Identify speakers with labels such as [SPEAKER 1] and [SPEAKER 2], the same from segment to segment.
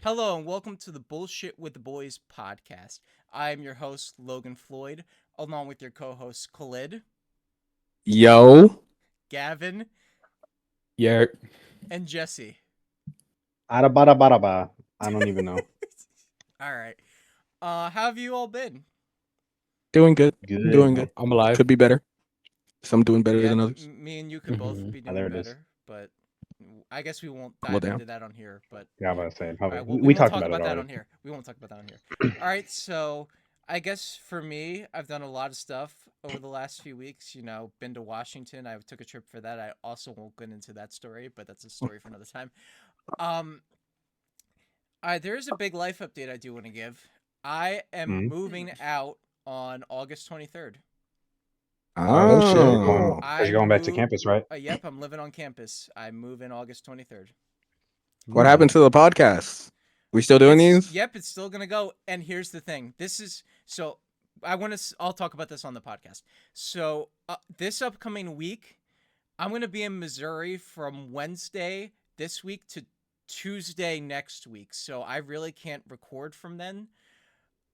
[SPEAKER 1] Hello and welcome to the Bullshit with the Boys podcast. I am your host, Logan Floyd, along with your co-hosts, Khalid,
[SPEAKER 2] Yo.
[SPEAKER 1] Gavin,
[SPEAKER 2] Yeah.
[SPEAKER 1] and Jesse.
[SPEAKER 3] Arabarabaraba. I don't even know.
[SPEAKER 1] All right. How have you all been?
[SPEAKER 2] Doing good.
[SPEAKER 3] Good.
[SPEAKER 2] Doing good.
[SPEAKER 4] I'm alive.
[SPEAKER 2] Could be better. Some doing better
[SPEAKER 1] Yeah,
[SPEAKER 2] than others.
[SPEAKER 1] me and you could both be
[SPEAKER 3] there
[SPEAKER 1] doing
[SPEAKER 3] it is.
[SPEAKER 1] better, but I guess we won't
[SPEAKER 2] Well,
[SPEAKER 1] dive
[SPEAKER 2] damn.
[SPEAKER 1] into that on here. But
[SPEAKER 3] Yeah, I was saying.
[SPEAKER 1] all right,
[SPEAKER 3] We
[SPEAKER 1] won't
[SPEAKER 3] talked
[SPEAKER 1] talk
[SPEAKER 3] about it
[SPEAKER 1] that
[SPEAKER 3] already.
[SPEAKER 1] on here. We won't talk about that on here. All right, so I guess for me, I've done a lot of stuff over the last few weeks. Been to Washington. I took a trip for that. I also won't get into that story, but that's a story for another time. There is a big life update I do want to give. I am moving out on August 23rd.
[SPEAKER 3] Oh shit!
[SPEAKER 2] Oh.
[SPEAKER 3] You're going back to campus, right?
[SPEAKER 1] Yep, I'm living on campus. I move in August 23rd.
[SPEAKER 2] What happened to the podcast? We still doing these?
[SPEAKER 1] Yep, it's still gonna go. And here's the thing: I'll talk about this on the podcast. So this upcoming week, I'm gonna be in Missouri from Wednesday this week to Tuesday next week. So I really can't record from then.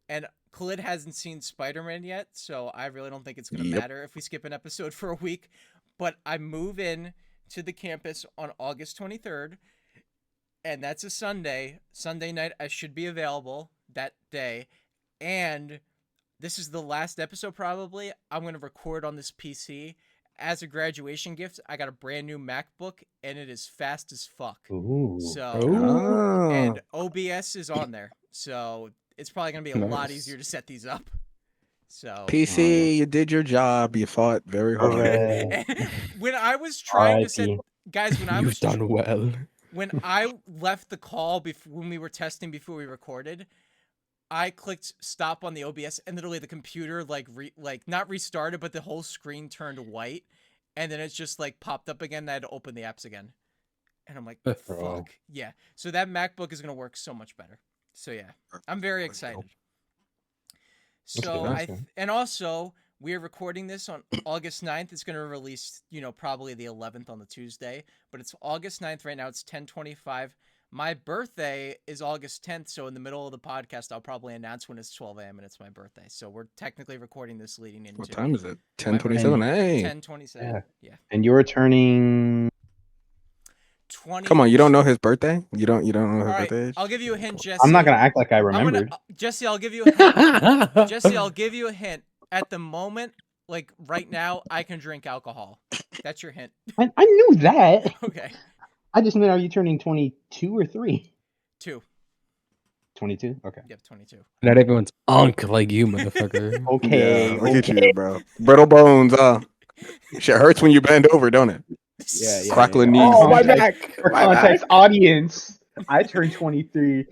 [SPEAKER 1] And Khalid hasn't seen Spider-Man yet, so I really don't think it's going to matter if we skip an episode for a week. But I move in to the campus on August 23rd, and that's a Sunday. Sunday night, I should be available that day. And this is the last episode, probably. I'm going to record on this PC. As a graduation gift, I got a brand new MacBook, and it is fast as fuck.
[SPEAKER 3] Ooh.
[SPEAKER 1] And OBS is on there, so it's probably going to be a lot easier to set these up. So
[SPEAKER 2] PC, you did your job. You fought very hard.
[SPEAKER 1] When I was trying to set, guys,
[SPEAKER 4] You've done well.
[SPEAKER 1] When I left the call when we were testing before we recorded, I clicked stop on the OBS, and literally the computer not restarted, but the whole screen turned white, and then it just popped up again. And I had to open the apps again, and I'm like, fuck, yeah. So that MacBook is gonna work so much better. So yeah, I'm very excited. So and also we are recording this on August 9th. It's gonna release, probably the 11th on the Tuesday, but it's August 9th right now. It's 10:25. My birthday is August 10th, so in the middle of the podcast, I'll probably announce when it's 12 a.m. and it's my birthday. So we're technically recording this leading into...
[SPEAKER 2] What time is it? 10:27. Hey.
[SPEAKER 1] 10:27. Yeah.
[SPEAKER 3] And you're turning
[SPEAKER 1] 20.
[SPEAKER 2] Come on, you don't know his birthday? You don't know his birthday age?
[SPEAKER 1] I'll give you a hint, Jesse.
[SPEAKER 3] I'm not gonna act like I remembered.
[SPEAKER 1] Jesse, I'll give you a hint. Jesse, I'll give you a hint. At the moment, right now, I can drink alcohol. That's your hint.
[SPEAKER 3] I knew that.
[SPEAKER 1] Okay.
[SPEAKER 3] I just meant, are you turning 22 or 3?
[SPEAKER 1] 2.
[SPEAKER 3] 22? Okay.
[SPEAKER 1] Yep, 22.
[SPEAKER 4] Not everyone's unk like you, motherfucker.
[SPEAKER 3] Okay.
[SPEAKER 2] Yeah, look at you, bro. Brittle bones, shit hurts when you bend over, don't it?
[SPEAKER 3] Yeah.
[SPEAKER 2] Crackling knees.
[SPEAKER 3] Oh, my back. For context, audience, I turned 23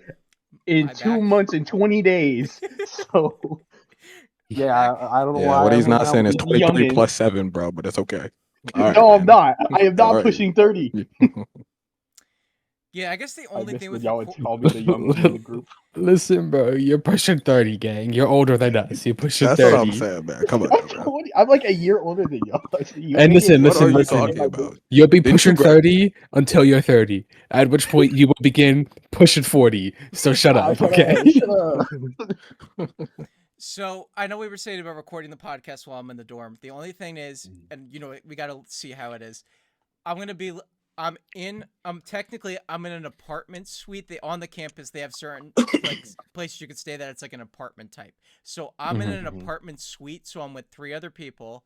[SPEAKER 3] in 2 months and 20 days. So, yeah, I don't know why.
[SPEAKER 2] What he's not saying is 23 plus 7, bro, but it's okay.
[SPEAKER 3] Right, no, I'm not. I am not pushing 30.
[SPEAKER 1] Yeah, I guess the only thing with
[SPEAKER 3] y'all would call me the youngest in the group.
[SPEAKER 4] Listen, bro, you're pushing 30, gang. You're older than us. You're pushing 30.
[SPEAKER 2] That's what I'm saying, man. Come on, bro.
[SPEAKER 3] I'm like a year older than y'all.
[SPEAKER 4] And listen.
[SPEAKER 2] What are you talking about?
[SPEAKER 4] You'll be pushing 30 until you're 30, at which point you will begin pushing 40. So shut up, okay?
[SPEAKER 3] Shut up.
[SPEAKER 1] So I know we were saying about recording the podcast while I'm in the dorm. The only thing is, and we got to see how it is. I'm in an apartment suite. On the campus, they have certain places you could stay that it's like an apartment type. So I'm in an apartment suite. So I'm with 3 other people.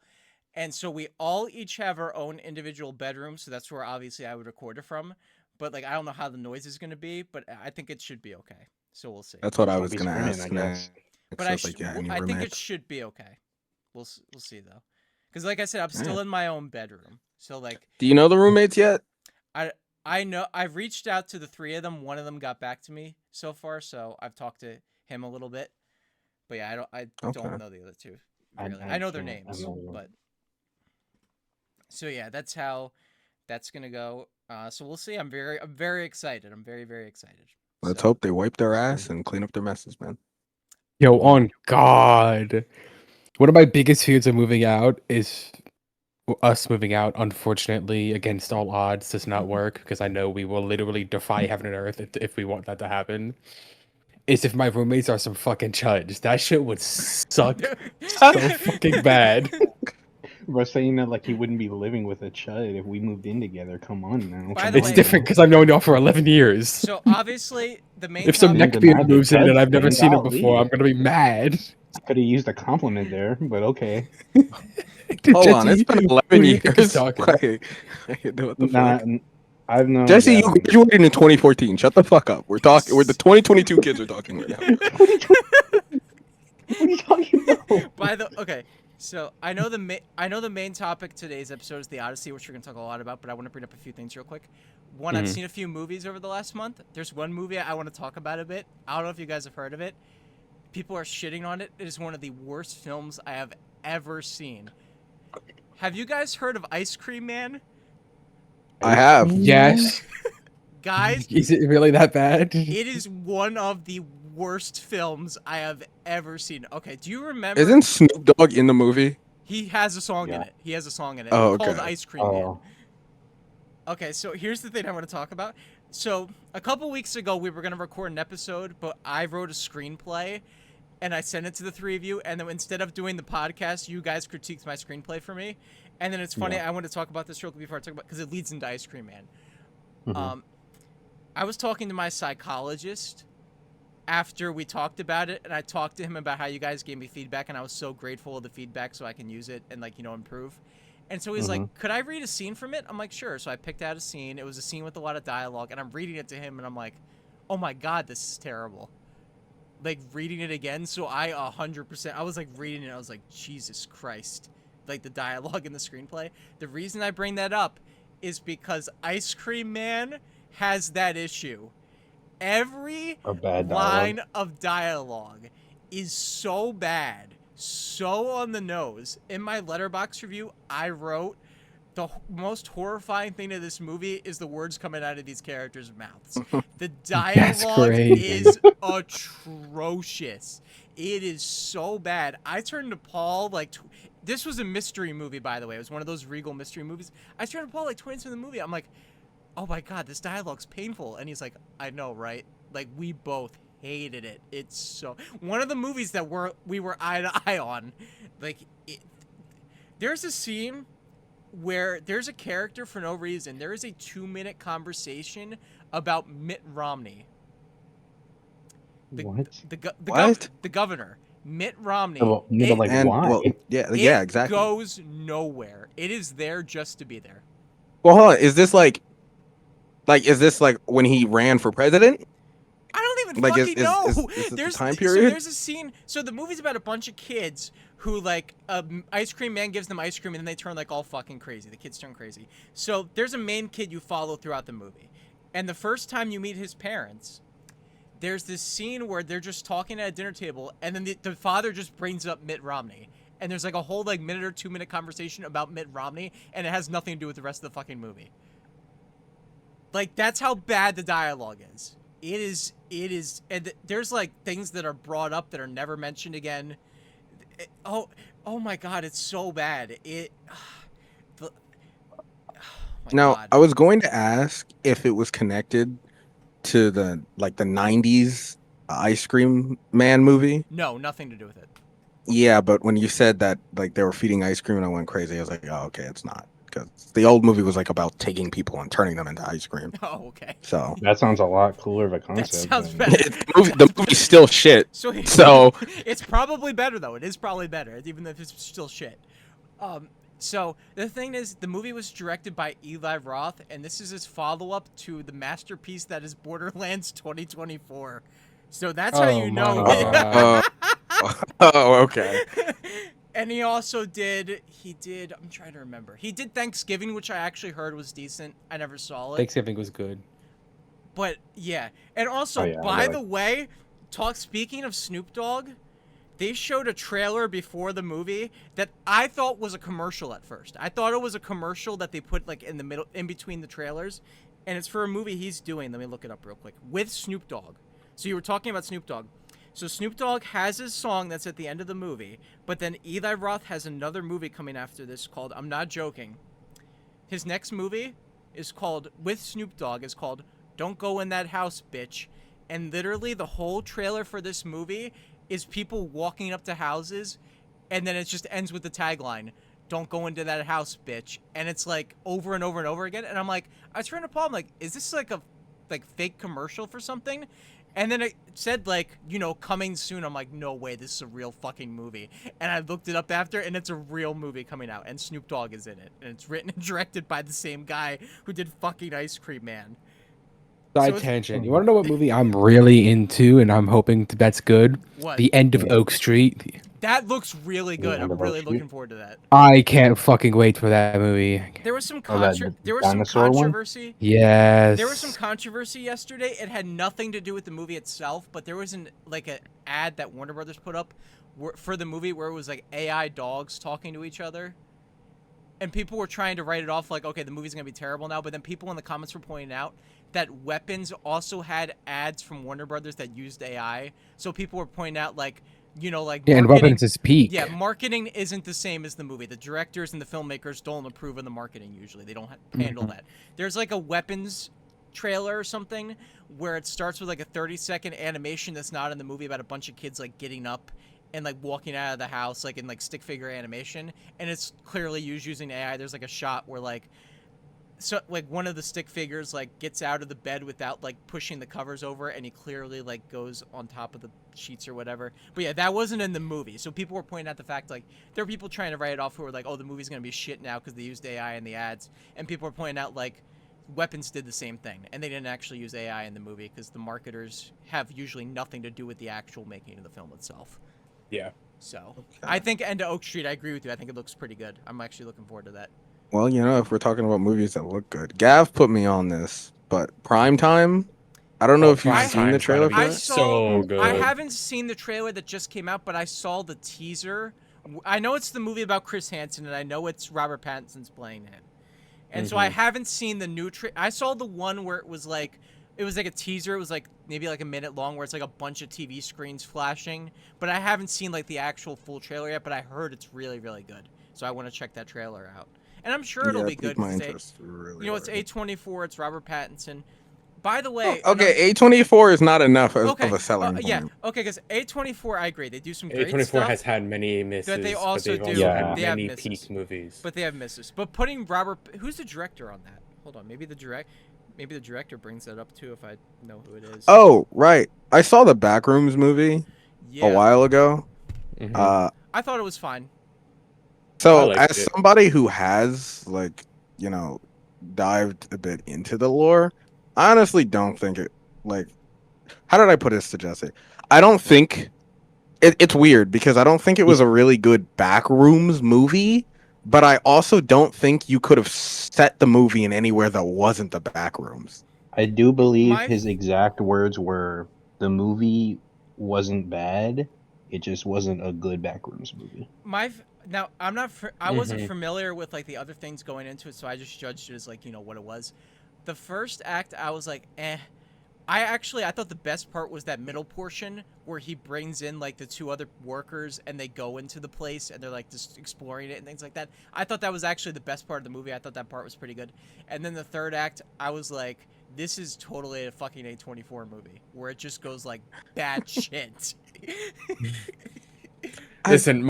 [SPEAKER 1] And so we all each have our own individual bedroom. So that's where obviously I would record it from. But I don't know how the noise is going to be, but I think it should be okay. So we'll see.
[SPEAKER 2] That's what I was going to ask, man.
[SPEAKER 1] But I think it should be okay. We'll see though, because like I said, I'm still in my own bedroom. So
[SPEAKER 2] do you know the roommates yet?
[SPEAKER 1] I know I've reached out to the 3 of them. One of them got back to me so far, so I've talked to him a little bit. But yeah, I don't know the other 2. Really. I know their names, but so yeah, that's how that's gonna go. So we'll see. I'm very excited. I'm very, very excited.
[SPEAKER 2] Let's hope they wipe their ass and clean up their messes, man.
[SPEAKER 4] Yo, on God. One of my biggest fears of moving out is us moving out, unfortunately, against all odds, does not work because I know we will literally defy heaven and earth if we want that to happen. Is if my roommates are some fucking chuds. That shit would suck so fucking bad.
[SPEAKER 3] We're saying that like he wouldn't be living with a chud if we moved in together. Come on now.
[SPEAKER 1] By the
[SPEAKER 4] It's
[SPEAKER 1] way-
[SPEAKER 4] different because I've known y'all for 11 years.
[SPEAKER 1] So obviously, the main
[SPEAKER 4] If some
[SPEAKER 1] topic-
[SPEAKER 4] neckbeard moves in and
[SPEAKER 3] That's
[SPEAKER 4] I've never seen him
[SPEAKER 3] golly.
[SPEAKER 4] before, I'm gonna be mad.
[SPEAKER 3] I could have used a compliment there, but okay.
[SPEAKER 2] Hold on, it's been 11
[SPEAKER 4] who do you think is
[SPEAKER 2] years.
[SPEAKER 4] talking?
[SPEAKER 2] What the
[SPEAKER 3] Nah,
[SPEAKER 2] fuck?
[SPEAKER 3] I've known
[SPEAKER 2] Jesse, you
[SPEAKER 3] Gavin.
[SPEAKER 2] graduated in 2014. Shut the fuck up. We're the 2022 kids are talking right now.
[SPEAKER 3] What are you talking about?
[SPEAKER 1] Okay, so I know the main topic today's episode is the Odyssey, which we're gonna talk a lot about. But I want to bring up a few things real quick. One, I've
[SPEAKER 4] Mhm.
[SPEAKER 1] seen a few movies over the last month. There's one movie I want to talk about a bit. I don't know if you guys have heard of it. People are shitting on it. It is one of the worst films I have ever seen. Have you guys heard of Ice Cream Man?
[SPEAKER 2] I have.
[SPEAKER 4] Yes.
[SPEAKER 1] Guys,
[SPEAKER 4] Is it really that bad?
[SPEAKER 1] it is one of the worst films I have ever seen. Okay, do you remember?
[SPEAKER 2] Isn't Snoop Dogg in the movie?
[SPEAKER 1] He has a song in
[SPEAKER 3] Yeah.
[SPEAKER 1] it. He has a song in it
[SPEAKER 2] Oh,
[SPEAKER 1] called
[SPEAKER 2] okay.
[SPEAKER 1] Ice Cream Man.
[SPEAKER 3] Oh,
[SPEAKER 1] Okay, so here's the thing I want to talk about. So a couple weeks ago, we were going to record an episode, but I wrote a screenplay, and I sent it to the three of you, and then instead of doing the podcast, you guys critiqued my screenplay for me. And then it's funny,
[SPEAKER 3] Yeah.
[SPEAKER 1] I want to talk about this real quick before I talk about, because it leads into Ice Cream Man.
[SPEAKER 3] Mhm.
[SPEAKER 1] I was talking to my psychologist after we talked about it, and I talked to him about how you guys gave me feedback, and I was so grateful of the feedback so I can use it and, like, improve. And so he's like, could I read a scene from it? I'm like, sure. So I picked out a scene. It was a scene with a lot of dialogue, and I'm reading it to him, and I'm like, oh my God, this is terrible. Like, reading it again, so I 100%, I was like reading it, I was like, Jesus Christ. Like, the dialogue in the screenplay. The reason I bring that up is because Ice Cream Man has that issue. Every
[SPEAKER 3] a bad
[SPEAKER 1] line
[SPEAKER 3] dialogue.
[SPEAKER 1] of dialogue is so bad, so on the nose. In my Letterboxd review, I wrote, the most horrifying thing to this movie is the words coming out of these characters' mouths. The dialogue
[SPEAKER 4] crazy.
[SPEAKER 1] is atrocious. It is so bad. I turned to Paul like, this was a mystery movie, by the way. It was one of those Regal mystery movies. I turned to Paul like 20 minutes into the movie. I'm like, oh my God, this dialogue's painful. And he's like, I know, right? Like, we both hated it. It's so, one of the movies that we were eye to eye on. Like, there's a scene where there's a character for no reason. There is a 2-minute conversation about Mitt Romney.
[SPEAKER 3] What?
[SPEAKER 2] What?
[SPEAKER 1] The governor. Mitt Romney.
[SPEAKER 3] Well, yeah, but, like,
[SPEAKER 2] And
[SPEAKER 3] why?
[SPEAKER 2] well, yeah,
[SPEAKER 1] it
[SPEAKER 2] exactly.
[SPEAKER 1] goes nowhere. It is there just to be there.
[SPEAKER 2] Well, hold on. Is this like when he ran for president?
[SPEAKER 1] I don't even
[SPEAKER 2] Like,
[SPEAKER 1] fucking know.
[SPEAKER 2] is it the time
[SPEAKER 1] So
[SPEAKER 2] period?
[SPEAKER 1] there's a scene. So the movie's about a bunch of kids who, like, Ice Cream Man gives them ice cream, and then they turn, like, all fucking crazy. The kids turn crazy. So there's a main kid you follow throughout the movie. And the first time you meet his parents, there's this scene where they're just talking at a dinner table, and then the father just brings up Mitt Romney. And there's, like, a whole, like, minute or 2-minute conversation about Mitt Romney, and it has nothing to do with the rest of the fucking movie. Like, that's how bad the dialogue is. It is, and there's, like, things that are brought up that are never mentioned again. Oh my God, it's so bad.
[SPEAKER 2] Now,
[SPEAKER 1] God.
[SPEAKER 2] I was going to ask if it was connected to the 90s Ice Cream Man movie.
[SPEAKER 1] No, nothing to do with it.
[SPEAKER 2] Yeah, but when you said that, like, they were feeding ice cream and I went crazy, I was like, oh, okay, it's not. Because the old movie was, like, about taking people and turning them into ice cream.
[SPEAKER 1] Oh, okay.
[SPEAKER 2] So
[SPEAKER 3] That sounds a lot cooler of a
[SPEAKER 1] That
[SPEAKER 3] concept.
[SPEAKER 1] sounds
[SPEAKER 3] than-
[SPEAKER 1] better.
[SPEAKER 2] the movie's still shit.
[SPEAKER 1] So it's probably better, though. It is probably better, even if it's still shit. So the thing is, the movie was directed by Eli Roth, and this is his follow-up to the masterpiece that is Borderlands 2024. So that's how you know.
[SPEAKER 4] my God.
[SPEAKER 2] Oh, okay.
[SPEAKER 1] And he also did, I'm trying to remember. He did Thanksgiving, which I actually heard was decent. I never saw it.
[SPEAKER 4] Thanksgiving was good.
[SPEAKER 1] But yeah. And also,
[SPEAKER 3] Oh, yeah,
[SPEAKER 1] by
[SPEAKER 3] I
[SPEAKER 1] the way, speaking of Snoop Dogg, they showed a trailer before the movie that I thought was a commercial at first. I thought it was a commercial that they put, like, in the middle, in between the trailers. And it's for a movie he's doing. Let me look it up real quick. With Snoop Dogg. So you were talking about Snoop Dogg. So Snoop Dogg has his song that's at the end of the movie, but then Eli Roth has another movie coming after this called, I'm not joking, his next movie is called, with Snoop Dogg, is called Don't Go in That House, Bitch. And literally the whole trailer for this movie is people walking up to houses, and then it just ends with the tagline, don't go into that house, bitch. And it's like over and over and over again. And I'm like, I was trying to Paul, I'm like, is this like a fake commercial for something? And then it said like, you know, coming soon. I'm like, no way, this is a real fucking movie. And I looked it up after, and it's a real movie coming out, and Snoop Dogg is in it, and it's written and directed by the same guy who did fucking Ice Cream Man.
[SPEAKER 4] Side tangent. You want to know what movie I'm really into, and I'm hoping that's good?
[SPEAKER 1] What?
[SPEAKER 4] The End of Oak Street.
[SPEAKER 1] That looks really good. I'm really
[SPEAKER 3] Oak Street?
[SPEAKER 1] looking forward to that.
[SPEAKER 4] I can't fucking wait for that movie.
[SPEAKER 1] There was some
[SPEAKER 3] the
[SPEAKER 1] there was some
[SPEAKER 3] dinosaur one?
[SPEAKER 1] controversy.
[SPEAKER 4] Yes.
[SPEAKER 1] There was some controversy yesterday. It had nothing to do with the movie itself, but there was an ad that Warner Brothers put up for the movie where it was like AI dogs talking to each other. And people were trying to write it off like, okay, the movie's going to be terrible now. But then people in the comments were pointing out that Weapons also had ads from Warner Brothers that used AI. So people were pointing out like, you know, like
[SPEAKER 4] yeah, and Weapons is peak.
[SPEAKER 1] Yeah, marketing isn't the same as the movie. The directors and the filmmakers don't approve of the marketing usually. They don't handle that. There's like a Weapons trailer or something where it starts with like a 30-second animation that's not in the movie about a bunch of kids like getting up and like walking out of the house like in like stick figure animation, and it's clearly using AI. There's like a shot where like one of the stick figures like gets out of the bed without like pushing the covers over, and he clearly like goes on top of the sheets or whatever. But yeah, that wasn't in the movie. So people were pointing out the fact like there are people trying to write it off who are like, oh, the movie's gonna be shit now because they used AI in the ads, and people were pointing out like Weapons did the same thing, and they didn't actually use AI in the movie because the marketers have usually nothing to do with the actual making of the film itself.
[SPEAKER 4] Yeah.
[SPEAKER 1] So
[SPEAKER 2] Okay.
[SPEAKER 1] I think End of Oak Street, I agree with you. I think it looks pretty good. I'm actually looking forward to that.
[SPEAKER 2] Well, you know, if we're talking about movies that look good, Gav put me on this, but Prime Time. I don't know if you've seen the trailer for
[SPEAKER 1] I
[SPEAKER 2] it.
[SPEAKER 1] saw.
[SPEAKER 4] So good.
[SPEAKER 1] I haven't seen the trailer that just came out, but I saw the teaser. I know it's the movie about Chris Hansen, and I know it's Robert Pattinson's playing him. And so I haven't seen the new I saw the one where it was like a teaser. It was like maybe like a minute long, where it's like a bunch of TV screens flashing. But I haven't seen like the actual full trailer yet. But I heard it's really, really good. So I want to check that trailer out. And I'm sure it'll be good.
[SPEAKER 2] My interest really
[SPEAKER 1] you know, it's A24. It's Robert Pattinson. By the way,
[SPEAKER 2] okay, A24 is not enough of a selling point.
[SPEAKER 1] Yeah, okay, because A24, I agree, they do some great
[SPEAKER 4] A24
[SPEAKER 1] stuff.
[SPEAKER 4] has had many misses,
[SPEAKER 1] But they also
[SPEAKER 4] but they've
[SPEAKER 1] do.
[SPEAKER 4] also had
[SPEAKER 1] They have
[SPEAKER 4] many
[SPEAKER 1] misses.
[SPEAKER 4] peak movies.
[SPEAKER 1] But they have misses. But putting Robert, who's the director on that? Hold on, maybe the director brings that up too if I know who it is.
[SPEAKER 2] Oh, right. I saw the Backrooms movie
[SPEAKER 1] yeah.
[SPEAKER 2] a while ago.
[SPEAKER 4] Mhm.
[SPEAKER 1] I thought it was fine.
[SPEAKER 2] So
[SPEAKER 4] I liked
[SPEAKER 2] as
[SPEAKER 4] it.
[SPEAKER 2] somebody who has like, you know, dived a bit into the lore, I honestly don't think it like how did I put this to Jesse? I don't think it's weird because I don't think it was a really good Backrooms movie, but I also don't think you could have set the movie in anywhere that wasn't the Backrooms.
[SPEAKER 3] I do believe his exact words were, the movie wasn't bad, it just wasn't a good Backrooms movie.
[SPEAKER 1] Now I'm not. I wasn't familiar with like the other things going into it, so I just judged it as like, you know, what it was. The first act, I was like, eh. I thought the best part was that middle portion where he brings in like the two other workers and they go into the place and they're like just exploring it and things like that. I thought that was actually the best part of the movie. I thought that part was pretty good. And then the third act, I was like, this is totally a fucking A24 movie where it just goes like bad shit.
[SPEAKER 4] Listen,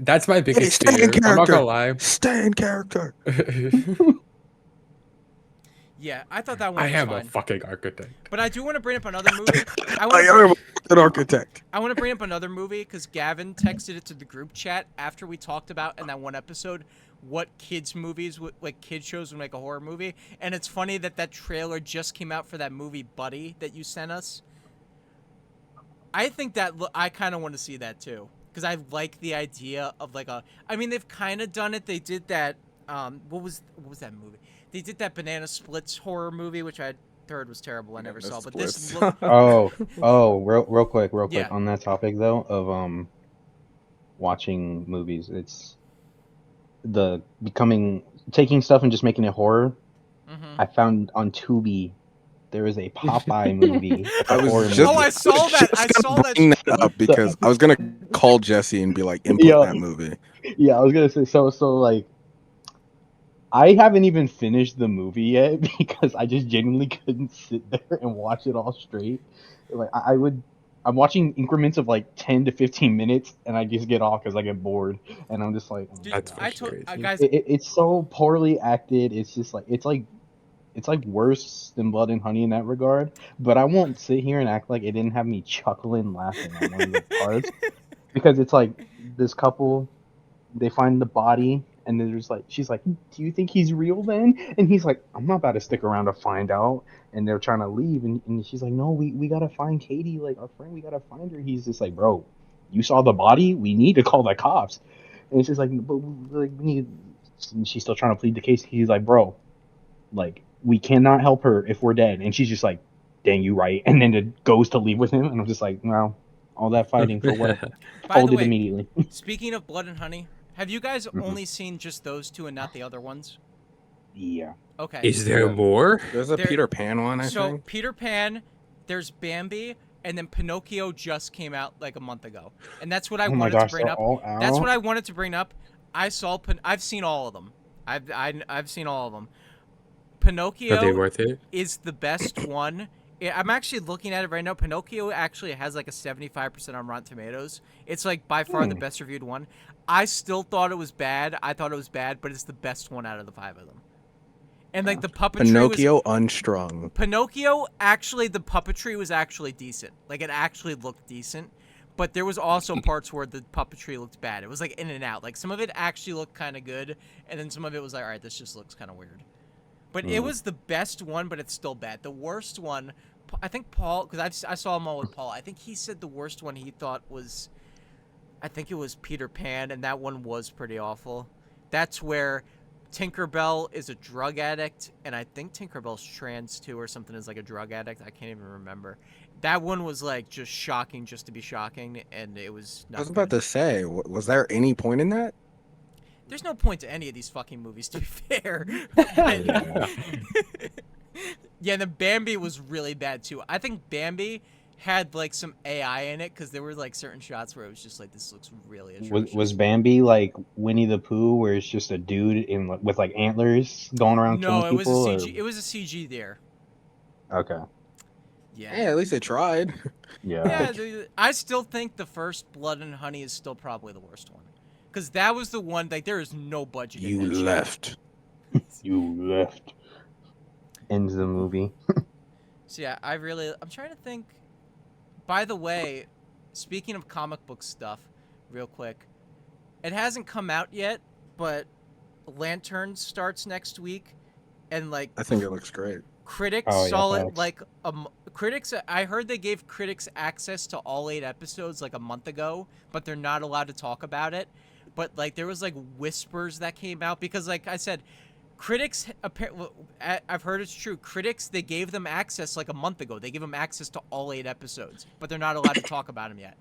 [SPEAKER 4] that's my biggest fear. I'm not gonna lie.
[SPEAKER 2] Stay in character.
[SPEAKER 1] Yeah, I thought that one
[SPEAKER 4] I
[SPEAKER 1] was
[SPEAKER 4] am
[SPEAKER 1] fine.
[SPEAKER 4] a fucking architect.
[SPEAKER 1] But I do want to bring up another movie.
[SPEAKER 2] I am an architect.
[SPEAKER 1] I want to bring up another movie because Gavin texted it to the group chat after we talked about in that one episode what kids movies, like kids shows would make a horror movie. And it's funny that trailer just came out for that movie Buddy that you sent us. I think that I kind of want to see that too because I like the idea of like I mean, they've kind of done it. They did that. What was that movie? They did that Banana Splits horror movie, which I heard was terrible. I never saw, but this looked...
[SPEAKER 3] real quick
[SPEAKER 1] Yeah.
[SPEAKER 3] on that topic though of watching movies. It's taking stuff and just making it horror.
[SPEAKER 1] Mhm.
[SPEAKER 3] I found on Tubi there is a Popeye movie. It's a
[SPEAKER 2] I was
[SPEAKER 3] horror
[SPEAKER 2] just,
[SPEAKER 3] movie.
[SPEAKER 1] Oh, I saw that. I
[SPEAKER 2] just
[SPEAKER 1] saw
[SPEAKER 2] gonna
[SPEAKER 1] that.
[SPEAKER 2] bring that up because I was gonna call Jesse and be like, input
[SPEAKER 3] Yeah.
[SPEAKER 2] that movie.
[SPEAKER 3] Yeah, I was gonna say so like I haven't even finished the movie yet because I just genuinely couldn't sit there and watch it all straight. Like I'm watching increments of like 10 to 15 minutes, and I just get off because I get bored, and I'm just like, oh my
[SPEAKER 1] Dude,
[SPEAKER 4] That's
[SPEAKER 3] God.
[SPEAKER 1] I told
[SPEAKER 4] crazy.
[SPEAKER 1] guys.
[SPEAKER 3] It's so poorly acted. It's just like it's like worse than Blood and Honey in that regard. But I won't sit here and act like it didn't have me chuckling, laughing at one of the parts because it's like this couple, they find the body, and then there's like, she's like, do you think he's real then? And he's like, I'm not about to stick around to find out. And they're trying to leave, and she's like, no, we gotta find Katie, like our friend, we gotta find her. He's just like, bro, you saw the body, we need to call the cops. And it's just like, but like we need, and she's still trying to plead the case. He's like, bro, like we cannot help her if we're dead. And she's just like, dang, you right. And then it goes to leave with him, and I'm just like, well, all that fighting for what?
[SPEAKER 1] By the
[SPEAKER 3] Folded
[SPEAKER 1] way,
[SPEAKER 3] immediately.
[SPEAKER 1] speaking of Blood and Honey, have you guys only seen just those two and not the other ones?
[SPEAKER 3] Yeah.
[SPEAKER 1] Okay.
[SPEAKER 4] Is there more?
[SPEAKER 2] There's a
[SPEAKER 1] There-
[SPEAKER 2] Peter Pan one, I
[SPEAKER 1] So
[SPEAKER 2] think.
[SPEAKER 1] Peter Pan, there's Bambi, and then Pinocchio just came out like a month ago, and that's what I
[SPEAKER 3] Oh my
[SPEAKER 1] wanted
[SPEAKER 3] gosh,
[SPEAKER 1] to bring
[SPEAKER 3] they're
[SPEAKER 1] up.
[SPEAKER 3] all out.
[SPEAKER 1] That's what I wanted to bring up. I've seen all of them. I've seen all of them.
[SPEAKER 4] Are they
[SPEAKER 1] Pinocchio
[SPEAKER 4] worth it?
[SPEAKER 1] is the best one. I'm actually looking at it right now. Pinocchio actually has like a 75% on Rotten Tomatoes. It's like by far the best reviewed one. I still thought it was bad. I thought it was bad, but it's the best one out of the 5 of them. And like the puppetry was
[SPEAKER 2] Pinocchio Unstrung.
[SPEAKER 1] Pinocchio, actually, the puppetry was actually decent. Like, it actually looked decent. But there was also parts where the puppetry looked bad. It was, like, in and out. Like, some of it actually looked kind of good. And then some of it was like, all right, this just looks kind of weird. But it was the best one, but it's still bad. The worst one, I think Paul, because I saw them all with Paul. I think he said the worst one he thought was, I think it was Peter Pan. And that one was pretty awful. That's where Tinkerbell is a drug addict, and I think Tinkerbell's trans too, or something, is like a drug addict. I can't even remember. That one was like just shocking, just to be shocking, and it was not
[SPEAKER 2] I was
[SPEAKER 1] good.
[SPEAKER 2] about to say, was there any point in that?
[SPEAKER 1] There's no point to any of these fucking movies, to be fair.
[SPEAKER 4] Yeah.
[SPEAKER 1] Yeah, and then Bambi was really bad too. I think Bambi had like some AI in it because there were like certain shots where it was just like, this looks really atrocious.
[SPEAKER 3] Was Bambi like Winnie the Pooh, where it's just a dude in with like antlers going around
[SPEAKER 1] No,
[SPEAKER 3] killing people?
[SPEAKER 1] it was a CG. It was a CG there.
[SPEAKER 3] Okay.
[SPEAKER 1] Yeah.
[SPEAKER 2] Yeah, at least they tried.
[SPEAKER 1] Yeah, I still think the first Blood and Honey is still probably the worst one. Because that was the one, like, there is no budget in
[SPEAKER 2] You
[SPEAKER 1] that shit.
[SPEAKER 2] left.
[SPEAKER 3] You left. Ends the movie.
[SPEAKER 1] So yeah, I'm trying to think. By the way, speaking of comic book stuff, real quick, it hasn't come out yet, but Lantern starts next week, and like
[SPEAKER 2] I think it looks great.
[SPEAKER 1] critics
[SPEAKER 3] Oh, yeah,
[SPEAKER 1] saw it
[SPEAKER 3] facts.
[SPEAKER 1] like critics. I heard they gave critics access to all 8 episodes like a month ago, but they're not allowed to talk about it. But like there was like whispers that came out because, like I said, critics, I've heard it's true. Critics, they gave them access like a month ago. They gave them access to all 8 episodes, but they're not allowed to talk about them yet.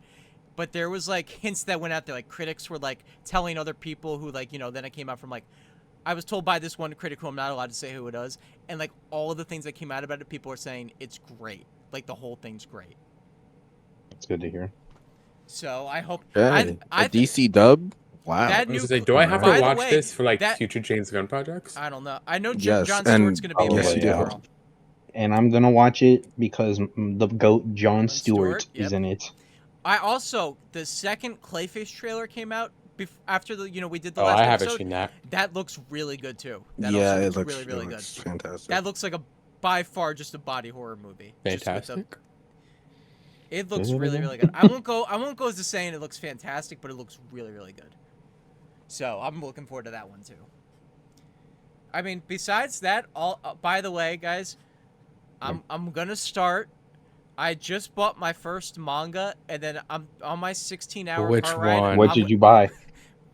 [SPEAKER 1] But there was like hints that went out there. Like critics were like telling other people who, like, you know, then it came out from like, I was told by this one critic who I'm not allowed to say who it is, and like all of the things that came out about it, people are saying it's great. Like the whole thing's great.
[SPEAKER 3] It's good to hear.
[SPEAKER 1] So I hope
[SPEAKER 2] Yeah,
[SPEAKER 1] I
[SPEAKER 2] a DC dub. Wow.
[SPEAKER 1] That
[SPEAKER 4] I was
[SPEAKER 1] new-
[SPEAKER 4] gonna say, do I have
[SPEAKER 1] by
[SPEAKER 4] to
[SPEAKER 1] the
[SPEAKER 4] watch
[SPEAKER 1] way,
[SPEAKER 4] this for like
[SPEAKER 1] that-
[SPEAKER 4] future James Gunn projects?
[SPEAKER 1] I don't know. I know
[SPEAKER 2] Yes,
[SPEAKER 1] John
[SPEAKER 2] and-
[SPEAKER 1] Stewart's going to be in
[SPEAKER 3] Yes,
[SPEAKER 1] it
[SPEAKER 3] you do.
[SPEAKER 1] tomorrow.
[SPEAKER 3] And I'm gonna watch it because the GOAT Jon
[SPEAKER 1] Stewart,
[SPEAKER 3] Stewart is in it.
[SPEAKER 1] I also, the second Clayface trailer came out after the, you know, we did the
[SPEAKER 4] Oh,
[SPEAKER 1] last
[SPEAKER 4] I haven't
[SPEAKER 1] episode.
[SPEAKER 4] seen that.
[SPEAKER 1] That looks really good too. That
[SPEAKER 2] Yeah,
[SPEAKER 1] also
[SPEAKER 2] it looks
[SPEAKER 1] really, really good.
[SPEAKER 2] looks fantastic.
[SPEAKER 1] That looks like by far just a body horror movie. Just with
[SPEAKER 4] Fantastic.
[SPEAKER 1] it looks really, really good. I won't go as to saying it looks fantastic, but it looks really, really good. So I'm looking forward to that one too. I mean, besides that, by the way, guys, I'm gonna start. I just bought my first manga, and then I'm on my 16-hour
[SPEAKER 4] Which
[SPEAKER 1] car ride.
[SPEAKER 4] one?
[SPEAKER 3] What did you buy?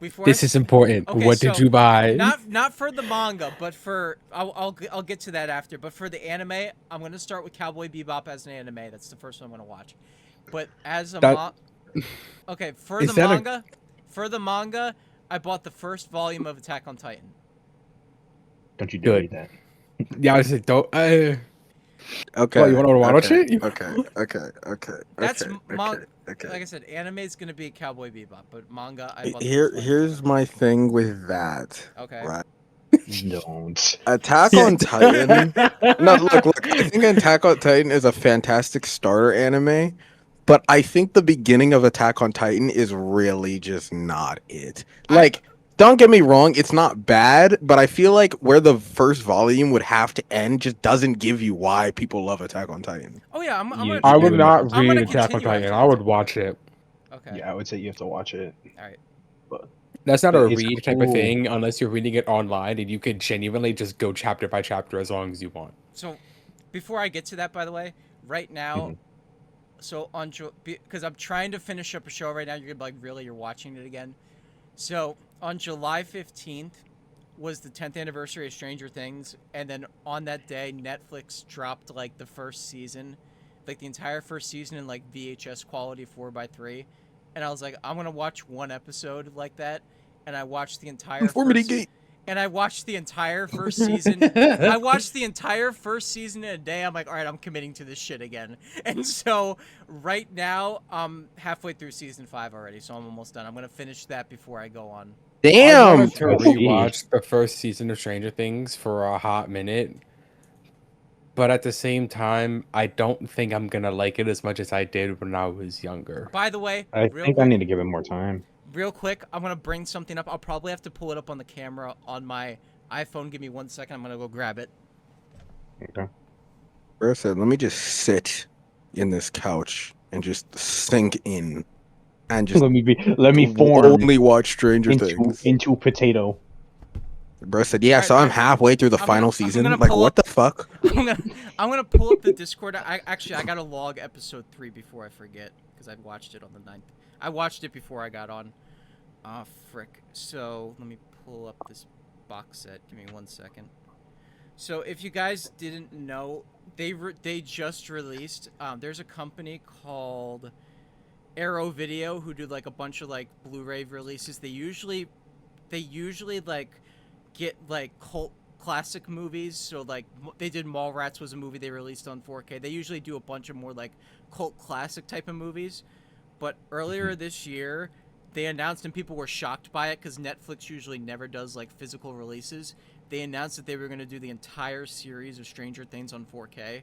[SPEAKER 1] Before
[SPEAKER 4] This is important.
[SPEAKER 1] Okay,
[SPEAKER 4] What did
[SPEAKER 1] so
[SPEAKER 4] you buy?
[SPEAKER 1] not for the manga, but for I'll get to that after. But for the anime, I'm gonna start with Cowboy Bebop as an anime. That's the first one I'm gonna watch. But as a okay, for
[SPEAKER 4] Is
[SPEAKER 1] the
[SPEAKER 4] that
[SPEAKER 1] manga, I bought the first volume of Attack on Titan.
[SPEAKER 3] Don't you do
[SPEAKER 4] Good.
[SPEAKER 3] that?
[SPEAKER 4] Yeah, I was like, don't.
[SPEAKER 2] Okay.
[SPEAKER 4] What, you wanna watch
[SPEAKER 2] okay,
[SPEAKER 4] it?
[SPEAKER 2] Okay.
[SPEAKER 1] That's
[SPEAKER 2] okay,
[SPEAKER 1] manga.
[SPEAKER 2] okay.
[SPEAKER 1] Like I said, anime is gonna be Cowboy Bebop, but manga, I bought the
[SPEAKER 2] Here,
[SPEAKER 1] first volume.
[SPEAKER 2] here's my thing with that.
[SPEAKER 1] Okay.
[SPEAKER 2] Right.
[SPEAKER 3] Don't.
[SPEAKER 2] Attack on Titan. No, look. I think Attack on Titan is a fantastic starter anime, but I think the beginning of Attack on Titan is really just not it. Like, don't get me wrong, it's not bad, but I feel like where the first volume would have to end just doesn't give you why people love Attack on Titan.
[SPEAKER 1] Oh yeah, I'm
[SPEAKER 3] You-
[SPEAKER 1] gonna.
[SPEAKER 4] I
[SPEAKER 3] you
[SPEAKER 4] would
[SPEAKER 3] would
[SPEAKER 4] not
[SPEAKER 3] have-
[SPEAKER 1] I'm
[SPEAKER 4] read
[SPEAKER 1] gonna
[SPEAKER 4] Attack on
[SPEAKER 1] continue
[SPEAKER 4] Titan.
[SPEAKER 1] after
[SPEAKER 4] I would
[SPEAKER 1] that.
[SPEAKER 4] watch it.
[SPEAKER 1] Okay.
[SPEAKER 3] Yeah, I would say you have to watch it.
[SPEAKER 1] All right.
[SPEAKER 3] But
[SPEAKER 4] That's not
[SPEAKER 3] But
[SPEAKER 4] a
[SPEAKER 3] it's
[SPEAKER 4] read type of
[SPEAKER 3] cool.
[SPEAKER 4] thing unless you're reading it online and you could genuinely just go chapter by chapter as long as you want.
[SPEAKER 1] So, before I get to that, by the way, right now,
[SPEAKER 3] Mhm.
[SPEAKER 1] so on because I'm trying to finish up a show right now. You're gonna be like, really, you're watching it again? So on July 15th was the 10th anniversary of Stranger Things, and then on that day, Netflix dropped like the first season, like the entire first season in like VHS quality 4:3, and I was like, I'm gonna watch one episode like that, and I watched the entire
[SPEAKER 2] Conformity
[SPEAKER 1] first.
[SPEAKER 2] gate.
[SPEAKER 1] And I watched the entire first season. I watched the entire first season in a day. I'm like, all right, I'm committing to this shit again. And so right now, I'm halfway through season 5 already, so I'm almost done. I'm gonna finish that before I go on.
[SPEAKER 4] I
[SPEAKER 2] Damn.
[SPEAKER 4] wanted to
[SPEAKER 3] I see.
[SPEAKER 4] rewatch the first season of Stranger Things for a hot minute, but at the same time, I don't think I'm gonna like it as much as I did when I was younger.
[SPEAKER 1] By the way,
[SPEAKER 3] I think I need to give it more time.
[SPEAKER 1] real quick, I'm gonna bring something up. I'll probably have to pull it up on the camera on my iPhone. Give me 1 second. I'm gonna go grab it.
[SPEAKER 3] Okay.
[SPEAKER 2] Bro said, let me just sit in this couch and just sink in and just
[SPEAKER 3] Let me form
[SPEAKER 2] only watch Stranger Things.
[SPEAKER 3] into potato.
[SPEAKER 2] Bro said, yeah, so I'm halfway through the final season.
[SPEAKER 1] gonna
[SPEAKER 2] Like,
[SPEAKER 1] pull
[SPEAKER 2] what
[SPEAKER 1] up-
[SPEAKER 2] the fuck?
[SPEAKER 1] I'm gonna pull up the Discord. I gotta log episode 3 before I forget because I watched it on the 9th. I watched it before I got on. Ah, frick. So let me pull up this box set. Give me 1 second. So if you guys didn't know, they just released. There's a company called Arrow Video who do like a bunch of like Blu-ray releases. They usually like get like cult classic movies. So like they did Mallrats was a movie they released on 4K. They usually do a bunch of more like cult classic type of movies. But earlier this year, they announced, and people were shocked by it because Netflix usually never does like physical releases. They announced that they were going to do the entire series of Stranger Things on 4K,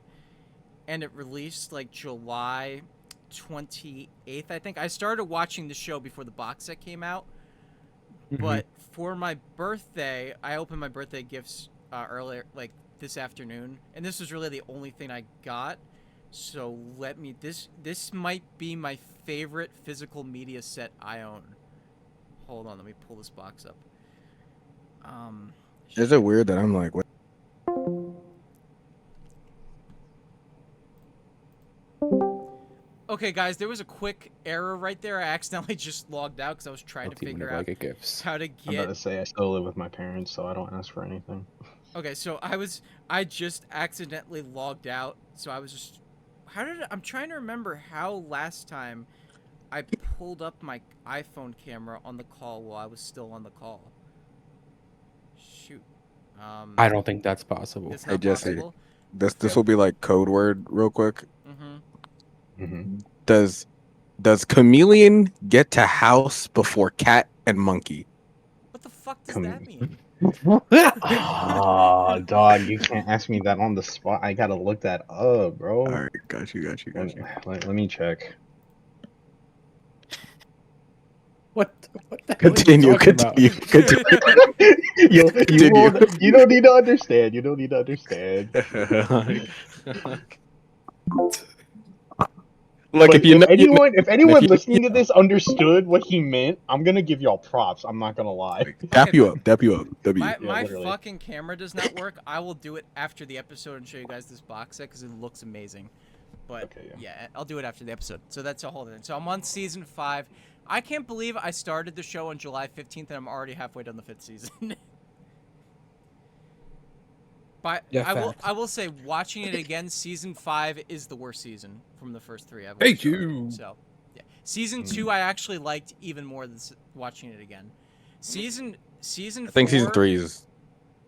[SPEAKER 1] and it released like July 28th, I think. I started watching the show before the box set came out, but for my birthday, I opened my birthday gifts earlier, like this afternoon, and this was really the only thing I got. So let me. This might be my favorite physical media set I own. Hold on, let me pull this box up.
[SPEAKER 2] Is it weird that I'm like, what?
[SPEAKER 1] Okay, guys, there was a quick error right there. I accidentally just logged out because I was trying to figure out
[SPEAKER 4] gifts.
[SPEAKER 1] how to
[SPEAKER 3] I'm about to
[SPEAKER 1] get.
[SPEAKER 3] say I still live with my parents, so I don't ask for anything.
[SPEAKER 1] Okay, so I just accidentally logged out. So I was just. I'm trying to remember how last time I pulled up my iPhone camera on the call while I was still on the call. Shoot.
[SPEAKER 4] I don't think that's possible.
[SPEAKER 1] It's
[SPEAKER 2] Hey,
[SPEAKER 1] not
[SPEAKER 2] Jesse.
[SPEAKER 1] possible.
[SPEAKER 2] This will be like code word real quick.
[SPEAKER 3] Mm-hmm.
[SPEAKER 2] Does chameleon get to house before cat and monkey?
[SPEAKER 1] What the fuck does that mean?
[SPEAKER 3] Ah, dog, you can't ask me that on the spot. I gotta look that up, bro.
[SPEAKER 2] All right, got you.
[SPEAKER 3] Let me check.
[SPEAKER 4] What the hell
[SPEAKER 2] Continue.
[SPEAKER 4] are you talking about?
[SPEAKER 3] You don't need to understand. You don't need to understand.
[SPEAKER 2] Look,
[SPEAKER 3] But
[SPEAKER 2] if you know,
[SPEAKER 3] if anyone
[SPEAKER 2] you-
[SPEAKER 3] listening to this understood what he meant, I'm gonna give y'all props. I'm not gonna lie.
[SPEAKER 2] dap you up. W.
[SPEAKER 1] My
[SPEAKER 3] literally.
[SPEAKER 1] fucking camera does not work. I will do it after the episode and show you guys this box set because it looks amazing. But
[SPEAKER 3] Okay,
[SPEAKER 1] yeah, I'll do it after the episode. So that's a whole thing. So I'm on season 5. I can't believe I started the show on July 15th and I'm already halfway done the 5th season. But
[SPEAKER 4] Yeah,
[SPEAKER 1] I will say watching it again, season 5 is the worst season from the first 3 I've
[SPEAKER 4] Thank
[SPEAKER 1] watched already.
[SPEAKER 4] you.
[SPEAKER 1] So yeah, season 2 I actually liked even more than watching it again. Season
[SPEAKER 2] I think season
[SPEAKER 1] 4
[SPEAKER 2] 3 is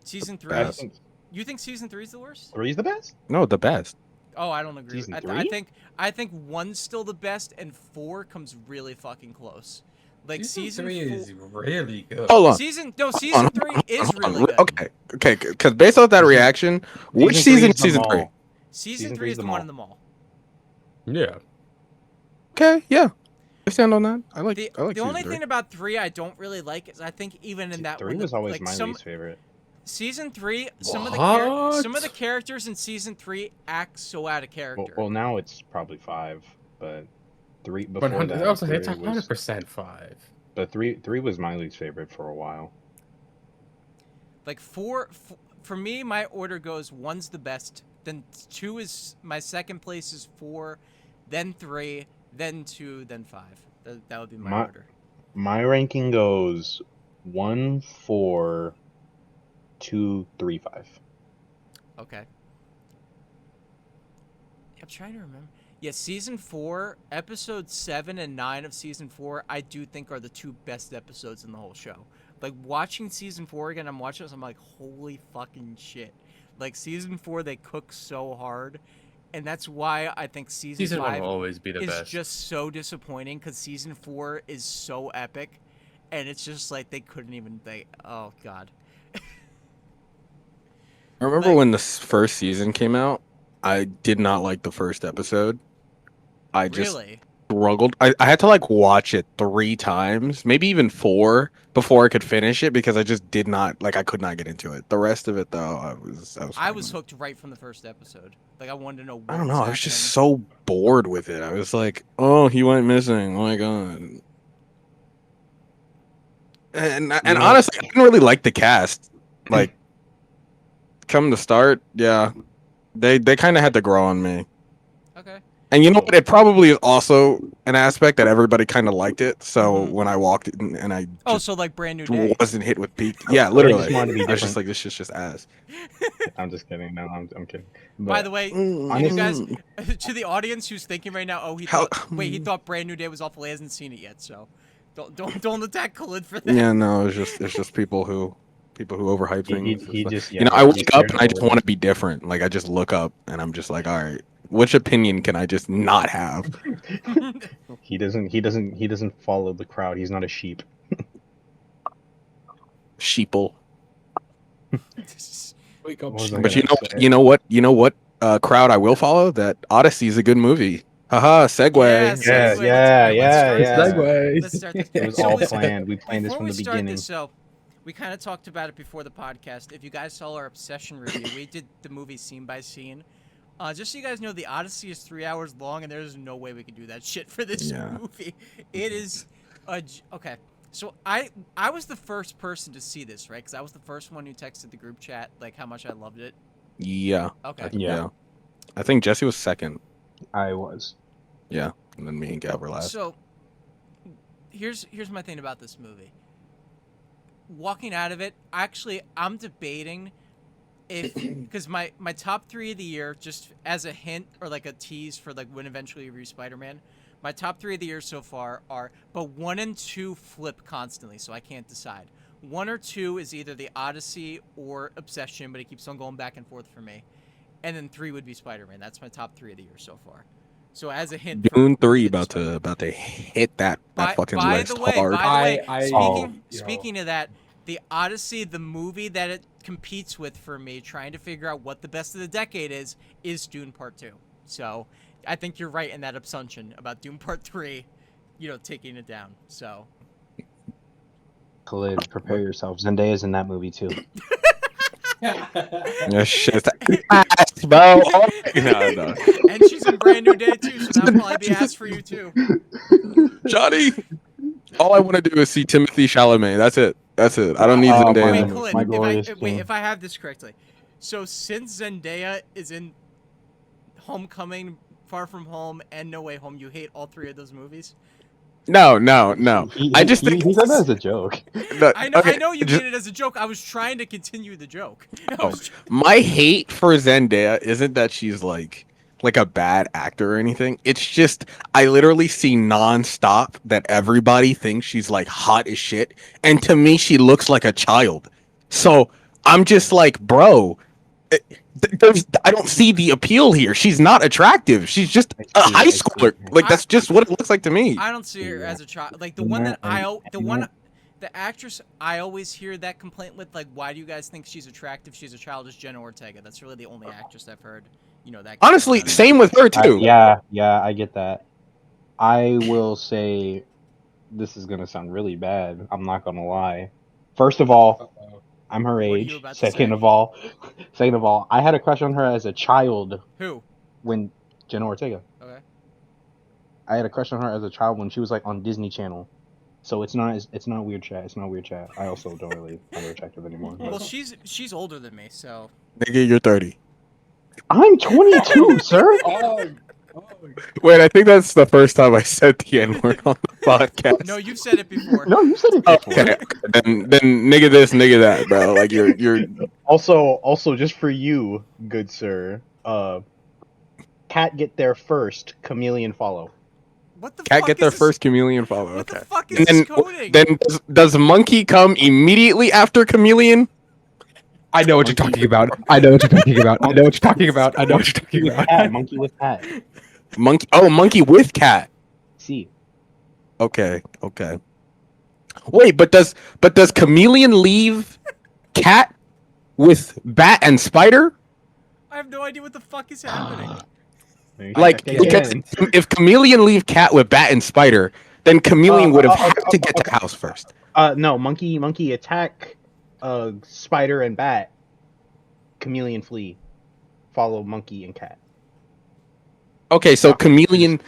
[SPEAKER 1] Season 3
[SPEAKER 2] bad.
[SPEAKER 3] I think
[SPEAKER 1] You think season 3 is the worst?
[SPEAKER 3] 3's the best.
[SPEAKER 2] No, the best.
[SPEAKER 1] Oh, I don't agree.
[SPEAKER 3] Season
[SPEAKER 1] I
[SPEAKER 3] 3?
[SPEAKER 1] think 1's still the best, and 4 comes really fucking close. Like season
[SPEAKER 4] 3
[SPEAKER 1] 4,
[SPEAKER 4] is really good.
[SPEAKER 2] Hold on.
[SPEAKER 1] season
[SPEAKER 2] Hold
[SPEAKER 1] 3
[SPEAKER 2] on,
[SPEAKER 1] is
[SPEAKER 2] hold on.
[SPEAKER 1] really good.
[SPEAKER 2] Okay, because based off that reaction, which season is season 3?
[SPEAKER 1] Season 3 is the one in the mall.
[SPEAKER 4] Yeah.
[SPEAKER 2] Okay, yeah. I stand on that. I like
[SPEAKER 1] The
[SPEAKER 2] season
[SPEAKER 1] only
[SPEAKER 2] 3.
[SPEAKER 1] thing about 3 I don't really like is I think even in that
[SPEAKER 3] 3
[SPEAKER 1] one,
[SPEAKER 3] was always
[SPEAKER 1] like
[SPEAKER 3] my
[SPEAKER 1] some
[SPEAKER 3] least favorite.
[SPEAKER 1] season 3, some of
[SPEAKER 4] What?
[SPEAKER 1] the characters in season 3 act so out of character.
[SPEAKER 3] Well, now it's probably 5, but 3 before
[SPEAKER 4] 100,
[SPEAKER 3] that.
[SPEAKER 4] also, it's
[SPEAKER 3] 3 was,
[SPEAKER 4] 100% 5.
[SPEAKER 3] but 3 was my least favorite for a while.
[SPEAKER 1] Like 4 for me, my order goes 1's the best, then 2 is my second place is 4, then 3, then 2, then 5. That would be my order.
[SPEAKER 3] My ranking goes 1, 4, 2, 3, 5.
[SPEAKER 1] Okay. I'm trying to remember. Yeah, season 4, episode 7 and 9 of season 4, I do think are the 2 best episodes in the whole show. Like, watching season 4 again, I'm watching this, I'm like, holy fucking shit. Like, season 4, they cook so hard. And that's why I think season
[SPEAKER 4] 1
[SPEAKER 1] 5
[SPEAKER 4] will always be the
[SPEAKER 1] is
[SPEAKER 4] best.
[SPEAKER 1] just so disappointing, because season 4 is so epic. And it's just like, they couldn't even, oh, God.
[SPEAKER 2] I remember when the first season came out, I did not like the first episode. I just
[SPEAKER 1] Really?
[SPEAKER 2] struggled. I had to like watch it 3 times, maybe even 4, before I could finish it because I just did not like. I could not get into it. The rest of it, though,
[SPEAKER 1] I was hooked right from the first episode. Like, I wanted to know what
[SPEAKER 2] I don't know.
[SPEAKER 1] was
[SPEAKER 2] I was just
[SPEAKER 1] happening.
[SPEAKER 2] so bored with it. I was like, oh, he went missing. Oh my god. And honestly, I didn't really like the cast. Like, come to start, yeah, they kind of had to grow on me.
[SPEAKER 1] Okay.
[SPEAKER 2] And you know what? It probably is also an aspect that everybody kind of liked it. So
[SPEAKER 1] Mhm.
[SPEAKER 2] when I walked in and I
[SPEAKER 1] Oh,
[SPEAKER 2] just
[SPEAKER 1] so like Brand New Day.
[SPEAKER 2] wasn't hit with peak, yeah,
[SPEAKER 3] They
[SPEAKER 2] literally,
[SPEAKER 3] just wanted to be
[SPEAKER 2] I was just
[SPEAKER 3] different.
[SPEAKER 2] like, this shit's just ass.
[SPEAKER 3] I'm just kidding. No, I'm kidding. But
[SPEAKER 1] By the way,
[SPEAKER 2] Mm,
[SPEAKER 1] you guys,
[SPEAKER 2] mm.
[SPEAKER 1] to the audience who's thinking right now, oh, he
[SPEAKER 2] How-
[SPEAKER 1] thought Brand New Day was awful. He hasn't seen it yet, so don't attack Khalid for that.
[SPEAKER 2] Yeah, no, it's just people who overhype
[SPEAKER 3] he
[SPEAKER 2] things.
[SPEAKER 3] just,
[SPEAKER 2] You know, I
[SPEAKER 3] he
[SPEAKER 2] wake up
[SPEAKER 3] shared
[SPEAKER 2] and I just
[SPEAKER 3] over
[SPEAKER 2] want to
[SPEAKER 3] it.
[SPEAKER 2] be different. Like I just look up and I'm just like, all right, which opinion can I just not have?
[SPEAKER 3] He doesn't follow the crowd. He's not a sheep.
[SPEAKER 2] Sheeple.
[SPEAKER 4] Wake up,
[SPEAKER 3] What was I
[SPEAKER 2] But
[SPEAKER 3] gonna say?
[SPEAKER 2] you know what crowd I will follow? That Odyssey is a good movie. Haha, segue.
[SPEAKER 1] Yeah,
[SPEAKER 3] Yeah,
[SPEAKER 1] segue.
[SPEAKER 3] yeah,
[SPEAKER 1] Let's start
[SPEAKER 3] yeah.
[SPEAKER 1] this. Let's start this.
[SPEAKER 3] It was
[SPEAKER 1] So
[SPEAKER 3] all
[SPEAKER 1] listen,
[SPEAKER 3] planned. We planned this
[SPEAKER 1] Before
[SPEAKER 3] from
[SPEAKER 1] we
[SPEAKER 3] the
[SPEAKER 1] start
[SPEAKER 3] beginning.
[SPEAKER 1] this, so we kind of talked about it before the podcast. If you guys saw our Obsession review, we did the movie scene by scene. Just so you guys know, the Odyssey is 3 hours long, and there's no way we could do that shit for this
[SPEAKER 2] Yeah.
[SPEAKER 1] movie. It is okay. So I was the first person to see this, right? Because I was the first one who texted the group chat like how much I loved it.
[SPEAKER 2] Yeah.
[SPEAKER 1] Okay.
[SPEAKER 3] Yeah.
[SPEAKER 2] I think Jesse was second.
[SPEAKER 3] I was.
[SPEAKER 2] Yeah. And then me and Gab were last.
[SPEAKER 1] So here's my thing about this movie. Walking out of it, actually, I'm debating if because my top 3 of the year, just as a hint or like a tease for like when eventually we review Spider-Man, my top 3 of the year so far are, but 1 and 2 flip constantly, so I can't decide. 1 or 2 is either the Odyssey or Obsession, but it keeps on going back and forth for me. And then 3 would be Spider-Man. That's my top 3 of the year so far. So as a hint,
[SPEAKER 2] Dune 3
[SPEAKER 1] Spider-Man.
[SPEAKER 2] about to hit that fucking
[SPEAKER 1] by
[SPEAKER 2] list
[SPEAKER 1] the way,
[SPEAKER 2] hard.
[SPEAKER 1] Speaking of that, the Odyssey, the movie that it competes with for me, trying to figure out what the best of the decade is Dune Part 2. So I think you're right in that assumption about Dune Part 3, taking it down. So
[SPEAKER 3] Khalid, prepare yourself. Zendaya's in that movie too.
[SPEAKER 2] Yeah, shit. Ass, bro. Oh, no.
[SPEAKER 1] and she's in Brand New Day too, so that'll probably be asked for you too.
[SPEAKER 2] Johnny. All I want to do is see Timothy Chalamet. That's it. I don't need
[SPEAKER 3] Oh,
[SPEAKER 2] Zendaya.
[SPEAKER 1] Wait,
[SPEAKER 3] my
[SPEAKER 1] Khalid,
[SPEAKER 3] glorious
[SPEAKER 1] wait,
[SPEAKER 3] king.
[SPEAKER 1] if I have this correctly. So since Zendaya is in Homecoming, Far From Home, and No Way Home, you hate all 3 of those movies?
[SPEAKER 2] No. I just think
[SPEAKER 3] he said that as a joke.
[SPEAKER 1] I know,
[SPEAKER 2] okay,
[SPEAKER 1] I know you
[SPEAKER 2] just-
[SPEAKER 1] made it as a joke. I was trying to continue the joke.
[SPEAKER 2] Oh, my hate for Zendaya isn't that she's like a bad actor or anything. It's just I literally see nonstop that everybody thinks she's like hot as shit, and to me she looks like a child. So I'm just like, bro, I don't see the appeal here. She's not attractive. She's just a high schooler. Like that's just what it looks like to me.
[SPEAKER 1] I don't see her as a child. Like the the actress I always hear that complaint with, like, why do you guys think she's attractive? She's a child, is Jenna Ortega. That's really the only actress I've heard. You know that.
[SPEAKER 2] Honestly, same with her too.
[SPEAKER 3] Yeah, I get that. I will say, this is gonna sound really bad. I'm not gonna lie. First of all, I'm her age. Second of all, I had a crush on her as a child.
[SPEAKER 1] Who?
[SPEAKER 3] When Jenna Ortega.
[SPEAKER 1] Okay.
[SPEAKER 3] I had a crush on her as a child when she was like on Disney Channel. So it's not weird chat. It's not weird chat. I also don't really find her attractive anymore.
[SPEAKER 1] Well, she's older than me, so.
[SPEAKER 2] Nigga, you're 30.
[SPEAKER 3] I'm 22, sir.
[SPEAKER 2] Wait, I think that's the first time I said the N-word on the podcast.
[SPEAKER 1] No, you've said it before.
[SPEAKER 3] No, you said it before.
[SPEAKER 2] Okay, then nigga this, nigga that, bro. Like you're.
[SPEAKER 3] Also, just for you, good sir. Cat get there first. Chameleon follow.
[SPEAKER 1] What the
[SPEAKER 2] Cat
[SPEAKER 1] fuck
[SPEAKER 2] get their
[SPEAKER 1] is
[SPEAKER 2] first chameleon follow.
[SPEAKER 1] What
[SPEAKER 2] Okay.
[SPEAKER 1] the fuck is this coding?
[SPEAKER 2] Then does monkey come immediately after chameleon?
[SPEAKER 4] I know what you're talking about. I know what you're talking about. I know what you're talking about. I know what you're talking about.
[SPEAKER 3] Monkey with cat.
[SPEAKER 2] Monkey with cat.
[SPEAKER 3] See.
[SPEAKER 2] Okay. Wait, but does chameleon leave cat with bat and spider?
[SPEAKER 1] I have no idea what the fuck is happening.
[SPEAKER 2] Like, because if chameleon leave cat with bat and spider, then chameleon would have had to get to house first.
[SPEAKER 3] No, monkey attack spider and bat. Chameleon flee. Follow monkey and cat.
[SPEAKER 2] Okay, so chameleon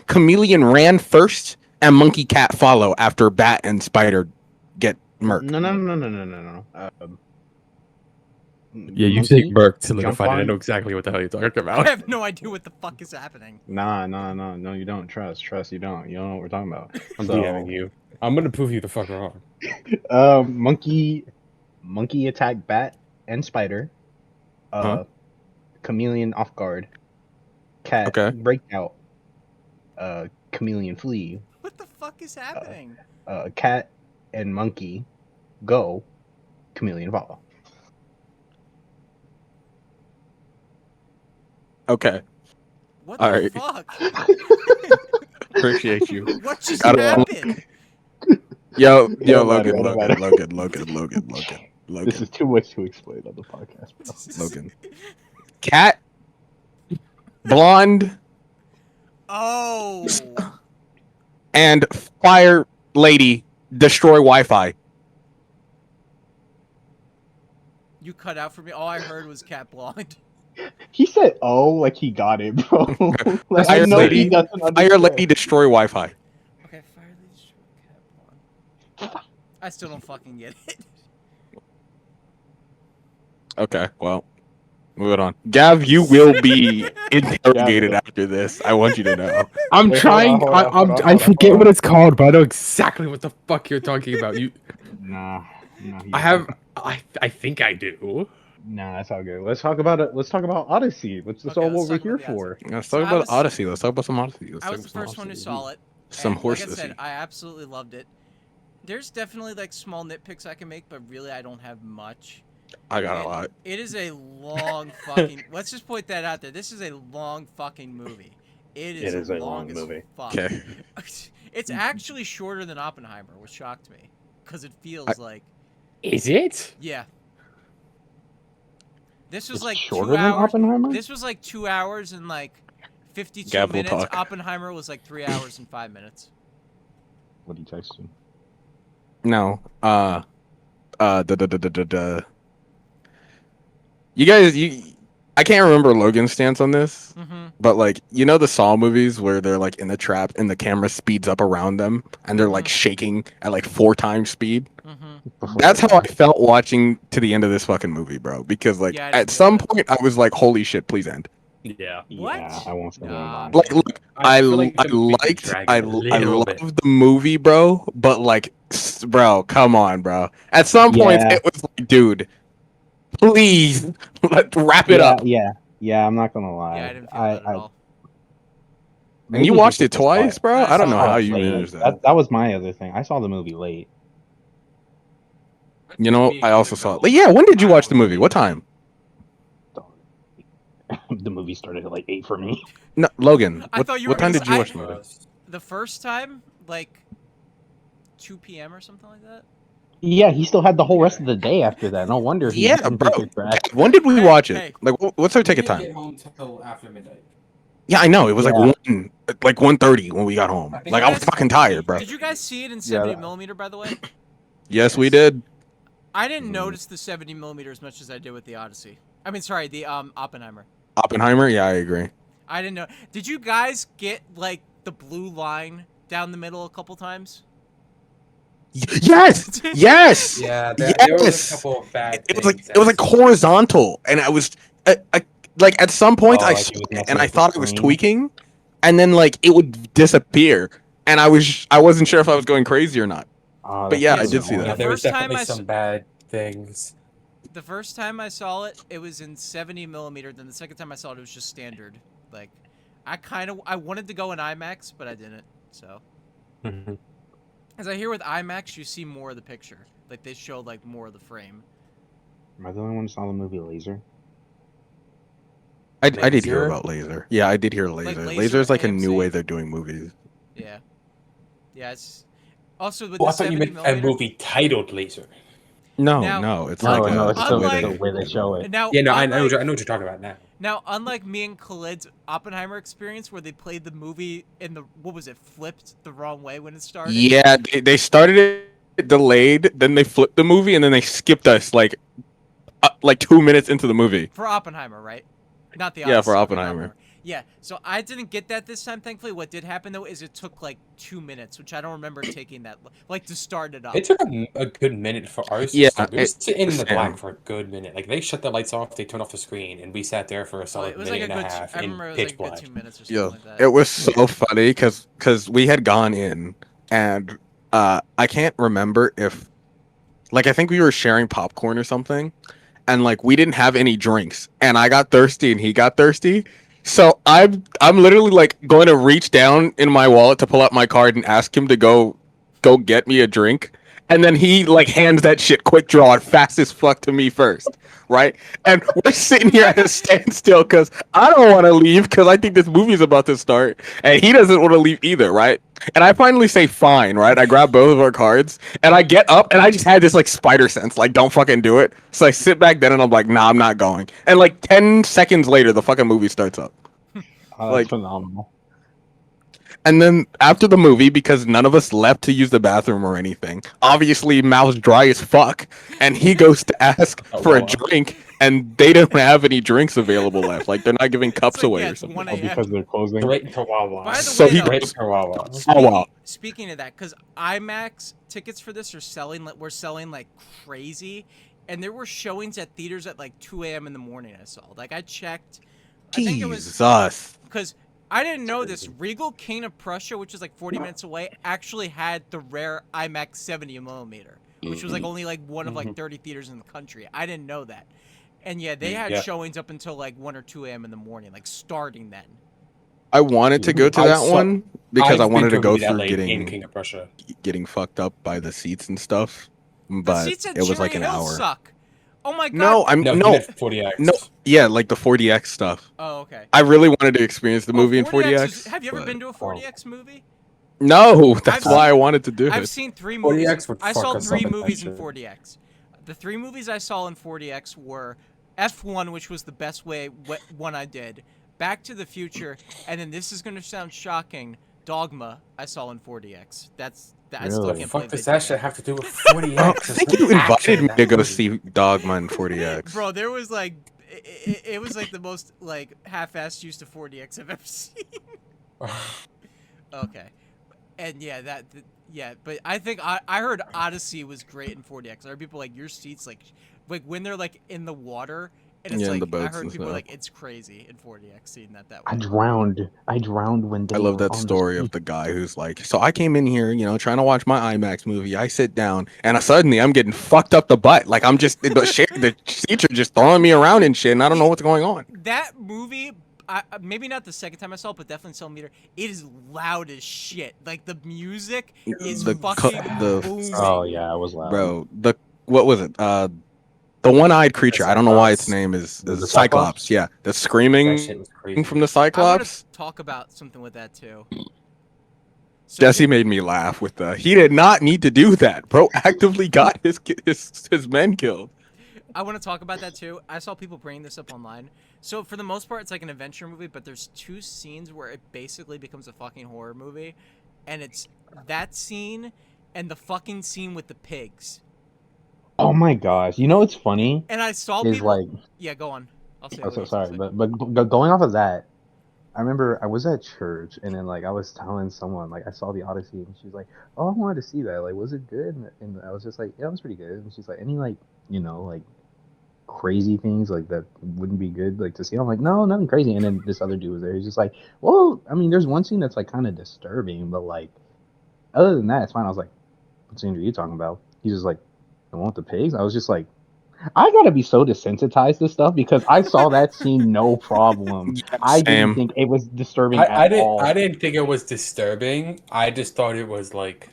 [SPEAKER 2] ran first and monkey cat follow after bat and spider get murked.
[SPEAKER 3] No.
[SPEAKER 4] Yeah, you
[SPEAKER 3] monkey,
[SPEAKER 4] take Merc to
[SPEAKER 3] jump
[SPEAKER 4] find it. I
[SPEAKER 3] on.
[SPEAKER 4] know exactly what the hell you're talking
[SPEAKER 1] I
[SPEAKER 4] about.
[SPEAKER 1] have no idea what the fuck is happening.
[SPEAKER 3] No, you don't. Trust, you don't. You don't know what we're talking about.
[SPEAKER 4] I'm
[SPEAKER 3] So,
[SPEAKER 4] DMing you. I'm gonna prove you the fuck wrong.
[SPEAKER 3] monkey attack bat and spider. Chameleon off guard. Cat breakout. Chameleon flee.
[SPEAKER 1] What the fuck is happening?
[SPEAKER 3] Cat and monkey go. Chameleon follow.
[SPEAKER 2] Okay,
[SPEAKER 1] What
[SPEAKER 2] all
[SPEAKER 1] the
[SPEAKER 2] right.
[SPEAKER 1] fuck?
[SPEAKER 2] Appreciate you.
[SPEAKER 1] What just
[SPEAKER 2] Got it.
[SPEAKER 1] happened?
[SPEAKER 2] Yo,
[SPEAKER 3] Don't matter.
[SPEAKER 2] Logan.
[SPEAKER 3] This is too much to explain on the podcast, bro.
[SPEAKER 2] Logan. Cat, blonde,
[SPEAKER 1] Oh.
[SPEAKER 2] and fire lady destroy Wi-Fi.
[SPEAKER 1] You cut out for me. All I heard was cat blonde.
[SPEAKER 3] He said, "Oh," like he got it, bro. Like,
[SPEAKER 2] Fire
[SPEAKER 3] I know
[SPEAKER 2] lady-
[SPEAKER 3] he doesn't
[SPEAKER 2] Fire
[SPEAKER 3] understand.
[SPEAKER 2] lady destroy Wi-Fi.
[SPEAKER 1] Okay, fire lady destroy cat blonde. I still don't fucking get it.
[SPEAKER 2] Okay, well, moving on. Gav, you will be interrogated after this. I want you to know.
[SPEAKER 4] I'm
[SPEAKER 3] Wait,
[SPEAKER 4] trying.
[SPEAKER 3] hold on.
[SPEAKER 4] I forget what it's called, but I know exactly what the fuck you're talking about. You.
[SPEAKER 3] Nah.
[SPEAKER 4] I have. I think I do.
[SPEAKER 3] Nah, that's all good. Let's talk about it. Let's talk about Odyssey. That's
[SPEAKER 1] Okay,
[SPEAKER 3] all
[SPEAKER 1] let's
[SPEAKER 3] what we're
[SPEAKER 1] talk
[SPEAKER 3] here
[SPEAKER 1] about the
[SPEAKER 3] for.
[SPEAKER 2] Let's
[SPEAKER 1] So
[SPEAKER 2] talk
[SPEAKER 1] I
[SPEAKER 2] about
[SPEAKER 1] was-
[SPEAKER 2] Odyssey. Let's talk about some Odyssey.
[SPEAKER 1] I was the first one who saw it.
[SPEAKER 2] Some
[SPEAKER 1] and
[SPEAKER 2] horse
[SPEAKER 1] Like I said,
[SPEAKER 2] Odyssey.
[SPEAKER 1] I absolutely loved it. There's definitely like small nitpicks I can make, but really I don't have much.
[SPEAKER 2] I got a lot.
[SPEAKER 1] It is a long fucking. Let's just point that out there. This is a long fucking movie. It is
[SPEAKER 3] a
[SPEAKER 1] long
[SPEAKER 3] long
[SPEAKER 1] as
[SPEAKER 3] movie.
[SPEAKER 1] fuck.
[SPEAKER 2] Okay.
[SPEAKER 1] It's actually shorter than Oppenheimer, which shocked me, because it feels like.
[SPEAKER 4] Is it?
[SPEAKER 1] Yeah. This was
[SPEAKER 3] It's
[SPEAKER 1] like
[SPEAKER 3] shorter
[SPEAKER 1] 2
[SPEAKER 3] than
[SPEAKER 1] hours.
[SPEAKER 3] Oppenheimer.
[SPEAKER 1] This was like 2 hours and like 52
[SPEAKER 2] Gav will
[SPEAKER 1] minutes.
[SPEAKER 2] talk.
[SPEAKER 1] Oppenheimer was like 3 hours and 5 minutes.
[SPEAKER 3] What did he text you?
[SPEAKER 2] No. You guys, I can't remember Logan's stance on this,
[SPEAKER 1] Mm-hmm.
[SPEAKER 2] but like, you know the Saw movies where they're like in the trap and the camera speeds up around them and they're like shaking at like 4 times speed?
[SPEAKER 1] Mm-hmm.
[SPEAKER 2] That's how I felt watching to the end of this fucking movie, bro. Because like
[SPEAKER 1] Yeah, I didn't
[SPEAKER 2] at
[SPEAKER 1] get
[SPEAKER 2] some
[SPEAKER 1] that.
[SPEAKER 2] point I was like, holy shit, please end.
[SPEAKER 4] Yeah.
[SPEAKER 1] What?
[SPEAKER 3] Yeah, I won't say
[SPEAKER 1] Nah.
[SPEAKER 3] that.
[SPEAKER 2] Like, look, I
[SPEAKER 4] feel like the movie
[SPEAKER 2] liked,
[SPEAKER 4] dragged
[SPEAKER 2] I
[SPEAKER 4] a little
[SPEAKER 2] loved
[SPEAKER 4] bit.
[SPEAKER 2] the movie, bro. But like, bro, come on, bro. At some points,
[SPEAKER 3] Yeah.
[SPEAKER 2] it was like, dude, please, let's wrap it up.
[SPEAKER 3] Yeah. I'm not gonna lie.
[SPEAKER 1] Yeah, I didn't feel that at all.
[SPEAKER 2] And you
[SPEAKER 3] maybe
[SPEAKER 2] watched
[SPEAKER 3] he
[SPEAKER 2] it
[SPEAKER 3] just saw
[SPEAKER 2] twice, bro? I don't know
[SPEAKER 1] saw it
[SPEAKER 2] how you
[SPEAKER 3] late.
[SPEAKER 2] managed that.
[SPEAKER 3] That was my other thing. I saw the movie late.
[SPEAKER 2] You know, I also saw it. Like, yeah, when did you watch the movie? What time?
[SPEAKER 3] The movie started at like 8 for me.
[SPEAKER 2] No, Logan.
[SPEAKER 1] I thought you were
[SPEAKER 2] what time
[SPEAKER 1] gonna
[SPEAKER 2] did
[SPEAKER 1] say-
[SPEAKER 2] you
[SPEAKER 1] I-
[SPEAKER 2] watch the movie?
[SPEAKER 1] The first time, like 2 p.m. or something like that.
[SPEAKER 3] Yeah, he still had the whole rest of the day after that. No wonder he
[SPEAKER 2] Yeah,
[SPEAKER 3] didn't
[SPEAKER 2] bro.
[SPEAKER 3] take a crash.
[SPEAKER 2] When did we
[SPEAKER 1] Hey,
[SPEAKER 2] watch it?
[SPEAKER 1] hey.
[SPEAKER 2] Like, what's our
[SPEAKER 4] We
[SPEAKER 2] ticket
[SPEAKER 4] didn't
[SPEAKER 2] time?
[SPEAKER 4] get home till after midnight.
[SPEAKER 2] Yeah, I know. It was
[SPEAKER 3] Yeah.
[SPEAKER 2] like 1:30 when we got home.
[SPEAKER 4] I think
[SPEAKER 2] Like,
[SPEAKER 1] you
[SPEAKER 2] I was
[SPEAKER 1] guys-
[SPEAKER 2] fucking tired, bro.
[SPEAKER 1] Did you guys see it in
[SPEAKER 3] Yeah,
[SPEAKER 1] 70
[SPEAKER 3] that-
[SPEAKER 1] millimeter? By the way,
[SPEAKER 2] Yes, we
[SPEAKER 4] Yes.
[SPEAKER 2] did.
[SPEAKER 1] I didn't notice the 70 millimeter as much as I did with the Odyssey. I mean, sorry, the Oppenheimer.
[SPEAKER 2] Oppenheimer. Yeah, I agree.
[SPEAKER 1] I didn't know. Did you guys get like the blue line down the middle a couple times?
[SPEAKER 2] Yes, yes.
[SPEAKER 4] Yeah, there was
[SPEAKER 2] Yes.
[SPEAKER 4] a couple of bad
[SPEAKER 2] It was
[SPEAKER 4] things.
[SPEAKER 2] like horizontal, and I was like at some point
[SPEAKER 3] Oh,
[SPEAKER 2] I
[SPEAKER 3] like
[SPEAKER 2] saw
[SPEAKER 3] it was
[SPEAKER 2] it,
[SPEAKER 3] messing
[SPEAKER 2] and I
[SPEAKER 3] with the
[SPEAKER 2] thought it was
[SPEAKER 3] screen?
[SPEAKER 2] tweaking, and then like it would disappear, and I wasn't sure if I was going crazy or not. But yeah, I did see
[SPEAKER 4] Yeah,
[SPEAKER 2] that.
[SPEAKER 4] there was
[SPEAKER 1] First time
[SPEAKER 4] definitely
[SPEAKER 1] I
[SPEAKER 4] some bad things.
[SPEAKER 1] The first time I saw it, it was in 70 millimeter. Then the second time I saw it, it was just standard. Like, I wanted to go in IMAX, but I didn't. So,
[SPEAKER 4] Mhm.
[SPEAKER 1] as I hear with IMAX, you see more of the picture. Like they show like more of the frame.
[SPEAKER 3] Am I the only one who saw the movie Laser?
[SPEAKER 2] I did hear
[SPEAKER 4] Laser?
[SPEAKER 2] about laser. Yeah, I did hear laser.
[SPEAKER 1] Laser
[SPEAKER 2] Laser's like a
[SPEAKER 1] AMC?
[SPEAKER 2] new way they're doing movies.
[SPEAKER 1] Yeah, yeah. It's also with
[SPEAKER 4] Well, I
[SPEAKER 1] the
[SPEAKER 4] thought you
[SPEAKER 1] 70
[SPEAKER 4] meant a
[SPEAKER 1] millimeter.
[SPEAKER 4] movie titled Laser.
[SPEAKER 2] No,
[SPEAKER 1] Now-
[SPEAKER 2] no, it's
[SPEAKER 3] No,
[SPEAKER 2] like
[SPEAKER 1] Like,
[SPEAKER 3] no,
[SPEAKER 2] a,
[SPEAKER 3] it's
[SPEAKER 1] unlike-
[SPEAKER 3] the way they show it.
[SPEAKER 1] Now,
[SPEAKER 4] Yeah, no, I know
[SPEAKER 1] unlike-
[SPEAKER 4] what you're talking about now.
[SPEAKER 1] Now, unlike me and Khalid's Oppenheimer experience, where they played the movie in the flipped the wrong way when it started.
[SPEAKER 2] Yeah, they started it delayed, then they flipped the movie, and then they skipped us like 2 minutes into the movie.
[SPEAKER 1] For Oppenheimer, right? Not the
[SPEAKER 2] Yeah, for
[SPEAKER 1] Odyssey,
[SPEAKER 2] Oppenheimer.
[SPEAKER 1] Yeah, so I didn't get that this time, thankfully. What did happen, though, is it took, like, 2 minutes, which I don't remember taking that, like, to start it up.
[SPEAKER 4] It took a good minute for ours.
[SPEAKER 2] Yeah,
[SPEAKER 4] to start. We were sitting in the
[SPEAKER 2] same.
[SPEAKER 4] black for a good minute. Like they shut the lights off, they turned off the screen, and we sat there for a
[SPEAKER 1] Oh,
[SPEAKER 4] solid
[SPEAKER 1] it was
[SPEAKER 4] minute
[SPEAKER 1] like a
[SPEAKER 4] and a
[SPEAKER 1] good,
[SPEAKER 4] half
[SPEAKER 1] I
[SPEAKER 4] in
[SPEAKER 1] remember it was
[SPEAKER 4] pitch
[SPEAKER 1] like a good
[SPEAKER 4] black.
[SPEAKER 1] 2 minutes or something
[SPEAKER 2] Yeah,
[SPEAKER 1] like that.
[SPEAKER 2] it was so funny because we had gone in, and I can't remember if, like, I think we were sharing popcorn or something, and like we didn't have any drinks, and I got thirsty and he got thirsty. So I'm literally like going to reach down in my wallet to pull out my card and ask him to go get me a drink, and then he like hands that shit quick draw fast as fuck to me first, right? And we're sitting here at a standstill because I don't want to leave because I think this movie's about to start, and he doesn't want to leave either, right? And I finally say fine, right? I grab both of our cards and I get up and I just had this like spider sense, like don't fucking do it. So I sit back then and I'm like, nah, I'm not going. And like 10 seconds later, the fucking movie starts up.
[SPEAKER 3] Oh, that's
[SPEAKER 2] like-
[SPEAKER 3] phenomenal.
[SPEAKER 2] And then after the movie, because none of us left to use the bathroom or anything, obviously mouth's dry as fuck, and he goes to ask
[SPEAKER 4] Oh,
[SPEAKER 2] for a
[SPEAKER 4] wow.
[SPEAKER 2] drink, and they don't have any drinks available left. Like they're not giving cups
[SPEAKER 1] like,
[SPEAKER 2] away
[SPEAKER 1] yeah,
[SPEAKER 2] or
[SPEAKER 1] it's
[SPEAKER 2] something.
[SPEAKER 1] 1
[SPEAKER 3] Oh,
[SPEAKER 1] a.m.
[SPEAKER 3] because they're closing.
[SPEAKER 4] Straight to Wawa.
[SPEAKER 1] By the
[SPEAKER 2] So
[SPEAKER 1] way,
[SPEAKER 2] he
[SPEAKER 1] though,
[SPEAKER 4] Straight to Wawa.
[SPEAKER 2] Oh, wow.
[SPEAKER 1] Speaking of that, because IMAX tickets for this are selling like crazy, and there were showings at theaters at like 2 a.m. in the morning. I saw. Like I checked. I think it was
[SPEAKER 2] Jesus.
[SPEAKER 1] because I didn't know this. Regal King of Prussia, which is like 40 minutes away, actually had the rare IMAX 70 millimeter, which was like only like one of like 30 theaters in the country. I didn't know that. And yeah, they had
[SPEAKER 4] Yeah.
[SPEAKER 1] showings up until like 1 or 2 a.m. in the morning, like starting then.
[SPEAKER 2] I wanted to go to
[SPEAKER 4] I
[SPEAKER 2] that
[SPEAKER 4] saw-
[SPEAKER 2] one because I
[SPEAKER 4] I've
[SPEAKER 2] wanted
[SPEAKER 4] been
[SPEAKER 2] to go
[SPEAKER 4] a movie that
[SPEAKER 2] through
[SPEAKER 4] late in
[SPEAKER 2] getting
[SPEAKER 4] King of Prussia.
[SPEAKER 2] fucked up by the seats and stuff,
[SPEAKER 1] The
[SPEAKER 2] but
[SPEAKER 1] seats at
[SPEAKER 2] it was like
[SPEAKER 1] Cherry
[SPEAKER 2] an
[SPEAKER 1] Hill
[SPEAKER 2] hour.
[SPEAKER 1] suck. Oh my god.
[SPEAKER 2] No, I'm
[SPEAKER 4] No,
[SPEAKER 2] no,
[SPEAKER 4] 40X.
[SPEAKER 2] no, yeah, like the 40X stuff.
[SPEAKER 1] Oh, okay.
[SPEAKER 2] I really wanted to experience the
[SPEAKER 1] Well,
[SPEAKER 2] movie in
[SPEAKER 1] 40X
[SPEAKER 2] 40X.
[SPEAKER 1] have you ever
[SPEAKER 2] but-
[SPEAKER 1] been to a 40X movie?
[SPEAKER 2] No, that's
[SPEAKER 1] I've
[SPEAKER 2] why I
[SPEAKER 1] seen-
[SPEAKER 2] wanted to do
[SPEAKER 1] I've
[SPEAKER 2] it.
[SPEAKER 1] seen 3 movies.
[SPEAKER 4] 40X would
[SPEAKER 1] I
[SPEAKER 4] fuck
[SPEAKER 1] saw
[SPEAKER 4] us
[SPEAKER 1] 3
[SPEAKER 4] up in
[SPEAKER 1] movies in
[SPEAKER 4] that
[SPEAKER 1] 40X. The 3 movies I saw in 40X were F1, which was the best one I did, Back to the Future, and then this is going to sound shocking, Dogma I saw in 40X. I still
[SPEAKER 3] Really?
[SPEAKER 1] can't
[SPEAKER 4] Fuck
[SPEAKER 1] believe
[SPEAKER 4] does
[SPEAKER 1] they
[SPEAKER 4] that
[SPEAKER 1] did
[SPEAKER 4] shit
[SPEAKER 1] that.
[SPEAKER 4] have to do with
[SPEAKER 2] Oh,
[SPEAKER 4] 40X?
[SPEAKER 2] I
[SPEAKER 4] There's
[SPEAKER 2] think
[SPEAKER 4] no
[SPEAKER 2] you invited
[SPEAKER 4] action in
[SPEAKER 2] me
[SPEAKER 4] that
[SPEAKER 2] to go
[SPEAKER 4] movie.
[SPEAKER 2] see Dogma in 40X.
[SPEAKER 1] Bro, there was like it was like the most like half-assed use of 40X I've ever seen. Okay, and yeah, but I think I heard Odyssey was great in 40X. I heard people like your seats like when they're like in the water and it's
[SPEAKER 2] Yeah, in
[SPEAKER 1] like
[SPEAKER 2] the boats
[SPEAKER 1] I heard
[SPEAKER 2] and
[SPEAKER 1] people
[SPEAKER 2] stuff.
[SPEAKER 1] like it's crazy in 40X seeing that
[SPEAKER 3] I
[SPEAKER 1] way.
[SPEAKER 3] drowned when they
[SPEAKER 2] I love
[SPEAKER 3] were
[SPEAKER 2] that
[SPEAKER 3] on the
[SPEAKER 2] story of
[SPEAKER 3] street.
[SPEAKER 2] the guy who's like, so I came in here, trying to watch my IMAX movie. I sit down, and suddenly I'm getting fucked up the butt. Like I'm just the seats are just throwing me around and shit, and I don't know what's going on.
[SPEAKER 1] That movie, maybe not the second time I saw it, but definitely Centimeter. It is loud as shit. Like the music is
[SPEAKER 2] The
[SPEAKER 1] fucking
[SPEAKER 2] the
[SPEAKER 1] booming.
[SPEAKER 3] Oh yeah, I was loud.
[SPEAKER 2] bro, what was it? The one-eyed creature. I don't know why its
[SPEAKER 4] Cyclops.
[SPEAKER 2] name is
[SPEAKER 3] The
[SPEAKER 2] Cyclops. Yeah, the
[SPEAKER 4] That
[SPEAKER 2] screaming
[SPEAKER 4] shit was crazy.
[SPEAKER 2] from the
[SPEAKER 1] I want
[SPEAKER 2] Cyclops.
[SPEAKER 1] to talk about something with that too. So
[SPEAKER 2] Jesse made me laugh with the. He did not need to do that. Bro actively got his men killed.
[SPEAKER 1] I want to talk about that too. I saw people bringing this up online. So for the most part, it's like an adventure movie, but there's 2 scenes where it basically becomes a fucking horror movie, and it's that scene and the fucking scene with the pigs.
[SPEAKER 3] Oh my gosh! You know what's funny
[SPEAKER 1] And I saw
[SPEAKER 3] is
[SPEAKER 1] people.
[SPEAKER 3] like,
[SPEAKER 1] Yeah, go on. I'll say.
[SPEAKER 3] oh,
[SPEAKER 1] What
[SPEAKER 3] so
[SPEAKER 1] you're gonna
[SPEAKER 3] sorry,
[SPEAKER 1] say.
[SPEAKER 3] but going off of that, I remember I was at church and then like I was telling someone like I saw the Odyssey and she's like, "Oh, I wanted to see that. Like, was it good?" And I was just like, "Yeah, it was pretty good." And she's like, "Any like like crazy things like that wouldn't be good like to see?" I'm like, "No, nothing crazy." And then this other dude was there. He's just like, "Well, I mean, there's one scene that's like kind of disturbing, but like other than that, it's fine." I was like, "What scene are you talking about?" He's just like, "The one with the pigs." I was just like, I gotta be so desensitized to stuff because I saw that scene no problem. I didn't
[SPEAKER 2] Same.
[SPEAKER 3] think it was disturbing
[SPEAKER 4] I
[SPEAKER 3] at all.
[SPEAKER 4] didn't think it was disturbing. I just thought it was like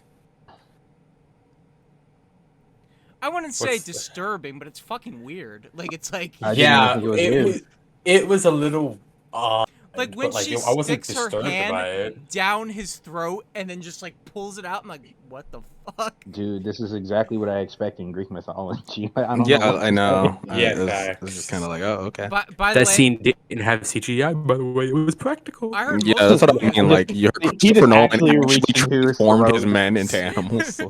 [SPEAKER 1] I wouldn't say
[SPEAKER 4] What's the-
[SPEAKER 1] disturbing, but it's fucking weird. Like it's like
[SPEAKER 3] I didn't even think it was weird.
[SPEAKER 4] it was a little odd.
[SPEAKER 1] like when
[SPEAKER 4] but, like,
[SPEAKER 1] she
[SPEAKER 4] I wasn't
[SPEAKER 1] sticks her
[SPEAKER 4] disturbed
[SPEAKER 1] hand
[SPEAKER 4] by it.
[SPEAKER 1] down his throat and then just like pulls it out. I'm like, what the fuck?
[SPEAKER 3] Dude, this is exactly what I expect in Greek mythology. I don't
[SPEAKER 2] Yeah,
[SPEAKER 3] know. What
[SPEAKER 2] I
[SPEAKER 3] to
[SPEAKER 2] know.
[SPEAKER 3] say.
[SPEAKER 4] Yeah,
[SPEAKER 2] It's
[SPEAKER 4] facts.
[SPEAKER 2] just kind of like, oh, okay.
[SPEAKER 1] By the
[SPEAKER 4] That
[SPEAKER 1] way,
[SPEAKER 4] scene didn't have CGI, by the way. It was practical.
[SPEAKER 1] I heard
[SPEAKER 2] Yeah,
[SPEAKER 1] most
[SPEAKER 2] that's
[SPEAKER 1] of
[SPEAKER 2] what
[SPEAKER 1] the
[SPEAKER 2] I
[SPEAKER 1] movie.
[SPEAKER 2] mean. Like, your
[SPEAKER 3] He
[SPEAKER 2] Christopher
[SPEAKER 3] just
[SPEAKER 2] Nolan
[SPEAKER 3] actually
[SPEAKER 2] actually
[SPEAKER 3] reached into his
[SPEAKER 2] transformed his
[SPEAKER 3] throat.
[SPEAKER 2] men into animals.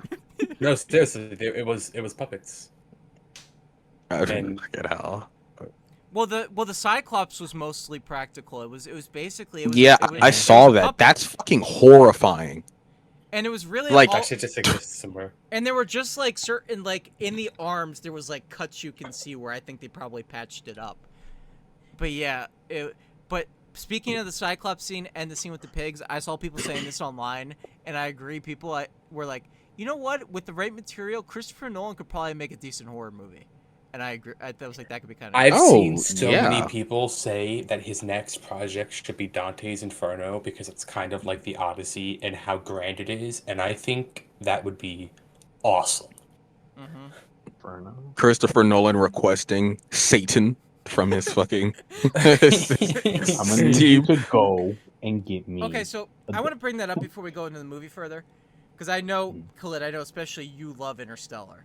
[SPEAKER 4] No, seriously, it was puppets. And-
[SPEAKER 2] Look at how.
[SPEAKER 1] Well, the Cyclops was mostly practical. It was basically. It was,
[SPEAKER 2] Yeah,
[SPEAKER 1] it was,
[SPEAKER 2] I
[SPEAKER 1] it was
[SPEAKER 2] saw
[SPEAKER 1] a
[SPEAKER 2] that.
[SPEAKER 1] puppet.
[SPEAKER 2] That's fucking horrifying.
[SPEAKER 1] And it was really
[SPEAKER 2] like-
[SPEAKER 1] all,
[SPEAKER 4] That shit just exists somewhere.
[SPEAKER 1] and there were just like certain like in the arms there was like cuts you can see where I think they probably patched it up. But yeah, but speaking of the Cyclops scene and the scene with the pigs, I saw people saying this online, and I agree. People were like, you know what? With the right material, Christopher Nolan could probably make a decent horror movie. And I agree. I was like, that could be kind of.
[SPEAKER 4] I've seen
[SPEAKER 2] Oh,
[SPEAKER 4] so
[SPEAKER 2] yeah.
[SPEAKER 4] many people say that his next project should be Dante's Inferno because it's kind of like the Odyssey and how grand it is, and I think that would be awesome.
[SPEAKER 3] Inferno.
[SPEAKER 2] Christopher Nolan requesting Satan from his fucking
[SPEAKER 3] I'm gonna need you to go and get me.
[SPEAKER 1] Okay, so I want to bring that up before we go into the movie further, because I know, Khalid, I know especially you love Interstellar.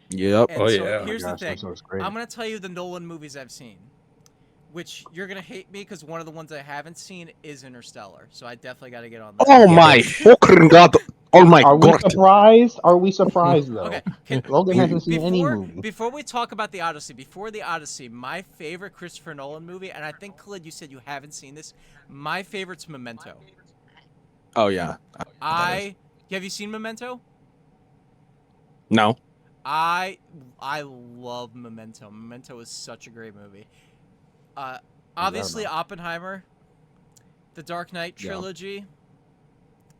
[SPEAKER 2] Yep.
[SPEAKER 1] And
[SPEAKER 4] Oh,
[SPEAKER 1] so
[SPEAKER 4] yeah. Oh my
[SPEAKER 1] here's the
[SPEAKER 3] Gosh,
[SPEAKER 1] thing.
[SPEAKER 3] that sounds great.
[SPEAKER 1] I'm going to tell you the Nolan movies I've seen, which you're going to hate me because one of the ones I haven't seen is Interstellar. So I definitely got to get on that.
[SPEAKER 2] Oh my fucking god! Oh my
[SPEAKER 3] Are we
[SPEAKER 2] god!
[SPEAKER 3] surprised? Are we surprised though?
[SPEAKER 1] Okay.
[SPEAKER 3] Logan hasn't seen any movie.
[SPEAKER 1] Before we talk about the Odyssey, my favorite Christopher Nolan movie, and I think, Khalid, you said you haven't seen this, my favorite's Memento.
[SPEAKER 2] Oh yeah.
[SPEAKER 1] Have you seen Memento?
[SPEAKER 2] No.
[SPEAKER 1] I love Memento. Memento is such a great movie. Obviously Oppenheimer, the Dark Knight trilogy,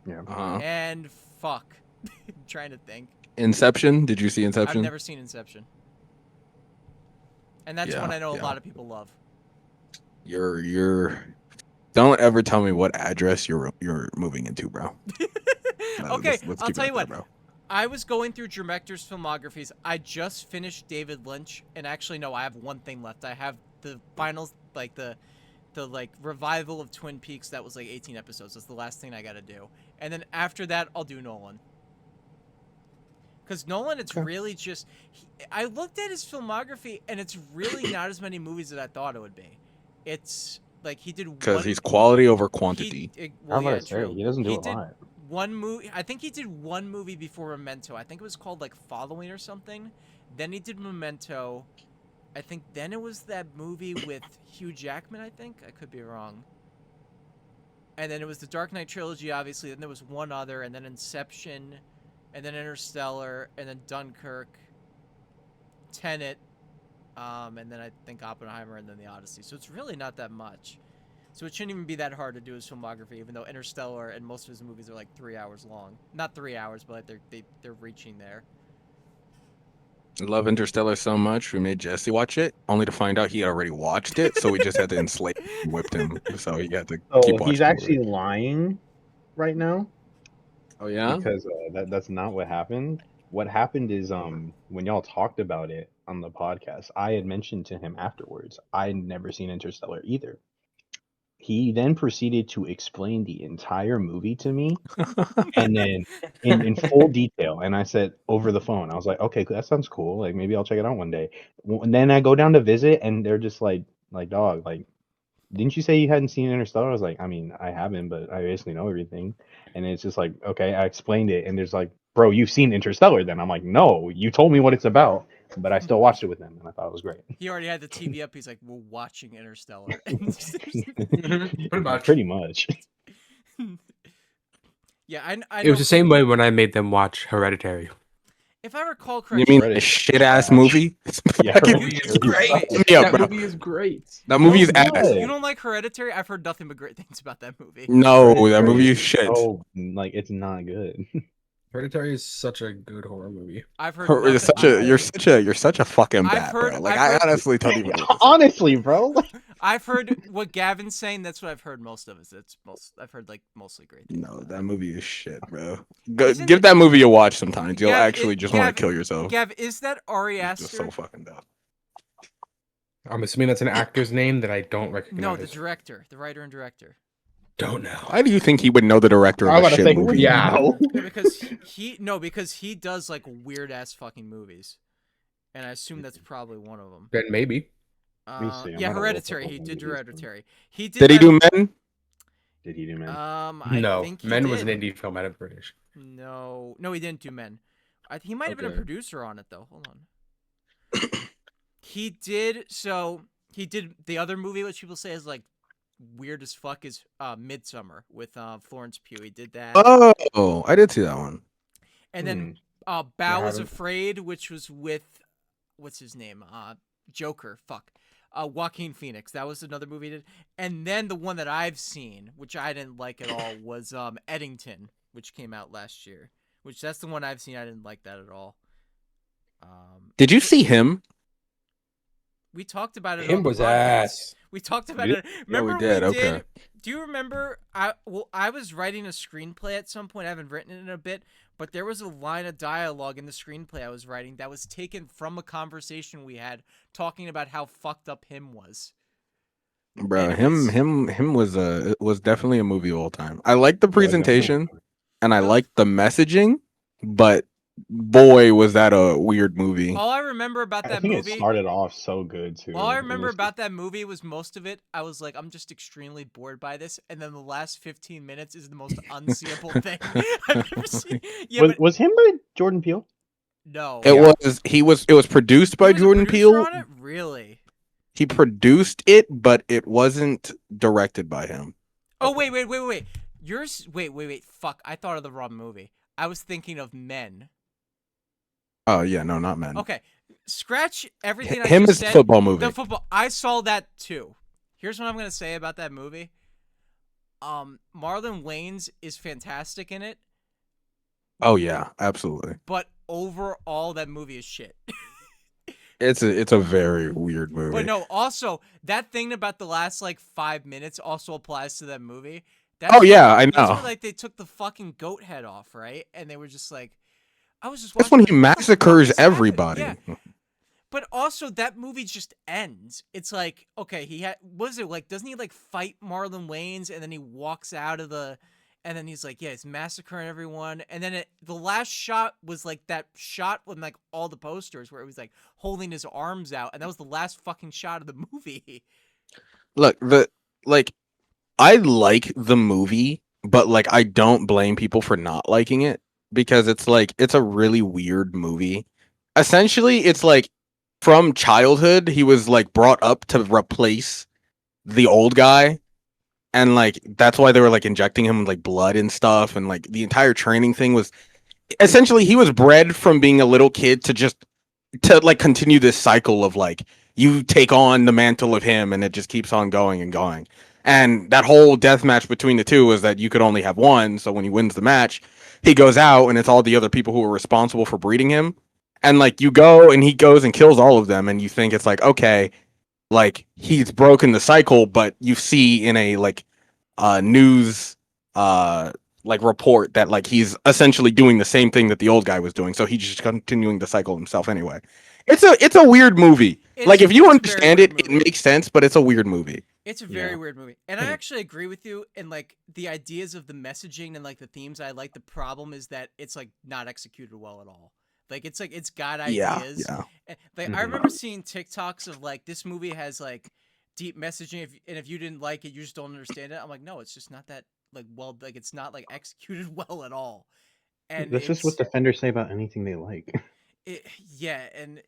[SPEAKER 3] Yeah.
[SPEAKER 1] and fuck, I'm trying to think.
[SPEAKER 2] Inception. Did you see Inception?
[SPEAKER 1] I've never seen Inception, and that's one I know a lot of people love.
[SPEAKER 2] You're. Don't ever tell me what address you're moving into, bro.
[SPEAKER 1] Okay,
[SPEAKER 2] let's
[SPEAKER 1] I'll
[SPEAKER 2] keep it
[SPEAKER 1] tell you
[SPEAKER 2] up
[SPEAKER 1] what.
[SPEAKER 2] there, bro.
[SPEAKER 1] I was going through directors' filmographies. I just finished David Lynch, and actually, no, I have one thing left. I have the finals, like the revival of Twin Peaks. That was like 18 episodes. That's the last thing I got to do. And then after that, I'll do Nolan. Because Nolan, it's really just... I looked at his filmography, and it's really not as many movies as I thought it would be. It's like he did one...
[SPEAKER 2] Because he's quality over quantity.
[SPEAKER 3] How about I say, he doesn't do a lot.
[SPEAKER 1] One movie, I think he did one movie before Memento. I think it was called like Following or something. Then he did Memento. I think then it was that movie with Hugh Jackman, I think. I could be wrong. And then it was the Dark Knight trilogy, obviously. Then there was one other, and then Inception, and then Interstellar, and then Dunkirk, Tenet, and then I think Oppenheimer, and then the Odyssey. So it's really not that much. So it shouldn't even be that hard to do his filmography, even though Interstellar and most of his movies are like 3 hours long. Not 3 hours, but like they're reaching there.
[SPEAKER 2] I love Interstellar so much. We made Jesse watch it, only to find out he had already watched it. So we just had to enslave and whipped him. So he had to keep watching.
[SPEAKER 3] He's actually lying right now.
[SPEAKER 2] Oh yeah.
[SPEAKER 3] Because that's not what happened. what happened is when y'all talked about it on the podcast, I had mentioned to him afterwards I had never seen Interstellar either. He then proceeded to explain the entire movie to me, and then in full detail. And I said over the phone, I was like, okay, that sounds cool. Like maybe I'll check it out one day. And then I go down to visit, and they're just like dog, like didn't you say you hadn't seen Interstellar? I was like, I mean, I haven't, but I basically know everything. And it's just like, okay, I explained it, and there's like, bro, you've seen Interstellar then? I'm like, no, you told me what it's about, but I still watched it with them, and I thought it was great.
[SPEAKER 1] He already had the TV up. He's like, "We're watching Interstellar."
[SPEAKER 4] Pretty much.
[SPEAKER 3] Pretty much.
[SPEAKER 1] Yeah, I
[SPEAKER 4] It
[SPEAKER 1] know.
[SPEAKER 4] was the same way when I made them watch Hereditary.
[SPEAKER 1] If I recall
[SPEAKER 2] You
[SPEAKER 1] correctly,
[SPEAKER 2] mean a shit ass movie?
[SPEAKER 3] Yeah,
[SPEAKER 2] Fucking-
[SPEAKER 3] Hereditary.
[SPEAKER 1] Wait,
[SPEAKER 2] Yeah,
[SPEAKER 4] that
[SPEAKER 2] bro.
[SPEAKER 4] movie is great.
[SPEAKER 2] That movie is
[SPEAKER 3] No,
[SPEAKER 2] ass.
[SPEAKER 3] what?
[SPEAKER 1] you don't like Hereditary? I've heard nothing but great things about that movie.
[SPEAKER 2] No, that
[SPEAKER 3] Hereditary
[SPEAKER 2] movie is shit.
[SPEAKER 3] So like it's not good.
[SPEAKER 4] Hereditary is such a good horror movie.
[SPEAKER 1] I've heard
[SPEAKER 2] You're
[SPEAKER 1] nothing.
[SPEAKER 2] you're such a fucking
[SPEAKER 1] I've
[SPEAKER 2] bat,
[SPEAKER 1] heard-
[SPEAKER 2] bro. Like
[SPEAKER 1] I've
[SPEAKER 2] I
[SPEAKER 1] heard-
[SPEAKER 2] honestly don't even.
[SPEAKER 3] Honestly, bro.
[SPEAKER 1] I've heard what Gavin's saying. That's what I've heard most of. I've heard like mostly great things.
[SPEAKER 2] No,
[SPEAKER 1] about
[SPEAKER 2] that movie is shit, bro. Go,
[SPEAKER 1] Isn't
[SPEAKER 2] give
[SPEAKER 1] it-
[SPEAKER 2] that movie a watch sometimes. You'll
[SPEAKER 1] Gav,
[SPEAKER 2] actually just want
[SPEAKER 1] Gav-
[SPEAKER 2] to kill yourself.
[SPEAKER 1] Gav, is that Ari
[SPEAKER 2] It's just
[SPEAKER 1] Aster?
[SPEAKER 2] so fucking dumb.
[SPEAKER 4] I'm assuming that's an actor's name that I don't recognize.
[SPEAKER 1] No, the director, the writer and director.
[SPEAKER 4] Don't know.
[SPEAKER 2] Why do you think he would know the director
[SPEAKER 3] I
[SPEAKER 2] of
[SPEAKER 3] was
[SPEAKER 2] a
[SPEAKER 3] about to
[SPEAKER 2] shit
[SPEAKER 3] say,
[SPEAKER 2] movie?
[SPEAKER 4] Yeah.
[SPEAKER 3] no.
[SPEAKER 1] Yeah, because he does like weird ass fucking movies, and I assume that's probably one of them.
[SPEAKER 4] Then maybe.
[SPEAKER 3] me see, I'm
[SPEAKER 1] Yeah,
[SPEAKER 3] gonna look
[SPEAKER 1] Hereditary.
[SPEAKER 3] up
[SPEAKER 1] He
[SPEAKER 3] what
[SPEAKER 1] did
[SPEAKER 3] movies.
[SPEAKER 1] Hereditary. He did.
[SPEAKER 2] Did he
[SPEAKER 1] that-
[SPEAKER 2] do Men?
[SPEAKER 3] Did he do man?
[SPEAKER 1] I
[SPEAKER 4] No,
[SPEAKER 1] think he
[SPEAKER 4] Men was an
[SPEAKER 1] did.
[SPEAKER 4] indie film out of British.
[SPEAKER 1] No, he didn't do Men. He might have been a
[SPEAKER 4] Okay.
[SPEAKER 1] producer on it though. Hold on. He did. So he did the other movie, which people say is like weird as fuck, is Midsummer with Florence Pugh. He did that,
[SPEAKER 2] Oh, I did see that one.
[SPEAKER 1] and then
[SPEAKER 3] Hmm.
[SPEAKER 1] Bow Was
[SPEAKER 4] haven't.
[SPEAKER 1] Afraid, which was with what's his name? Joker. Fuck. Joaquin Phoenix. That was another movie he did. And then the one that I've seen, which I didn't like at all, was Eddington, which came out last year. Which that's the one I've seen. I didn't like that at all.
[SPEAKER 2] Did you see him?
[SPEAKER 1] We talked about it.
[SPEAKER 4] Him
[SPEAKER 1] on the
[SPEAKER 4] was
[SPEAKER 1] podcast.
[SPEAKER 4] ass.
[SPEAKER 1] We talked about
[SPEAKER 3] We
[SPEAKER 1] it. Remember
[SPEAKER 2] we did,
[SPEAKER 1] we
[SPEAKER 2] okay.
[SPEAKER 1] did. Do you remember? I was writing a screenplay at some point. I haven't written it in a bit, but there was a line of dialogue in the screenplay I was writing that was taken from a conversation we had talking about how fucked up him was.
[SPEAKER 2] Bro,
[SPEAKER 1] And
[SPEAKER 2] him was definitely a movie all time. I liked the presentation and I liked the messaging, but boy was that a weird movie.
[SPEAKER 1] All I remember about
[SPEAKER 3] I
[SPEAKER 1] that
[SPEAKER 3] think
[SPEAKER 1] movie.
[SPEAKER 3] it started off so good too.
[SPEAKER 1] All I
[SPEAKER 3] It
[SPEAKER 1] remember
[SPEAKER 3] was-
[SPEAKER 1] about that movie was most of it. I was like, I'm just extremely bored by this, and then the last 15 minutes is the most unseeable thing I've ever seen. Yeah, but
[SPEAKER 3] was him by Jordan Peele?
[SPEAKER 1] no.
[SPEAKER 2] It was produced by
[SPEAKER 1] He was a
[SPEAKER 2] Jordan
[SPEAKER 1] producer
[SPEAKER 2] Peele.
[SPEAKER 1] on it? Really?
[SPEAKER 2] He produced it, but it wasn't directed by him.
[SPEAKER 1] Oh wait. Yours. Wait. Fuck! I thought of the wrong movie. I was thinking of Men.
[SPEAKER 2] Oh yeah, no, not Men.
[SPEAKER 1] Okay, scratch everything. I
[SPEAKER 2] Him
[SPEAKER 1] just
[SPEAKER 2] is the
[SPEAKER 1] said.
[SPEAKER 2] football movie.
[SPEAKER 1] The football. I saw that too. Here's what I'm gonna say about that movie. Marlon Wayans is fantastic in it,
[SPEAKER 2] Oh yeah, absolutely.
[SPEAKER 1] but overall that movie is shit.
[SPEAKER 2] It's a very weird movie.
[SPEAKER 1] But no, also that thing about the last like 5 minutes also applies to that movie.
[SPEAKER 2] Oh, yeah, I
[SPEAKER 1] That's
[SPEAKER 2] know.
[SPEAKER 1] where, like they took the fucking goat head off, right? And they were just like, I was just.
[SPEAKER 2] That's
[SPEAKER 1] watching,
[SPEAKER 2] when he
[SPEAKER 1] like, what the fuck
[SPEAKER 2] massacres
[SPEAKER 1] is happening?
[SPEAKER 2] everybody.
[SPEAKER 1] Yeah. But also that movie just ends. It's like, okay, he had what is it like? Doesn't he like fight Marlon Wayans and then he walks out of the, and then he's like, yeah, he's massacring everyone. And then the last shot was like that shot with like all the posters where it was like holding his arms out, and that was the last fucking shot of the movie.
[SPEAKER 2] Look, I like the movie, but like I don't blame people for not liking it because it's like it's a really weird movie. Essentially, it's like from childhood he was like brought up to replace the old guy, and like that's why they were like injecting him with like blood and stuff, and like the entire training thing was essentially he was bred from being a little kid to like continue this cycle of like you take on the mantle of him and it just keeps on going and going. And that whole death match between the two was that you could only have one. So when he wins the match, he goes out and it's all the other people who were responsible for breeding him. And like you go and he goes and kills all of them. And you think it's like, okay, like he's broken the cycle, but you see in a like news like report that like he's essentially doing the same thing that the old guy was doing, so he's just continuing the cycle himself anyway. It's a weird movie. Like if you
[SPEAKER 1] It's a very
[SPEAKER 2] understand
[SPEAKER 1] weird
[SPEAKER 2] it, it
[SPEAKER 1] movie.
[SPEAKER 2] makes sense, but it's a weird movie.
[SPEAKER 1] It's a very
[SPEAKER 3] Yeah.
[SPEAKER 1] weird movie. And I actually agree with you in like the ideas of the messaging and like the themes I like. The problem is that it's like not executed well at all. Like it's got ideas.
[SPEAKER 2] Yeah.
[SPEAKER 1] And, like I
[SPEAKER 3] Mhm.
[SPEAKER 1] remember seeing TikToks of like this movie has like deep messaging and if you didn't like it, you just don't understand it. I'm like, no, it's just not that like well like it's not like executed well at all. And
[SPEAKER 3] That's just what defenders say about anything they like.
[SPEAKER 1] it, yeah, and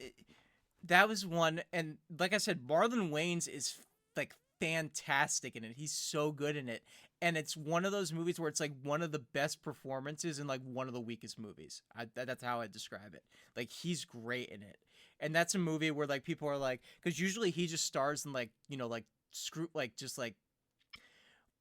[SPEAKER 1] that was one. And like I said, Marlon Wayans is like fantastic in it. He's so good in it. And it's one of those movies where it's like one of the best performances and like one of the weakest movies. That's how I describe it. Like he's great in it. And that's a movie where like people are like, because usually he just stars in like, you know, like screw, like just like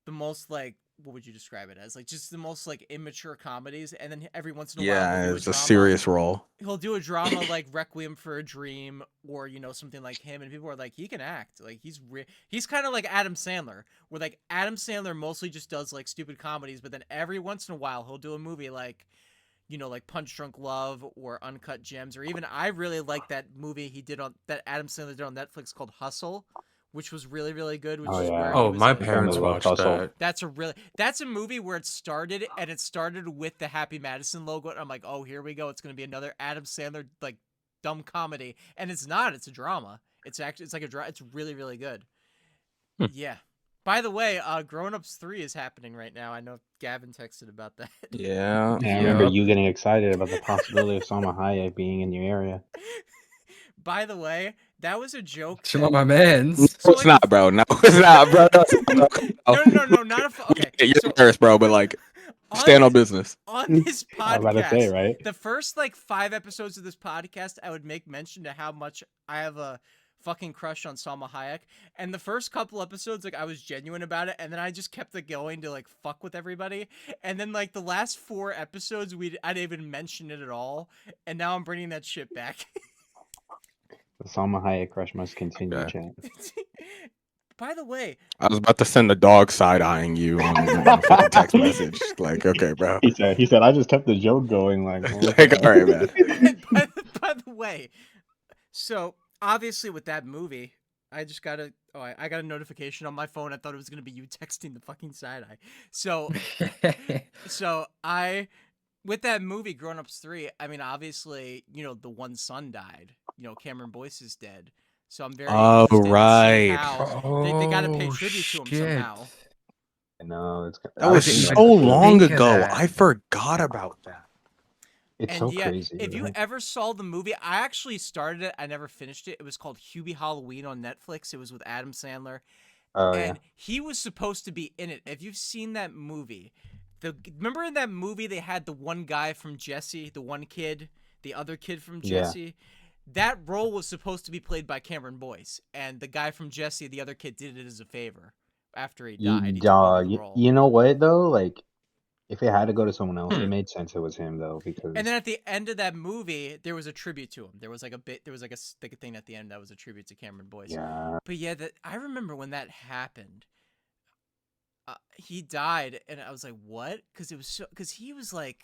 [SPEAKER 1] the most like, what would you describe it as? Like just the most like immature comedies. And then every once in a while
[SPEAKER 2] Yeah,
[SPEAKER 1] he'll do
[SPEAKER 2] it's
[SPEAKER 1] a
[SPEAKER 2] a
[SPEAKER 1] drama.
[SPEAKER 2] serious role.
[SPEAKER 1] He'll do a drama like Requiem for a Dream or you know something like him, and people are like, he can act. Like he's kind of like Adam Sandler, where like Adam Sandler mostly just does like stupid comedies, but then every once in a while he'll do a movie like you know like Punch Drunk Love or Uncut Gems, or even I really like that movie he did on that Adam Sandler did on Netflix called Hustle, which was really really good. Which
[SPEAKER 3] Oh,
[SPEAKER 1] is where
[SPEAKER 3] yeah.
[SPEAKER 1] he
[SPEAKER 4] Oh,
[SPEAKER 1] was
[SPEAKER 4] my
[SPEAKER 1] like,
[SPEAKER 4] parents
[SPEAKER 3] Family Love
[SPEAKER 4] watched
[SPEAKER 3] Hustle.
[SPEAKER 4] that.
[SPEAKER 1] that's a movie where it started with the Happy Madison logo. And I'm like, oh, here we go. It's gonna be another Adam Sandler like dumb comedy, and it's not. It's a drama. It's like a drama. It's really really good.
[SPEAKER 4] Hmm.
[SPEAKER 1] Yeah. By the way, Grown Ups 3 is happening right now. I know Gavin texted about that.
[SPEAKER 2] Yeah.
[SPEAKER 3] And I remember
[SPEAKER 4] Yup.
[SPEAKER 3] you getting excited about the possibility of Salma Hayek being in your area.
[SPEAKER 1] By the way, that was a joke.
[SPEAKER 4] Chill
[SPEAKER 1] that-
[SPEAKER 4] on my mans.
[SPEAKER 1] So,
[SPEAKER 2] it's
[SPEAKER 1] like,
[SPEAKER 2] not, bro. No, it's not, bro. No, it's not,
[SPEAKER 1] no, not a. Okay,
[SPEAKER 2] You're
[SPEAKER 1] so
[SPEAKER 2] embarrassed, bro, but like,
[SPEAKER 1] on
[SPEAKER 2] stand on
[SPEAKER 1] this-
[SPEAKER 2] business.
[SPEAKER 1] on this
[SPEAKER 3] I was about to say,
[SPEAKER 1] podcast,
[SPEAKER 3] right?
[SPEAKER 1] the first like 5 episodes of this podcast, I would make mention to how much I have a fucking crush on Salma Hayek. And the first couple episodes, like I was genuine about it, and then I just kept it going to like fuck with everybody. And then like the last 4 episodes, I didn't even mention it at all. And now I'm bringing that shit back.
[SPEAKER 3] The Salma Hayek crush must continue,
[SPEAKER 2] Okay.
[SPEAKER 3] chat.
[SPEAKER 1] By the way,
[SPEAKER 2] I was about to send the dog side eyeing you on a fucking text message. Like, okay, bro.
[SPEAKER 3] He said, I just kept the joke going. Like, what was
[SPEAKER 2] Like,
[SPEAKER 3] that?
[SPEAKER 2] all right, man.
[SPEAKER 1] by the way, so obviously with that movie, I just got I got a notification on my phone. I thought it was gonna be you texting the fucking side eye. So I with that movie Grown Ups 3, I mean obviously, you know, the one son died. You know, Cameron Boyce is dead. So I'm very
[SPEAKER 2] Oh,
[SPEAKER 1] interested to see
[SPEAKER 2] right.
[SPEAKER 1] how they gotta pay
[SPEAKER 4] Oh,
[SPEAKER 1] tribute to him
[SPEAKER 4] shit.
[SPEAKER 1] somehow.
[SPEAKER 3] No, it's
[SPEAKER 2] That was
[SPEAKER 3] I've seen
[SPEAKER 2] so
[SPEAKER 3] that.
[SPEAKER 2] long
[SPEAKER 4] Think of
[SPEAKER 2] ago.
[SPEAKER 4] that.
[SPEAKER 2] I forgot about that.
[SPEAKER 3] It's
[SPEAKER 1] And
[SPEAKER 3] so
[SPEAKER 1] yeah,
[SPEAKER 3] crazy.
[SPEAKER 1] if you
[SPEAKER 3] right?
[SPEAKER 1] ever saw the movie, I actually started it. I never finished it. It was called Hubie Halloween on Netflix. It was with Adam Sandler.
[SPEAKER 3] Oh yeah.
[SPEAKER 1] And he was supposed to be in it. If you've seen that movie, remember in that movie they had the one guy from Jesse, the one kid, the other kid from
[SPEAKER 3] Yeah.
[SPEAKER 1] Jesse. That role was supposed to be played by Cameron Boyce, and the guy from Jesse, the other kid, did it as a favor after he died. He took over the role.
[SPEAKER 3] You know what though? Like, if it had to go to someone else, it made sense it was him though, because
[SPEAKER 1] And then at the end of that movie, there was a tribute to him. There was like a thing at the end that was a tribute to Cameron Boyce.
[SPEAKER 3] yeah,
[SPEAKER 1] But yeah, I remember when that happened. He died, and I was like, "What?" Because he was like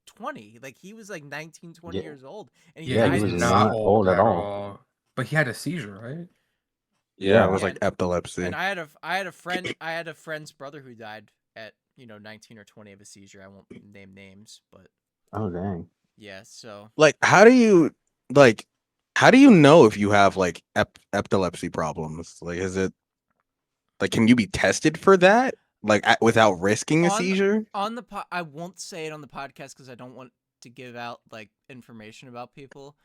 [SPEAKER 1] 20, like he was like 19, 20
[SPEAKER 3] Yeah.
[SPEAKER 1] years old, and he
[SPEAKER 3] Yeah,
[SPEAKER 1] died
[SPEAKER 3] he
[SPEAKER 1] in
[SPEAKER 3] was
[SPEAKER 1] his
[SPEAKER 3] not
[SPEAKER 1] sleep.
[SPEAKER 3] old at all.
[SPEAKER 4] But he had a seizure, right?
[SPEAKER 2] Yeah, it was
[SPEAKER 1] Yeah.
[SPEAKER 2] like epilepsy.
[SPEAKER 1] And I had a friend's brother who died at 19 or 20 of a seizure. I won't name names, but
[SPEAKER 3] Oh dang.
[SPEAKER 1] yeah. So
[SPEAKER 2] Like, how do you know if you have like epilepsy problems? Like, is it like, can you be tested for that? Like, without risking a seizure?
[SPEAKER 1] on the I won't say it on the podcast because I don't want to give out like information about people.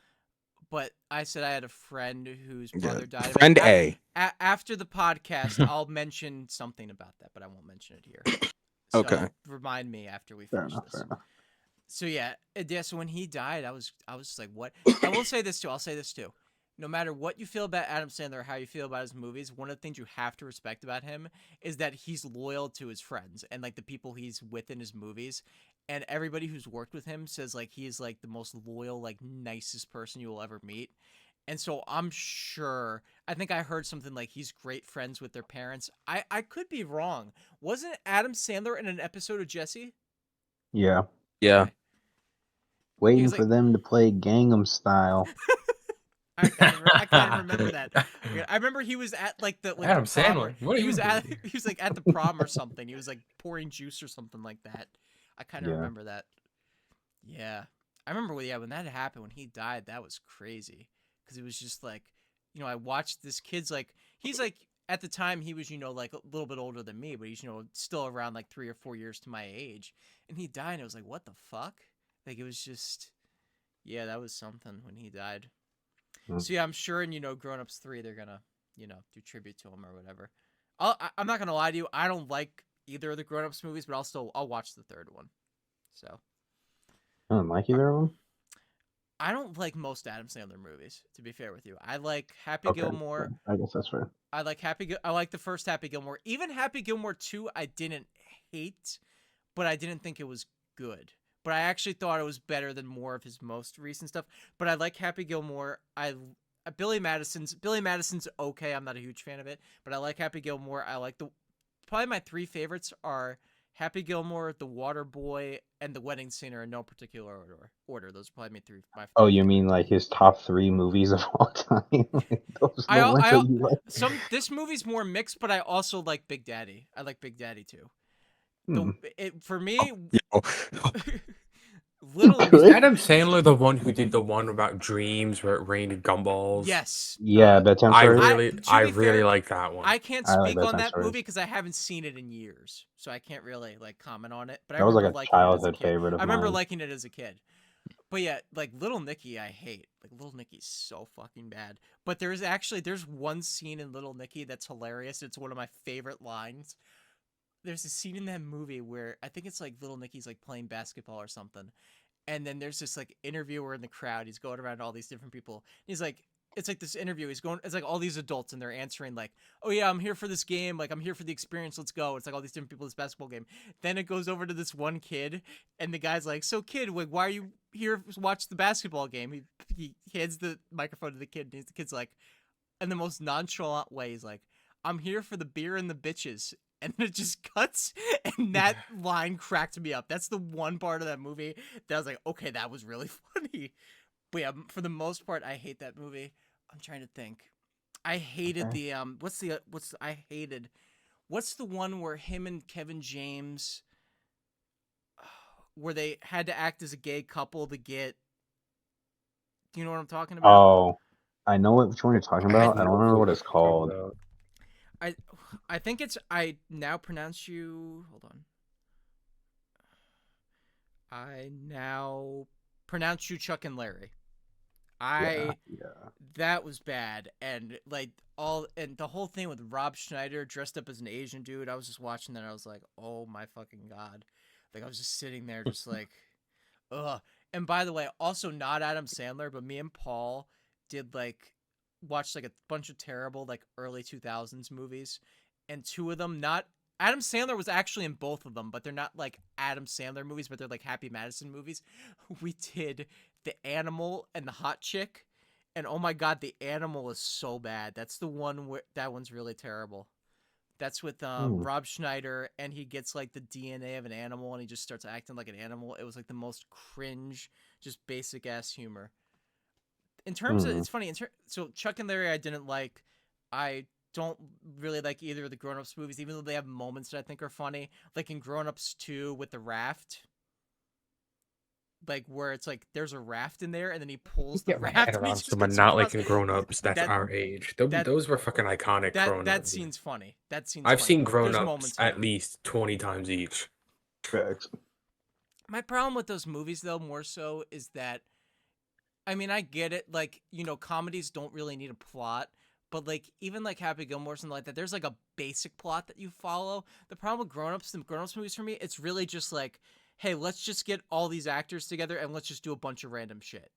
[SPEAKER 1] But I said I had a friend whose brother died. of it.
[SPEAKER 2] Friend A.
[SPEAKER 1] After the podcast, I'll mention something about that, but I won't mention it here. So
[SPEAKER 2] Okay.
[SPEAKER 1] remind me after we
[SPEAKER 3] Fair
[SPEAKER 1] finish
[SPEAKER 3] enough.
[SPEAKER 1] this.
[SPEAKER 3] Fair enough.
[SPEAKER 1] So yeah. So when he died, I was just like, what? I will say this too. I'll say this too. No matter what you feel about Adam Sandler or how you feel about his movies, one of the things you have to respect about him is that he's loyal to his friends and like the people he's with in his movies. And everybody who's worked with him says like he is like the most loyal, like nicest person you will ever meet. And so I'm sure, I think I heard something like he's great friends with their parents. I could be wrong. Wasn't Adam Sandler in an episode of Jesse?
[SPEAKER 3] Yeah.
[SPEAKER 2] Yeah.
[SPEAKER 1] Okay.
[SPEAKER 3] Waiting
[SPEAKER 1] was
[SPEAKER 3] for
[SPEAKER 1] like-
[SPEAKER 3] them to play Gangnam Style.
[SPEAKER 1] I kind of remember that. I remember he was at like the
[SPEAKER 4] Adam
[SPEAKER 1] the prom
[SPEAKER 4] Sandler, what are
[SPEAKER 1] he
[SPEAKER 4] you
[SPEAKER 1] was at
[SPEAKER 4] doing?
[SPEAKER 1] he was like at the prom or something. He was like pouring juice or something like that. I kind of
[SPEAKER 3] Yeah.
[SPEAKER 1] remember that. Yeah. I remember when that happened, when he died, that was crazy. Because it was just like, I watched this kid's like, he's like, at the time he was, like a little bit older than me, but he's, still around like 3 or 4 years to my age. And he died and it was like, what the fuck? Like it was just, yeah, that was something when he died. So yeah, I'm sure in, Grown Ups 3, they're gonna, do tribute to him or whatever. I'm not gonna lie to you, I don't like either of the Grown Ups movies, but I'll watch the third one. So.
[SPEAKER 3] I don't like either of them.
[SPEAKER 1] I don't like most Adam Sandler movies, to be fair with you. I like Happy
[SPEAKER 3] Okay,
[SPEAKER 1] Gilmore.
[SPEAKER 3] I guess that's fair.
[SPEAKER 1] I like the first Happy Gilmore. Even Happy Gilmore 2 I didn't hate, but I didn't think it was good. But I actually thought it was better than more of his most recent stuff. But I like Happy Gilmore. Billy Madison's okay. I'm not a huge fan of it, but I like Happy Gilmore. I like probably my 3 favorites are Happy Gilmore, The Water Boy, and The Wedding Singer in no particular order. Those are probably my 3.
[SPEAKER 3] Oh, you mean like his top 3 movies of all time? Like those the ones that you like?
[SPEAKER 1] This movie's more mixed, but I also like Big Daddy. I like Big Daddy too. For me,
[SPEAKER 4] Was Adam Sandler the one who did the one about dreams where it rained gumballs?
[SPEAKER 1] Yes.
[SPEAKER 3] Yeah, bedtime stories.
[SPEAKER 4] I really like that one.
[SPEAKER 1] I can't
[SPEAKER 3] I like
[SPEAKER 1] speak on
[SPEAKER 3] bedtime
[SPEAKER 1] that
[SPEAKER 3] stories.
[SPEAKER 1] movie because I haven't seen it in years, so I can't really like comment on it. But
[SPEAKER 3] That
[SPEAKER 1] I
[SPEAKER 3] was
[SPEAKER 1] remember
[SPEAKER 3] like a
[SPEAKER 1] liking it as
[SPEAKER 3] childhood
[SPEAKER 1] kid.
[SPEAKER 3] favorite of
[SPEAKER 1] I remember
[SPEAKER 3] mine.
[SPEAKER 1] liking it as a kid. But yeah, like Little Nicky, I hate. Like Little Nicky's so fucking bad. But there's one scene in Little Nicky that's hilarious. It's one of my favorite lines. There's a scene in that movie where I think it's like Little Nicky's like playing basketball or something. And then there's this like interviewer in the crowd. He's going around to all these different people. He's like, it's like this interview. It's like all these adults and they're answering like, oh yeah, I'm here for this game. Like I'm here for the experience. Let's go. It's like all these different people, this basketball game. Then it goes over to this one kid and the guy's like, so kid, like, why are you here to watch the basketball game? He hands the microphone to the kid and the kid's like, in the most nonchalant way, he's like, I'm here for the beer and the bitches. And then it just cuts, and that line cracked me up. That's the one part of that movie that I was like, okay, that was really funny. But yeah, for the most part, I hate that movie. I'm trying to think. I hated the what's the one where him and Kevin James, where they had to act as a gay couple to get, do you know what I'm talking about?
[SPEAKER 3] Oh, I know which one you're talking about. I don't remember what it's called.
[SPEAKER 1] I think it's, I now pronounce you, hold on. I now pronounce you Chuck and Larry.
[SPEAKER 3] Yeah.
[SPEAKER 1] That was bad. And like and the whole thing with Rob Schneider dressed up as an Asian dude, I was just watching that and I was like, oh my fucking God. Like I was just sitting there just like, ugh. And by the way, also not Adam Sandler, but me and Paul watched like a bunch of terrible like early 2000s movies, and 2 of them, not Adam Sandler was actually in both of them, but they're not like Adam Sandler movies, but they're like Happy Madison movies. We did The Animal and The Hot Chick, and oh my God, The Animal is so bad. That's the one where that one's really terrible. That's with Rob Schneider, and he gets like the DNA of an animal and he just starts acting like an animal. It was like the most cringe, just basic ass humor. In terms of, it's funny. So Chuck and Larry, I didn't like. I don't really like either of the Grown Ups movies, even though they have moments that I think are funny. Like in Grown Ups 2 with the raft, like where it's like there's a raft in there, and then he pulls the raft.
[SPEAKER 4] But not like in Grown Ups. That's our age. Those were fucking iconic. Grown Ups.
[SPEAKER 1] That scene's funny.
[SPEAKER 4] I've seen Grown Ups at least 20 times each.
[SPEAKER 3] Facts.
[SPEAKER 1] My problem with those movies, though, more so is that, I mean, I get it. Like, comedies don't really need a plot, but like even like Happy Gilmore or something like that, there's like a basic plot that you follow. The problem with the Grown Ups movies for me, it's really just like, hey, let's just get all these actors together and let's just do a bunch of random shit.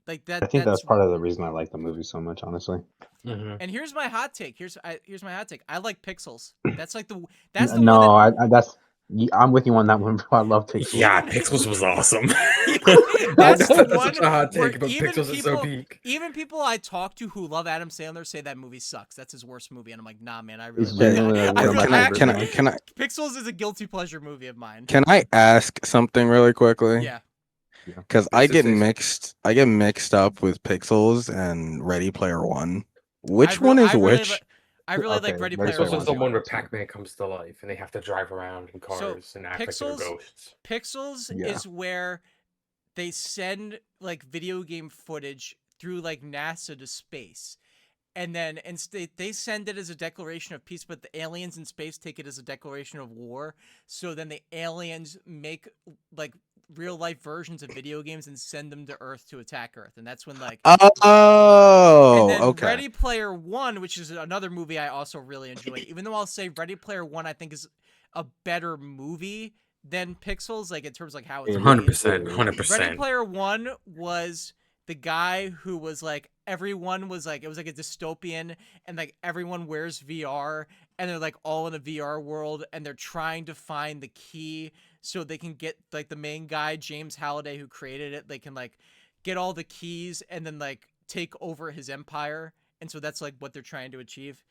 [SPEAKER 1] Like that.
[SPEAKER 3] I think that's part of the reason I like the movie so much, honestly.
[SPEAKER 4] Mm-hmm.
[SPEAKER 1] And here's my hot take. Here's my hot take. I like Pixels. That's like the
[SPEAKER 3] I'm with you on that one, bro. I love Pixels.
[SPEAKER 4] Yeah, Pixels was awesome.
[SPEAKER 1] That's the
[SPEAKER 4] That's
[SPEAKER 1] one
[SPEAKER 4] such a hot
[SPEAKER 1] where
[SPEAKER 4] take, but Pixels is so peak.
[SPEAKER 1] even people I talk to who love Adam Sandler say that movie sucks. That's his worst movie, and I'm like, nah, man, I really
[SPEAKER 3] It's
[SPEAKER 1] like
[SPEAKER 3] genuinely
[SPEAKER 1] that.
[SPEAKER 3] like one of my favorite movies.
[SPEAKER 2] Can I
[SPEAKER 1] Pixels is a guilty pleasure movie of mine.
[SPEAKER 2] can I ask something really quickly?
[SPEAKER 1] Yeah.
[SPEAKER 2] Because
[SPEAKER 4] I get
[SPEAKER 2] mixed up with Pixels and Ready Player One. Which one is which?
[SPEAKER 1] I really like
[SPEAKER 3] Okay,
[SPEAKER 1] Ready
[SPEAKER 3] Ready
[SPEAKER 1] Player
[SPEAKER 3] Player
[SPEAKER 4] Pixels
[SPEAKER 1] One.
[SPEAKER 4] is the
[SPEAKER 3] One's
[SPEAKER 4] one where
[SPEAKER 3] fire, too.
[SPEAKER 4] Pac-Man comes to life and they have to drive around in cars and act like they're ghosts.
[SPEAKER 1] Pixels
[SPEAKER 3] Yeah.
[SPEAKER 1] is where they send like video game footage through like NASA to space. And then they send it as a declaration of peace, but the aliens in space take it as a declaration of war. So then the aliens make like real life versions of video games and send them to Earth to attack Earth. And that's when like
[SPEAKER 2] Oh,
[SPEAKER 1] and then
[SPEAKER 2] okay.
[SPEAKER 1] Ready Player One, which is another movie I also really enjoy. Even though I'll say Ready Player One I think is a better movie than Pixels, like in terms of like how it's made.
[SPEAKER 4] 100%,
[SPEAKER 1] Ready
[SPEAKER 4] 100%.
[SPEAKER 1] Player One was the guy who was like everyone was like it was like a dystopian and like everyone wears VR and they're like all in a VR world and they're trying to find the key so they can get like the main guy James Halliday who created it, they can like get all the keys and then like take over his empire, and so that's like what they're trying to achieve.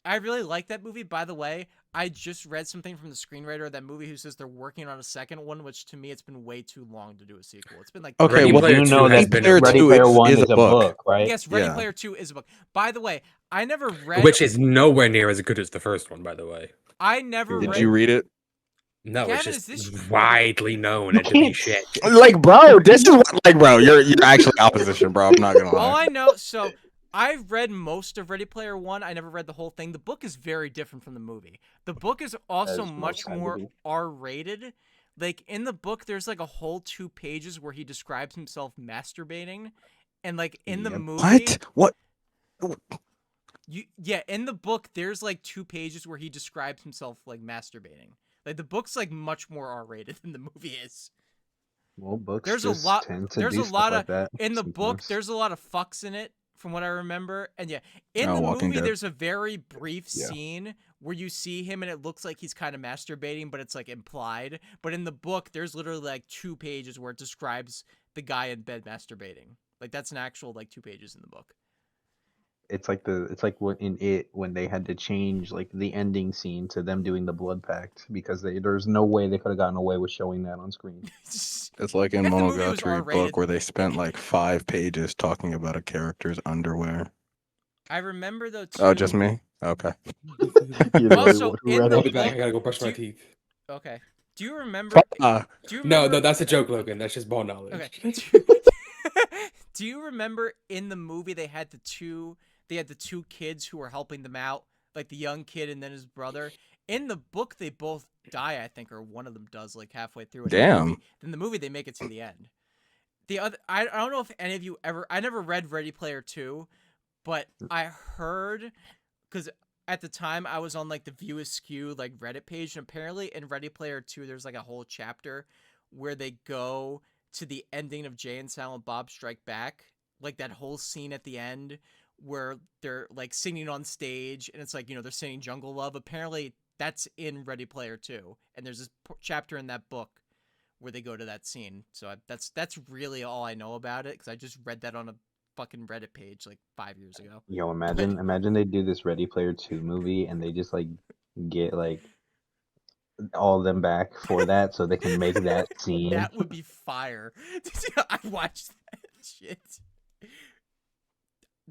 [SPEAKER 1] I really like that movie. By the way, I just read something from the screenwriter of that movie who says they're working on a second one, which to me, it's been way too long to do a sequel. It's been like
[SPEAKER 2] Okay,
[SPEAKER 4] Ready
[SPEAKER 2] well,
[SPEAKER 4] Player
[SPEAKER 3] You
[SPEAKER 4] 2
[SPEAKER 3] know
[SPEAKER 4] has
[SPEAKER 3] that
[SPEAKER 4] been
[SPEAKER 2] Player
[SPEAKER 3] Ready
[SPEAKER 2] 2
[SPEAKER 3] Player One
[SPEAKER 2] is
[SPEAKER 3] is
[SPEAKER 2] a
[SPEAKER 3] a
[SPEAKER 2] book.
[SPEAKER 3] book, right?
[SPEAKER 1] yes, Ready
[SPEAKER 2] Yeah.
[SPEAKER 1] Player 2 is a book. By the way, I never read
[SPEAKER 4] Which is nowhere near as good as the first one, by the way.
[SPEAKER 1] I never
[SPEAKER 3] Did
[SPEAKER 2] Did
[SPEAKER 1] read
[SPEAKER 2] you read it?
[SPEAKER 4] No,
[SPEAKER 1] Gavin,
[SPEAKER 4] it's
[SPEAKER 1] is
[SPEAKER 4] just
[SPEAKER 1] this
[SPEAKER 4] widely known
[SPEAKER 3] You
[SPEAKER 4] and to be
[SPEAKER 3] can't
[SPEAKER 4] shit.
[SPEAKER 2] Like, bro, this is what, like, bro, you're actually opposition, bro. I'm not gonna
[SPEAKER 1] all
[SPEAKER 2] lie.
[SPEAKER 1] I know. So I've read most of Ready Player One. I never read the whole thing. The book is very different from the movie. The book is also
[SPEAKER 3] As
[SPEAKER 1] much
[SPEAKER 3] most had to
[SPEAKER 1] more
[SPEAKER 3] be.
[SPEAKER 1] R-rated. Like in the book, there's like a whole 2 pages where he describes himself masturbating, and like in the
[SPEAKER 3] Yep.
[SPEAKER 1] movie,
[SPEAKER 2] What?
[SPEAKER 1] in the book, there's like 2 pages where he describes himself like masturbating. Like the book's like much more R-rated than the movie is.
[SPEAKER 3] Well, books
[SPEAKER 1] There's a
[SPEAKER 3] just
[SPEAKER 1] lot.
[SPEAKER 3] tend to
[SPEAKER 1] There's
[SPEAKER 3] do
[SPEAKER 1] a
[SPEAKER 3] stuff
[SPEAKER 1] lot of
[SPEAKER 3] like that
[SPEAKER 1] in the book.
[SPEAKER 3] sometimes.
[SPEAKER 1] There's a lot of fucks in it, from what I remember. And yeah, in
[SPEAKER 2] Oh,
[SPEAKER 1] the
[SPEAKER 2] Walking
[SPEAKER 1] movie,
[SPEAKER 2] Dead.
[SPEAKER 1] there's a very brief
[SPEAKER 3] Yeah.
[SPEAKER 1] scene where you see him, and it looks like he's kind of masturbating, but it's like implied. But in the book, there's literally like 2 pages where it describes the guy in bed masturbating. Like that's an actual like 2 pages in the book.
[SPEAKER 3] It's like when they had to change like the ending scene to them doing the blood pact because there's no way they could have gotten away with showing that on screen.
[SPEAKER 2] It's like in
[SPEAKER 1] If the movie was
[SPEAKER 2] Monogatari
[SPEAKER 1] R-rated,
[SPEAKER 2] book where they spent like 5 pages talking about a character's underwear.
[SPEAKER 1] I remember though too.
[SPEAKER 2] Oh, just me? Okay.
[SPEAKER 1] Also, in the
[SPEAKER 4] I'll be back. I
[SPEAKER 1] book,
[SPEAKER 4] gotta go brush my
[SPEAKER 1] do you-
[SPEAKER 4] teeth.
[SPEAKER 1] okay. Do you remember?
[SPEAKER 2] Ah,
[SPEAKER 1] Do you
[SPEAKER 4] No,
[SPEAKER 1] remember?
[SPEAKER 4] no, that's a joke, Logan. That's just ball knowledge.
[SPEAKER 1] Okay. Do you remember in the movie they had the two kids who were helping them out, like the young kid and then his brother? In the book they both die, I think, or one of them does like halfway through it.
[SPEAKER 2] Damn.
[SPEAKER 1] In the movie they make it to the end. The other I don't know if any of you ever I never read Ready Player 2, but I heard cuz at the time I was on like the View Askew like Reddit page, and apparently in Ready Player 2 there's like a whole chapter where they go to the ending of Jay and Silent Bob Strike Back, like that whole scene at the end where they're like singing on stage and it's like, they're singing Jungle Love. Apparently that's in Ready Player 2, and there's this chapter in that book where they go to that scene. So that's really all I know about it, because I just read that on a fucking Reddit page like 5 years ago.
[SPEAKER 3] Yo, imagine they do this Ready Player 2 movie and they just like get like all of them back for that so they can make that scene.
[SPEAKER 1] That would be fire. I watched that shit.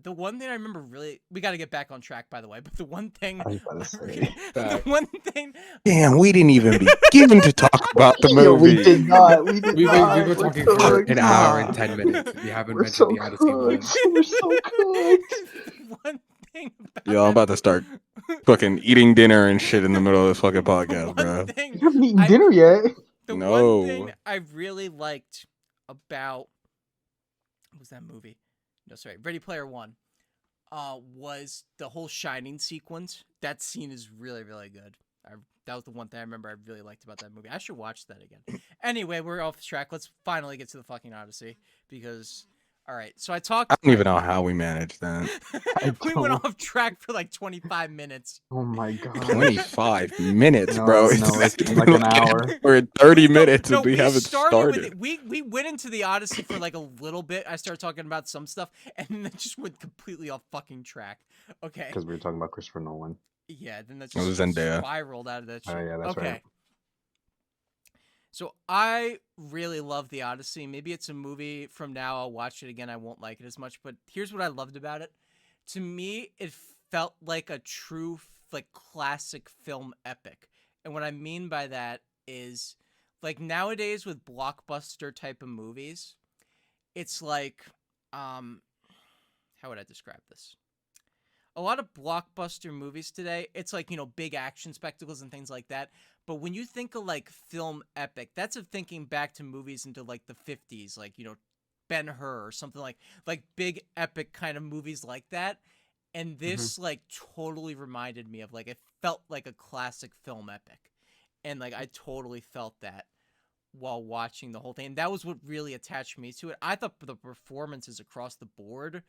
[SPEAKER 1] The one thing I remember we got to get back on track, by the way, but the one thing,
[SPEAKER 3] I was about to say.
[SPEAKER 1] the one thing,
[SPEAKER 2] damn, we didn't even begin to talk about the
[SPEAKER 3] Yo,
[SPEAKER 2] movie.
[SPEAKER 3] we did not. We did
[SPEAKER 4] We
[SPEAKER 3] not.
[SPEAKER 4] were
[SPEAKER 3] We're
[SPEAKER 4] talking
[SPEAKER 3] so
[SPEAKER 4] for an hour
[SPEAKER 3] cooked.
[SPEAKER 4] and 10 minutes. We haven't
[SPEAKER 3] We're
[SPEAKER 4] mentioned
[SPEAKER 3] so
[SPEAKER 4] the Odyssey one.
[SPEAKER 3] cooked. We're so cooked.
[SPEAKER 1] one thing about
[SPEAKER 2] Yo, I'm about to start fucking eating dinner and shit in the middle of this fucking podcast, bro.
[SPEAKER 1] one thing,
[SPEAKER 3] You haven't eaten dinner yet.
[SPEAKER 1] the
[SPEAKER 2] No.
[SPEAKER 1] one thing I really liked about, what was that movie? No, sorry, Ready Player One. Was the whole Shining sequence. That scene is really, really good. That was the one thing I remember I really liked about that movie. I should watch that again. Anyway, we're off track. Let's finally get to the fucking Odyssey, because All right. So I talked.
[SPEAKER 2] I don't even know how we managed that.
[SPEAKER 3] I
[SPEAKER 1] We went
[SPEAKER 3] don't-
[SPEAKER 1] off track for like 25 minutes.
[SPEAKER 3] Oh my god.
[SPEAKER 2] 25 minutes,
[SPEAKER 3] No,
[SPEAKER 2] bro.
[SPEAKER 3] no, it's been like an hour.
[SPEAKER 2] We're at 30
[SPEAKER 1] No,
[SPEAKER 2] minutes
[SPEAKER 1] no,
[SPEAKER 2] and we haven't
[SPEAKER 1] started with
[SPEAKER 2] started.
[SPEAKER 1] it. We went into the Odyssey for like a little bit. I started talking about some stuff, and then it just went completely off fucking track. Okay.
[SPEAKER 3] Because we were talking about Christopher Nolan.
[SPEAKER 1] Yeah. Then that
[SPEAKER 2] It was
[SPEAKER 1] just
[SPEAKER 2] Zendaya.
[SPEAKER 1] spiraled out of that shit.
[SPEAKER 3] Oh yeah, that's
[SPEAKER 1] Okay.
[SPEAKER 3] right.
[SPEAKER 1] So I really love the Odyssey. Maybe it's a movie from now. I'll watch it again. I won't like it as much. But here's what I loved about it. To me, it felt like a true like classic film epic. And what I mean by that is like nowadays with blockbuster type of movies, it's like how would I describe this? A lot of blockbuster movies today, it's like, big action spectacles and things like that. But when you think of like film epic, that's of thinking back to movies into like the 50s, like, Ben-Hur or something like big epic kind of movies like that. And this like totally reminded me of like, it felt like a classic film epic. And like, I totally felt that while watching the whole thing. And that was what really attached me to it. I thought the performances across the board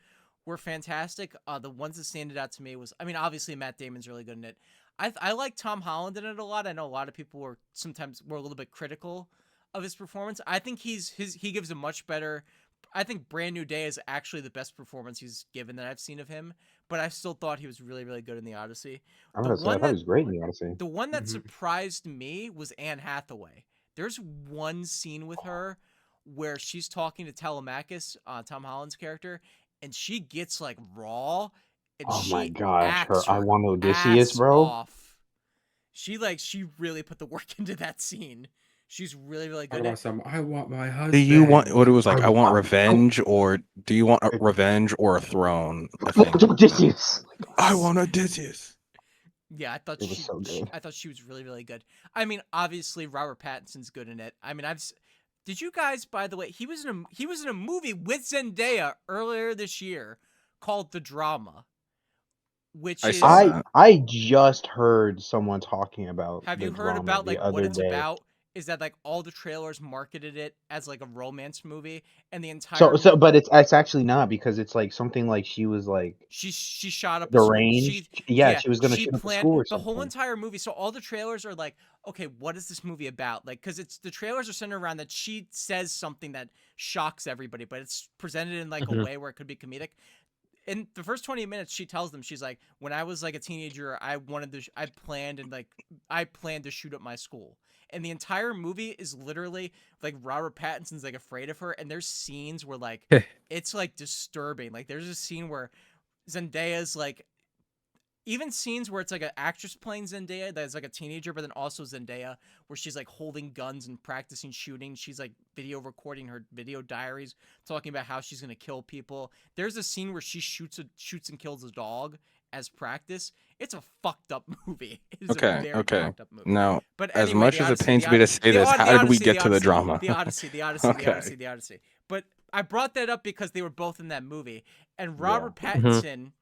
[SPEAKER 1] were fantastic. The ones that standed out to me was, I mean, obviously Matt Damon's really good in it. I like Tom Holland in it a lot. I know a lot of people were a little bit critical of his performance. I think he gives a much better. I think Brand New Day is actually the best performance he's given that I've seen of him. But I still thought he was really, really good in the Odyssey.
[SPEAKER 3] I'm gonna say I thought he was great in the Odyssey.
[SPEAKER 1] The one that surprised me was Anne Hathaway. There's one scene with her where she's talking to Telemachus, Tom Holland's character, and she gets like raw. And
[SPEAKER 3] Oh
[SPEAKER 1] she
[SPEAKER 3] my gosh,
[SPEAKER 1] acts
[SPEAKER 3] I want Odysseus,
[SPEAKER 1] ass
[SPEAKER 3] bro.
[SPEAKER 1] off. She really put the work into that scene. She's really, really good.
[SPEAKER 4] I want my husband.
[SPEAKER 2] Do you want what it was like? I want
[SPEAKER 3] I-
[SPEAKER 2] revenge, or do you want a revenge or a throne? I
[SPEAKER 3] Oh,
[SPEAKER 2] think.
[SPEAKER 3] Odysseus.
[SPEAKER 2] I want Odysseus.
[SPEAKER 1] Yeah, I thought
[SPEAKER 3] It was so good.
[SPEAKER 1] I thought she was really, really good. I mean, obviously Robert Pattinson's good in it. I mean, did you guys, by the way, he was in a movie with Zendaya earlier this year called The Drama, which
[SPEAKER 2] I
[SPEAKER 1] is
[SPEAKER 2] saw that.
[SPEAKER 3] I just heard someone talking about.
[SPEAKER 1] have
[SPEAKER 3] the
[SPEAKER 1] you heard
[SPEAKER 3] drama
[SPEAKER 1] about
[SPEAKER 3] the
[SPEAKER 1] like
[SPEAKER 3] other
[SPEAKER 1] what it's
[SPEAKER 3] day.
[SPEAKER 1] about? Is that like all the trailers marketed it as like a romance movie, and the entire
[SPEAKER 3] But it's actually not, because it's like something like she was like
[SPEAKER 1] she shot up
[SPEAKER 3] deranged. She was gonna
[SPEAKER 1] she
[SPEAKER 3] shoot up the
[SPEAKER 1] planned
[SPEAKER 3] school or
[SPEAKER 1] the whole
[SPEAKER 3] something.
[SPEAKER 1] entire movie. So all the trailers are like, okay, what is this movie about? Like, because it's the trailers are centered around that she says something that shocks everybody, but it's presented in like a way where it could be comedic. In the first 20 minutes, she tells them, she's like, when I was like a teenager, I planned to shoot up my school. And the entire movie is literally like Robert Pattinson's like afraid of her. And there's scenes where like, it's like disturbing. Like there's a scene where Zendaya's like, even scenes where it's like an actress playing Zendaya that's like a teenager, but then also Zendaya, where she's like holding guns and practicing shooting. She's like video recording her video diaries, talking about how she's gonna kill people. There's a scene where she shoots and kills a dog as practice. It's a fucked up movie. It is a very fucked up movie.
[SPEAKER 2] Now,
[SPEAKER 1] But
[SPEAKER 2] as
[SPEAKER 1] anyway,
[SPEAKER 2] much
[SPEAKER 1] the
[SPEAKER 2] as it
[SPEAKER 1] Odyssey-
[SPEAKER 2] pains
[SPEAKER 1] the
[SPEAKER 2] me to
[SPEAKER 1] Od-
[SPEAKER 2] say
[SPEAKER 1] the
[SPEAKER 2] this,
[SPEAKER 1] Od-
[SPEAKER 2] how
[SPEAKER 1] the
[SPEAKER 2] did we
[SPEAKER 1] Odyssey,
[SPEAKER 2] get
[SPEAKER 1] the
[SPEAKER 2] to the
[SPEAKER 1] Odyssey,
[SPEAKER 2] drama?
[SPEAKER 1] The Odyssey, the Odyssey, the
[SPEAKER 2] Okay.
[SPEAKER 1] Odyssey, the Odyssey. But I brought that up because they were both in that movie, and Robert Pattinson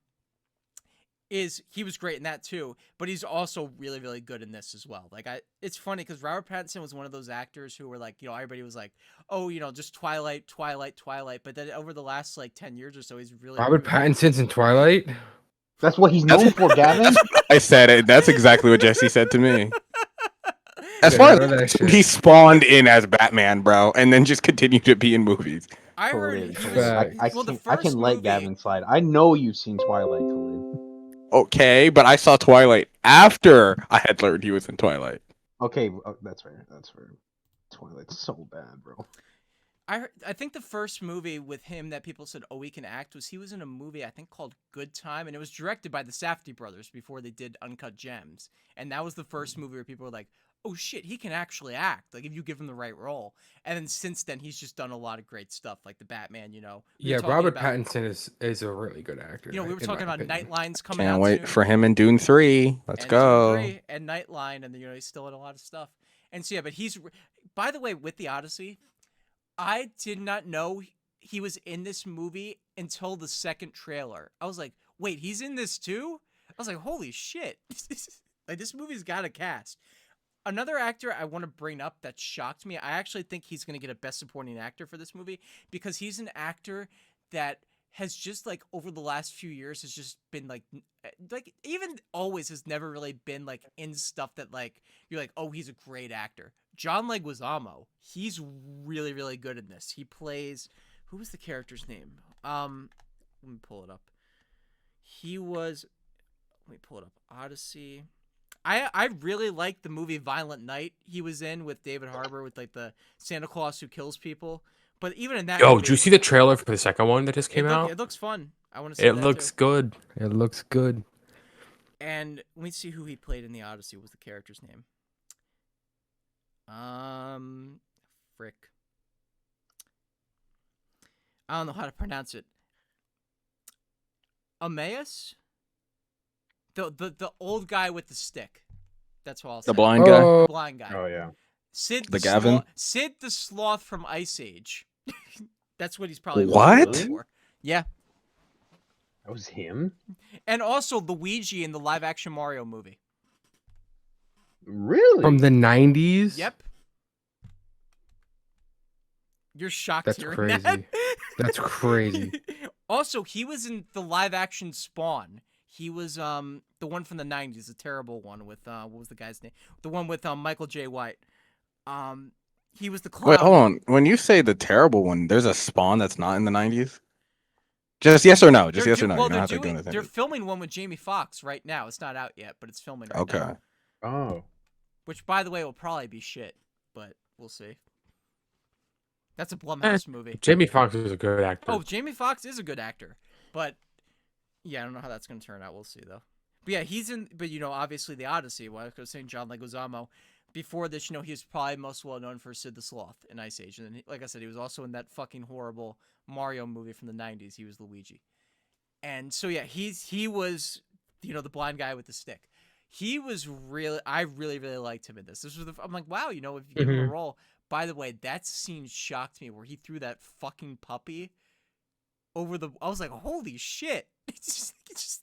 [SPEAKER 1] he was great in that too, but he's also really, really good in this as well. Like it's funny because Robert Pattinson was one of those actors who were like, everybody was like, oh, just Twilight, but then over the last like 10 years or so, he's really
[SPEAKER 4] Robert
[SPEAKER 1] proven-
[SPEAKER 4] Pattinson's in Twilight.
[SPEAKER 3] That's what he's known for, Gavin.
[SPEAKER 2] I said it. That's exactly what Jesse said to me. As
[SPEAKER 4] Yeah,
[SPEAKER 2] far
[SPEAKER 4] I
[SPEAKER 2] as
[SPEAKER 4] know that shit.
[SPEAKER 2] he spawned in as Batman, bro, and then just continued to be in movies.
[SPEAKER 1] I heard
[SPEAKER 3] Khalid,
[SPEAKER 1] he
[SPEAKER 3] Khalid,
[SPEAKER 1] was
[SPEAKER 4] Facts.
[SPEAKER 1] well. The
[SPEAKER 3] I
[SPEAKER 1] first
[SPEAKER 3] can let
[SPEAKER 1] movie,
[SPEAKER 3] Gavin slide. I know you've seen Twilight, Khalid.
[SPEAKER 2] Okay, but I saw Twilight after I had learned he was in Twilight.
[SPEAKER 3] Okay, that's fair. That's fair. Twilight's so bad, bro.
[SPEAKER 1] I think the first movie with him that people said, oh, he can act, he was in a movie I think called Good Time, and it was directed by the Safdie brothers before they did Uncut Gems, and that was the first movie where people were like, oh shit, he can actually act, like if you give him the right role. And then since then he's just done a lot of great stuff, like the Batman. We were
[SPEAKER 4] Yeah,
[SPEAKER 1] talking
[SPEAKER 4] Robert
[SPEAKER 1] about-
[SPEAKER 4] Pattinson is a really good actor.
[SPEAKER 1] we were
[SPEAKER 4] in
[SPEAKER 1] talking
[SPEAKER 4] my
[SPEAKER 1] about
[SPEAKER 4] opinion.
[SPEAKER 1] Nightlines coming
[SPEAKER 2] Can't
[SPEAKER 1] out
[SPEAKER 2] wait
[SPEAKER 1] soon.
[SPEAKER 2] for him in Dune 3. Let's
[SPEAKER 1] And
[SPEAKER 2] go.
[SPEAKER 1] Dune 3 and Nightline, and he's still in a lot of stuff. And so yeah, but by the way, with the Odyssey, I did not know he was in this movie until the second trailer. I was like, wait, he's in this too? I was like, holy shit. Like, this movie's got a cast. Another actor I want to bring up that shocked me, I actually think he's going to get a Best Supporting Actor for this movie, because he's an actor that has just like over the last few years has just been like even always has never really been like in stuff that like you're like, oh, he's a great actor. John Leguizamo, he's really really good in this. He plays, who was the character's name? Let me pull it up. Let me pull it up. Odyssey. I really like the movie Violent Night he was in with David Harbour, with like the Santa Claus who kills people. But even in that
[SPEAKER 4] Yo,
[SPEAKER 1] movie,
[SPEAKER 4] did you see the trailer for the second one that just came out?
[SPEAKER 1] it looks fun. I want to see
[SPEAKER 4] It
[SPEAKER 1] that
[SPEAKER 4] looks
[SPEAKER 1] too.
[SPEAKER 4] good. It looks good.
[SPEAKER 1] And let me see who he played in the Odyssey. What was the character's name? Frick. I don't know how to pronounce it. Emmaus? The old guy with the stick. That's what I'll say.
[SPEAKER 2] The blind guy.
[SPEAKER 1] The blind guy.
[SPEAKER 3] Oh yeah.
[SPEAKER 1] Sid
[SPEAKER 2] The Gavin?
[SPEAKER 1] Sid the Sloth from Ice Age. That's what he's probably
[SPEAKER 2] What?
[SPEAKER 1] most known for. Yeah.
[SPEAKER 3] That was him?
[SPEAKER 1] And also Luigi in the live action Mario movie.
[SPEAKER 3] Really?
[SPEAKER 4] From the 90s?
[SPEAKER 1] Yep. You're shocked
[SPEAKER 4] That's
[SPEAKER 1] hearing
[SPEAKER 4] crazy.
[SPEAKER 1] that?
[SPEAKER 4] That's crazy.
[SPEAKER 1] Also, he was in the live action Spawn. He was the one from the 90s, the terrible one with what was the guy's name? The one with Michael J. White. He was the clown.
[SPEAKER 2] Wait, hold on. When you say the terrible one, there's a Spawn that's not in the 90s? Just yes or no. Just yes or no.
[SPEAKER 1] Well,
[SPEAKER 2] You don't have to do anything.
[SPEAKER 1] they're filming one with Jamie Foxx right now. It's not out yet, but it's filming right
[SPEAKER 2] Okay.
[SPEAKER 1] now.
[SPEAKER 3] Oh.
[SPEAKER 1] Which, by the way, will probably be shit, but we'll see. That's a Blumhouse movie.
[SPEAKER 4] Jamie Foxx is a good actor.
[SPEAKER 1] Oh, Jamie Foxx is a good actor, but yeah, I don't know how that's going to turn out. We'll see though. But yeah, he's in. But obviously the Odyssey. Well, I was saying John Leguizamo. Before this, he was probably most well known for Sid the Sloth in Ice Age, and then, like I said, he was also in that fucking horrible Mario movie from the '90s. He was Luigi, and so yeah, he was the blind guy with the stick. He was I really liked him in this. I'm like, wow, if you give him a role. By the way, that scene shocked me where he threw that fucking puppy over the. I was like, holy shit! He just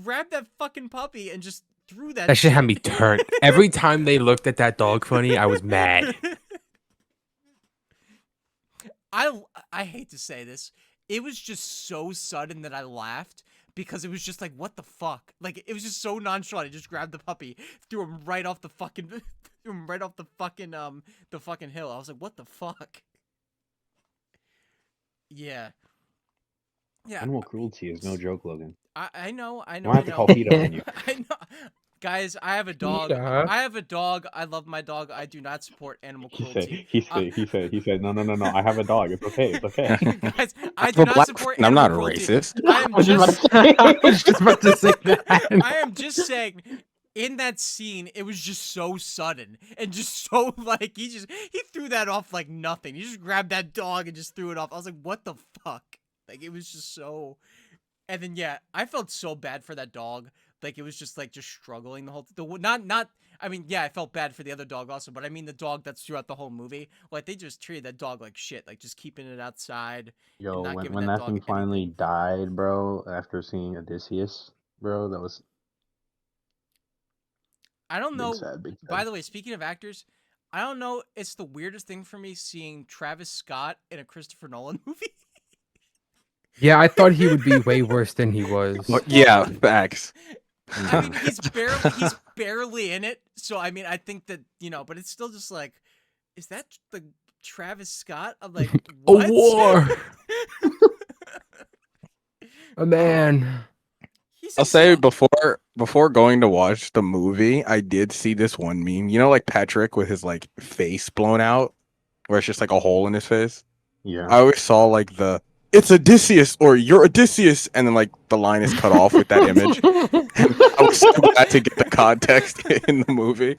[SPEAKER 1] grabbed that fucking puppy and just threw that.
[SPEAKER 4] That shit had me turned. Every time they looked at that dog funny, I was mad.
[SPEAKER 1] I hate to say this, it was just so sudden that I laughed. Because it was just like, what the fuck? Like, it was just so nonchalant. He just grabbed the puppy, threw him right off the fucking, the fucking hill. I was like, what the fuck? Yeah. Yeah.
[SPEAKER 3] Animal cruelty is no joke, Logan.
[SPEAKER 1] I know.
[SPEAKER 3] I have to call PETA on you.
[SPEAKER 1] I know. Guys, I have a dog.
[SPEAKER 4] PETA?
[SPEAKER 1] I have a dog. I love my dog. I do not support animal cruelty.
[SPEAKER 3] He said, no, I have a dog. It's okay. It's okay.
[SPEAKER 1] Guys, I
[SPEAKER 2] I'm
[SPEAKER 1] do
[SPEAKER 2] a
[SPEAKER 1] not
[SPEAKER 2] black
[SPEAKER 1] support
[SPEAKER 2] friend. I'm not
[SPEAKER 1] animal
[SPEAKER 2] a
[SPEAKER 1] cruelty.
[SPEAKER 2] racist.
[SPEAKER 1] I
[SPEAKER 4] was just about to say that.
[SPEAKER 1] I am just saying, in that scene, it was just so sudden and just so like he threw that off like nothing. He just grabbed that dog and just threw it off. I was like, what the fuck? Like it was just so. And then yeah, I felt so bad for that dog. Like it was just struggling the whole. Not. I mean, yeah, I felt bad for the other dog also, but I mean the dog that's throughout the whole movie. Like they just treated that dog like shit. Like just keeping it outside.
[SPEAKER 3] Yo,
[SPEAKER 1] not giving
[SPEAKER 3] when
[SPEAKER 1] that
[SPEAKER 3] that
[SPEAKER 1] dog
[SPEAKER 3] thing
[SPEAKER 1] anything.
[SPEAKER 3] finally died, bro, after seeing Odysseus, bro, that was
[SPEAKER 1] I don't know.
[SPEAKER 3] big sad, big sad.
[SPEAKER 1] By the way, speaking of actors, I don't know. It's the weirdest thing for me seeing Travis Scott in a Christopher Nolan movie.
[SPEAKER 4] Yeah, I thought he would be way worse than he was.
[SPEAKER 2] Yeah, facts.
[SPEAKER 1] I mean, he's barely in it. So I mean, I think that but it's still just like, is that the Travis Scott? I'm like, what?
[SPEAKER 4] A war. A man.
[SPEAKER 1] He's
[SPEAKER 2] I'll
[SPEAKER 1] in
[SPEAKER 2] say
[SPEAKER 1] stuff.
[SPEAKER 2] before going to watch the movie, I did see this one meme. Like Patrick with his like face blown out, where it's just like a hole in his face.
[SPEAKER 3] Yeah.
[SPEAKER 2] I always saw like it's Odysseus or you're Odysseus, and then like the line is cut off with that image. I was so glad to get the context in the movie.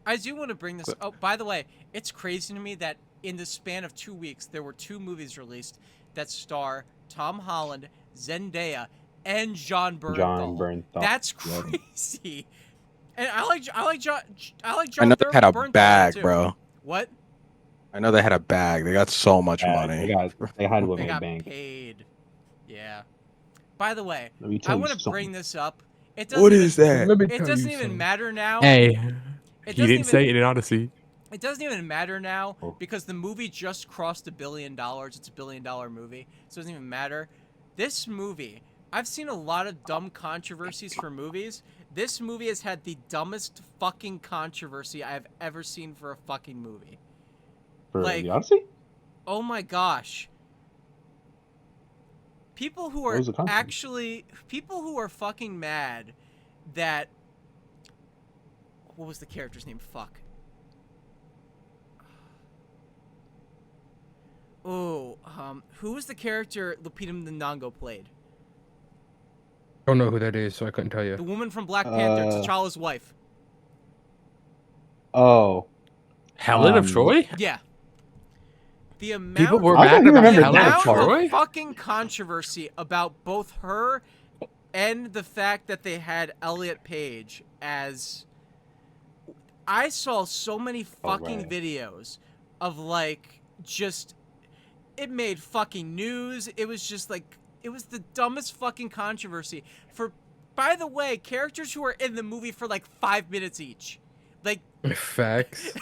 [SPEAKER 1] I do want to bring this. Oh, by the way, it's crazy to me that in the span of 2 weeks, there were 2 movies released that star Tom Holland, Zendaya, and John Bernthal. That's crazy. And I like John.
[SPEAKER 2] I know they had a
[SPEAKER 1] Bernthal
[SPEAKER 2] bag,
[SPEAKER 1] too.
[SPEAKER 2] bro.
[SPEAKER 1] What?
[SPEAKER 2] I know they had a bag. They got so much money.
[SPEAKER 3] They had
[SPEAKER 1] They
[SPEAKER 3] women
[SPEAKER 1] got
[SPEAKER 3] bank.
[SPEAKER 1] paid. Yeah. By the way,
[SPEAKER 3] Let me
[SPEAKER 1] I
[SPEAKER 3] tell you
[SPEAKER 1] want to
[SPEAKER 3] something.
[SPEAKER 1] bring this up. It
[SPEAKER 2] What is that?
[SPEAKER 1] It doesn't even matter now.
[SPEAKER 4] Hey,
[SPEAKER 1] It
[SPEAKER 4] he
[SPEAKER 1] doesn't
[SPEAKER 4] didn't say it in Odyssey.
[SPEAKER 1] It doesn't even matter now
[SPEAKER 3] Oh.
[SPEAKER 1] because the movie just crossed $1 billion. It's a $1 billion movie, so it doesn't even matter. This movie, I've seen a lot of dumb controversies for movies. This movie has had the dumbest fucking controversy I've ever seen for a fucking movie.
[SPEAKER 3] For
[SPEAKER 1] Like,
[SPEAKER 3] the Odyssey?
[SPEAKER 1] oh my gosh. People who
[SPEAKER 3] What
[SPEAKER 1] are
[SPEAKER 3] was the controversy?
[SPEAKER 1] actually, people who are fucking mad that, what was the character's name? Fuck. Oh, who was the character Lupita Nyong'o played?
[SPEAKER 4] Don't know who that is, so I couldn't tell
[SPEAKER 1] The
[SPEAKER 4] you.
[SPEAKER 1] woman from Black Panther, T'Challa's wife.
[SPEAKER 3] Oh.
[SPEAKER 4] Helen of Troy?
[SPEAKER 1] Yeah. The amount,
[SPEAKER 4] People were
[SPEAKER 3] I
[SPEAKER 4] mad
[SPEAKER 3] thought you
[SPEAKER 4] about
[SPEAKER 3] remembered
[SPEAKER 4] Helen of
[SPEAKER 3] that part.
[SPEAKER 1] of
[SPEAKER 4] Troy?
[SPEAKER 1] fucking controversy about both her and the fact that they had Elliot Page as... I saw so many fucking
[SPEAKER 3] right.
[SPEAKER 1] videos of, like, just... It made fucking news. It was just, like... It was the dumbest fucking controversy. For, by the way, characters who are in the movie for, like, 5 minutes each. Like...
[SPEAKER 4] Facts.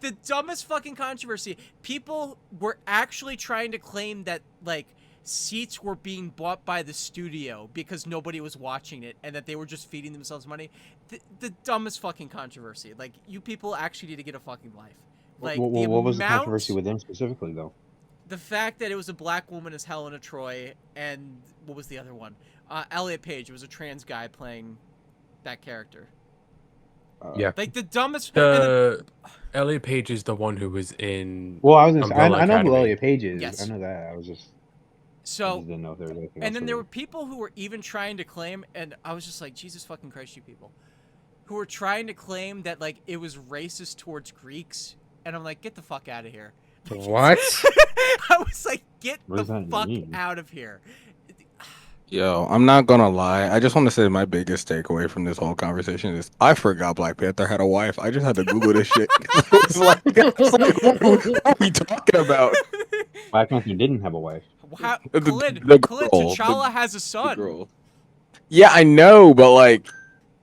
[SPEAKER 1] The dumbest fucking controversy. People were actually trying to claim that, like, seats were being bought by the studio because nobody was watching it and that they were just feeding themselves money. The dumbest fucking controversy. Like, you people actually need to get a fucking life. Like,
[SPEAKER 3] What was the controversy with them specifically, though?
[SPEAKER 1] The fact that it was a black woman as Helena Troy, and what was the other one? Elliot Page. It was a trans guy playing that character.
[SPEAKER 4] Yeah.
[SPEAKER 1] Like, the dumbest...
[SPEAKER 4] Elliot Page is the one who was in.
[SPEAKER 3] Well, I was gonna say,
[SPEAKER 4] Umbrella
[SPEAKER 3] I know who
[SPEAKER 4] Academy.
[SPEAKER 3] Elliot Page is.
[SPEAKER 1] Yes.
[SPEAKER 3] I know that. I just didn't know if there was anything else.
[SPEAKER 1] And then there were people who were even trying to claim, and I was just like, Jesus fucking Christ, you people, who were trying to claim that, like, it was racist towards Greeks, and I'm like, get the fuck out of here.
[SPEAKER 4] What?
[SPEAKER 1] I was like, get
[SPEAKER 3] What
[SPEAKER 1] the
[SPEAKER 3] does that
[SPEAKER 1] fuck
[SPEAKER 3] mean?
[SPEAKER 1] out of here.
[SPEAKER 2] Yo, I'm not gonna lie. I just want to say my biggest takeaway from this whole conversation is I forgot Black Panther had a wife. I just had to Google this shit. It's like, what are we talking about?
[SPEAKER 3] Black Panther didn't have a wife.
[SPEAKER 1] How,
[SPEAKER 2] The
[SPEAKER 1] Khalid,
[SPEAKER 2] girl,
[SPEAKER 1] T'Challa has a
[SPEAKER 2] The
[SPEAKER 1] son.
[SPEAKER 2] girl. Yeah, I know, but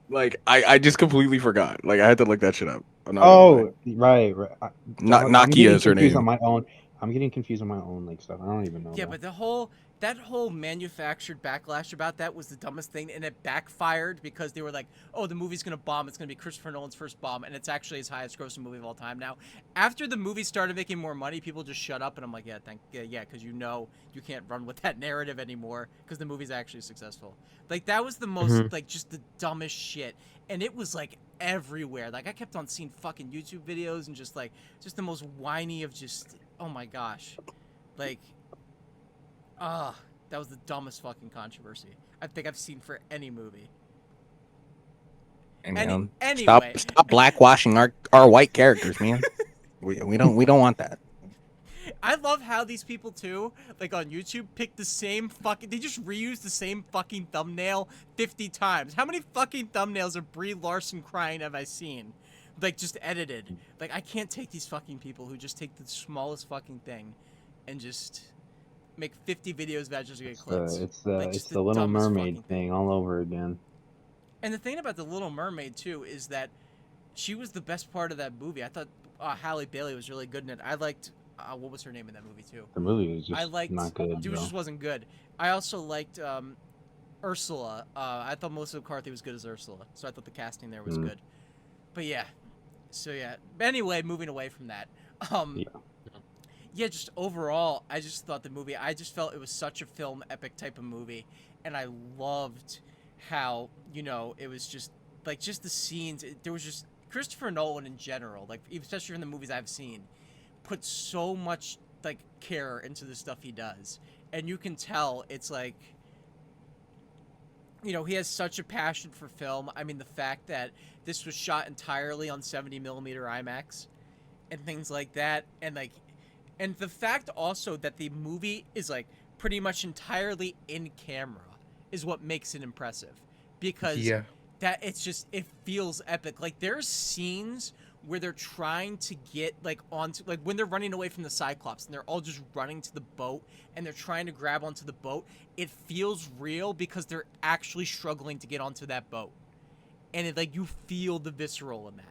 [SPEAKER 2] like I just completely forgot. Like I had to look that shit up. I'm not gonna lie.
[SPEAKER 3] Right. I'm
[SPEAKER 2] Nakia
[SPEAKER 3] getting
[SPEAKER 2] is her
[SPEAKER 3] confused
[SPEAKER 2] name.
[SPEAKER 3] on my own. I'm getting confused on my own like stuff. I don't even know.
[SPEAKER 1] Yeah, but that whole manufactured backlash about that was the dumbest thing, and it backfired because they were like, "Oh, the movie's gonna bomb. It's gonna be Christopher Nolan's first bomb, and it's actually his highest grossing movie of all time." Now, after the movie started making more money, people just shut up, and I'm like, "Yeah, because you know you can't run with that narrative anymore because the movie's actually successful." Like that was the most like just the dumbest shit, and it was like everywhere. Like I kept on seeing fucking YouTube videos and just the most whiny of just oh my gosh, like. That was the dumbest fucking controversy I think I've seen for any movie.
[SPEAKER 2] Anyway,
[SPEAKER 1] Anyway.
[SPEAKER 2] stop blackwashing our white characters, man. we don't want that.
[SPEAKER 1] I love how these people too, like on YouTube, pick the same fucking. They just reuse the same fucking thumbnail 50 times. How many fucking thumbnails of Brie Larson crying have I seen? Like just edited. Like I can't take these fucking people who just take the smallest fucking thing, and just make 50 videos about just to get clicks.
[SPEAKER 3] It's
[SPEAKER 1] Like, just
[SPEAKER 3] the Little
[SPEAKER 1] dumbest
[SPEAKER 3] Mermaid
[SPEAKER 1] fucking
[SPEAKER 3] thing all over again.
[SPEAKER 1] And the thing about the Little Mermaid too is that she was the best part of that movie. I thought Halle Bailey was really good in it. I liked what was her name in that movie too?
[SPEAKER 3] The movie was just
[SPEAKER 1] I liked,
[SPEAKER 3] not good.
[SPEAKER 1] It just wasn't good. I also liked Ursula. I thought Melissa McCarthy was good as Ursula, so I thought the casting there was good. But yeah, so yeah. Anyway, moving away from that. Yeah, just overall, I just thought the movie. I just felt it was such a film epic type of movie, and I loved how it was just the scenes. There was just Christopher Nolan in general, like especially in the movies I've seen, put so much like care into the stuff he does, and you can tell it's like he has such a passion for film. I mean, the fact that this was shot entirely on 70mm IMAX and things like that, and the fact also that the movie is like pretty much entirely in camera is what makes it impressive, because that it feels epic. Like there's scenes where they're trying to get onto when they're running away from the Cyclops and they're all just running to the boat and they're trying to grab onto the boat. It feels real because they're actually struggling to get onto that boat, and you feel the visceral in that.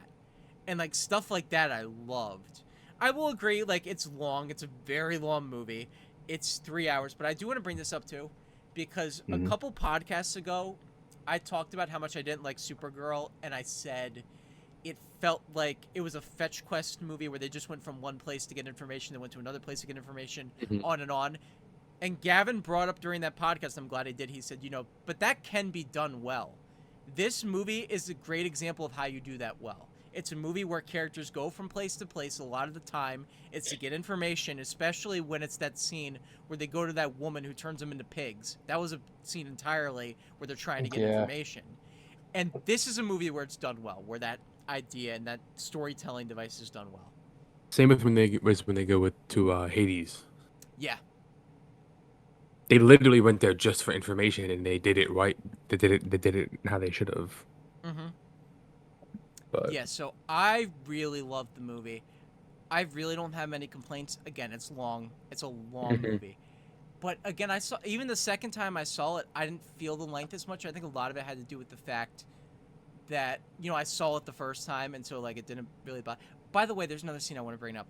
[SPEAKER 1] and like stuff like that I loved. I will agree, like it's long. It's a very long movie. It's 3 hours, but I do want to bring this up too, because a couple podcasts ago, I talked about how much I didn't like Supergirl, and I said it felt like it was a fetch quest movie where they just went from one place to get information, then went to another place to get information, on and on. And Gavin brought up during that podcast, I'm glad he did, he said, but that can be done well. This movie is a great example of how you do that well. It's a movie where characters go from place to place a lot of the time. It's to get information, especially when it's that scene where they go to that woman who turns them into pigs. That was a scene entirely where they're trying to get information. And this is a movie where it's done well, where that idea and that storytelling device is done well.
[SPEAKER 4] Same as when they go to Hades.
[SPEAKER 1] Yeah.
[SPEAKER 4] They literally went there just for information, and they did it right. They did it how they should have. But
[SPEAKER 1] Yeah, so I really loved the movie. I really don't have many complaints. Again, it's long. It's a long movie. But again, even the second time I saw it, I didn't feel the length as much. I think a lot of it had to do with the fact that, I saw it the first time, and so like it didn't really bother. By the way, there's another scene I want to bring up.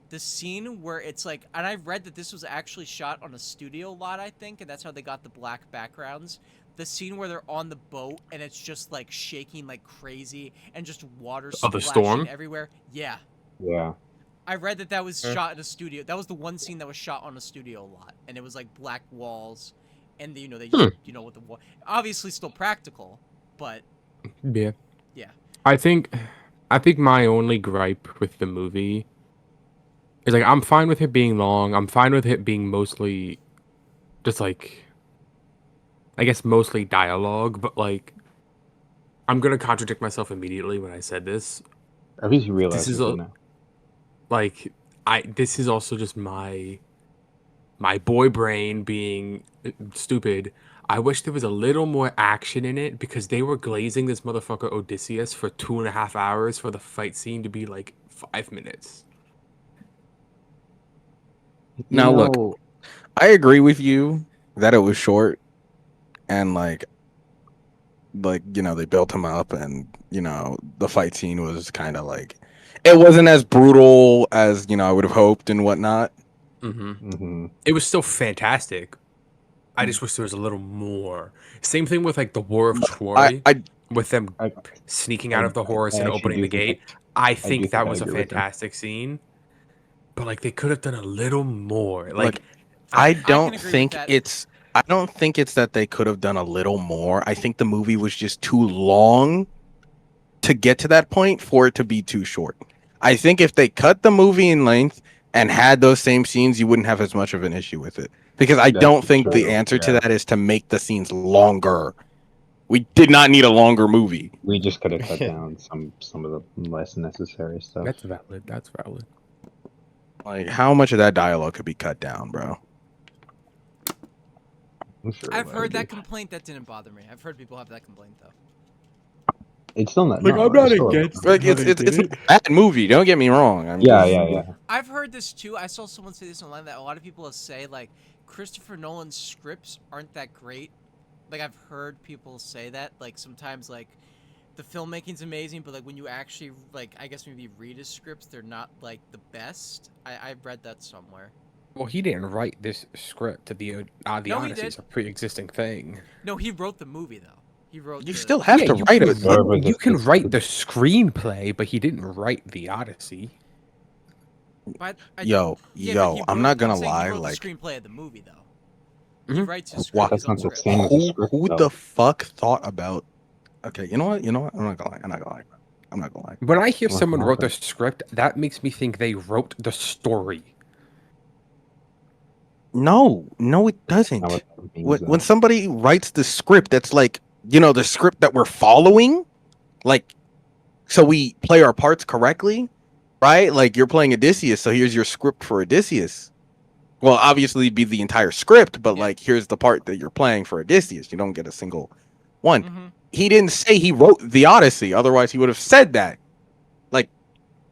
[SPEAKER 1] The scene where it's like, and I read that this was actually shot on a studio lot, I think, and that's how they got the black backgrounds. The scene where they're on the boat and it's just like shaking like crazy and just water splashing
[SPEAKER 4] the storm?
[SPEAKER 1] everywhere. Yeah.
[SPEAKER 3] Yeah.
[SPEAKER 1] I read that was shot in a studio. That was the one scene that was shot on a studio lot, and it was like black walls, and they with the wall. Obviously, still practical, but
[SPEAKER 4] yeah.
[SPEAKER 1] Yeah.
[SPEAKER 4] I think my only gripe with the movie is like I'm fine with it being long. I'm fine with it being mostly just like I guess mostly dialogue, but like I'm gonna contradict myself immediately when I said this.
[SPEAKER 3] At least you realize
[SPEAKER 4] This is
[SPEAKER 3] it now.
[SPEAKER 4] like this is also just my boy brain being stupid. I wish there was a little more action in it because they were glazing this motherfucker Odysseus for 2.5 hours for the fight scene to be like 5 minutes.
[SPEAKER 2] Now look, I agree with you that it was short, and like they built him up, and the fight scene was kind of like it wasn't as brutal as I would have hoped and whatnot.
[SPEAKER 4] It was still fantastic. I just wish there was a little more. Same thing with like the War of Troy, with them sneaking out of the horse and opening the gate. I think that was a fantastic scene, but like they could have done a little more. Like
[SPEAKER 2] I don't think it's that they could have done a little more. I think the movie was just too long to get to that point for it to be too short. I think if they cut the movie in length and had those same scenes, you wouldn't have as much of an issue with it. Because I don't think the answer to that is to make the scenes longer. We did not need a longer movie.
[SPEAKER 3] We just could have cut down some of the less necessary stuff.
[SPEAKER 4] That's valid.
[SPEAKER 2] Like, how much of that dialogue could be cut down, bro?
[SPEAKER 3] Sure
[SPEAKER 1] I've heard that complaint. That didn't bother me. I've heard people have that complaint though.
[SPEAKER 3] It's still not.
[SPEAKER 4] Like I'm not against.
[SPEAKER 2] Like it's a bad movie. Don't get me wrong.
[SPEAKER 3] Yeah.
[SPEAKER 1] I've heard this too. I saw someone say this online that a lot of people say like Christopher Nolan's scripts aren't that great. Like I've heard people say that. Like sometimes like the filmmaking's amazing, but like when you actually like I guess maybe read his scripts, they're not like the best. I've read that somewhere.
[SPEAKER 4] Well, he didn't write this script. The Odyssey is a pre-existing thing.
[SPEAKER 1] No, he wrote the movie though. He wrote.
[SPEAKER 2] You still have to write it.
[SPEAKER 4] You can write the screenplay, but he didn't write the Odyssey.
[SPEAKER 1] But
[SPEAKER 2] yo, I'm not gonna lie.
[SPEAKER 1] He wrote
[SPEAKER 2] like
[SPEAKER 1] the screenplay of the movie though. He writes his
[SPEAKER 2] Wow.
[SPEAKER 1] script.
[SPEAKER 3] That's not the same as a script,
[SPEAKER 2] Who
[SPEAKER 3] though.
[SPEAKER 2] the fuck thought about? Okay, you know what? I'm not gonna lie.
[SPEAKER 4] When I hear someone wrote the script, that makes me think they wrote the story.
[SPEAKER 2] No, it doesn't. When somebody writes the script, that's like the script that we're following, like, so we play our parts correctly, right? Like you're playing Odysseus, so here's your script for Odysseus. Well, obviously it'd be the entire script, but like here's the part that you're playing for Odysseus. You don't get a single one. He didn't say he wrote the Odyssey, otherwise he would have said that. Like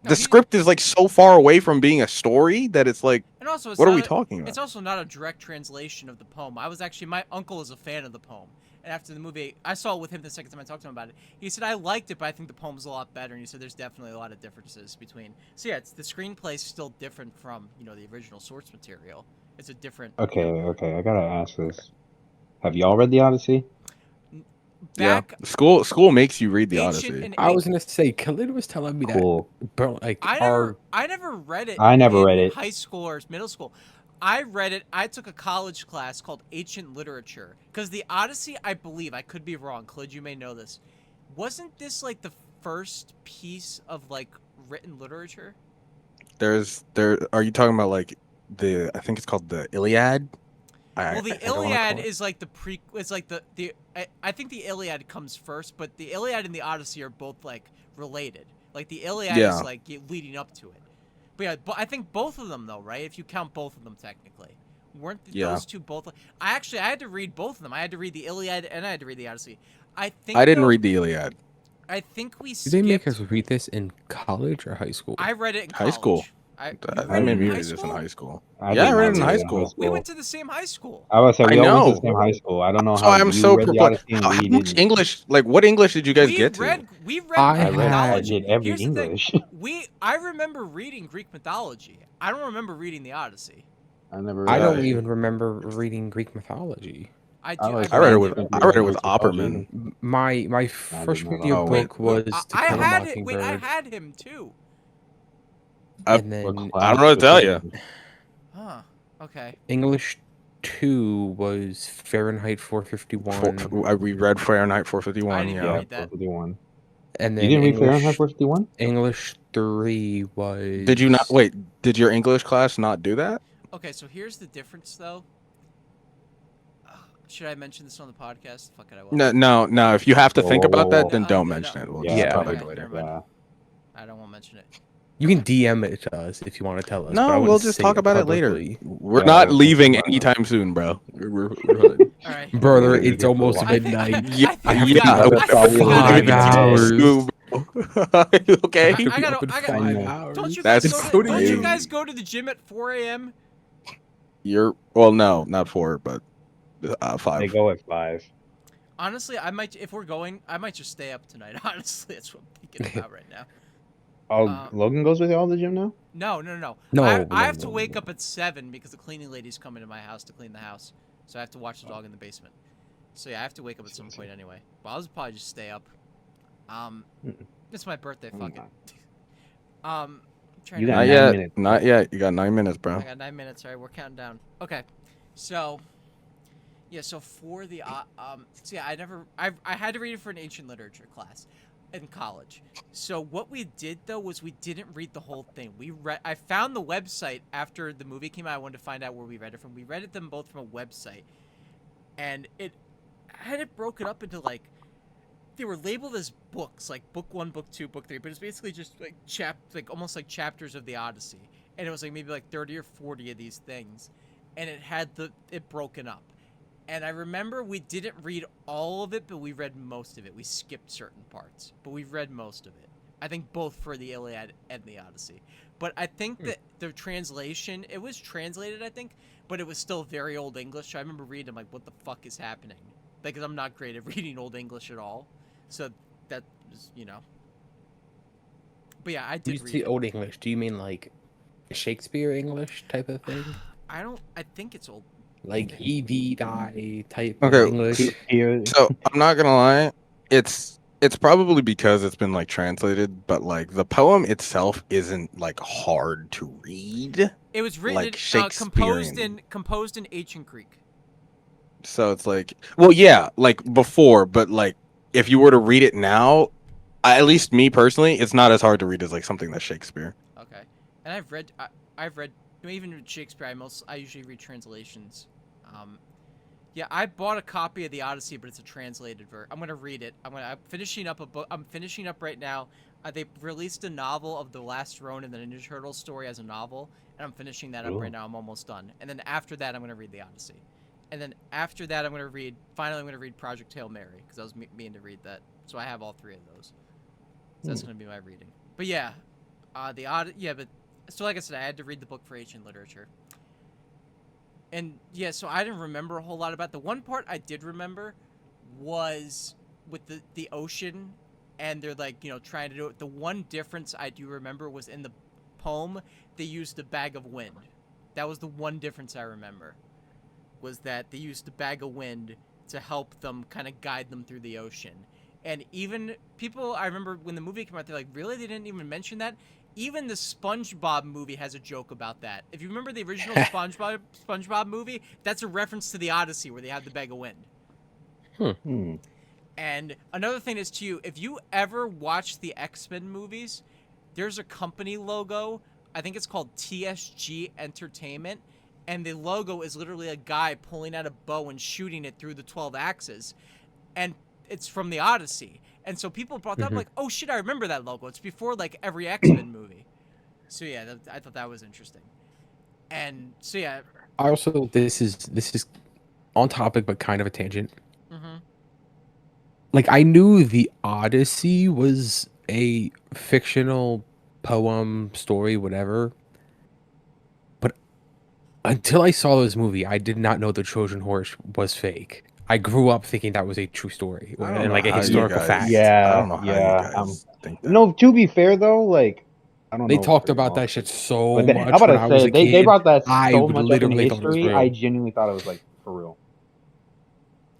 [SPEAKER 2] the script is like so far away from being a story that it's like,
[SPEAKER 1] and also,
[SPEAKER 2] what are we talking about?
[SPEAKER 1] It's also not a direct translation of the poem. My uncle is a fan of the poem, And after the movie, I saw it with him the second time I talked to him about it. He said, I liked it, but I think the poem's a lot better. And he said there's definitely a lot of differences between. So yeah, the screenplay's still different from, the original source material. It's a different.
[SPEAKER 3] Okay, I gotta ask this. Have y'all read the Odyssey?
[SPEAKER 1] Back
[SPEAKER 2] School makes you read the
[SPEAKER 1] ancient
[SPEAKER 2] Odyssey.
[SPEAKER 1] and
[SPEAKER 4] I was gonna say, Khalid was telling me
[SPEAKER 3] Cool.
[SPEAKER 4] that, bro. Like,
[SPEAKER 1] I never read it.
[SPEAKER 3] I never
[SPEAKER 1] in
[SPEAKER 3] read it.
[SPEAKER 1] High school or middle school. I read it. I took a college class called Ancient Literature because the Odyssey, I believe, I could be wrong. Khalid, you may know this. Wasn't this like the first piece of like written literature?
[SPEAKER 2] Are you talking about like I think it's called the Iliad?
[SPEAKER 1] Well, the
[SPEAKER 2] I think I wanna call
[SPEAKER 1] Iliad
[SPEAKER 2] it.
[SPEAKER 1] is like it's like I think the Iliad comes first, but the Iliad and the Odyssey are both like related. Like the Iliad
[SPEAKER 2] Yeah.
[SPEAKER 1] is like leading up to it. But yeah, I think both of them though, right? If you count both of them technically. Weren't
[SPEAKER 2] Yeah.
[SPEAKER 1] those two both? I had to read both of them. I had to read the Iliad and I had to read the Odyssey. I think
[SPEAKER 2] I didn't
[SPEAKER 1] though,
[SPEAKER 2] read the Iliad.
[SPEAKER 1] I think we
[SPEAKER 4] did they make
[SPEAKER 1] skipped.
[SPEAKER 4] us read this in college or high school?
[SPEAKER 1] I read it in
[SPEAKER 2] High
[SPEAKER 1] college.
[SPEAKER 2] school.
[SPEAKER 1] You
[SPEAKER 2] I
[SPEAKER 1] read it
[SPEAKER 2] made
[SPEAKER 1] in
[SPEAKER 2] me
[SPEAKER 1] high
[SPEAKER 2] read this in
[SPEAKER 1] school?
[SPEAKER 2] high school.
[SPEAKER 3] I
[SPEAKER 2] Yeah, I
[SPEAKER 3] did
[SPEAKER 2] read
[SPEAKER 3] not
[SPEAKER 2] it in
[SPEAKER 3] read
[SPEAKER 2] high
[SPEAKER 3] it
[SPEAKER 2] school.
[SPEAKER 1] We went to the same high school.
[SPEAKER 3] I was saying
[SPEAKER 2] I
[SPEAKER 3] we all went to
[SPEAKER 2] know.
[SPEAKER 3] the same high school. I don't know
[SPEAKER 2] So
[SPEAKER 3] how
[SPEAKER 2] I'm
[SPEAKER 3] you
[SPEAKER 2] so
[SPEAKER 3] read the
[SPEAKER 2] perplexed.
[SPEAKER 3] Odyssey and
[SPEAKER 2] How
[SPEAKER 3] we
[SPEAKER 2] much
[SPEAKER 3] didn't.
[SPEAKER 2] English? Like, what English did you guys get to?
[SPEAKER 1] We read
[SPEAKER 4] I
[SPEAKER 1] Greek
[SPEAKER 4] read-
[SPEAKER 3] I
[SPEAKER 1] mythology.
[SPEAKER 3] did every
[SPEAKER 1] Here's
[SPEAKER 3] English.
[SPEAKER 1] the thing. I remember reading Greek mythology. I don't remember reading the Odyssey.
[SPEAKER 3] I never read
[SPEAKER 4] I don't
[SPEAKER 3] it.
[SPEAKER 4] even remember reading Greek mythology.
[SPEAKER 1] I do.
[SPEAKER 3] I like
[SPEAKER 2] I read it
[SPEAKER 3] Greek
[SPEAKER 2] with
[SPEAKER 3] mythology.
[SPEAKER 2] Opperman.
[SPEAKER 4] My
[SPEAKER 3] did
[SPEAKER 4] first
[SPEAKER 3] not
[SPEAKER 4] video
[SPEAKER 3] know.
[SPEAKER 4] book was To
[SPEAKER 1] I
[SPEAKER 4] Kill a
[SPEAKER 1] had it. Wait, I
[SPEAKER 4] Mockingbird,
[SPEAKER 1] had him too.
[SPEAKER 4] and
[SPEAKER 3] What
[SPEAKER 4] then
[SPEAKER 2] I don't know what to tell you.
[SPEAKER 1] Huh. Okay.
[SPEAKER 4] English 2 was Fahrenheit 451,
[SPEAKER 2] We read Fahrenheit
[SPEAKER 1] I
[SPEAKER 2] 451.
[SPEAKER 1] didn't
[SPEAKER 2] Yeah.
[SPEAKER 1] read that.
[SPEAKER 3] 451.
[SPEAKER 4] and
[SPEAKER 3] You
[SPEAKER 4] then
[SPEAKER 3] didn't read Fahrenheit
[SPEAKER 4] English
[SPEAKER 3] 451?
[SPEAKER 4] English 3 was.
[SPEAKER 2] Did you not? Wait. Did your English class not do that?
[SPEAKER 1] Okay, so here's the difference, though. Should I mention this on the podcast? Fuck it, I will.
[SPEAKER 2] No. If you have to think about that,
[SPEAKER 3] Whoa.
[SPEAKER 2] then
[SPEAKER 1] No,
[SPEAKER 2] don't
[SPEAKER 1] no.
[SPEAKER 2] mention it. We'll
[SPEAKER 3] Yeah,
[SPEAKER 2] just
[SPEAKER 4] Yeah.
[SPEAKER 2] talk about
[SPEAKER 1] Okay,
[SPEAKER 2] it later.
[SPEAKER 1] never mind.
[SPEAKER 3] Yeah.
[SPEAKER 1] I don't want to mention it.
[SPEAKER 4] You can DM it to us if you want to tell us. but I
[SPEAKER 2] No,
[SPEAKER 4] wouldn't
[SPEAKER 2] we'll just
[SPEAKER 4] say
[SPEAKER 2] talk about it later.
[SPEAKER 4] publicly.
[SPEAKER 2] We're
[SPEAKER 3] Yeah,
[SPEAKER 2] not
[SPEAKER 3] we'll
[SPEAKER 2] leaving
[SPEAKER 3] talk about it.
[SPEAKER 2] anytime soon, bro. We're fine.
[SPEAKER 1] All right.
[SPEAKER 4] Brother,
[SPEAKER 3] We're gonna
[SPEAKER 4] it's
[SPEAKER 3] get
[SPEAKER 4] almost
[SPEAKER 3] for a
[SPEAKER 1] I think-
[SPEAKER 4] midnight.
[SPEAKER 2] Yeah,
[SPEAKER 1] I think we
[SPEAKER 2] yeah.
[SPEAKER 1] got-
[SPEAKER 3] I thought we were
[SPEAKER 1] I
[SPEAKER 3] leaving
[SPEAKER 1] think
[SPEAKER 4] hours.
[SPEAKER 2] today. Okay.
[SPEAKER 4] I could be
[SPEAKER 1] gotta-
[SPEAKER 4] up in
[SPEAKER 1] I gotta-
[SPEAKER 4] 5
[SPEAKER 3] know.
[SPEAKER 4] hours.
[SPEAKER 1] Don't you
[SPEAKER 2] That's
[SPEAKER 1] guys
[SPEAKER 2] including
[SPEAKER 1] don't you
[SPEAKER 2] you.
[SPEAKER 1] guys go to the gym at 4 a.m.?
[SPEAKER 2] No, not 4, but 5.
[SPEAKER 3] They go at 5.
[SPEAKER 1] Honestly, if we're going, I might just stay up tonight. Honestly, that's what I'm thinking about right now.
[SPEAKER 3] Oh, Logan goes with y'all to the gym now?
[SPEAKER 1] No.
[SPEAKER 4] No,
[SPEAKER 1] I have
[SPEAKER 4] no,
[SPEAKER 1] to
[SPEAKER 4] no,
[SPEAKER 1] wake
[SPEAKER 4] no.
[SPEAKER 1] up at 7 because the cleaning lady's coming to my house to clean the house. So I have to watch the dog in the basement. So yeah, I have to wake up at some point anyway. But I'll probably just stay up. It's my birthday. Fuck it. Trying
[SPEAKER 3] You
[SPEAKER 1] to-
[SPEAKER 3] got
[SPEAKER 2] Not
[SPEAKER 3] 9
[SPEAKER 2] yet.
[SPEAKER 3] minutes.
[SPEAKER 2] Not yet. You got 9 minutes, bro.
[SPEAKER 1] I got 9 minutes. All right, we're counting down. Okay, so yeah, so for the so yeah, I had to read it for an ancient literature class in college. So what we did though was we didn't read the whole thing. I found the website after the movie came out. I wanted to find out where we read it from. We read them both from a website, and it had it broken up into like. They were labeled as books, like book 1, book 2, book 3, but it's basically just like almost like chapters of the Odyssey. And it was like maybe like 30 or 40 of these things. And it had it broken up. And I remember we didn't read all of it, but we read most of it. We skipped certain parts, but we read most of it. I think both for the Iliad and the Odyssey. But I think that the translation, it was translated, I think, but it was still very old English. So I remember reading, I'm like, what the fuck is happening? Because I'm not great at reading old English at all. So that was, But yeah, I
[SPEAKER 4] You
[SPEAKER 1] did read
[SPEAKER 4] say
[SPEAKER 1] it.
[SPEAKER 4] Old English. Do you mean like Shakespeare English type of thing?
[SPEAKER 1] I think it's old.
[SPEAKER 4] Like ED type
[SPEAKER 2] Okay,
[SPEAKER 4] of English?
[SPEAKER 3] Here,
[SPEAKER 2] So I'm not gonna lie. It's probably because it's been like translated, but like the poem itself isn't like hard to read.
[SPEAKER 1] It was written,
[SPEAKER 2] Like
[SPEAKER 1] composed in ancient Greek.
[SPEAKER 2] So it's like, well, yeah, like before, but like if you were to read it now, at least me personally, it's not as hard to read as like something that's Shakespeare.
[SPEAKER 1] Okay, and I've read even with Shakespeare. I usually read translations. Yeah, I bought a copy of the Odyssey, but it's a translated version. I'm gonna read it. I'm finishing up a book. I'm finishing up right now. They released a novel of the Last Ronin, the Ninja Turtles story as a novel, and I'm finishing that up right now. I'm almost done. And then after that, I'm gonna read the Odyssey. And then after that, I'm gonna read Project Hail Mary because I was meaning to read that. So I have all 3 of those. So that's gonna be my reading. But yeah, so like I said, I had to read the book for ancient literature. And yeah, so I didn't remember a whole lot about the one part I did remember was with the ocean, and they're like, trying to do it. The one difference I do remember was in the poem, they used the bag of wind. That was the one difference I remember, was that they used the bag of wind to help them kind of guide them through the ocean. And even people, I remember when the movie came out, they're like, really? They didn't even mention that? Even the SpongeBob movie has a joke about that. If you remember the original SpongeBob movie, that's a reference to the Odyssey where they have the bag of wind.
[SPEAKER 3] Hmm.
[SPEAKER 1] And another thing is, too, if you ever watch the X-Men movies, there's a company logo. I think it's called TSG Entertainment. And the logo is literally a guy pulling out a bow and shooting it through the 12 axes. And it's from the Odyssey. And so people brought that up like, oh shit, I remember that logo. It's before like every X-Men movie. So yeah, I thought that was interesting. And so yeah.
[SPEAKER 4] I also, this is on topic, but kind of a tangent.
[SPEAKER 1] Mm-hmm.
[SPEAKER 4] Like, I knew the Odyssey was a fictional poem, story, whatever. But until I saw this movie, I did not know the Trojan horse was fake. I grew up thinking that was a true story
[SPEAKER 2] I don't
[SPEAKER 4] and
[SPEAKER 2] know
[SPEAKER 4] like a
[SPEAKER 2] how you
[SPEAKER 4] historical
[SPEAKER 2] guys.
[SPEAKER 4] fact.
[SPEAKER 2] I don't
[SPEAKER 3] Yeah,
[SPEAKER 2] know how you
[SPEAKER 3] yeah.
[SPEAKER 2] guys think that.
[SPEAKER 3] No, to be fair though, like I don't
[SPEAKER 4] They
[SPEAKER 3] know
[SPEAKER 4] talked
[SPEAKER 3] for
[SPEAKER 4] about
[SPEAKER 3] y'all,
[SPEAKER 4] that shit so
[SPEAKER 3] but I'm
[SPEAKER 4] much
[SPEAKER 3] about
[SPEAKER 4] when
[SPEAKER 3] to
[SPEAKER 4] I was
[SPEAKER 3] say
[SPEAKER 4] a
[SPEAKER 3] they
[SPEAKER 4] kid.
[SPEAKER 3] brought that
[SPEAKER 4] I
[SPEAKER 3] so
[SPEAKER 4] would
[SPEAKER 3] much up in
[SPEAKER 4] literally thought it was
[SPEAKER 3] history.
[SPEAKER 4] real.
[SPEAKER 3] I genuinely thought it was like for real.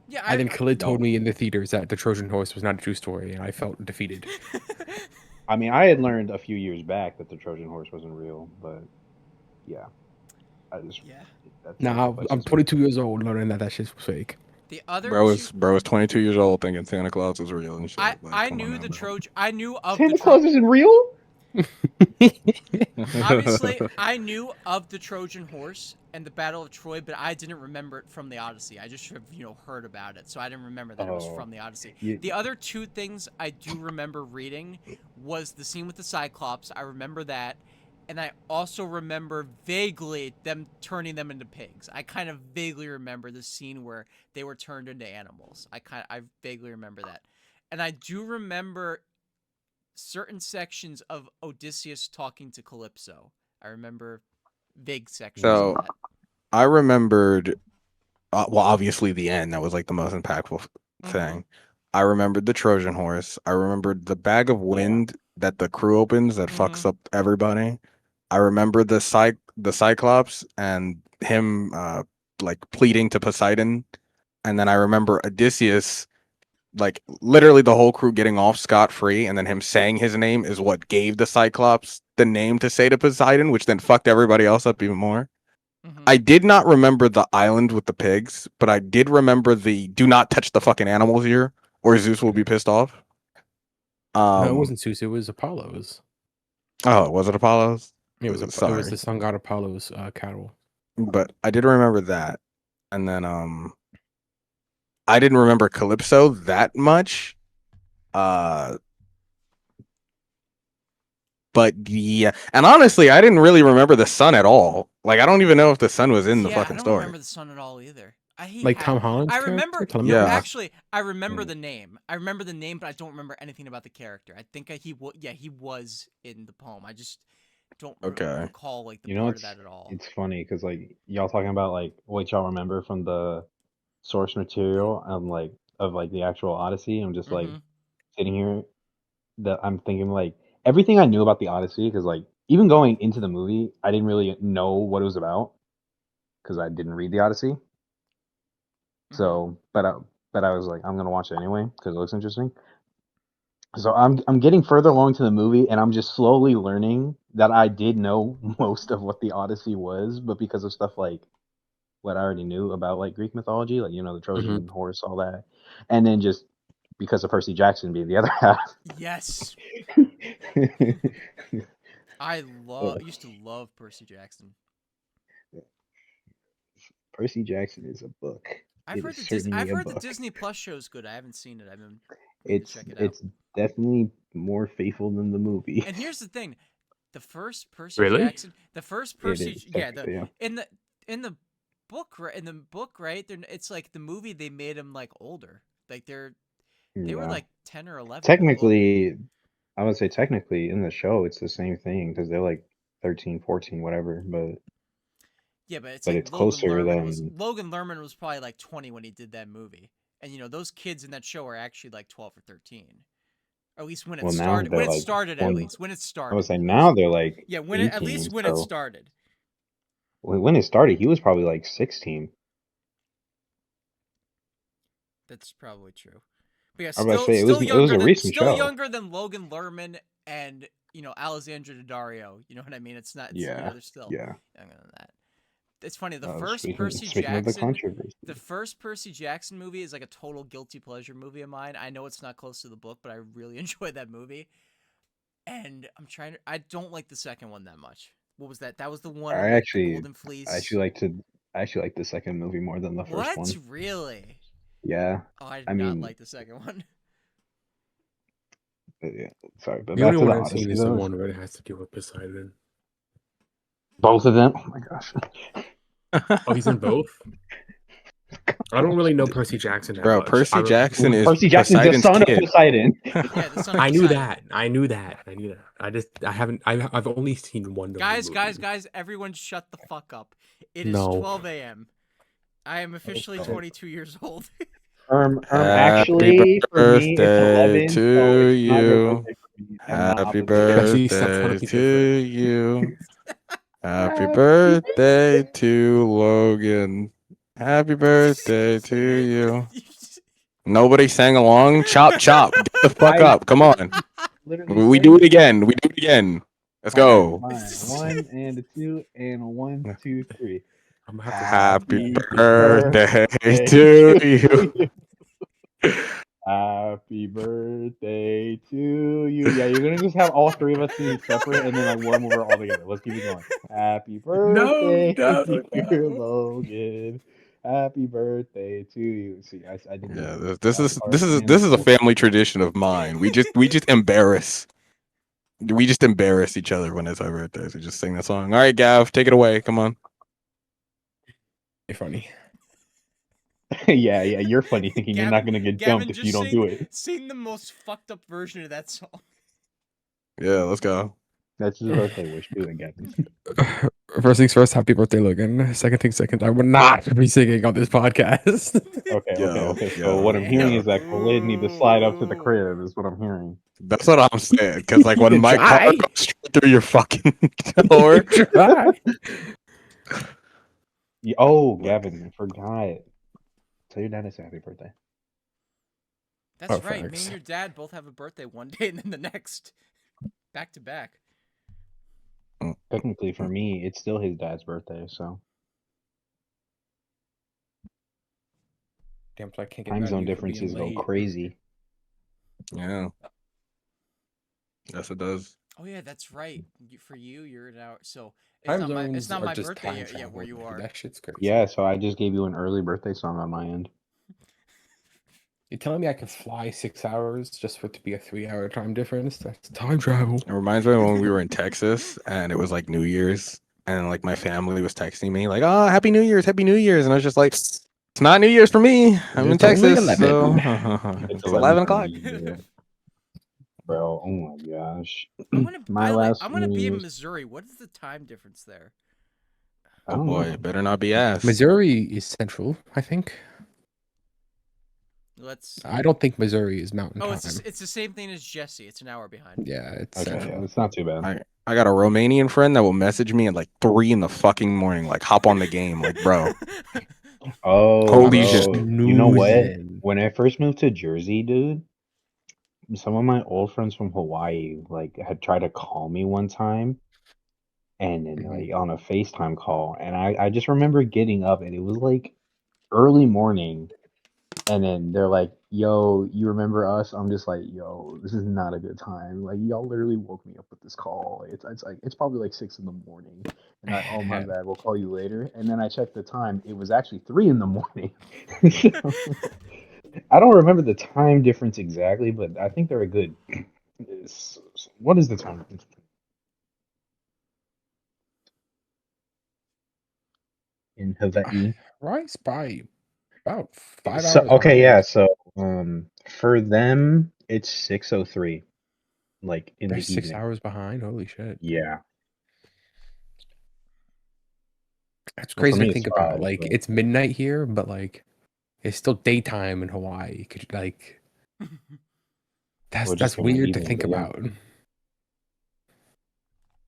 [SPEAKER 1] Yeah,
[SPEAKER 4] And then Khalid told
[SPEAKER 3] No.
[SPEAKER 4] me in the theaters that the Trojan horse was not a true story, and I felt defeated.
[SPEAKER 3] I mean, I had learned a few years back that the Trojan horse wasn't real, but yeah, I just
[SPEAKER 1] yeah.
[SPEAKER 3] that's
[SPEAKER 4] Now
[SPEAKER 3] that's
[SPEAKER 4] I'm
[SPEAKER 3] just me.
[SPEAKER 4] 22 years old, learning that shit was fake.
[SPEAKER 1] The other
[SPEAKER 2] Bro
[SPEAKER 1] two,
[SPEAKER 2] was 22 years old thinking Santa Claus was real and shit. Like,
[SPEAKER 1] I
[SPEAKER 2] come on
[SPEAKER 1] knew
[SPEAKER 2] now,
[SPEAKER 1] the
[SPEAKER 2] bro.
[SPEAKER 1] Trojan. I knew of the
[SPEAKER 3] Santa Claus isn't real.
[SPEAKER 1] Obviously, I knew of the Trojan horse and the Battle of Troy, but I didn't remember it from the Odyssey. I just have, heard about it, so I didn't remember that it was
[SPEAKER 3] Oh,
[SPEAKER 1] from the Odyssey.
[SPEAKER 3] you,
[SPEAKER 1] The other two things I do remember reading was the scene with the Cyclops. I remember that, and I also remember vaguely them turning them into pigs. I kind of vaguely remember the scene where they were turned into animals. I vaguely remember that, and I do remember certain sections of Odysseus talking to Calypso. I remember vague sections of
[SPEAKER 2] So
[SPEAKER 1] that.
[SPEAKER 2] I remembered, well, obviously the end. That was like the most impactful
[SPEAKER 1] Mm-hmm.
[SPEAKER 2] thing. I remembered the Trojan horse. I remembered the bag of wind that the crew opens that
[SPEAKER 1] Mm-hmm.
[SPEAKER 2] fucks up everybody. I remember the Cyclops and him like pleading to Poseidon. And then I remember Odysseus, like literally the whole crew getting off scot-free, and then him saying his name is what gave the Cyclops the name to say to Poseidon, which then fucked everybody else up even more.
[SPEAKER 1] Mm-hmm.
[SPEAKER 2] I did not remember the island with the pigs, but I did remember the do not touch the fucking animals here, or Zeus will be pissed off.
[SPEAKER 4] No, it
[SPEAKER 2] Um,
[SPEAKER 4] wasn't Zeus. It was Apollo's.
[SPEAKER 2] oh, was it Apollo's?
[SPEAKER 4] It was
[SPEAKER 2] Sorry,
[SPEAKER 4] the sun god Apollo's cattle.
[SPEAKER 2] but I did remember that, and then I didn't remember Calypso that much. Uh, but yeah, and honestly, I didn't really remember the sun at all. Like, I don't even know if the sun was in the
[SPEAKER 1] Yeah, I
[SPEAKER 2] fucking
[SPEAKER 1] don't
[SPEAKER 2] story.
[SPEAKER 1] remember the son at all either.
[SPEAKER 4] Like Tom Holland's
[SPEAKER 1] I
[SPEAKER 4] character?
[SPEAKER 1] remember.
[SPEAKER 4] Tell him
[SPEAKER 1] No,
[SPEAKER 2] Yeah.
[SPEAKER 1] actually, I remember
[SPEAKER 3] Mm.
[SPEAKER 1] the name. I remember the name, but I don't remember anything about the character. I think he was in the poem. I just don't
[SPEAKER 2] Okay.
[SPEAKER 1] recall like the
[SPEAKER 3] you know,
[SPEAKER 1] part of
[SPEAKER 3] it's
[SPEAKER 1] that at all.
[SPEAKER 3] it's funny because like y'all talking about like what y'all remember from the source material of like the actual Odyssey. I'm just like
[SPEAKER 1] Mm-hmm.
[SPEAKER 3] sitting here that I'm thinking like everything I knew about the Odyssey because like even going into the movie, I didn't really know what it was about because I didn't read the Odyssey.
[SPEAKER 1] Mm-hmm.
[SPEAKER 3] So, but I was like, I'm gonna watch it anyway because it looks interesting. So I'm getting further along to the movie, and I'm just slowly learning that I did know most of what the Odyssey was, but because of stuff like what I already knew about like Greek mythology, like the Trojan horse, all that, and then just because of Percy Jackson being the other half.
[SPEAKER 1] Yes, I used to love Percy Jackson.
[SPEAKER 3] Percy Jackson is a book.
[SPEAKER 1] I've
[SPEAKER 3] It
[SPEAKER 1] heard
[SPEAKER 3] is certainly
[SPEAKER 1] I've
[SPEAKER 3] a
[SPEAKER 1] heard the
[SPEAKER 3] book.
[SPEAKER 1] Disney Plus show is good. I haven't seen it. I've been meaning to check it out.
[SPEAKER 3] It's definitely more faithful than the movie.
[SPEAKER 1] And here's the thing: the first Percy
[SPEAKER 4] Really?
[SPEAKER 1] Jackson, the first
[SPEAKER 3] It
[SPEAKER 1] Percy,
[SPEAKER 3] is
[SPEAKER 1] yeah,
[SPEAKER 3] technically, yeah.
[SPEAKER 1] in the book, right? It's like the movie they made him like older, like they were
[SPEAKER 3] Yeah.
[SPEAKER 1] like 10 or 11 in the book.
[SPEAKER 3] Technically, I would say technically in the show it's the same thing because they're like 13, 14, whatever,
[SPEAKER 1] Yeah, but it's
[SPEAKER 3] but
[SPEAKER 1] like
[SPEAKER 3] it's closer than
[SPEAKER 1] Logan Lerman was probably like 20 when he did that movie, and those kids in that show are actually like 12 or 13. Or at least when it
[SPEAKER 3] Well, now
[SPEAKER 1] started.
[SPEAKER 3] they're
[SPEAKER 1] When it
[SPEAKER 3] like
[SPEAKER 1] started, at least when it
[SPEAKER 3] I would
[SPEAKER 1] started.
[SPEAKER 3] say
[SPEAKER 1] At
[SPEAKER 3] now
[SPEAKER 1] least.
[SPEAKER 3] they're like
[SPEAKER 1] Yeah, at
[SPEAKER 3] 18.
[SPEAKER 1] least when it
[SPEAKER 3] So
[SPEAKER 1] started.
[SPEAKER 3] when it started, he was probably like 16.
[SPEAKER 1] That's probably true. But yeah,
[SPEAKER 3] I was about to
[SPEAKER 1] still
[SPEAKER 3] say
[SPEAKER 1] still
[SPEAKER 3] it was
[SPEAKER 1] younger
[SPEAKER 3] a
[SPEAKER 1] than
[SPEAKER 3] recent show.
[SPEAKER 1] Logan Lerman and Alexandra Daddario. You know what I mean? It's not. It's,
[SPEAKER 3] Yeah,
[SPEAKER 1] they're still
[SPEAKER 3] yeah.
[SPEAKER 1] younger than that. It's funny. The
[SPEAKER 3] Uh,
[SPEAKER 1] first
[SPEAKER 3] speaking
[SPEAKER 1] Percy
[SPEAKER 3] speaking of the
[SPEAKER 1] Jackson,
[SPEAKER 3] controversy,
[SPEAKER 1] the first Percy Jackson movie is like a total guilty pleasure movie of mine. I know it's not close to the book, but I really enjoy that movie. And I don't like the second one that much. What was that? That was the one
[SPEAKER 3] I
[SPEAKER 1] with the
[SPEAKER 3] actually
[SPEAKER 1] Golden Fleece.
[SPEAKER 3] I actually like the second movie more than the first
[SPEAKER 1] What?
[SPEAKER 3] one.
[SPEAKER 1] Really?
[SPEAKER 3] Yeah,
[SPEAKER 1] Oh, I did
[SPEAKER 3] I
[SPEAKER 1] not
[SPEAKER 3] mean,
[SPEAKER 1] like the second one.
[SPEAKER 3] yeah, sorry, but
[SPEAKER 4] The
[SPEAKER 3] back
[SPEAKER 4] only
[SPEAKER 3] to the
[SPEAKER 4] one I've seen
[SPEAKER 3] Odyssey
[SPEAKER 4] is the
[SPEAKER 3] though.
[SPEAKER 4] one where it has to do with Poseidon.
[SPEAKER 3] Both of them. Oh my gosh.
[SPEAKER 4] Oh, he's in both? I don't really know Percy Jackson that
[SPEAKER 2] Bro,
[SPEAKER 4] much.
[SPEAKER 2] Percy Jackson is
[SPEAKER 3] Percy Jackson's the
[SPEAKER 2] Poseidon's
[SPEAKER 3] son of
[SPEAKER 2] kid.
[SPEAKER 3] Poseidon.
[SPEAKER 1] Yeah, the son of
[SPEAKER 4] I knew
[SPEAKER 1] Poseidon.
[SPEAKER 4] that. I knew that. I've only seen one of the
[SPEAKER 1] Guys,
[SPEAKER 4] movies.
[SPEAKER 1] everyone shut the fuck up. It is
[SPEAKER 4] No.
[SPEAKER 1] 12 a.m. I am officially 22 years old.
[SPEAKER 2] Happy
[SPEAKER 3] Actually, for me, it's
[SPEAKER 2] birthday
[SPEAKER 3] 11, so
[SPEAKER 2] to
[SPEAKER 3] it's not your
[SPEAKER 2] you.
[SPEAKER 3] birthday for me, and the
[SPEAKER 2] Happy
[SPEAKER 3] opposite is
[SPEAKER 4] Jesse, stop trying to
[SPEAKER 2] birthday
[SPEAKER 4] be
[SPEAKER 2] to
[SPEAKER 4] different.
[SPEAKER 2] you. Happy
[SPEAKER 3] Happy
[SPEAKER 2] birthday to Logan. Happy birthday to you. Nobody sang along. Chop, chop. Get the fuck up. Come on.
[SPEAKER 3] literally
[SPEAKER 2] We
[SPEAKER 3] said
[SPEAKER 2] do it
[SPEAKER 3] it.
[SPEAKER 2] again. We do it again. Let's
[SPEAKER 3] Fine,
[SPEAKER 2] go.
[SPEAKER 3] fine. 1 and a 2 and a 1, 2, 3.
[SPEAKER 4] I'm gonna have to stop.
[SPEAKER 2] Happy
[SPEAKER 3] Happy
[SPEAKER 2] birthday
[SPEAKER 3] birthday
[SPEAKER 2] to
[SPEAKER 3] to
[SPEAKER 2] you.
[SPEAKER 3] you. Happy birthday to you. Yeah, you're gonna just have all three of us singing separate and then like one where we're all together. Let's keep it going. Happy birthday,
[SPEAKER 4] No.
[SPEAKER 3] dear Logan. Happy birthday to you. See, I did
[SPEAKER 2] Yeah,
[SPEAKER 3] the
[SPEAKER 2] this
[SPEAKER 3] loud
[SPEAKER 2] is
[SPEAKER 3] part
[SPEAKER 2] this is
[SPEAKER 3] and
[SPEAKER 2] this is a
[SPEAKER 3] the
[SPEAKER 2] family tradition of mine. We just embarrass. We just embarrass each other when it's our birthdays. We just sing that song. All right, Gav, take it away. Come on.
[SPEAKER 4] You're funny.
[SPEAKER 3] yeah, you're funny thinking you're not gonna get
[SPEAKER 1] Gavin
[SPEAKER 3] jumped if you
[SPEAKER 1] just
[SPEAKER 3] don't do it.
[SPEAKER 1] sing the most fucked up version of that song.
[SPEAKER 2] Yeah, let's go.
[SPEAKER 3] That's his birthday wish. Do it, Gavin.
[SPEAKER 4] First things first, happy birthday, Logan. Second things second, I would not be singing on this podcast.
[SPEAKER 3] Okay. So
[SPEAKER 2] Yo,
[SPEAKER 3] what I'm hearing
[SPEAKER 2] yo.
[SPEAKER 3] is that Khalid need to slide up to the crib. Is what I'm hearing.
[SPEAKER 2] That's what I'm saying. Because like when
[SPEAKER 4] can
[SPEAKER 2] my car
[SPEAKER 4] try.
[SPEAKER 2] goes straight through your fucking door.
[SPEAKER 4] Try.
[SPEAKER 3] Oh, Gavin, I forgot. Tell your dad to say happy birthday.
[SPEAKER 1] That's
[SPEAKER 4] Oh,
[SPEAKER 1] right. Me
[SPEAKER 4] thanks.
[SPEAKER 1] and your dad both have a birthday one day and then the next. Back to back.
[SPEAKER 3] Technically, for me, it's still his dad's birthday, so
[SPEAKER 4] Damn, so I can't get
[SPEAKER 3] time
[SPEAKER 4] mad at
[SPEAKER 3] zone
[SPEAKER 4] you for being
[SPEAKER 3] differences go
[SPEAKER 4] late.
[SPEAKER 3] crazy.
[SPEAKER 2] Yeah. Yes, it does.
[SPEAKER 1] Oh yeah, that's right. For you, you're an hour. So
[SPEAKER 4] Time
[SPEAKER 1] it's
[SPEAKER 4] zones
[SPEAKER 1] not
[SPEAKER 4] are
[SPEAKER 1] my
[SPEAKER 4] just
[SPEAKER 1] birthday
[SPEAKER 4] time
[SPEAKER 1] yet. Yeah,
[SPEAKER 4] travel.
[SPEAKER 1] where you are.
[SPEAKER 4] That shit's crazy.
[SPEAKER 3] Yeah, so I just gave you an early birthday song on my end.
[SPEAKER 4] You're telling me I could fly 6 hours just for it to be a 3-hour time difference? That's time travel.
[SPEAKER 2] It reminds me of when we were in Texas and it was like New Year's and like my family was texting me like, "Oh, Happy New Year's, Happy New Year's," and I was just like, "It's not New Year's for me. I'm in
[SPEAKER 4] It's only
[SPEAKER 2] Texas,
[SPEAKER 4] 11.
[SPEAKER 2] so
[SPEAKER 3] It's
[SPEAKER 2] it's 11
[SPEAKER 3] for
[SPEAKER 2] o'clock."
[SPEAKER 3] me, yeah. Bro, oh my gosh.
[SPEAKER 1] I want to.
[SPEAKER 3] My last
[SPEAKER 1] I want to
[SPEAKER 3] New
[SPEAKER 1] be in
[SPEAKER 3] Year's,
[SPEAKER 1] Missouri. What is the time difference there?
[SPEAKER 3] I
[SPEAKER 2] Oh
[SPEAKER 3] don't
[SPEAKER 2] boy,
[SPEAKER 3] know.
[SPEAKER 2] it better not be ass.
[SPEAKER 4] Missouri is central, I think.
[SPEAKER 1] Let's.
[SPEAKER 4] I don't think Missouri is mountain
[SPEAKER 1] Oh,
[SPEAKER 4] time.
[SPEAKER 1] it's the same thing as Jesse. It's an hour behind.
[SPEAKER 4] Yeah, it's
[SPEAKER 3] Okay,
[SPEAKER 4] central.
[SPEAKER 3] it's not too bad.
[SPEAKER 2] I got a Romanian friend that will message me at like 3 in the fucking morning, like hop on the game, like bro.
[SPEAKER 3] Oh,
[SPEAKER 2] Holy
[SPEAKER 3] bro,
[SPEAKER 2] shit.
[SPEAKER 3] you know what?
[SPEAKER 4] Snoozing.
[SPEAKER 3] When I first moved to Jersey, dude, some of my old friends from Hawaii like had tried to call me one time and then like on a FaceTime call, and I just remember getting up and it was like early morning, and then they're like, "Yo, you remember us?" I'm just like, "Yo, this is not a good time. Like, y'all literally woke me up with this call. It's like it's probably like 6 in the morning." And I, oh my bad, we'll call you later. And then I checked the time; it was actually 3 in the morning. So, I don't remember the time difference exactly, but I think they're a good. What is the time difference? In Hawaii?
[SPEAKER 4] Rice by about 5
[SPEAKER 3] So
[SPEAKER 4] hours
[SPEAKER 3] okay,
[SPEAKER 4] behind.
[SPEAKER 3] yeah. So for them it's 6:03, like in
[SPEAKER 4] They're
[SPEAKER 3] the
[SPEAKER 4] 6
[SPEAKER 3] evening.
[SPEAKER 4] hours behind. Holy shit.
[SPEAKER 3] Yeah.
[SPEAKER 4] That's
[SPEAKER 3] Well, for
[SPEAKER 4] crazy
[SPEAKER 3] me
[SPEAKER 4] to
[SPEAKER 3] it's
[SPEAKER 4] think about.
[SPEAKER 3] 5,
[SPEAKER 4] Like
[SPEAKER 3] but
[SPEAKER 4] it's midnight here, but like It's still daytime in Hawaii. Could you, like
[SPEAKER 3] Well, just
[SPEAKER 4] that's
[SPEAKER 3] go in the
[SPEAKER 4] weird to
[SPEAKER 3] evening,
[SPEAKER 4] think
[SPEAKER 3] but yeah.
[SPEAKER 4] about.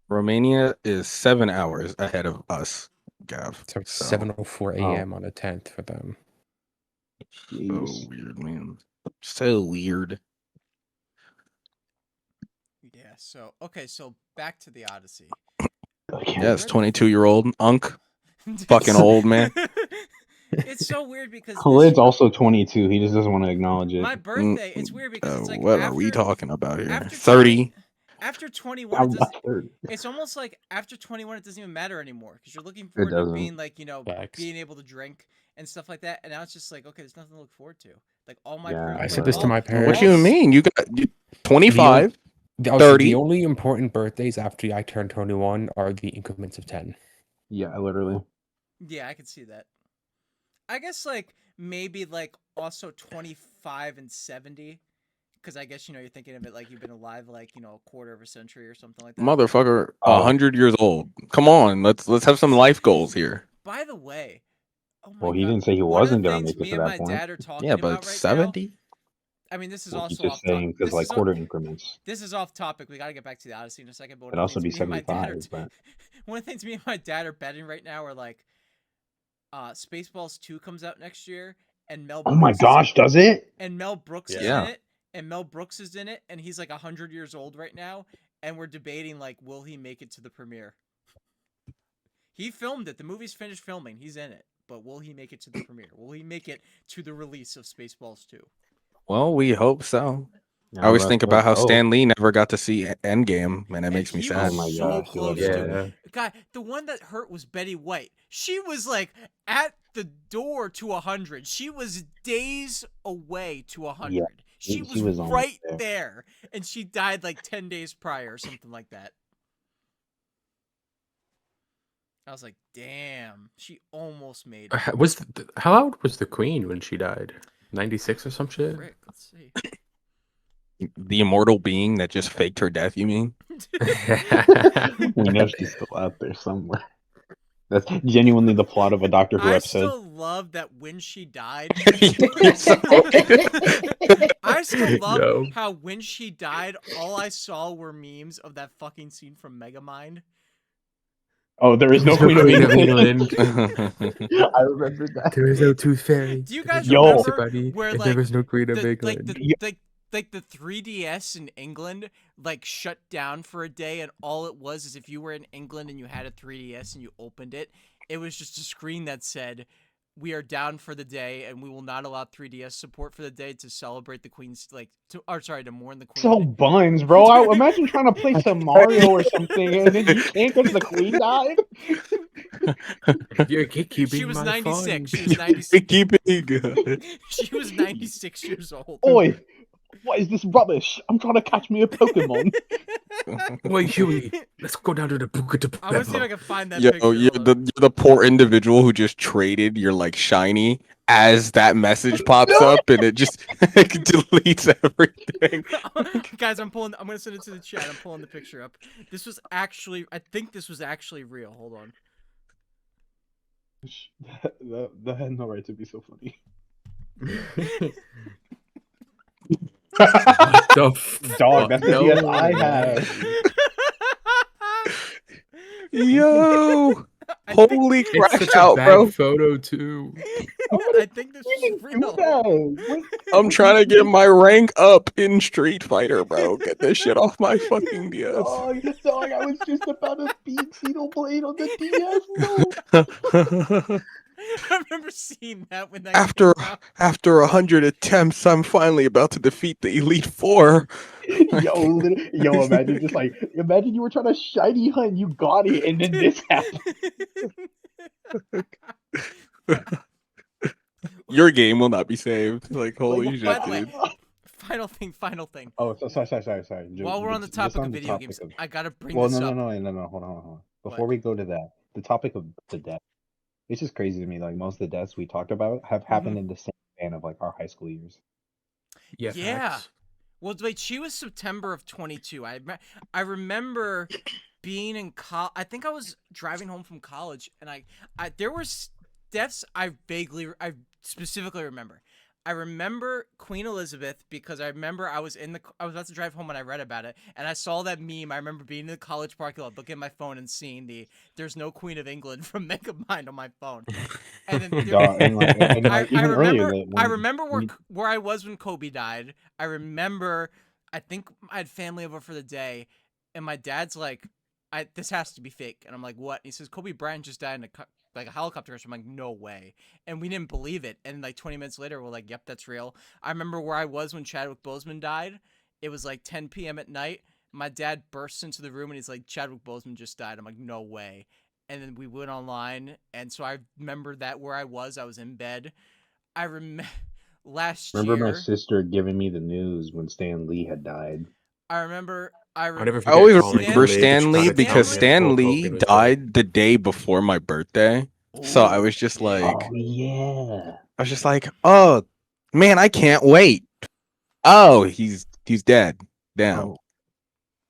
[SPEAKER 2] Romania is 7 hours ahead of us, Gav.
[SPEAKER 4] So it's
[SPEAKER 2] So
[SPEAKER 4] 7:04
[SPEAKER 3] Oh,
[SPEAKER 4] a.m. on the 10th for them.
[SPEAKER 2] so
[SPEAKER 3] jeez.
[SPEAKER 2] weird, man. So weird.
[SPEAKER 1] Yeah. So okay. So back to the Odyssey.
[SPEAKER 3] Again.
[SPEAKER 2] Yes,
[SPEAKER 1] Where the
[SPEAKER 2] 22-year-old Unk, fucking old man.
[SPEAKER 1] It's so weird because
[SPEAKER 3] Khalid's also 22. He just doesn't want to acknowledge it.
[SPEAKER 1] my birthday. It's weird because it's like
[SPEAKER 2] What are we
[SPEAKER 1] after
[SPEAKER 2] talking about here?
[SPEAKER 1] after
[SPEAKER 2] 30.
[SPEAKER 1] after 21
[SPEAKER 3] I'm
[SPEAKER 1] it does.
[SPEAKER 3] not 30.
[SPEAKER 1] It's almost like after 21 it doesn't even matter anymore because you're looking
[SPEAKER 3] It
[SPEAKER 1] forward to
[SPEAKER 3] doesn't.
[SPEAKER 1] being like
[SPEAKER 4] Facts.
[SPEAKER 1] being able to drink and stuff like that, and now it's just like okay, there's nothing to look forward to. Like all my
[SPEAKER 3] Yeah,
[SPEAKER 4] I
[SPEAKER 1] like
[SPEAKER 4] said this to
[SPEAKER 1] all,
[SPEAKER 4] my
[SPEAKER 2] What
[SPEAKER 4] parents.
[SPEAKER 2] you mean? You got 25,
[SPEAKER 4] The
[SPEAKER 2] 30.
[SPEAKER 4] only important birthdays after I turn 21 are the increments of 10.
[SPEAKER 3] Yeah, literally.
[SPEAKER 1] yeah, I can see that. I guess like maybe like also 25 and 70 because I guess you're thinking of it like you've been alive like a quarter of a century or something like that.
[SPEAKER 2] Motherfucker,
[SPEAKER 3] Oh.
[SPEAKER 2] 100 years old. Come on, let's have some life goals here.
[SPEAKER 1] By the way, oh my
[SPEAKER 3] Well, he
[SPEAKER 1] God,
[SPEAKER 3] didn't say he
[SPEAKER 1] one of the
[SPEAKER 3] wasn't gonna
[SPEAKER 1] things
[SPEAKER 3] make it
[SPEAKER 1] me
[SPEAKER 3] to
[SPEAKER 1] and
[SPEAKER 3] that
[SPEAKER 1] my
[SPEAKER 3] point.
[SPEAKER 1] dad are talking
[SPEAKER 2] Yeah,
[SPEAKER 1] about
[SPEAKER 2] but
[SPEAKER 1] right
[SPEAKER 2] 70?
[SPEAKER 1] now. I mean, this is
[SPEAKER 3] Well, he's
[SPEAKER 1] also
[SPEAKER 3] just
[SPEAKER 1] off topic.
[SPEAKER 3] saying because like quarter increments.
[SPEAKER 1] This is off topic. We got to get back to the Odyssey in a second. But one
[SPEAKER 3] It'd
[SPEAKER 1] of the
[SPEAKER 3] also
[SPEAKER 1] things
[SPEAKER 3] be
[SPEAKER 1] me and my dad
[SPEAKER 3] 75, but
[SPEAKER 1] one of the things me and my dad are betting right now are like, Spaceballs 2 comes out next year, and Mel.
[SPEAKER 3] oh my
[SPEAKER 1] Brooks
[SPEAKER 3] gosh, does it?
[SPEAKER 1] and Mel Brooks is
[SPEAKER 2] Yeah.
[SPEAKER 1] in it, and Mel Brooks is in it, and he's like 100 years old right now, and we're debating like, will he make it to the premiere? He filmed it. The movie's finished filming. He's in it, but will he make it to the premiere? Will he make it to the release of Spaceballs 2?
[SPEAKER 2] Well, we hope so.
[SPEAKER 3] Yeah,
[SPEAKER 2] I always
[SPEAKER 3] was
[SPEAKER 2] think
[SPEAKER 3] about to
[SPEAKER 2] about how
[SPEAKER 3] say,
[SPEAKER 2] Stan Lee never got to see Endgame, and it makes me
[SPEAKER 1] he
[SPEAKER 2] sad.
[SPEAKER 1] was
[SPEAKER 3] Oh my
[SPEAKER 1] so
[SPEAKER 3] gosh, he
[SPEAKER 1] close
[SPEAKER 3] loves
[SPEAKER 1] to
[SPEAKER 3] it.
[SPEAKER 1] it. Guy, the one that hurt was Betty White. She was like at the door to 100. She was days away to 100.
[SPEAKER 3] Yeah,
[SPEAKER 1] she
[SPEAKER 3] she
[SPEAKER 1] was
[SPEAKER 3] was almost
[SPEAKER 1] right
[SPEAKER 3] there.
[SPEAKER 1] there, and she died like 10 days prior or something like that. I was like, damn, she almost made it.
[SPEAKER 5] How old was the queen when she died? 96 or some shit?
[SPEAKER 1] Rick, let's see.
[SPEAKER 2] The immortal being that just faked her death, you mean?
[SPEAKER 3] We know she's still out there somewhere. That's genuinely the plot of a Doctor Who
[SPEAKER 1] I
[SPEAKER 3] episode.
[SPEAKER 1] still love that when she died.
[SPEAKER 2] You're so-
[SPEAKER 1] I still love
[SPEAKER 5] No.
[SPEAKER 1] how when she died, all I saw were memes of that fucking scene from Megamind.
[SPEAKER 3] Oh, there is no
[SPEAKER 5] There's no
[SPEAKER 3] Queen of
[SPEAKER 5] Queen of
[SPEAKER 3] England.
[SPEAKER 5] England.
[SPEAKER 3] I remember that.
[SPEAKER 5] There is no tooth fairy.
[SPEAKER 1] Do you guys
[SPEAKER 3] Yo.
[SPEAKER 1] remember
[SPEAKER 5] Buddy,
[SPEAKER 1] where
[SPEAKER 5] and
[SPEAKER 1] like
[SPEAKER 5] there was no Queen of
[SPEAKER 1] the,
[SPEAKER 5] England.
[SPEAKER 1] like the 3DS in England like shut down for a day, and all it was is if you were in England and you had a 3DS and you opened it, it was just a screen that said, "We are down for the day, and we will not allow 3DS support for the day to celebrate the Queen's to mourn the Queen."
[SPEAKER 3] So buns, bro. I imagine trying to play some Mario or something, and then you can't because the Queen died.
[SPEAKER 5] You're keeping
[SPEAKER 1] She was
[SPEAKER 5] my
[SPEAKER 1] 96.
[SPEAKER 5] fun.
[SPEAKER 1] She was 96.
[SPEAKER 2] Keeping
[SPEAKER 1] She was 96 years old.
[SPEAKER 3] Oi, what is this rubbish? I'm trying to catch me a Pokemon.
[SPEAKER 5] Wait, Huey, let's go down to the Buca
[SPEAKER 1] I'm gonna see if I can find that
[SPEAKER 2] Yo,
[SPEAKER 1] picture.
[SPEAKER 2] you're
[SPEAKER 1] Hold on.
[SPEAKER 2] you're the poor individual who just traded your like shiny as that message pops up and it just deletes everything.
[SPEAKER 1] Guys, I'm gonna send it to the chat. I'm pulling the picture up. I think this was actually real. Hold on.
[SPEAKER 3] That had no right to be so funny.
[SPEAKER 5] What the fuck?
[SPEAKER 3] Dog, that's the
[SPEAKER 5] No
[SPEAKER 3] DS I
[SPEAKER 5] way.
[SPEAKER 3] have.
[SPEAKER 2] Yo,
[SPEAKER 1] I think,
[SPEAKER 2] holy
[SPEAKER 5] It's
[SPEAKER 2] crash
[SPEAKER 5] such a
[SPEAKER 2] out,
[SPEAKER 5] bad
[SPEAKER 2] bro!
[SPEAKER 5] photo too.
[SPEAKER 1] I think this
[SPEAKER 3] You
[SPEAKER 1] is
[SPEAKER 3] didn't do
[SPEAKER 1] real.
[SPEAKER 3] that.
[SPEAKER 2] I'm trying to get my rank up in Street Fighter, bro. Get this shit off my fucking DS.
[SPEAKER 3] Dog, I was just about to beat Xenoblade on the DS, no.
[SPEAKER 1] I remember seeing that when that
[SPEAKER 2] After
[SPEAKER 1] came out.
[SPEAKER 2] after 100 attempts, I'm finally about to defeat the Elite Four.
[SPEAKER 3] Imagine you were trying to shiny hunt, you got it, and then this happened.
[SPEAKER 2] Your game will not be saved. Like holy
[SPEAKER 3] Like,
[SPEAKER 2] shit,
[SPEAKER 1] by the way,
[SPEAKER 2] dude.
[SPEAKER 1] Final thing.
[SPEAKER 3] Oh, sorry.
[SPEAKER 1] While we're on the
[SPEAKER 3] Just
[SPEAKER 1] topic
[SPEAKER 3] on
[SPEAKER 1] of
[SPEAKER 3] the
[SPEAKER 1] video
[SPEAKER 3] topic
[SPEAKER 1] games,
[SPEAKER 3] of-
[SPEAKER 1] I gotta bring
[SPEAKER 3] Well,
[SPEAKER 1] this
[SPEAKER 3] no,
[SPEAKER 1] up.
[SPEAKER 3] hold on. Before we go to that, the topic of the death, it's just crazy to me. Like most of the deaths we talked about have happened in the same span of like our high school years.
[SPEAKER 5] Yeah.
[SPEAKER 1] Yeah.
[SPEAKER 5] Facts.
[SPEAKER 1] Well, wait, she was September of 22. I remember being in college. I think I was driving home from college, and I there were deaths I specifically remember. I remember Queen Elizabeth because I remember I was about to drive home when I read about it, and I saw that meme. I remember being in the college parking lot, looking at my phone and seeing "There's no Queen of England" from Make Up Mind on my phone. And then
[SPEAKER 3] Even earlier that
[SPEAKER 1] I remember where I was when Kobe died. I remember, I think I had family over for the day, and my dad's like, this has to be fake. And I'm like, what? And he says, Kobe Bryant just died in a helicopter crash. I'm like, no way. And we didn't believe it. And like 20 minutes later, we're like, yep, that's real. I remember where I was when Chadwick Boseman died. It was like 10 p.m. at night. My dad bursts into the room and he's like, Chadwick Boseman just died. I'm like, no way. And then we went online. And so I remember that where I was in bed. I remember
[SPEAKER 3] remember my sister giving me the news when Stan Lee had died.
[SPEAKER 1] I remember.
[SPEAKER 5] I'll never
[SPEAKER 2] I
[SPEAKER 5] forget
[SPEAKER 2] always
[SPEAKER 5] calling
[SPEAKER 2] remember
[SPEAKER 5] Kool-Aid to
[SPEAKER 2] Stan
[SPEAKER 5] try
[SPEAKER 2] Lee
[SPEAKER 5] to
[SPEAKER 2] because
[SPEAKER 5] tell him
[SPEAKER 2] Stan
[SPEAKER 5] Hulk
[SPEAKER 2] Lee
[SPEAKER 5] Hogan was dead.
[SPEAKER 2] died the day before my birthday. So I was just like,
[SPEAKER 3] Oh yeah.
[SPEAKER 2] I was just like, oh man, I can't wait. Oh, he's dead. Damn.
[SPEAKER 3] Oh,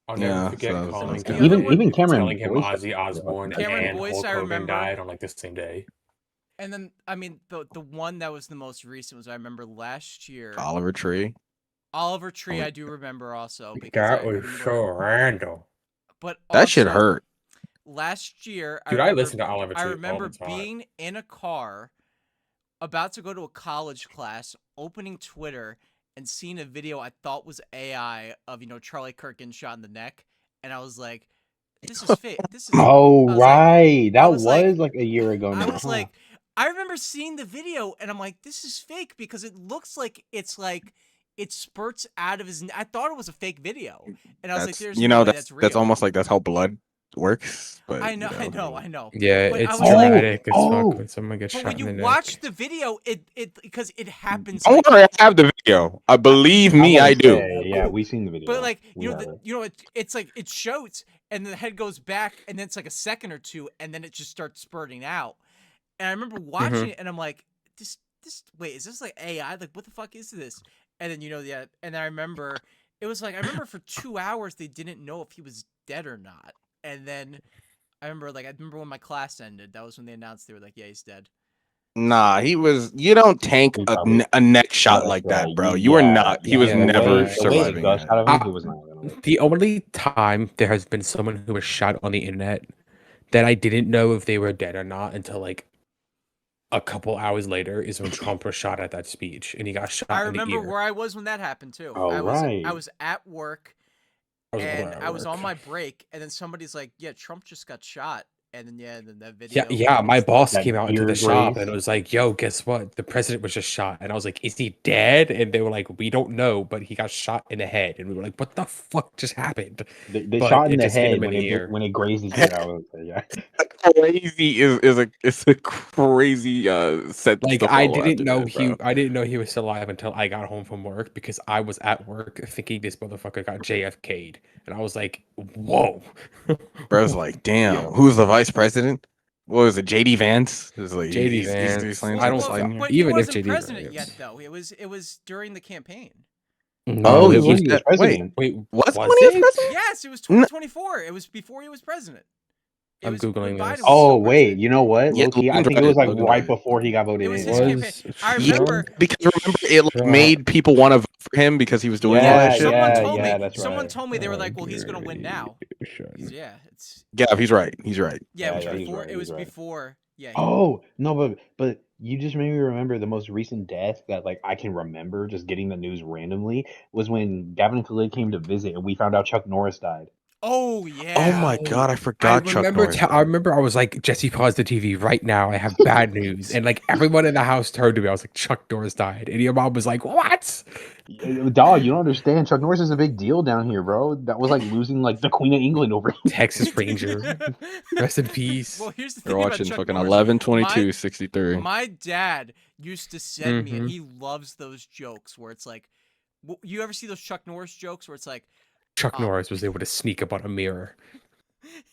[SPEAKER 4] I'll
[SPEAKER 2] Yeah,
[SPEAKER 4] never forget
[SPEAKER 2] so-
[SPEAKER 4] calling
[SPEAKER 1] The
[SPEAKER 4] him,
[SPEAKER 1] other one-
[SPEAKER 3] even Cameron
[SPEAKER 4] telling him
[SPEAKER 3] Boyce-
[SPEAKER 4] Ozzy Osbourne
[SPEAKER 1] Cameron
[SPEAKER 4] and
[SPEAKER 1] Boyce,
[SPEAKER 4] Hulk
[SPEAKER 1] I
[SPEAKER 4] Hogan
[SPEAKER 1] remember.
[SPEAKER 4] died on like the same day.
[SPEAKER 1] And then, I mean, the one that was the most recent was I remember last year.
[SPEAKER 2] Oliver Tree.
[SPEAKER 1] Oliver Tree, I do remember also. Because
[SPEAKER 4] That
[SPEAKER 1] I
[SPEAKER 4] was
[SPEAKER 1] remember,
[SPEAKER 4] so random.
[SPEAKER 1] But
[SPEAKER 2] That shit
[SPEAKER 1] also,
[SPEAKER 2] hurt.
[SPEAKER 1] Last year,
[SPEAKER 4] Dude, I listen to Oliver Tree
[SPEAKER 1] I
[SPEAKER 4] all
[SPEAKER 1] remember
[SPEAKER 4] the time.
[SPEAKER 1] being in a car, about to go to a college class, opening Twitter, and seeing a video I thought was AI of Charlie Kirk getting shot in the neck, and I was like, "This is fake. This is."
[SPEAKER 3] Oh
[SPEAKER 1] I was like-
[SPEAKER 3] right, that
[SPEAKER 1] was
[SPEAKER 3] was
[SPEAKER 1] like-
[SPEAKER 3] like a year ago now.
[SPEAKER 1] I was
[SPEAKER 3] huh?
[SPEAKER 1] like, I remember seeing the video, and I'm like, "This is fake," because it looks like it spurts out of his. I thought it was a fake video, and I was like,
[SPEAKER 2] That's
[SPEAKER 1] "There's no way that's real."
[SPEAKER 2] that's almost like that's how blood works. But
[SPEAKER 1] I know, I know.
[SPEAKER 4] Yeah,
[SPEAKER 1] But I
[SPEAKER 4] it's
[SPEAKER 1] was like-
[SPEAKER 4] dramatic as
[SPEAKER 3] Oh,
[SPEAKER 4] fuck when someone gets
[SPEAKER 1] But
[SPEAKER 4] shot
[SPEAKER 1] when
[SPEAKER 4] in
[SPEAKER 1] you
[SPEAKER 4] the neck.
[SPEAKER 1] watch the video, it because it happens.
[SPEAKER 2] Don't worry, I have the video. I believe me, I do.
[SPEAKER 3] Yeah, we've seen the video.
[SPEAKER 1] But like
[SPEAKER 3] We have it.
[SPEAKER 1] it's like it shoots, and the head goes back, and then it's like a second or two, and then it just starts spurting out. And I remember watching it, and I'm like, this wait, is this like AI? Like, what the fuck is this? And then yeah, and I remember it was like I remember for 2 hours they didn't know if he was dead or not, and then I remember when my class ended. That was when they announced they were like, yeah, he's dead.
[SPEAKER 2] Nah, he was. You don't tank a neck shot like that, bro. You were not. He was
[SPEAKER 4] yeah,
[SPEAKER 2] never
[SPEAKER 3] the way it
[SPEAKER 2] surviving
[SPEAKER 3] gushed
[SPEAKER 2] that.
[SPEAKER 3] out of him, he was not gonna live.
[SPEAKER 4] The only time there has been someone who was shot on the internet that I didn't know if they were dead or not until like a couple hours later is when Trump was shot at that speech and he got shot
[SPEAKER 1] I
[SPEAKER 4] in the
[SPEAKER 1] remember
[SPEAKER 4] ear.
[SPEAKER 1] where I was when that happened too.
[SPEAKER 3] Oh,
[SPEAKER 1] I
[SPEAKER 3] right.
[SPEAKER 1] was at work, and I was on my break, and then somebody's like, "Yeah, Trump just got shot," and then then that video.
[SPEAKER 4] Yeah, my boss
[SPEAKER 3] That
[SPEAKER 4] came out into
[SPEAKER 3] ear
[SPEAKER 4] the shop
[SPEAKER 3] grace.
[SPEAKER 4] and was like, "Yo, guess what? The president was just shot." And I was like, "Is he dead?" And they were like, "We don't know, but he got shot in the head." And we were like, "What the fuck just happened?"
[SPEAKER 3] They
[SPEAKER 4] But
[SPEAKER 3] shot in
[SPEAKER 4] it
[SPEAKER 3] the
[SPEAKER 4] just hit
[SPEAKER 3] head
[SPEAKER 4] him in the ear.
[SPEAKER 3] when it grazed his ear. I was like, yeah.
[SPEAKER 2] Crazy is a crazy sentence.
[SPEAKER 4] Like
[SPEAKER 2] to
[SPEAKER 4] I
[SPEAKER 2] follow
[SPEAKER 4] didn't
[SPEAKER 2] after
[SPEAKER 4] know
[SPEAKER 2] that, bro.
[SPEAKER 4] I didn't know he was still alive until I got home from work because I was at work thinking this motherfucker got JFK'd, and I was like, "Whoa!"
[SPEAKER 2] Bro's like, damn,
[SPEAKER 3] Yo.
[SPEAKER 2] who's the vice president? What was it, JD Vance? It was like,
[SPEAKER 4] JD
[SPEAKER 2] he's
[SPEAKER 4] Vance.
[SPEAKER 2] sliding-
[SPEAKER 4] I don't
[SPEAKER 2] sliding here.
[SPEAKER 1] But
[SPEAKER 4] even
[SPEAKER 1] he
[SPEAKER 4] if
[SPEAKER 1] wasn't
[SPEAKER 4] JD
[SPEAKER 1] president
[SPEAKER 4] Vance.
[SPEAKER 1] yet, though. It was during the campaign.
[SPEAKER 4] No,
[SPEAKER 3] he
[SPEAKER 4] it
[SPEAKER 3] was
[SPEAKER 4] was
[SPEAKER 3] when he was president.
[SPEAKER 4] wait,
[SPEAKER 2] Was
[SPEAKER 4] was
[SPEAKER 2] when he was
[SPEAKER 4] it?
[SPEAKER 2] president?
[SPEAKER 1] Yes, it was 2024. It was before he was president. It
[SPEAKER 4] I'm
[SPEAKER 1] was when
[SPEAKER 4] Googling
[SPEAKER 1] Biden
[SPEAKER 4] this.
[SPEAKER 1] was
[SPEAKER 3] Oh
[SPEAKER 1] still
[SPEAKER 3] wait,
[SPEAKER 1] president.
[SPEAKER 3] you know what?
[SPEAKER 2] Yeah,
[SPEAKER 3] Low-key, I
[SPEAKER 2] Logan
[SPEAKER 3] think it
[SPEAKER 2] tried
[SPEAKER 3] was
[SPEAKER 2] it,
[SPEAKER 3] like
[SPEAKER 2] Logan
[SPEAKER 3] right
[SPEAKER 2] tried it.
[SPEAKER 3] before he got voted
[SPEAKER 1] It was
[SPEAKER 3] in.
[SPEAKER 1] his campaign. I remember.
[SPEAKER 2] Because remember it like, made people want to vote for him because he was doing all
[SPEAKER 3] Yeah,
[SPEAKER 2] that shit.
[SPEAKER 1] Someone told me they were
[SPEAKER 3] right.
[SPEAKER 1] like, "Well, he's gonna win now." Yeah, it's
[SPEAKER 2] Yeah, he's right. He's right.
[SPEAKER 1] yeah. It was
[SPEAKER 3] Yeah, he's
[SPEAKER 1] before.
[SPEAKER 3] right,
[SPEAKER 1] It was
[SPEAKER 3] he's right.
[SPEAKER 1] before. Yeah.
[SPEAKER 3] Oh no, but you just made me remember the most recent death that like I can remember just getting the news randomly was when Gavin and Khalid came to visit and we found out Chuck Norris died.
[SPEAKER 1] Oh yeah.
[SPEAKER 2] Oh my god, I forgot Chuck Norris.
[SPEAKER 4] I remember I was like, "Jesse, pause the TV right now. I have bad news." And like everyone in the house turned to me. I was like, "Chuck Norris died," and your mom was like, "What?"
[SPEAKER 3] Dog, you don't understand. Chuck Norris is a big deal down here, bro. That was like losing like the Queen of England over here.
[SPEAKER 4] Texas Ranger, rest in peace.
[SPEAKER 1] Well, here's the
[SPEAKER 2] You're
[SPEAKER 1] thing about
[SPEAKER 2] watching
[SPEAKER 1] Chuck
[SPEAKER 2] fucking
[SPEAKER 1] Norris.
[SPEAKER 2] 11/22/63.
[SPEAKER 1] My dad used to send me, and
[SPEAKER 4] Mhm.
[SPEAKER 1] he loves those jokes where it's like, you ever see those Chuck Norris jokes where it's like,
[SPEAKER 4] Chuck Norris was able to sneak up on a mirror.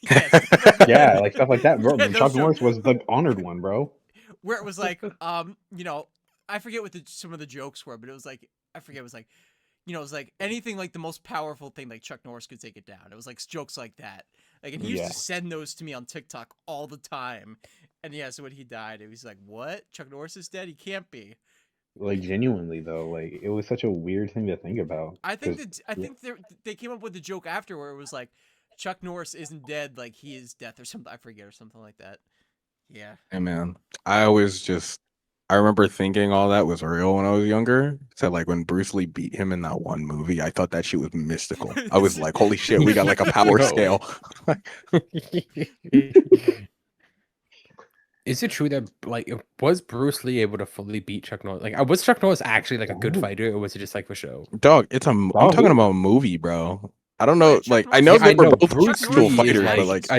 [SPEAKER 1] yes,
[SPEAKER 3] Yeah, like stuff like that, bro.
[SPEAKER 1] Yeah, those
[SPEAKER 3] Chuck
[SPEAKER 1] jokes.
[SPEAKER 3] Norris was the honored one, bro.
[SPEAKER 1] where it was like, I forget what some of the jokes were, but it was like, I forget, it was like, it was like anything like the most powerful thing, like Chuck Norris could take it down. It was like jokes like that. Like, and he used
[SPEAKER 3] Yeah.
[SPEAKER 1] to send those to me on TikTok all the time. And yeah, so when he died, it was like, what? Chuck Norris is dead? He can't be.
[SPEAKER 3] Like genuinely though, like it was such a weird thing to think about.
[SPEAKER 1] I think they came up with the joke after where it was like, Chuck Norris isn't dead, like he is death or something. I forget, or something like that. Yeah.
[SPEAKER 2] Hey man, I remember thinking all that was real when I was younger. So like when Bruce Lee beat him in that one movie, I thought that shit was mystical. I was like, holy shit, we got like a power
[SPEAKER 4] No.
[SPEAKER 2] scale.
[SPEAKER 4] Is it true that like was Bruce Lee able to fully beat Chuck Norris? Like, was Chuck Norris actually like a good fighter, or was it just like for show?
[SPEAKER 2] Dog, I'm talking about a movie, bro. I don't know.
[SPEAKER 1] Wait, Chuck
[SPEAKER 2] Like
[SPEAKER 1] Norris-
[SPEAKER 2] I know
[SPEAKER 4] Yeah,
[SPEAKER 2] they
[SPEAKER 4] I
[SPEAKER 2] were
[SPEAKER 4] know
[SPEAKER 2] both
[SPEAKER 4] Bruce
[SPEAKER 2] actual
[SPEAKER 4] Lee is
[SPEAKER 2] fighters,
[SPEAKER 4] like-
[SPEAKER 2] but like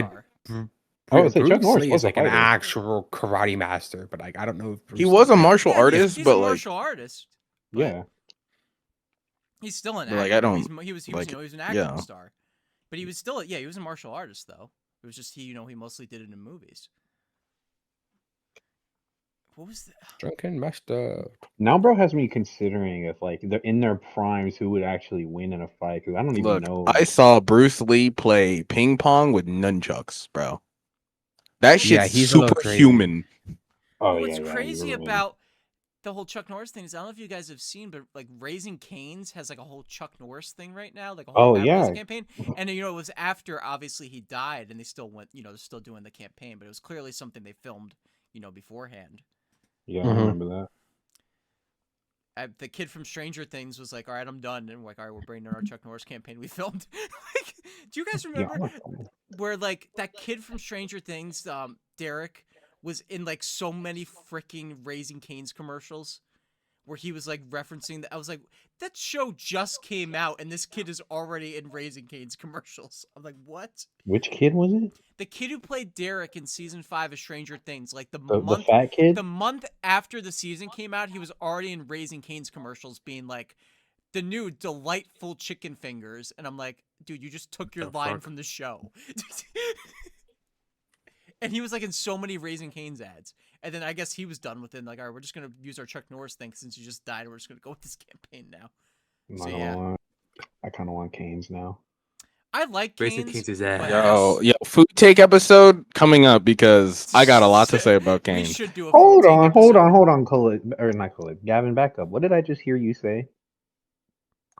[SPEAKER 3] I would say Chuck
[SPEAKER 4] Bruce
[SPEAKER 3] Norris
[SPEAKER 4] Lee
[SPEAKER 3] was
[SPEAKER 4] is
[SPEAKER 3] a
[SPEAKER 4] like an
[SPEAKER 3] fighter.
[SPEAKER 4] actual karate master, but like I don't know if Bruce
[SPEAKER 2] he was a
[SPEAKER 4] Lee-
[SPEAKER 2] martial
[SPEAKER 1] Yeah,
[SPEAKER 2] artist,
[SPEAKER 1] he's
[SPEAKER 2] but
[SPEAKER 1] a
[SPEAKER 2] like
[SPEAKER 1] martial artist. But
[SPEAKER 3] Yeah.
[SPEAKER 1] he's still an
[SPEAKER 2] But,
[SPEAKER 1] actor.
[SPEAKER 2] like, I don't,
[SPEAKER 1] He was
[SPEAKER 2] like,
[SPEAKER 1] he was an acting
[SPEAKER 2] yeah.
[SPEAKER 1] star. But he was still he was a martial artist though. It was just he mostly did it in movies. What was the
[SPEAKER 4] Drunken Master.
[SPEAKER 3] Now, bro, has me considering if like they're in their primes, who would actually win in a fight? Because I don't even
[SPEAKER 2] look,
[SPEAKER 3] know.
[SPEAKER 2] I saw Bruce Lee play ping pong with nunchucks, bro. That
[SPEAKER 4] Yeah,
[SPEAKER 2] shit's
[SPEAKER 4] he's a little crazy.
[SPEAKER 2] superhuman.
[SPEAKER 3] Oh
[SPEAKER 1] What's
[SPEAKER 3] yeah,
[SPEAKER 1] crazy
[SPEAKER 3] you're right.
[SPEAKER 1] about the whole Chuck Norris thing is I don't know if you guys have seen, but like Raising Cane's has like a whole Chuck Norris thing right now, like a whole advertising campaign. And it was after obviously he died, and they still went, they're still doing the campaign, but it was clearly something they filmed, beforehand.
[SPEAKER 3] Yeah, I
[SPEAKER 2] Mhm.
[SPEAKER 3] remember that.
[SPEAKER 1] The kid from Stranger Things was like, "All right, I'm done," and we're like, "All right, we're bringing in our Chuck Norris campaign we filmed." Like, do you guys remember where like that kid from Stranger Things, Derek, was in like so many freaking Raising Cane's commercials, where he was like referencing that? I was like, that show just came out, and this kid is already in Raising Cane's commercials. I'm like, what?
[SPEAKER 3] Which kid was it?
[SPEAKER 1] The kid who played Derek in season 5 of Stranger Things, like
[SPEAKER 3] The fat kid.
[SPEAKER 1] the month after the season came out, he was already in Raising Cane's commercials being like, the new delightful chicken fingers. And I'm like, dude, you just took your line from the show. And he was like in so many Raising Cane's ads. And then I guess he was done with it. Like, all right, we're just going to use our Chuck Norris thing since you just died. We're just going to go with this campaign now.
[SPEAKER 3] I'm
[SPEAKER 1] So,
[SPEAKER 3] not gonna
[SPEAKER 1] yeah.
[SPEAKER 3] lie. I kind of want Canes now.
[SPEAKER 1] I like
[SPEAKER 5] Raising
[SPEAKER 1] Cane's.
[SPEAKER 5] Cane's is
[SPEAKER 1] but
[SPEAKER 5] ass.
[SPEAKER 2] Yo, food take episode coming up because I got a lot to say about
[SPEAKER 1] We
[SPEAKER 2] Kane.
[SPEAKER 1] should do a
[SPEAKER 3] Hold
[SPEAKER 1] food take
[SPEAKER 3] on,
[SPEAKER 1] episode.
[SPEAKER 3] Khalid, or not Khalid, Gavin, back up. What did I just hear you say?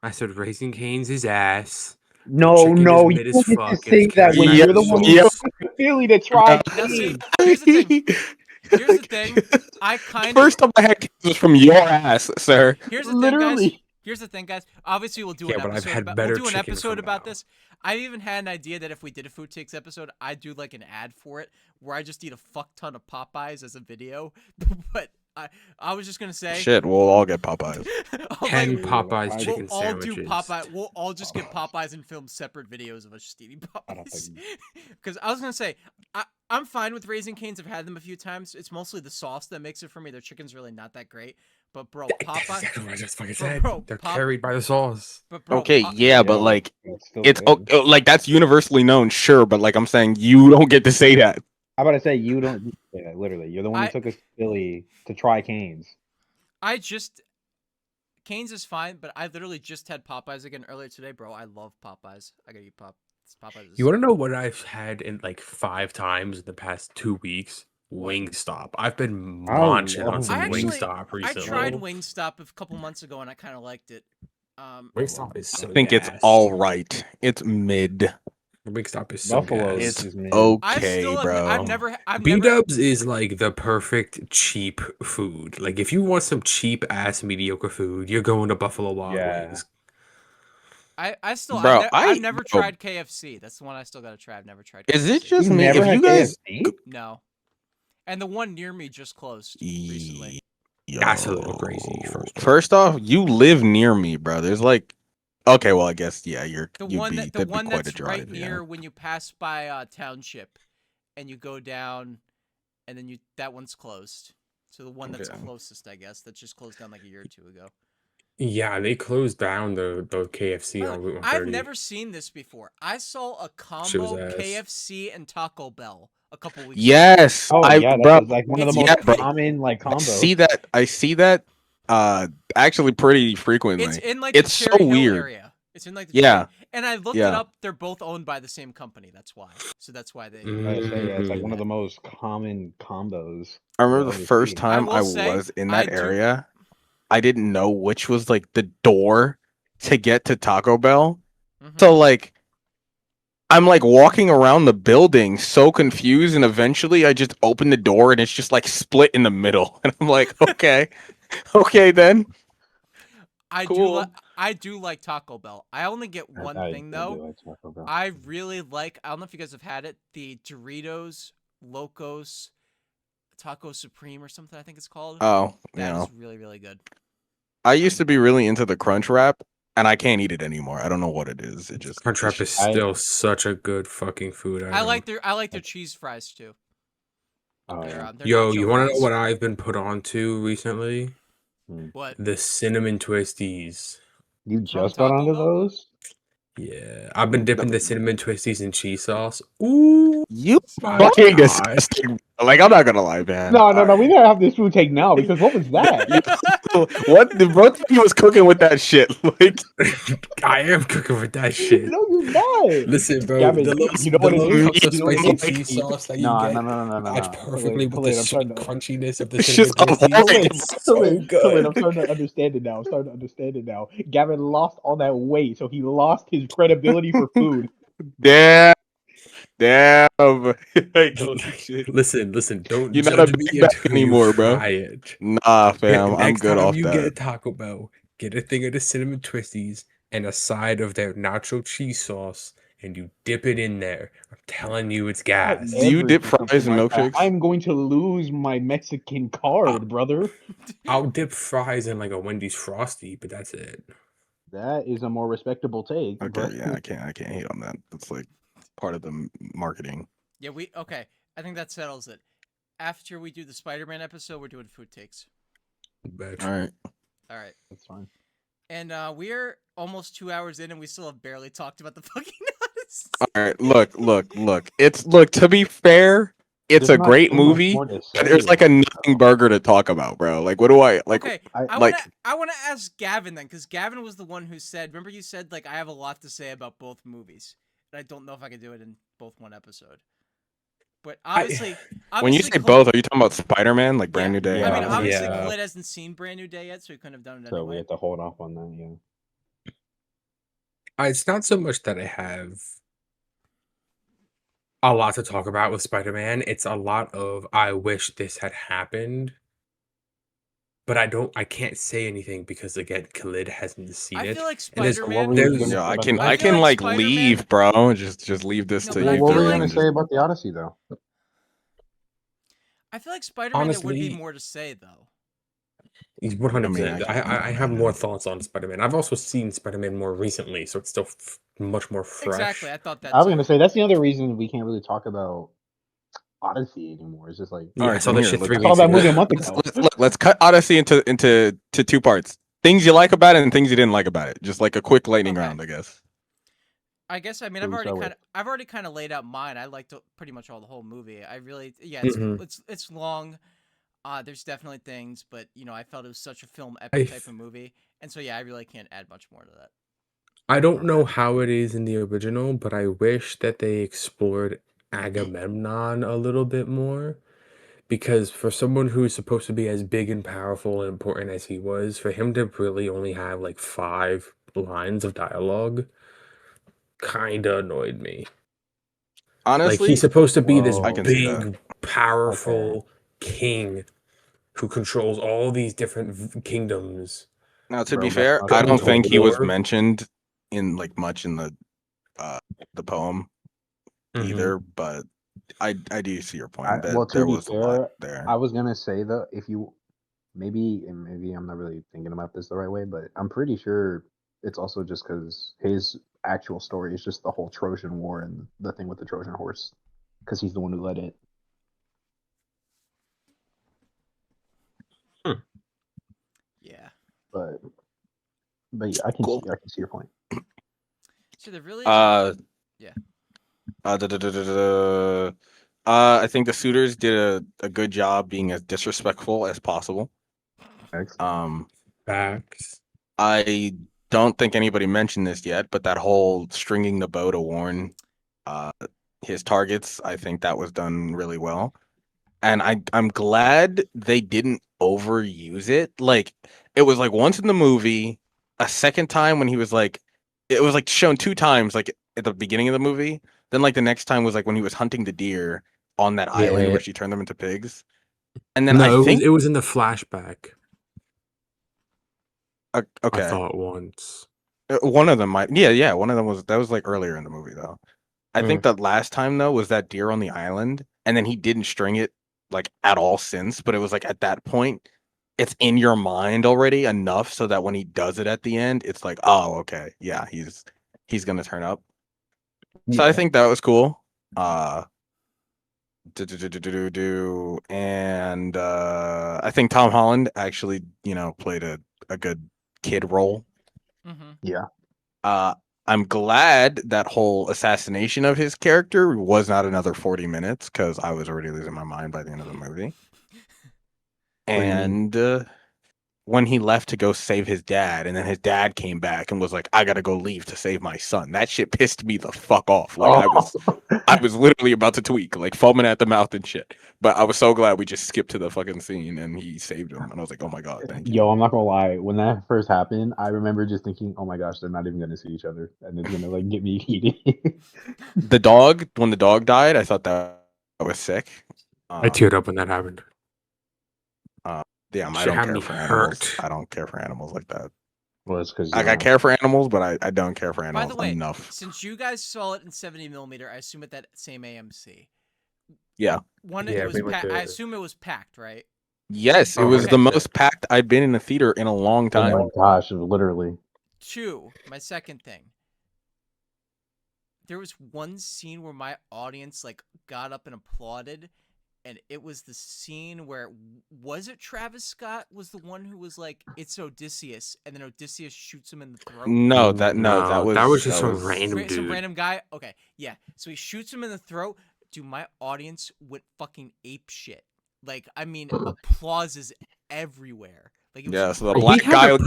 [SPEAKER 5] I said Raising Cane's is ass.
[SPEAKER 3] No,
[SPEAKER 5] chicken
[SPEAKER 3] no,
[SPEAKER 5] is
[SPEAKER 3] you
[SPEAKER 5] mid as
[SPEAKER 3] don't get to
[SPEAKER 5] fuck,
[SPEAKER 3] say
[SPEAKER 5] and it's
[SPEAKER 3] that when
[SPEAKER 5] carried
[SPEAKER 3] you're
[SPEAKER 5] by
[SPEAKER 3] the
[SPEAKER 5] the
[SPEAKER 3] one who
[SPEAKER 5] sauce.
[SPEAKER 3] took to Philly to try
[SPEAKER 1] Now, see,
[SPEAKER 3] Canes.
[SPEAKER 1] here's the thing. Here's the thing. I kind of
[SPEAKER 2] First time I had Kane was from your ass, sir.
[SPEAKER 1] Here's the thing, guys.
[SPEAKER 3] Literally.
[SPEAKER 1] Here's the thing, guys. Obviously, we'll do
[SPEAKER 5] Yeah,
[SPEAKER 1] an
[SPEAKER 5] but I've
[SPEAKER 1] episode.
[SPEAKER 5] had
[SPEAKER 1] About,
[SPEAKER 5] better
[SPEAKER 1] we'll do an
[SPEAKER 5] chicken
[SPEAKER 1] episode
[SPEAKER 5] from
[SPEAKER 1] about
[SPEAKER 5] now.
[SPEAKER 1] this. I even had an idea that if we did a food takes episode, I'd do like an ad for it where I just eat a fuck ton of Popeyes as a video. But I was just gonna say,
[SPEAKER 2] Shit, we'll all get Popeyes.
[SPEAKER 1] I'll
[SPEAKER 5] 10
[SPEAKER 1] like,
[SPEAKER 5] Popeyes
[SPEAKER 3] we'll
[SPEAKER 5] chicken
[SPEAKER 1] we'll all do
[SPEAKER 5] sandwiches.
[SPEAKER 1] Popeye. We'll all just get Popeyes and film separate videos of us just eating
[SPEAKER 3] I don't
[SPEAKER 1] Popeyes.
[SPEAKER 3] think-
[SPEAKER 1] Because I was gonna say, I'm fine with Raising Cane's. I've had them a few times. It's mostly the sauce that makes it for me. Their chicken's really not that great. But bro,
[SPEAKER 5] That's
[SPEAKER 1] Popeye.
[SPEAKER 5] exactly what I just fucking
[SPEAKER 1] Bro,
[SPEAKER 5] said.
[SPEAKER 1] bro,
[SPEAKER 5] They're
[SPEAKER 1] Pop-
[SPEAKER 5] carried by the sauce.
[SPEAKER 1] But bro,
[SPEAKER 2] Okay,
[SPEAKER 1] Pop-
[SPEAKER 2] yeah, but like
[SPEAKER 3] still
[SPEAKER 2] it's
[SPEAKER 3] good.
[SPEAKER 2] like that's universally known, sure, but like I'm saying, you don't get to say that.
[SPEAKER 3] How about I say you don't? Yeah, literally, you're the one
[SPEAKER 1] I-
[SPEAKER 3] who took us to Philly to try Canes.
[SPEAKER 1] Cane's is fine, but I literally just had Popeyes again earlier today, bro. I love Popeyes. I gotta eat Popeyes.
[SPEAKER 5] You want to know what I've had in like 5 times in the past 2 weeks? Wingstop. I've been munching on some
[SPEAKER 1] I actually-
[SPEAKER 5] Wingstop
[SPEAKER 1] I
[SPEAKER 5] recently.
[SPEAKER 1] tried Wingstop a couple months ago and I kind of liked it.
[SPEAKER 5] Wingstop is
[SPEAKER 2] I
[SPEAKER 5] so
[SPEAKER 2] think it's
[SPEAKER 5] gas.
[SPEAKER 2] all right. It's mid.
[SPEAKER 5] Wingstop is so
[SPEAKER 3] Buffalo's
[SPEAKER 5] gas.
[SPEAKER 2] It's
[SPEAKER 3] is mid.
[SPEAKER 2] okay, bro.
[SPEAKER 1] I've
[SPEAKER 5] B
[SPEAKER 1] never.
[SPEAKER 5] Dubs is like the perfect cheap food. Like if you want some cheap ass mediocre food, you're going to Buffalo Wild
[SPEAKER 3] Yeah.
[SPEAKER 5] Wings.
[SPEAKER 2] Bro,
[SPEAKER 1] I've never
[SPEAKER 2] bro.
[SPEAKER 1] tried KFC. That's the one I still gotta try. I've never tried.
[SPEAKER 2] Is it
[SPEAKER 1] KFC.
[SPEAKER 2] just
[SPEAKER 3] You
[SPEAKER 2] me?
[SPEAKER 3] never
[SPEAKER 2] If
[SPEAKER 3] had
[SPEAKER 2] you guys,
[SPEAKER 3] KFC?
[SPEAKER 1] No. And the one near me just closed recently.
[SPEAKER 5] That's a little crazy, first off.
[SPEAKER 2] First off, you live near me, bro. There's like, okay, well, I guess yeah,
[SPEAKER 1] The
[SPEAKER 2] you'd
[SPEAKER 1] one
[SPEAKER 2] be
[SPEAKER 1] that the
[SPEAKER 2] that'd be
[SPEAKER 1] one
[SPEAKER 2] quite a
[SPEAKER 1] that's
[SPEAKER 2] drive,
[SPEAKER 1] right
[SPEAKER 2] yeah.
[SPEAKER 1] near when you pass by Township, and you go down, and then that one's closed. So the one that's
[SPEAKER 2] Okay.
[SPEAKER 1] closest, I guess, that just closed down like a year or two ago.
[SPEAKER 5] Yeah, they closed down the KFC on Route 130.
[SPEAKER 1] I've never seen this before. I saw a combo
[SPEAKER 5] ass.
[SPEAKER 1] KFC and Taco Bell a couple weeks ago.
[SPEAKER 2] Yes,
[SPEAKER 3] Oh yeah,
[SPEAKER 2] bro.
[SPEAKER 3] that's like one of the
[SPEAKER 1] It's
[SPEAKER 3] most
[SPEAKER 1] yeah,
[SPEAKER 3] common like
[SPEAKER 2] I
[SPEAKER 3] combos.
[SPEAKER 2] see that actually pretty frequently.
[SPEAKER 1] It's in like
[SPEAKER 2] It's
[SPEAKER 1] the
[SPEAKER 2] so
[SPEAKER 1] Cherry Hill
[SPEAKER 2] weird.
[SPEAKER 1] area. It's in like the
[SPEAKER 2] Yeah.
[SPEAKER 1] And I looked it
[SPEAKER 2] Yeah.
[SPEAKER 1] up. They're both owned by the same company. That's why. So that's why they.
[SPEAKER 3] I was gonna say, yeah, it's like one of
[SPEAKER 1] that.
[SPEAKER 3] the most common combos
[SPEAKER 2] I remember
[SPEAKER 3] you'll
[SPEAKER 2] the
[SPEAKER 3] ever
[SPEAKER 2] first
[SPEAKER 3] see.
[SPEAKER 2] time I
[SPEAKER 1] will say,
[SPEAKER 2] was in
[SPEAKER 1] I
[SPEAKER 2] that
[SPEAKER 1] do-
[SPEAKER 2] area, I didn't know which was like the door to get to Taco Bell.
[SPEAKER 1] Mhm.
[SPEAKER 2] So like I'm like walking around the building so confused, and eventually I just open the door and it's just like split in the middle. And I'm like, okay. Okay then.
[SPEAKER 1] I
[SPEAKER 2] Cool.
[SPEAKER 1] do like Taco Bell. I only get one thing
[SPEAKER 3] I
[SPEAKER 1] though.
[SPEAKER 3] do like Taco Bell.
[SPEAKER 1] I really like. I don't know if you guys have had it. The Doritos Locos Taco Supreme or something. I think it's called.
[SPEAKER 2] Oh,
[SPEAKER 1] That is really really good.
[SPEAKER 2] I used to be really into the Crunch Wrap, and I can't eat it anymore. I don't know what it is. It just
[SPEAKER 5] Crunchwrap is still such a good fucking food item.
[SPEAKER 1] I like their cheese fries too.
[SPEAKER 3] Oh yeah.
[SPEAKER 1] Their
[SPEAKER 5] Yo,
[SPEAKER 1] nacho
[SPEAKER 5] you want to know
[SPEAKER 1] fries.
[SPEAKER 5] what I've been put on to recently?
[SPEAKER 1] What?
[SPEAKER 5] The cinnamon twisties.
[SPEAKER 3] You
[SPEAKER 1] From
[SPEAKER 3] just got
[SPEAKER 1] Taco
[SPEAKER 3] onto
[SPEAKER 1] Bell?
[SPEAKER 3] those?
[SPEAKER 5] Yeah, I've been dipping the cinnamon twisties in cheese sauce. Ooh,
[SPEAKER 2] You
[SPEAKER 5] my
[SPEAKER 2] fucking
[SPEAKER 5] God.
[SPEAKER 2] disgusting. Like, I'm not gonna lie, man.
[SPEAKER 3] No. We need to have this food take now because what was that?
[SPEAKER 2] What the bro thought he was cooking with that shit? Like,
[SPEAKER 5] I am cooking with that shit.
[SPEAKER 3] No, you're not.
[SPEAKER 5] Listen, bro,
[SPEAKER 3] Gavin, you know what it is?
[SPEAKER 5] little
[SPEAKER 3] You know what it
[SPEAKER 5] spicy
[SPEAKER 3] is?
[SPEAKER 5] cheese sauce that you
[SPEAKER 3] No,
[SPEAKER 5] get
[SPEAKER 3] no.
[SPEAKER 5] match perfectly with
[SPEAKER 3] Khalid,
[SPEAKER 5] the
[SPEAKER 3] I'm
[SPEAKER 5] sweet
[SPEAKER 3] starting to.
[SPEAKER 5] crunchiness of the
[SPEAKER 2] it's
[SPEAKER 5] cinnamon
[SPEAKER 2] just appalling.
[SPEAKER 5] twisties. It's so
[SPEAKER 3] Khalid,
[SPEAKER 5] good.
[SPEAKER 3] I'm starting to understand it now. Gavin lost all that weight, so he lost his credibility for food.
[SPEAKER 2] Damn. Like,
[SPEAKER 5] Listen, don't
[SPEAKER 2] you're not a
[SPEAKER 5] judge me
[SPEAKER 2] big back
[SPEAKER 5] until you
[SPEAKER 2] anymore, bro.
[SPEAKER 5] try it.
[SPEAKER 2] Nah, fam. I'm
[SPEAKER 5] Next
[SPEAKER 2] good
[SPEAKER 5] time
[SPEAKER 2] off
[SPEAKER 5] you
[SPEAKER 2] that.
[SPEAKER 5] get a Taco Bell, get a thing of the cinnamon twisties and a side of their nacho cheese sauce, and you dip it in there. I'm telling you, it's gas.
[SPEAKER 2] Do you
[SPEAKER 3] Ever
[SPEAKER 2] dip
[SPEAKER 3] do something
[SPEAKER 2] fries in
[SPEAKER 3] like that,
[SPEAKER 2] milkshakes?
[SPEAKER 3] I'm going to lose my Mexican card, brother.
[SPEAKER 5] I'll dip fries in like a Wendy's Frosty, but that's it.
[SPEAKER 3] That is a more respectable take.
[SPEAKER 2] Okay,
[SPEAKER 3] But
[SPEAKER 2] yeah, I can't hate on that. That's like part of the marketing.
[SPEAKER 1] Yeah, okay. I think that settles it. After we do the Spider-Man episode, we're doing food takes.
[SPEAKER 5] Bet.
[SPEAKER 2] All right.
[SPEAKER 1] All right.
[SPEAKER 3] that's fine.
[SPEAKER 1] And we're almost 2 hours in, and we still have barely talked about the fucking Odyssey.
[SPEAKER 2] All right. Look. It's to be fair, it's
[SPEAKER 3] There's
[SPEAKER 2] a
[SPEAKER 3] not
[SPEAKER 2] great
[SPEAKER 3] too much
[SPEAKER 2] movie.
[SPEAKER 3] more to
[SPEAKER 2] But
[SPEAKER 3] say.
[SPEAKER 2] there's like a nothing burger to talk about, bro. Like, what do I like?
[SPEAKER 1] Okay,
[SPEAKER 3] I
[SPEAKER 1] want
[SPEAKER 2] like-
[SPEAKER 1] to ask Gavin then, because Gavin was the one who said. Remember, you said like I have a lot to say about both movies, and I don't know if I can do it in both one episode. But obviously,
[SPEAKER 2] when you say
[SPEAKER 1] Clint-
[SPEAKER 2] both, are you talking about Spider-Man, like Brand New Day?
[SPEAKER 3] Yeah,
[SPEAKER 1] I mean,
[SPEAKER 3] Yeah.
[SPEAKER 1] obviously,
[SPEAKER 5] Yeah.
[SPEAKER 1] Clint hasn't seen Brand New Day yet, so he couldn't have done it
[SPEAKER 3] So we
[SPEAKER 1] anyway.
[SPEAKER 3] have to hold off on that. Yeah.
[SPEAKER 5] It's not so much that I have a lot to talk about with Spider-Man. It's a lot of I wish this had happened. But I can't say anything because again, Khalid hasn't seen
[SPEAKER 1] I
[SPEAKER 5] it.
[SPEAKER 1] feel like
[SPEAKER 5] And there's-
[SPEAKER 1] Spider-Man.
[SPEAKER 3] what were you
[SPEAKER 5] there's-
[SPEAKER 3] gonna
[SPEAKER 2] Yeah,
[SPEAKER 3] say
[SPEAKER 2] I
[SPEAKER 3] about
[SPEAKER 2] can
[SPEAKER 3] the
[SPEAKER 1] I
[SPEAKER 2] I
[SPEAKER 1] feel
[SPEAKER 2] can
[SPEAKER 1] like
[SPEAKER 2] like
[SPEAKER 1] Spider-Man-
[SPEAKER 2] leave, bro. Just leave this
[SPEAKER 1] No,
[SPEAKER 2] to
[SPEAKER 1] but
[SPEAKER 2] you.
[SPEAKER 1] I
[SPEAKER 3] Well, what
[SPEAKER 1] feel
[SPEAKER 3] were you
[SPEAKER 1] like-
[SPEAKER 3] gonna say about the Odyssey though?
[SPEAKER 1] I feel like Spider-Man there would be
[SPEAKER 5] Honestly-
[SPEAKER 1] more to say though.
[SPEAKER 5] He's 100%.
[SPEAKER 2] I mean,
[SPEAKER 5] I have more thoughts on Spider-Man. I've also seen Spider-Man more recently, so it's still much more fresh.
[SPEAKER 1] Exactly, I thought that.
[SPEAKER 3] I was
[SPEAKER 1] too.
[SPEAKER 3] gonna say that's the other reason we can't really talk about Odyssey anymore. It's just like
[SPEAKER 5] Yeah,
[SPEAKER 2] All
[SPEAKER 5] I
[SPEAKER 2] right,
[SPEAKER 5] saw
[SPEAKER 2] then
[SPEAKER 5] that
[SPEAKER 2] here,
[SPEAKER 5] shit
[SPEAKER 2] let's
[SPEAKER 5] 3
[SPEAKER 3] I saw
[SPEAKER 5] weeks
[SPEAKER 3] that
[SPEAKER 5] ago.
[SPEAKER 3] movie a month ago.
[SPEAKER 2] let's cut Odyssey into two parts. Things you like about it and things you didn't like about it. Just like a quick lightning
[SPEAKER 1] Okay.
[SPEAKER 2] round, I guess.
[SPEAKER 1] I guess I've
[SPEAKER 3] Who we start with?
[SPEAKER 1] already kind of laid out mine. I liked pretty much all the whole movie. I really
[SPEAKER 5] Mhm.
[SPEAKER 1] it's long. There's definitely things, but I felt it was such a film epic type of movie, and so I really can't add much more to that.
[SPEAKER 5] I don't know how it is in the original, but I wish that they explored Agamemnon a little bit more. Because for someone who is supposed to be as big and powerful and important as he was, for him to really only have like 5 lines of dialogue kinda annoyed me. Like
[SPEAKER 2] Honestly,
[SPEAKER 5] he's supposed to be this
[SPEAKER 3] Whoa.
[SPEAKER 2] I can see that.
[SPEAKER 5] big, powerful king who controls all these different kingdoms.
[SPEAKER 2] now to
[SPEAKER 3] Bro,
[SPEAKER 2] be
[SPEAKER 3] that's
[SPEAKER 2] fair,
[SPEAKER 3] not
[SPEAKER 2] I
[SPEAKER 3] the
[SPEAKER 2] don't
[SPEAKER 3] whole
[SPEAKER 2] think he was
[SPEAKER 5] lore.
[SPEAKER 2] mentioned in like much in the poem either, but I do see your point that
[SPEAKER 3] well, to
[SPEAKER 2] there
[SPEAKER 3] be
[SPEAKER 2] was a lot
[SPEAKER 3] fair,
[SPEAKER 2] there.
[SPEAKER 3] I was gonna say though, if you maybe I'm not really thinking about this the right way, but I'm pretty sure it's also just because his actual story is just the whole Trojan War and the thing with the Trojan horse, because he's the one who led it.
[SPEAKER 1] Yeah.
[SPEAKER 3] But yeah, I can
[SPEAKER 2] Cool.
[SPEAKER 3] see your point.
[SPEAKER 1] So they're really.
[SPEAKER 2] Uh,
[SPEAKER 1] Yeah.
[SPEAKER 2] I think the suitors did a good job being as disrespectful as possible.
[SPEAKER 3] Next.
[SPEAKER 2] Um,
[SPEAKER 5] Facts.
[SPEAKER 2] I don't think anybody mentioned this yet, but that whole stringing the bow to warn his targets, I think that was done really well. And I'm glad they didn't overuse it. Like it was like once in the movie, a second time when he was like, it was like shown 2 times, like at the beginning of the movie. Then like the next time was like when he was hunting the deer on that island where she turned them into pigs. And then I
[SPEAKER 5] No,
[SPEAKER 2] think
[SPEAKER 5] it was in the flashback. I
[SPEAKER 2] okay,
[SPEAKER 5] thought once.
[SPEAKER 2] one of them might, yeah, one of them was that was like earlier in the movie though. I think the last time though was that deer on the island, and then he didn't string it like at all since. But it was like at that point, it's in your mind already enough so that when he does it at the end, it's like, oh, okay, yeah, he's gonna turn up. So I think that was cool. And I think Tom Holland actually, played a good kid role.
[SPEAKER 1] Mm-hmm.
[SPEAKER 3] Yeah.
[SPEAKER 2] I'm glad that whole assassination of his character was not another 40 minutes because I was already losing my mind by the end of the movie.
[SPEAKER 3] What do you mean?
[SPEAKER 2] And when he left to go save his dad, and then his dad came back and was like, "I gotta go leave to save my son." That shit pissed me the fuck off. Like I was literally about to tweak, like foaming at the mouth and shit. But I was so glad we just skipped to the fucking scene and he saved him. And I was like, "Oh my god, thank you."
[SPEAKER 3] Yo, I'm not gonna lie. When that first happened, I remember just thinking, "Oh my gosh, they're not even gonna see each other, and it's gonna like get me heated."
[SPEAKER 2] The dog, when the dog died, I thought that was sick.
[SPEAKER 5] I teared up when that happened.
[SPEAKER 2] Damn, I
[SPEAKER 5] Shit
[SPEAKER 2] don't
[SPEAKER 5] had
[SPEAKER 2] care
[SPEAKER 5] me
[SPEAKER 2] for animals.
[SPEAKER 5] hurt.
[SPEAKER 2] I don't care for animals like that.
[SPEAKER 3] Well, it's because
[SPEAKER 2] Like I care for animals, but I don't care for
[SPEAKER 1] By
[SPEAKER 2] animals
[SPEAKER 1] the way,
[SPEAKER 2] enough.
[SPEAKER 1] since you guys saw it in 70mm, I assume at that same AMC.
[SPEAKER 2] Yeah.
[SPEAKER 1] It was I assume it was packed, right?
[SPEAKER 2] Yes, it was the most packed I'd been in a theater in a long time.
[SPEAKER 3] Oh my gosh, literally.
[SPEAKER 1] 2, my second thing. There was one scene where my audience like got up and applauded, and it was the scene where was it Travis Scott was the one who was like, "It's Odysseus," and then Odysseus shoots him in the throat.
[SPEAKER 2] No, that was
[SPEAKER 5] just some random dude.
[SPEAKER 1] Some random guy. Okay, yeah. So he shoots him in the throat. Dude, my audience went fucking ape shit. Like, I mean, applauses everywhere. Like, it was
[SPEAKER 2] yeah, so the black guy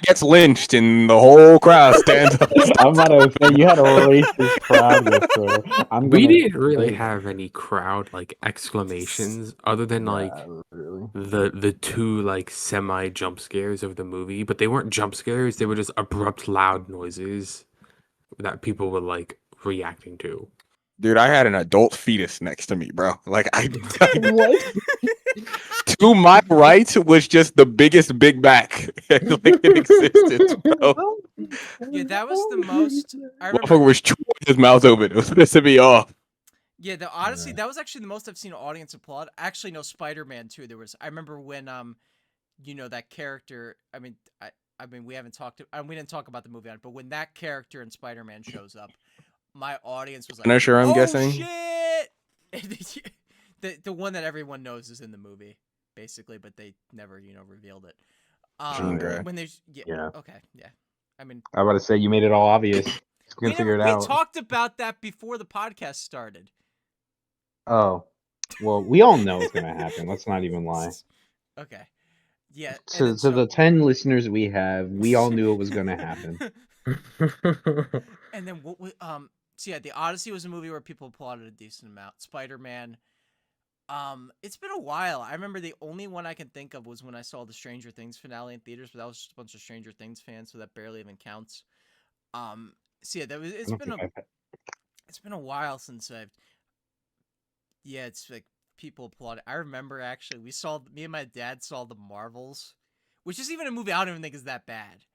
[SPEAKER 2] gets lynched, and the whole crowd stands up.
[SPEAKER 3] I'm about to say you had a racist crowd.
[SPEAKER 5] We didn't really have any crowd like exclamations other than like the 2 like semi jump scares of the movie, but they weren't jump scares. They were just abrupt, loud noises that people were like reacting to.
[SPEAKER 2] Dude, I had an adult fetus next to me, bro. Like
[SPEAKER 3] what?
[SPEAKER 2] To my right was just the biggest Big Mac like it existed, bro.
[SPEAKER 1] Yeah, that was the most. I remember
[SPEAKER 2] Motherfucker was chewing his mouth open. It was pissing me off.
[SPEAKER 1] Yeah, the Odyssey, that was actually the most I've seen an audience applaud. Actually, no, Spider-Man too. There was. I remember when that character. I mean, we haven't talked. We didn't talk about the movie, but when that character in Spider-Man shows up, my audience was like,
[SPEAKER 2] Finisher, I'm guessing.
[SPEAKER 1] Shit! the one that everyone knows is in the movie, basically, but they never revealed it.
[SPEAKER 2] Jean Grey.
[SPEAKER 1] When there's
[SPEAKER 3] Yeah.
[SPEAKER 1] Okay, yeah. I mean,
[SPEAKER 3] I was about to say you made it all obvious.
[SPEAKER 1] We
[SPEAKER 3] figure it out.
[SPEAKER 1] We talked about that before the podcast started.
[SPEAKER 3] Oh, well, we all know it's gonna happen. Let's not even lie.
[SPEAKER 1] Okay. Yeah.
[SPEAKER 3] So the 10 listeners we have, we all knew it was gonna happen.
[SPEAKER 1] And then what? So yeah, the Odyssey was a movie where people applauded a decent amount. Spider-Man. It's been a while. I remember the only one I can think of was when I saw the Stranger Things finale in theaters, but that was just a bunch of Stranger Things fans, so that barely even counts. So yeah, it's been a while since I've. Yeah, it's like people applauded. I remember actually me and my dad saw The Marvels, which is even a movie I don't even think is that bad.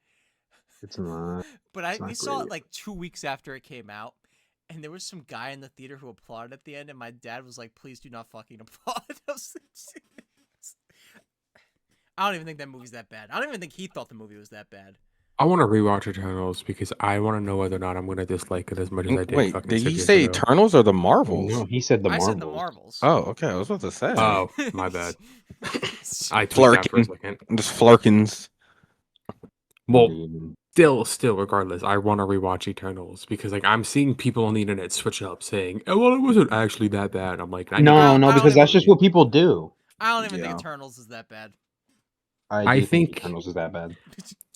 [SPEAKER 3] It's not.
[SPEAKER 1] But we saw it like 2 weeks after it came out, and there was some guy in the theater who applauded at the end, and my dad was like, "Please do not fucking applaud." I don't even think that movie's that bad. I don't even think he thought the movie was that bad.
[SPEAKER 5] I want to rewatch Eternals because I want to know whether or not I'm going to dislike it as much as I did.
[SPEAKER 2] Wait, did he say Eternals or the Marvels?
[SPEAKER 3] No, he said the Marvels.
[SPEAKER 1] I said the Marvels.
[SPEAKER 2] Oh, okay. I was about to say.
[SPEAKER 5] Oh, my bad. I tweaked out for a second.
[SPEAKER 2] Just flirkins.
[SPEAKER 5] Well, still, regardless, I want to rewatch Eternals because like I'm seeing people on the internet switch up saying, "Oh, well, it wasn't actually that bad." I'm like,
[SPEAKER 3] no, because that's just what people do.
[SPEAKER 1] I don't even think Eternals is that bad.
[SPEAKER 3] I think Eternals is that bad.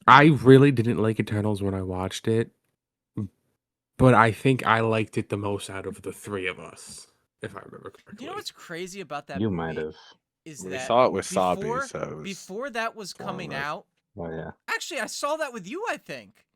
[SPEAKER 5] I really didn't like Eternals when I watched it, but I think I liked it the most out of the three of us, if I remember correctly.
[SPEAKER 1] You know what's crazy about that
[SPEAKER 3] You
[SPEAKER 1] movie
[SPEAKER 3] might have.
[SPEAKER 1] is
[SPEAKER 2] We
[SPEAKER 1] that
[SPEAKER 2] saw it with Sabi,
[SPEAKER 1] before
[SPEAKER 2] so it was
[SPEAKER 1] before that was coming
[SPEAKER 2] like-
[SPEAKER 1] out.
[SPEAKER 3] Oh yeah.
[SPEAKER 1] Actually, I saw that with you. I think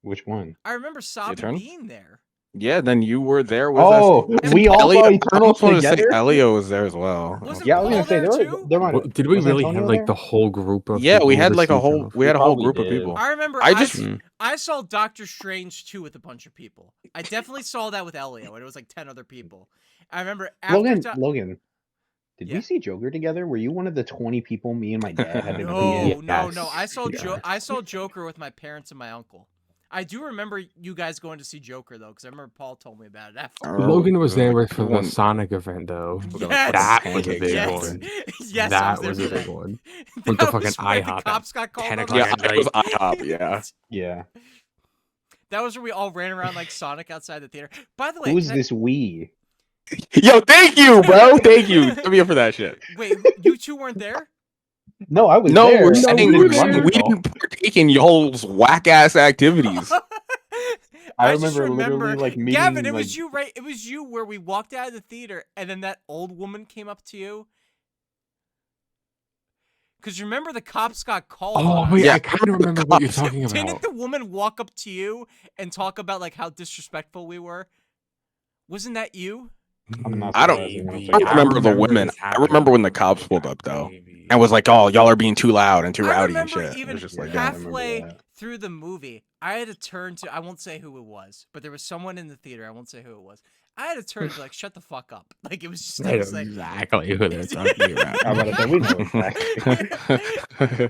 [SPEAKER 3] Which one?
[SPEAKER 1] I remember Sabi
[SPEAKER 2] Eternals?
[SPEAKER 1] being there.
[SPEAKER 2] Yeah, then you were there with
[SPEAKER 3] Oh,
[SPEAKER 2] us.
[SPEAKER 3] we all saw
[SPEAKER 2] I
[SPEAKER 3] Eternals
[SPEAKER 2] almost wanted to say
[SPEAKER 3] together.
[SPEAKER 2] Elio was there as well.
[SPEAKER 1] Wasn't
[SPEAKER 3] Yeah, I was
[SPEAKER 1] Paul
[SPEAKER 3] gonna say
[SPEAKER 1] there
[SPEAKER 3] there
[SPEAKER 1] too?
[SPEAKER 3] might have.
[SPEAKER 5] Did we
[SPEAKER 3] was
[SPEAKER 5] really
[SPEAKER 3] Antonio
[SPEAKER 5] have like
[SPEAKER 3] there?
[SPEAKER 5] the whole group of
[SPEAKER 2] Yeah, we
[SPEAKER 5] people
[SPEAKER 2] had
[SPEAKER 5] to
[SPEAKER 2] like
[SPEAKER 5] see
[SPEAKER 2] a whole
[SPEAKER 5] Eternals?
[SPEAKER 2] we had a whole
[SPEAKER 3] probably
[SPEAKER 2] group of
[SPEAKER 3] did.
[SPEAKER 2] people.
[SPEAKER 1] I remember.
[SPEAKER 2] I just
[SPEAKER 1] I saw Doctor Strange 2 with a bunch of people. I definitely saw that with Elio, and it was like 10 other people. I remember after
[SPEAKER 3] Logan, did
[SPEAKER 1] Yeah.
[SPEAKER 3] we see Joker together? Were you one of the 20 people me and my dad had to bring in?
[SPEAKER 1] No. I saw
[SPEAKER 5] Yes.
[SPEAKER 1] I saw Joker with my parents and my uncle. I do remember you guys going to see Joker though, because I remember Paul told me about it after.
[SPEAKER 5] Logan was there for the
[SPEAKER 2] one.
[SPEAKER 5] Sonic event though.
[SPEAKER 1] Yes,
[SPEAKER 5] That was a
[SPEAKER 2] pancakes
[SPEAKER 5] big
[SPEAKER 1] yes,
[SPEAKER 5] one.
[SPEAKER 1] yes, I was
[SPEAKER 5] That
[SPEAKER 1] there
[SPEAKER 5] was
[SPEAKER 1] for
[SPEAKER 5] a big
[SPEAKER 1] that.
[SPEAKER 5] one.
[SPEAKER 1] That
[SPEAKER 5] With the fucking
[SPEAKER 1] was where
[SPEAKER 5] IHOP
[SPEAKER 1] the
[SPEAKER 5] at
[SPEAKER 1] cops got called
[SPEAKER 5] 10
[SPEAKER 1] on
[SPEAKER 5] o'clock
[SPEAKER 1] us.
[SPEAKER 2] Yeah,
[SPEAKER 5] at
[SPEAKER 2] it was
[SPEAKER 5] night.
[SPEAKER 2] IHOP, yeah.
[SPEAKER 3] Yeah.
[SPEAKER 1] That was where we all ran around like Sonic outside the theater. By the way,
[SPEAKER 3] Who's
[SPEAKER 1] can
[SPEAKER 3] this we?
[SPEAKER 2] Yo, thank you, bro. Thank you. Come here for that shit.
[SPEAKER 1] Wait, you two weren't there?
[SPEAKER 3] No, I was
[SPEAKER 2] No,
[SPEAKER 3] there.
[SPEAKER 2] we're
[SPEAKER 3] I just
[SPEAKER 2] saying
[SPEAKER 3] didn't
[SPEAKER 2] we
[SPEAKER 3] run it, though.
[SPEAKER 2] didn't partake in y'all's whack ass activities.
[SPEAKER 3] I
[SPEAKER 1] just
[SPEAKER 3] remember literally, like, meeting,
[SPEAKER 1] Gavin, it was
[SPEAKER 3] like-
[SPEAKER 1] you, right? It was you where we walked out of the theater and then that old woman came up to you. Because remember the cops got called
[SPEAKER 5] Oh
[SPEAKER 1] on
[SPEAKER 5] wait,
[SPEAKER 1] us.
[SPEAKER 5] I kind of remember what you're talking
[SPEAKER 1] Didn't
[SPEAKER 5] about.
[SPEAKER 1] the woman walk up to you and talk about like how disrespectful we were? Wasn't that you?
[SPEAKER 3] I'm not
[SPEAKER 2] I don't-
[SPEAKER 3] surprised you
[SPEAKER 5] Maybe.
[SPEAKER 3] won't
[SPEAKER 2] I remember the
[SPEAKER 5] remember
[SPEAKER 2] women.
[SPEAKER 5] this
[SPEAKER 2] I remember when the cops pulled up though,
[SPEAKER 5] Maybe.
[SPEAKER 2] and was like, "Oh, y'all are being too loud and too
[SPEAKER 1] I
[SPEAKER 2] rowdy and
[SPEAKER 1] remember
[SPEAKER 2] shit." It
[SPEAKER 1] even
[SPEAKER 2] was just
[SPEAKER 3] Yeah,
[SPEAKER 2] like,
[SPEAKER 3] I
[SPEAKER 2] yeah.
[SPEAKER 3] remember
[SPEAKER 1] halfway
[SPEAKER 3] that.
[SPEAKER 1] through the movie, I had to turn to, I won't say who it was, but there was someone in the theater, I won't say who it was. I had to turn to like, shut the fuck up. Like, it was just,
[SPEAKER 5] I
[SPEAKER 1] it
[SPEAKER 5] know
[SPEAKER 1] was like,
[SPEAKER 5] exactly who they're talking about.
[SPEAKER 3] I'm about to say, we know exactly.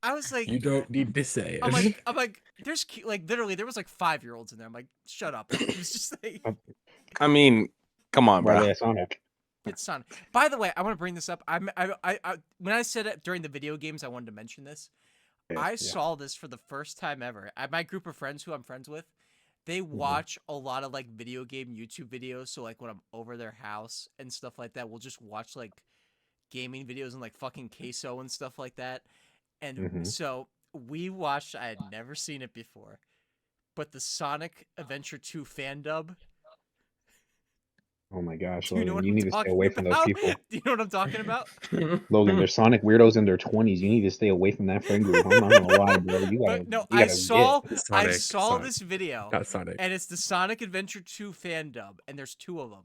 [SPEAKER 1] I was like,
[SPEAKER 5] You don't need to say it.
[SPEAKER 1] I'm like, there's like literally there was like 5-year-olds in there. I'm like, shut up. It was just like,
[SPEAKER 2] I mean, come on,
[SPEAKER 3] Why
[SPEAKER 2] bro.
[SPEAKER 3] they Sonic?
[SPEAKER 1] it's Sonic. By the way, I want to bring this up. I when I said it during the video games, I wanted to mention this. I saw this for the first time ever. My group of friends who I'm friends with, they watch a lot of like video game YouTube videos. So like when I'm over their house and stuff like that, we'll just watch like gaming videos and like fucking queso and stuff like that. And so we watched. I had never seen it before, but the Sonic Adventure 2 fan dub.
[SPEAKER 3] Oh my gosh,
[SPEAKER 1] Do you know
[SPEAKER 3] Logan,
[SPEAKER 1] what
[SPEAKER 3] you
[SPEAKER 1] I'm
[SPEAKER 3] need to stay
[SPEAKER 1] talking
[SPEAKER 3] away from those
[SPEAKER 1] about?
[SPEAKER 3] people.
[SPEAKER 1] Do you know what I'm talking about?
[SPEAKER 3] Logan, they're Sonic weirdos in their 20s. You need to stay away from that friend group. I'm not gonna lie, bro. You gotta.
[SPEAKER 1] But no,
[SPEAKER 3] you
[SPEAKER 1] I
[SPEAKER 3] gotta
[SPEAKER 1] saw
[SPEAKER 5] Sonic.
[SPEAKER 1] this video,
[SPEAKER 5] Not Sonic.
[SPEAKER 1] and it's the Sonic Adventure 2 fan dub, and there's 2 of them.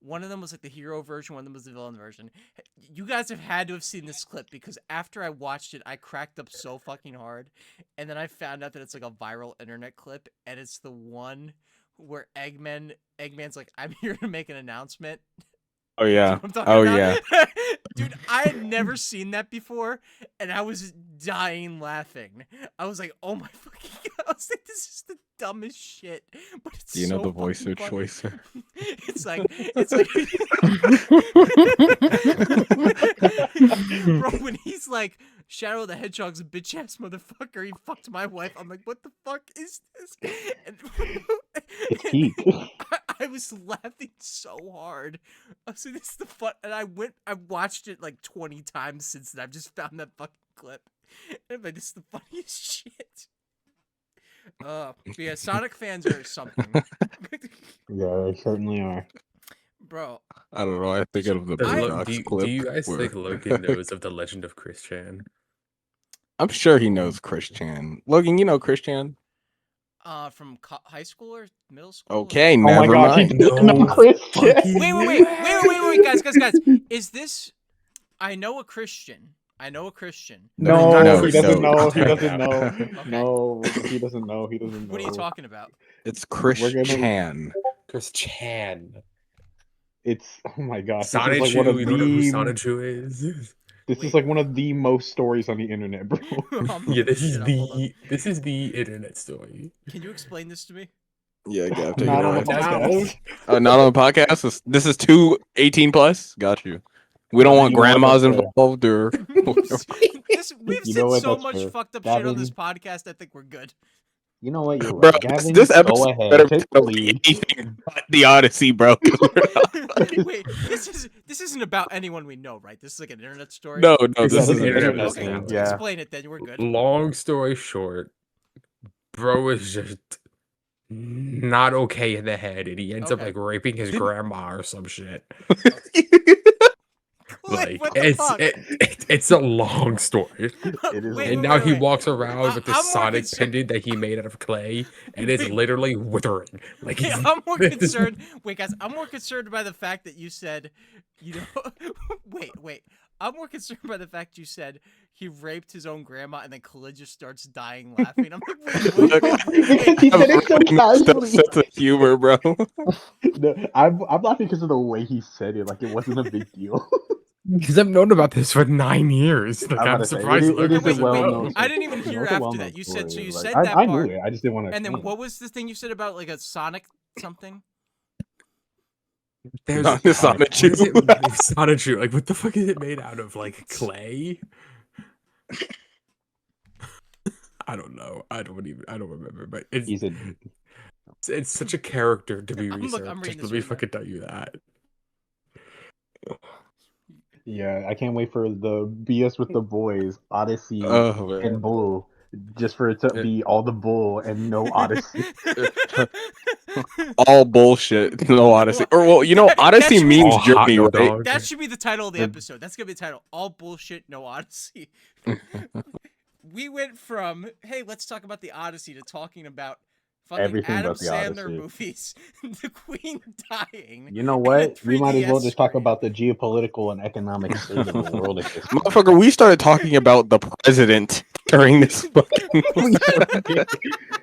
[SPEAKER 1] One of them was like the hero version, one of them was the villain version. You guys have had to have seen this clip because after I watched it, I cracked up so fucking hard, and then I found out that it's like a viral internet clip, and it's the one where Eggman's like, "I'm here to make an announcement."
[SPEAKER 2] Oh
[SPEAKER 1] You know
[SPEAKER 2] yeah.
[SPEAKER 1] what I'm talking
[SPEAKER 2] Oh
[SPEAKER 1] about?
[SPEAKER 2] yeah.
[SPEAKER 1] Dude, I had never seen that before, and I was dying laughing. I was like, oh my fucking god. I was like, this is the dumbest shit. But it's
[SPEAKER 2] Do you know
[SPEAKER 1] so
[SPEAKER 2] the voice
[SPEAKER 1] fucking
[SPEAKER 2] of
[SPEAKER 1] funny.
[SPEAKER 2] choice?
[SPEAKER 1] It's like bro, when he's like, Shadow the Hedgehog's a bitch ass motherfucker, he fucked my wife. I'm like, what the fuck is this? And
[SPEAKER 3] It's peak.
[SPEAKER 1] I was laughing so hard. I was like, this is the fun, and I watched it like 20 times since then. I've just found that fucking clip. And I'm like, this is the funniest shit. But yeah, Sonic fans are something.
[SPEAKER 3] Yeah, they certainly are.
[SPEAKER 1] Bro,
[SPEAKER 2] I don't know. I think of the
[SPEAKER 5] Do
[SPEAKER 2] Boondocks
[SPEAKER 5] you-
[SPEAKER 2] clip.
[SPEAKER 5] do you guys
[SPEAKER 2] where-
[SPEAKER 5] think Logan knows of the Legend of Chris Chan?
[SPEAKER 2] I'm sure he knows Chris Chan. Logan, you know Chris Chan?
[SPEAKER 1] from high school or middle school?
[SPEAKER 2] Okay,
[SPEAKER 3] Oh
[SPEAKER 2] never
[SPEAKER 3] my gosh, he
[SPEAKER 2] mind.
[SPEAKER 3] didn't know Chris.
[SPEAKER 5] fucking
[SPEAKER 1] Wait, guys. Is this? I know a Christian.
[SPEAKER 3] No,
[SPEAKER 2] No,
[SPEAKER 3] he doesn't
[SPEAKER 2] no.
[SPEAKER 3] know. He
[SPEAKER 5] Okay.
[SPEAKER 3] doesn't know.
[SPEAKER 1] Okay.
[SPEAKER 3] No, he doesn't know. He doesn't know.
[SPEAKER 1] What are you talking about?
[SPEAKER 2] It's Chris
[SPEAKER 3] We're gonna-
[SPEAKER 2] Chan.
[SPEAKER 5] Chris Chan.
[SPEAKER 3] It's oh my gosh. This is
[SPEAKER 5] Sonichu,
[SPEAKER 3] like one of
[SPEAKER 5] you don't know who
[SPEAKER 3] the.
[SPEAKER 5] Sonichu is?
[SPEAKER 3] This is like one of the most stories on the internet, bro.
[SPEAKER 5] Yeah, this is
[SPEAKER 1] Shut up, hold on.
[SPEAKER 5] the internet story.
[SPEAKER 1] Can you explain this to me?
[SPEAKER 2] Yeah, Gav, take
[SPEAKER 3] Not
[SPEAKER 2] it
[SPEAKER 3] on
[SPEAKER 2] away.
[SPEAKER 3] the podcast.
[SPEAKER 2] Oh, not on the podcast. This is 2 18+. Got you. We don't want
[SPEAKER 3] You know what,
[SPEAKER 2] grandmas
[SPEAKER 3] that's fair.
[SPEAKER 2] involved or.
[SPEAKER 1] We've
[SPEAKER 3] You
[SPEAKER 1] said
[SPEAKER 3] know what,
[SPEAKER 1] so
[SPEAKER 3] that's
[SPEAKER 1] much
[SPEAKER 3] fair.
[SPEAKER 1] fucked up shit on
[SPEAKER 3] Gavin-
[SPEAKER 1] this podcast. I think we're good.
[SPEAKER 3] You know what? You're
[SPEAKER 2] Bro,
[SPEAKER 3] right. Gavin,
[SPEAKER 2] this
[SPEAKER 3] go
[SPEAKER 2] episode better
[SPEAKER 3] ahead.
[SPEAKER 2] be
[SPEAKER 3] Take the
[SPEAKER 2] titled
[SPEAKER 3] lead.
[SPEAKER 2] anything but the Odyssey, bro. 'Cause we're not-
[SPEAKER 1] Wait, this isn't about anyone we know, right? This is like an internet story.
[SPEAKER 2] no,
[SPEAKER 3] Yeah,
[SPEAKER 2] this
[SPEAKER 3] this
[SPEAKER 2] is
[SPEAKER 3] is
[SPEAKER 2] an
[SPEAKER 3] an
[SPEAKER 2] internet
[SPEAKER 3] internet
[SPEAKER 1] Okay,
[SPEAKER 3] thing.
[SPEAKER 2] thing.
[SPEAKER 3] Yeah.
[SPEAKER 1] explain it then. We're good.
[SPEAKER 5] Long story short, bro is just not okay in the head, and he ends up
[SPEAKER 1] Okay.
[SPEAKER 5] like raping his grandma or some shit.
[SPEAKER 1] Like,
[SPEAKER 5] Like
[SPEAKER 1] what the fuck?
[SPEAKER 5] it's a long story.
[SPEAKER 3] It is.
[SPEAKER 1] Wait,
[SPEAKER 5] And
[SPEAKER 1] wait,
[SPEAKER 5] now
[SPEAKER 1] wait,
[SPEAKER 5] he
[SPEAKER 1] wait.
[SPEAKER 5] walks around with this
[SPEAKER 1] I'm more
[SPEAKER 5] Sonic
[SPEAKER 1] concerned-
[SPEAKER 5] pendant that he made out of clay, and it's literally withering. Like
[SPEAKER 1] Wait,
[SPEAKER 5] he's-
[SPEAKER 1] I'm more concerned. Wait, guys, I'm more concerned by the fact that you said, you know, wait. I'm more concerned by the fact you said he raped his own grandma and then Khalid just starts dying laughing. I'm like, wait.
[SPEAKER 3] Because he said it so casually.
[SPEAKER 2] Sense of humor, bro.
[SPEAKER 3] No, I'm laughing because of the way he said it. Like it wasn't a big deal.
[SPEAKER 5] Because I've known about this for 9 years. Like
[SPEAKER 3] I'm
[SPEAKER 5] I'm
[SPEAKER 3] about to say,
[SPEAKER 5] surprised.
[SPEAKER 3] it is a
[SPEAKER 1] Wait,
[SPEAKER 3] well-known.
[SPEAKER 1] wait, I didn't even hear
[SPEAKER 3] It's a
[SPEAKER 1] after
[SPEAKER 3] well-known
[SPEAKER 1] that. You said
[SPEAKER 3] story,
[SPEAKER 1] you
[SPEAKER 3] like,
[SPEAKER 1] said
[SPEAKER 3] I,
[SPEAKER 1] that
[SPEAKER 3] I
[SPEAKER 1] part.
[SPEAKER 3] knew it. I just didn't want to.
[SPEAKER 1] And then what was the thing you said about like a Sonic something?
[SPEAKER 5] There's
[SPEAKER 2] Not the Sonic
[SPEAKER 5] what is it?
[SPEAKER 2] Chew.
[SPEAKER 5] Sonic Chew. Like what the fuck is it made out of? Like clay? I don't know. I don't remember. But
[SPEAKER 3] He's a.
[SPEAKER 5] it's such a character to be
[SPEAKER 1] I'm
[SPEAKER 5] researched.
[SPEAKER 1] reading
[SPEAKER 5] Just
[SPEAKER 1] this
[SPEAKER 5] let me
[SPEAKER 1] right now.
[SPEAKER 5] fucking tell you that.
[SPEAKER 3] Yeah, I can't wait for the BS with the boys, Odyssey
[SPEAKER 2] Oh, man.
[SPEAKER 3] and Bull, just for it to be all the Bull and no Odyssey.
[SPEAKER 2] All bullshit. No Odyssey. Or well, you know,
[SPEAKER 1] That
[SPEAKER 2] Odyssey
[SPEAKER 1] should be-
[SPEAKER 2] means
[SPEAKER 5] All hot
[SPEAKER 2] journey, right?
[SPEAKER 5] dog.
[SPEAKER 1] That should be the title of the
[SPEAKER 3] The-
[SPEAKER 1] episode. That's gonna be the title. All bullshit, no Odyssey. We went from hey, let's talk about the Odyssey to talking about fucking
[SPEAKER 3] Everything
[SPEAKER 1] Adam
[SPEAKER 3] but the
[SPEAKER 1] Sandler
[SPEAKER 3] Odyssey.
[SPEAKER 1] movies, the Queen dying.
[SPEAKER 3] You know
[SPEAKER 1] and
[SPEAKER 3] what?
[SPEAKER 1] a
[SPEAKER 3] We might as well
[SPEAKER 1] 3DS
[SPEAKER 3] just talk
[SPEAKER 1] screen.
[SPEAKER 3] about the geopolitical and economic state of the world at this point.
[SPEAKER 2] Motherfucker, we started talking about the president during this fucking.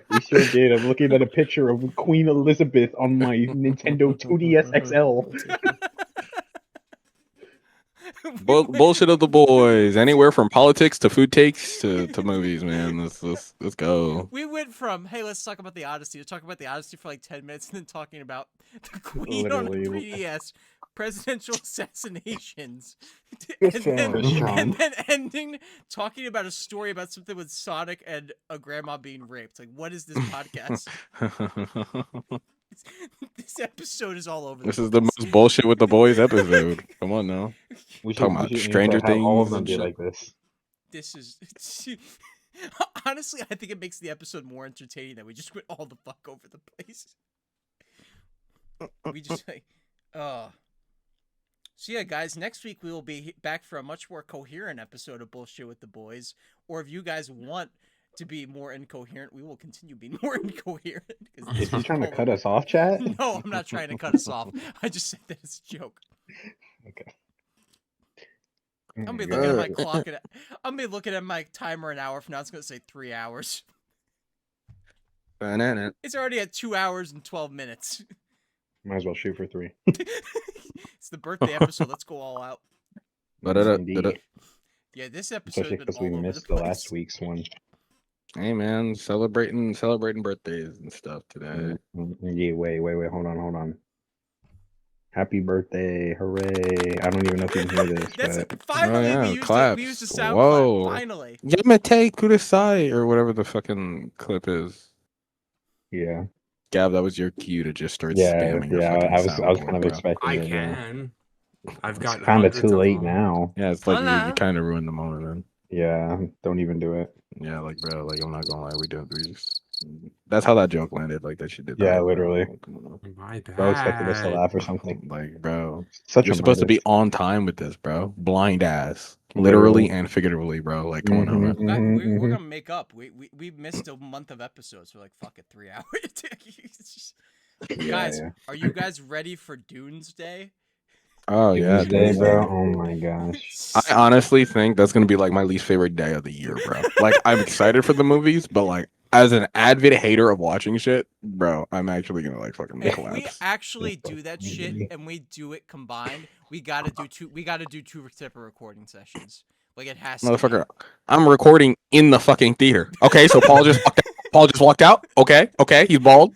[SPEAKER 3] We sure did. I'm looking at a picture of Queen Elizabeth on my Nintendo 2DS XL.
[SPEAKER 2] Bullshit of the boys. Anywhere from politics to food takes to movies, man. Let's go.
[SPEAKER 1] We went from hey, let's talk about the Odyssey to talk about the Odyssey for like 10 minutes, and then talking about the Queen on the
[SPEAKER 3] Literally.
[SPEAKER 1] 3DS, presidential assassinations, and then ending talking about a story about something with Sonic and a grandma being raped. Like, what is this podcast? This episode is all over.
[SPEAKER 2] This is the most bullshit with the boys episode. Come on now.
[SPEAKER 3] We
[SPEAKER 2] Talking about
[SPEAKER 3] we should
[SPEAKER 2] Stranger
[SPEAKER 3] have all of
[SPEAKER 2] Things
[SPEAKER 3] them
[SPEAKER 2] and
[SPEAKER 3] be
[SPEAKER 2] shit.
[SPEAKER 3] like this.
[SPEAKER 1] This is honestly, I think it makes the episode more entertaining that we just went all the fuck over the place. We just like, So yeah, guys, next week we will be back for a much more coherent episode of Bullshit with the Boys. Or if you guys want to be more incoherent, we will continue being more incoherent.
[SPEAKER 3] Is he trying to cut us off, chat?
[SPEAKER 1] No, I'm not trying to cut us off. I just said that as a joke.
[SPEAKER 3] Okay.
[SPEAKER 1] I'm gonna be
[SPEAKER 3] Oh my
[SPEAKER 1] looking at my
[SPEAKER 3] God.
[SPEAKER 1] clock. I'm gonna be looking at my timer an hour from now. It's gonna say 3 hours.
[SPEAKER 2] Banana.
[SPEAKER 1] It's already at 2 hours and 12 minutes.
[SPEAKER 3] Might as well shoot for 3.
[SPEAKER 1] It's the birthday episode. Let's go all out.
[SPEAKER 3] Indeed.
[SPEAKER 1] Yeah, this episode
[SPEAKER 3] Especially
[SPEAKER 1] has been
[SPEAKER 3] because
[SPEAKER 1] all
[SPEAKER 3] we
[SPEAKER 1] over
[SPEAKER 3] missed
[SPEAKER 1] the
[SPEAKER 3] the
[SPEAKER 1] place.
[SPEAKER 3] last week's one.
[SPEAKER 2] Hey man, celebrating birthdays and stuff today.
[SPEAKER 3] Yeah, wait, hold on. Happy birthday, hooray. I don't even know if you can hear this,
[SPEAKER 1] That's
[SPEAKER 3] but
[SPEAKER 1] finally
[SPEAKER 2] yeah,
[SPEAKER 1] we used
[SPEAKER 2] claps.
[SPEAKER 1] we used a sound
[SPEAKER 2] Whoa.
[SPEAKER 1] clap. Finally.
[SPEAKER 2] Yamete kudasai or whatever the fucking clip is.
[SPEAKER 3] yeah.
[SPEAKER 2] Gav, that was your cue to just start
[SPEAKER 3] Yeah,
[SPEAKER 2] spamming your
[SPEAKER 3] yeah,
[SPEAKER 2] fucking
[SPEAKER 3] I was
[SPEAKER 2] soundboard,
[SPEAKER 3] kind of
[SPEAKER 2] bro.
[SPEAKER 3] expecting
[SPEAKER 5] I
[SPEAKER 3] it.
[SPEAKER 5] can. I've got
[SPEAKER 3] It's kind of
[SPEAKER 5] hundreds
[SPEAKER 3] too late
[SPEAKER 5] them.
[SPEAKER 3] now.
[SPEAKER 2] Yeah, it's like you
[SPEAKER 1] Hola.
[SPEAKER 2] kind of ruined the moment, man.
[SPEAKER 3] Yeah, don't even do it.
[SPEAKER 2] Yeah, like bro, like I'm not gonna lie, we just that's how that joke landed. Like that shit did.
[SPEAKER 3] Yeah,
[SPEAKER 2] that, bro.
[SPEAKER 3] literally.
[SPEAKER 2] Come on.
[SPEAKER 5] My bad.
[SPEAKER 3] Bro expected us to laugh or something.
[SPEAKER 2] Like, bro,
[SPEAKER 3] Such
[SPEAKER 2] you're
[SPEAKER 3] a
[SPEAKER 2] supposed to be
[SPEAKER 3] artist.
[SPEAKER 2] on time with this, bro. Blind ass, literally and figuratively, bro. Like, come on,
[SPEAKER 3] Mhm.
[SPEAKER 2] man.
[SPEAKER 1] We're gonna make up. We missed a month of episodes. We're like, fuck it, 3 hours. It's just-
[SPEAKER 3] Yeah,
[SPEAKER 1] guys,
[SPEAKER 3] yeah.
[SPEAKER 1] are you guys ready for Dunes Day?
[SPEAKER 2] Oh yeah,
[SPEAKER 3] Tuesday,
[SPEAKER 2] dude.
[SPEAKER 3] bro. Oh my gosh.
[SPEAKER 2] I honestly think that's gonna be like my least favorite day of the year, bro. Like, I'm excited for the movies, but like, as an avid hater of watching shit, bro, I'm actually gonna like fucking
[SPEAKER 1] If we
[SPEAKER 2] collapse.
[SPEAKER 1] actually do that shit and we do it combined, we gotta do two separate recording sessions. Like it has to.
[SPEAKER 2] Motherfucker, I'm recording in the fucking theater. Okay, so Paul just walked out. Paul just walked out. Okay, he's bald.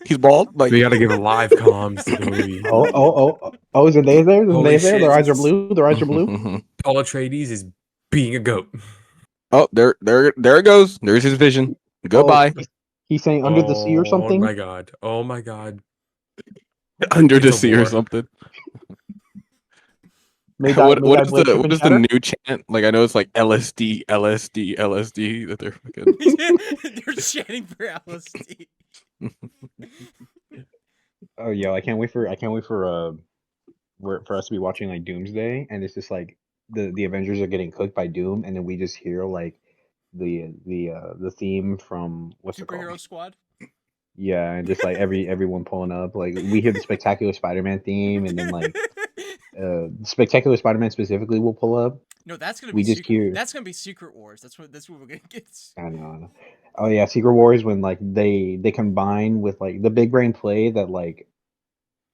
[SPEAKER 2] Like,
[SPEAKER 5] We gotta give live comms to the movie.
[SPEAKER 3] Oh, is it they there? Is it
[SPEAKER 5] Holy
[SPEAKER 3] they there?
[SPEAKER 5] shit.
[SPEAKER 3] Their eyes are blue. Their eyes are blue.
[SPEAKER 5] Paul Atreides is being a goat.
[SPEAKER 2] Oh, there it goes. There's his vision. Goodbye.
[SPEAKER 3] Oh, He's saying under the sea or
[SPEAKER 5] Oh
[SPEAKER 3] something.
[SPEAKER 5] my god. Oh my god.
[SPEAKER 2] Under
[SPEAKER 5] It's
[SPEAKER 2] the
[SPEAKER 5] a
[SPEAKER 2] sea or
[SPEAKER 5] war.
[SPEAKER 2] something.
[SPEAKER 3] May
[SPEAKER 2] What
[SPEAKER 3] die
[SPEAKER 2] is
[SPEAKER 3] blood, chip, and
[SPEAKER 2] the
[SPEAKER 3] cheddar.
[SPEAKER 2] new chant? Like I know it's like LSD, LSD, LSD that they're fucking.
[SPEAKER 1] They're chanting for LSD.
[SPEAKER 3] Oh yo, I can't wait for for us to be watching like Doomsday, and it's just like the Avengers are getting cooked by Doom, and then we just hear like the theme from what's it called?
[SPEAKER 1] Superhero Squad.
[SPEAKER 3] Yeah, and just like everyone pulling up, like we hear the Spectacular Spider-Man theme, and then like Spectacular Spider-Man specifically will pull up.
[SPEAKER 1] No, that's gonna be
[SPEAKER 3] We just
[SPEAKER 1] secret.
[SPEAKER 3] hear.
[SPEAKER 1] That's gonna be Secret Wars. That's what we're gonna get.
[SPEAKER 3] I know. Oh yeah, Secret Wars when like they combine with like the big brain play that like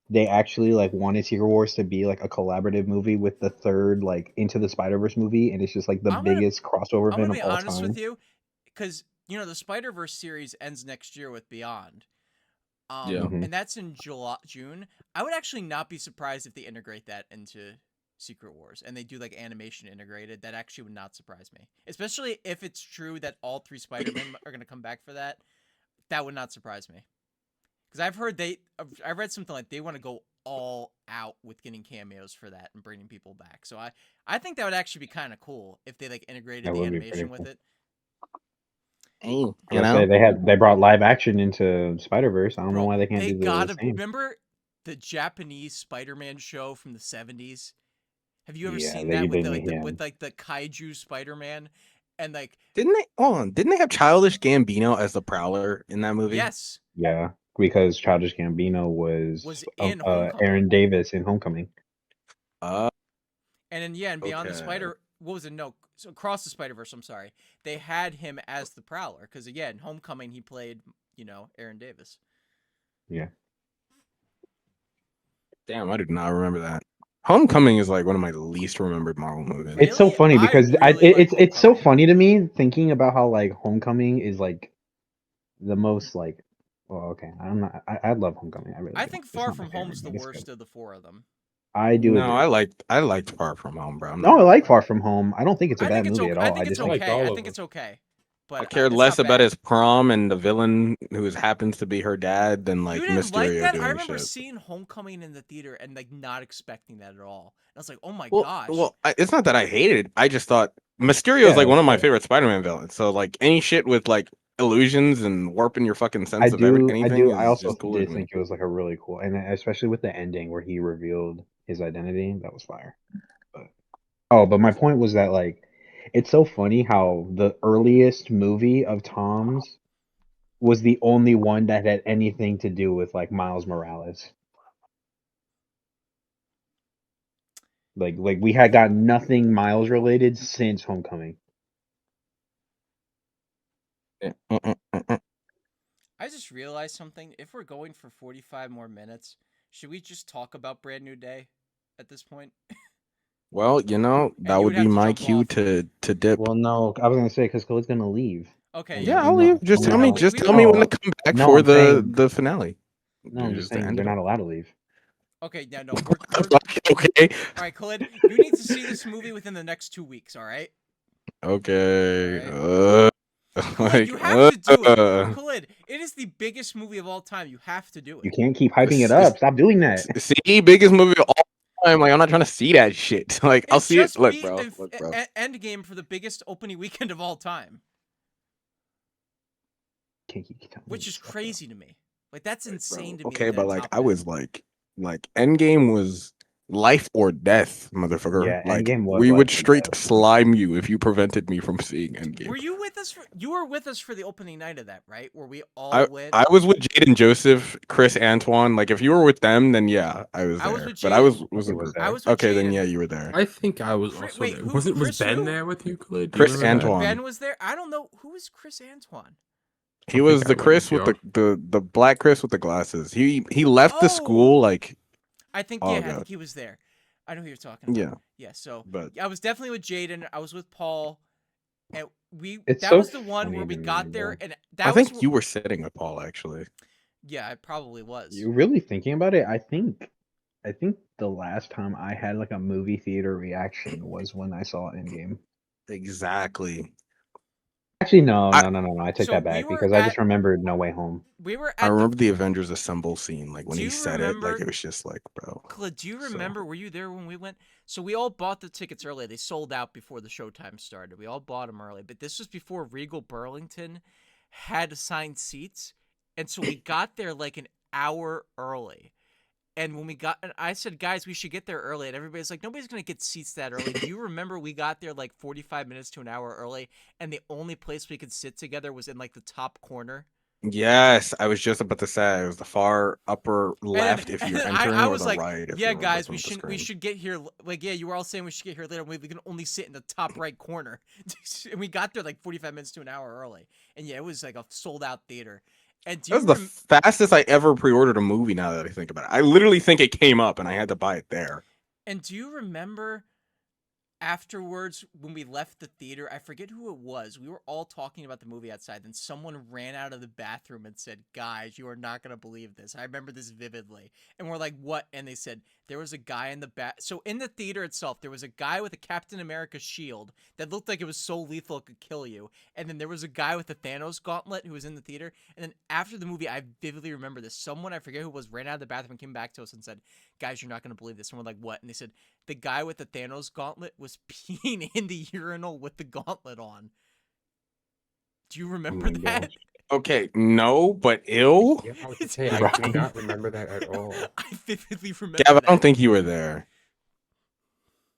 [SPEAKER 3] they actually like wanted Secret Wars to be like a collaborative movie with the third like Into the Spider-Verse movie, and it's just like the
[SPEAKER 1] I'm gonna
[SPEAKER 3] biggest crossover
[SPEAKER 1] I'm
[SPEAKER 3] event
[SPEAKER 1] gonna
[SPEAKER 3] of
[SPEAKER 1] be
[SPEAKER 3] all
[SPEAKER 1] honest
[SPEAKER 3] time.
[SPEAKER 1] with you, because you know the Spider-Verse series ends next year with Beyond.
[SPEAKER 2] Yeah.
[SPEAKER 3] Mhm.
[SPEAKER 1] And that's in June. I would actually not be surprised if they integrate that into Secret Wars and they do like animation integrated. That actually would not surprise me, especially if it's true that all 3 Spider-Men are gonna come back for that. That would not surprise me, because I read something like they want to go all out with getting cameos for that and bringing people back. So I think that would actually be kind of cool if they like integrated
[SPEAKER 3] That
[SPEAKER 1] the
[SPEAKER 3] would be pretty
[SPEAKER 1] animation with
[SPEAKER 3] cool.
[SPEAKER 1] it.
[SPEAKER 2] You
[SPEAKER 3] Let's say
[SPEAKER 2] know.
[SPEAKER 3] they brought live action into Spider-Verse. I don't know
[SPEAKER 1] Bro,
[SPEAKER 3] why they can't
[SPEAKER 1] they
[SPEAKER 3] do the
[SPEAKER 1] gotta
[SPEAKER 3] same.
[SPEAKER 1] remember the Japanese Spider-Man show from the 70s. Have you ever
[SPEAKER 3] Yeah,
[SPEAKER 1] seen
[SPEAKER 3] they
[SPEAKER 1] that with
[SPEAKER 3] didn't. Yeah,
[SPEAKER 1] with like the kaiju Spider-Man and like
[SPEAKER 2] Didn't they have Childish Gambino as the Prowler in that movie?
[SPEAKER 1] yes,
[SPEAKER 3] yeah, because Childish Gambino was
[SPEAKER 1] in Homecoming.
[SPEAKER 3] Aaron Davis in Homecoming.
[SPEAKER 2] Uh,
[SPEAKER 1] And then yeah, and Beyond the
[SPEAKER 2] okay.
[SPEAKER 1] what was it? No, so Across the Spider-Verse, I'm sorry. They had him as the Prowler cuz again, Homecoming he played, Aaron Davis.
[SPEAKER 3] Yeah,
[SPEAKER 2] Damn, I did not remember that. Homecoming is like one of my least remembered Marvel movies.
[SPEAKER 3] it's so
[SPEAKER 1] Really?
[SPEAKER 3] funny
[SPEAKER 1] I
[SPEAKER 3] because
[SPEAKER 1] really like
[SPEAKER 3] it's so
[SPEAKER 1] Homecoming.
[SPEAKER 3] funny to me thinking about how like Homecoming is like the most like. Well, okay, I love Homecoming. I really
[SPEAKER 1] I
[SPEAKER 3] do.
[SPEAKER 1] think
[SPEAKER 3] It's
[SPEAKER 1] Far
[SPEAKER 3] not my
[SPEAKER 1] From Home's
[SPEAKER 3] favorite,
[SPEAKER 1] the
[SPEAKER 3] but it's good.
[SPEAKER 1] worst of the 4 of them.
[SPEAKER 3] I do
[SPEAKER 2] No,
[SPEAKER 3] agree.
[SPEAKER 2] I liked Far From Home, bro. I'm not
[SPEAKER 3] No, I
[SPEAKER 2] gonna
[SPEAKER 3] like
[SPEAKER 2] lie.
[SPEAKER 3] Far From Home. I don't think it's a
[SPEAKER 1] I
[SPEAKER 3] bad
[SPEAKER 1] think it's
[SPEAKER 3] movie
[SPEAKER 1] okay.
[SPEAKER 3] at
[SPEAKER 1] I
[SPEAKER 3] all. I
[SPEAKER 1] think it's
[SPEAKER 3] just
[SPEAKER 5] I liked
[SPEAKER 1] okay. I
[SPEAKER 5] all of
[SPEAKER 1] think
[SPEAKER 5] them.
[SPEAKER 1] it's okay.
[SPEAKER 2] I
[SPEAKER 1] But
[SPEAKER 2] cared
[SPEAKER 1] it's
[SPEAKER 2] less
[SPEAKER 1] not
[SPEAKER 2] about
[SPEAKER 1] bad.
[SPEAKER 2] his prom and the villain who happens to be her dad than like
[SPEAKER 1] You didn't like
[SPEAKER 2] Mysterio
[SPEAKER 1] that? I
[SPEAKER 2] doing
[SPEAKER 1] remember
[SPEAKER 2] shit.
[SPEAKER 1] seeing Homecoming in the theater and like not expecting that at all. And I was like, "Oh my
[SPEAKER 2] Well,
[SPEAKER 1] gosh."
[SPEAKER 2] well, it's not that I hated it. I just thought Mysterio is
[SPEAKER 3] yeah,
[SPEAKER 2] like one of my
[SPEAKER 3] but
[SPEAKER 2] favorite Spider-Man villains. So like any shit with like illusions and warping your fucking sense of anything
[SPEAKER 3] I
[SPEAKER 2] is
[SPEAKER 3] also
[SPEAKER 2] just cooler
[SPEAKER 3] did
[SPEAKER 2] to me.
[SPEAKER 3] think it was like a really cool, and especially with the ending where he revealed his identity, that was fire. But but my point was that like, it's so funny how the earliest movie of Tom's was the only one that had anything to do with like Miles Morales. Like we had got nothing Miles related since Homecoming.
[SPEAKER 2] Yeah.
[SPEAKER 1] I just realized something. If we're going for 45 more minutes, should we just talk about Brand New Day at this point?
[SPEAKER 2] Well,
[SPEAKER 1] And
[SPEAKER 2] that
[SPEAKER 1] you
[SPEAKER 2] would
[SPEAKER 1] would
[SPEAKER 2] be
[SPEAKER 1] have to
[SPEAKER 2] my
[SPEAKER 1] jump
[SPEAKER 2] cue
[SPEAKER 1] off.
[SPEAKER 2] to dip.
[SPEAKER 3] Well, no, I was gonna say because Cole's gonna leave,
[SPEAKER 1] Okay,
[SPEAKER 3] and
[SPEAKER 1] yeah,
[SPEAKER 2] Yeah,
[SPEAKER 1] we
[SPEAKER 2] I'll
[SPEAKER 3] no,
[SPEAKER 2] leave. Just
[SPEAKER 1] we
[SPEAKER 2] tell
[SPEAKER 1] don't
[SPEAKER 2] me.
[SPEAKER 3] no,
[SPEAKER 2] Just
[SPEAKER 1] we
[SPEAKER 2] tell
[SPEAKER 1] don't
[SPEAKER 2] me when to
[SPEAKER 3] no,
[SPEAKER 2] come back
[SPEAKER 3] no.
[SPEAKER 2] for
[SPEAKER 3] I'm saying
[SPEAKER 2] the finale.
[SPEAKER 3] no. I'm just
[SPEAKER 2] Just to
[SPEAKER 3] saying
[SPEAKER 2] end
[SPEAKER 3] you're
[SPEAKER 2] it.
[SPEAKER 3] not allowed to leave.
[SPEAKER 1] Okay, yeah, no. We're
[SPEAKER 2] Okay.
[SPEAKER 1] All right, Khalid, you need to see this movie within the next 2 weeks, all right? All
[SPEAKER 2] Okay.
[SPEAKER 1] right. Khalid,
[SPEAKER 2] Like.
[SPEAKER 1] you have to do it. Khalid, it is the biggest movie of all time. You have to do
[SPEAKER 3] You
[SPEAKER 1] it.
[SPEAKER 3] can't keep hyping it up. Stop doing that.
[SPEAKER 2] See, biggest movie of all time. Like, I'm not trying to see that shit. Like, I'll
[SPEAKER 1] It
[SPEAKER 2] see it.
[SPEAKER 1] just
[SPEAKER 2] Look,
[SPEAKER 1] beat
[SPEAKER 2] bro. Look, bro.
[SPEAKER 1] Endgame for the biggest opening weekend of all time,
[SPEAKER 3] Can't keep telling me
[SPEAKER 1] which is
[SPEAKER 3] stuff though.
[SPEAKER 1] crazy to me. Like that's
[SPEAKER 2] Like,
[SPEAKER 1] insane
[SPEAKER 2] bro.
[SPEAKER 1] to me
[SPEAKER 2] Okay,
[SPEAKER 1] that
[SPEAKER 2] but
[SPEAKER 1] that
[SPEAKER 2] like,
[SPEAKER 1] top
[SPEAKER 2] I
[SPEAKER 1] that.
[SPEAKER 2] was like, Endgame was life or death, motherfucker.
[SPEAKER 3] Yeah,
[SPEAKER 2] Like,
[SPEAKER 3] Endgame was
[SPEAKER 2] we
[SPEAKER 3] life
[SPEAKER 2] would
[SPEAKER 3] or
[SPEAKER 2] straight
[SPEAKER 3] death.
[SPEAKER 2] slime you if you prevented me from seeing Endgame.
[SPEAKER 1] Were you with us? You were with us for the opening night of that, right? Where we all
[SPEAKER 2] I
[SPEAKER 1] went.
[SPEAKER 2] I was with Jaden Joseph, Chris Antoine. Like, if you were with them, then yeah, I was
[SPEAKER 1] I was
[SPEAKER 2] there.
[SPEAKER 1] with
[SPEAKER 2] But I
[SPEAKER 1] Jaden.
[SPEAKER 2] was
[SPEAKER 3] He
[SPEAKER 2] a
[SPEAKER 3] was
[SPEAKER 2] group.
[SPEAKER 1] I
[SPEAKER 3] there.
[SPEAKER 1] was with
[SPEAKER 2] Okay, then yeah,
[SPEAKER 1] Jaden.
[SPEAKER 2] you were there.
[SPEAKER 5] I think I was also
[SPEAKER 1] Wait,
[SPEAKER 5] there.
[SPEAKER 1] who?
[SPEAKER 5] Was
[SPEAKER 1] Chris
[SPEAKER 5] Ben
[SPEAKER 1] who?
[SPEAKER 5] there with you, Khalid? Do you
[SPEAKER 2] Chris
[SPEAKER 5] remember that?
[SPEAKER 2] Antoine.
[SPEAKER 1] Ben was there. I don't know who is Chris Antoine.
[SPEAKER 2] He
[SPEAKER 5] I think
[SPEAKER 2] was
[SPEAKER 5] I
[SPEAKER 2] the
[SPEAKER 5] went
[SPEAKER 2] Chris
[SPEAKER 5] with
[SPEAKER 2] with
[SPEAKER 5] you.
[SPEAKER 2] the black Chris with the glasses. He left the
[SPEAKER 1] Oh,
[SPEAKER 2] school like
[SPEAKER 1] I think
[SPEAKER 2] oh
[SPEAKER 1] I
[SPEAKER 2] god.
[SPEAKER 1] think he was there. I know who you're talking about.
[SPEAKER 2] Yeah,
[SPEAKER 1] Yeah, so
[SPEAKER 2] but
[SPEAKER 1] I was definitely with Jaden. I was with Paul, and
[SPEAKER 3] It's
[SPEAKER 1] that
[SPEAKER 3] so
[SPEAKER 1] was the one
[SPEAKER 3] funny
[SPEAKER 1] where we
[SPEAKER 3] to me,
[SPEAKER 1] got
[SPEAKER 3] bro.
[SPEAKER 1] there, and
[SPEAKER 2] I
[SPEAKER 1] that was
[SPEAKER 2] think you were sitting with Paul actually.
[SPEAKER 1] yeah, it probably was.
[SPEAKER 3] You really thinking about it? I think the last time I had like a movie theater reaction was when I saw Endgame.
[SPEAKER 2] Exactly.
[SPEAKER 3] Actually, no.
[SPEAKER 2] I-
[SPEAKER 3] I take
[SPEAKER 1] So
[SPEAKER 3] that
[SPEAKER 1] we
[SPEAKER 3] back
[SPEAKER 1] were
[SPEAKER 3] because I
[SPEAKER 1] at-
[SPEAKER 3] just remembered No Way Home.
[SPEAKER 1] We were
[SPEAKER 2] I
[SPEAKER 1] at
[SPEAKER 2] remember the Avengers Assemble scene, like when
[SPEAKER 1] Do
[SPEAKER 2] he
[SPEAKER 1] you
[SPEAKER 2] said it, like
[SPEAKER 1] remember-
[SPEAKER 2] it was just like, bro.
[SPEAKER 1] Clint, do you
[SPEAKER 2] So-
[SPEAKER 1] remember? Were you there when we went? So we all bought the tickets early. They sold out before the showtime started. We all bought them early, but this was before Regal Burlington had assigned seats, and so we got there like an hour early. And when we got, and I said, guys, we should get there early. And everybody's like, nobody's going to get seats that early. Do you remember we got there like 45 minutes to an hour early, and the only place we could sit together was in like the top corner?
[SPEAKER 2] Yes, I was just about to say it was the far upper left if
[SPEAKER 1] And
[SPEAKER 2] you're
[SPEAKER 1] then
[SPEAKER 2] entering,
[SPEAKER 1] I
[SPEAKER 2] or
[SPEAKER 1] was
[SPEAKER 2] the
[SPEAKER 1] like,
[SPEAKER 2] right if
[SPEAKER 1] yeah,
[SPEAKER 2] you're
[SPEAKER 1] guys,
[SPEAKER 2] looking
[SPEAKER 1] we
[SPEAKER 2] at the
[SPEAKER 1] should
[SPEAKER 2] screen.
[SPEAKER 1] get here. Like, yeah, you were all saying we should get here later. We can only sit in the top right corner, and we got there like 45 minutes to an hour early. And yeah, it was like a sold out theater. And do
[SPEAKER 2] That
[SPEAKER 1] you
[SPEAKER 2] was the fastest I ever pre-ordered a movie. Now that I think about it, I literally think it came up and I had to buy it there.
[SPEAKER 1] And do you remember afterwards when we left the theater? I forget who it was. We were all talking about the movie outside. Then someone ran out of the bathroom and said, "Guys, you are not going to believe this." I remember this vividly. And we're like, "What?" And they said there was a guy in the back. So in the theater itself, there was a guy with a Captain America shield that looked like it was so lethal it could kill you. And then there was a guy with a Thanos gauntlet who was in the theater. And then after the movie, I vividly remember this. Someone, I forget who it was, ran out of the bathroom and came back to us and said, "Guys, you're not going to believe this." And we're like, "What?" And they said the guy with the Thanos gauntlet was peeing in the urinal with the gauntlet on. Do you remember
[SPEAKER 3] my
[SPEAKER 1] that?
[SPEAKER 3] gosh.
[SPEAKER 2] Okay, no, but ill.
[SPEAKER 4] Yeah, I was gonna say, I
[SPEAKER 3] Right.
[SPEAKER 4] do not remember that at all.
[SPEAKER 1] I vividly remember
[SPEAKER 2] Gav, I
[SPEAKER 1] that.
[SPEAKER 2] don't think you were there.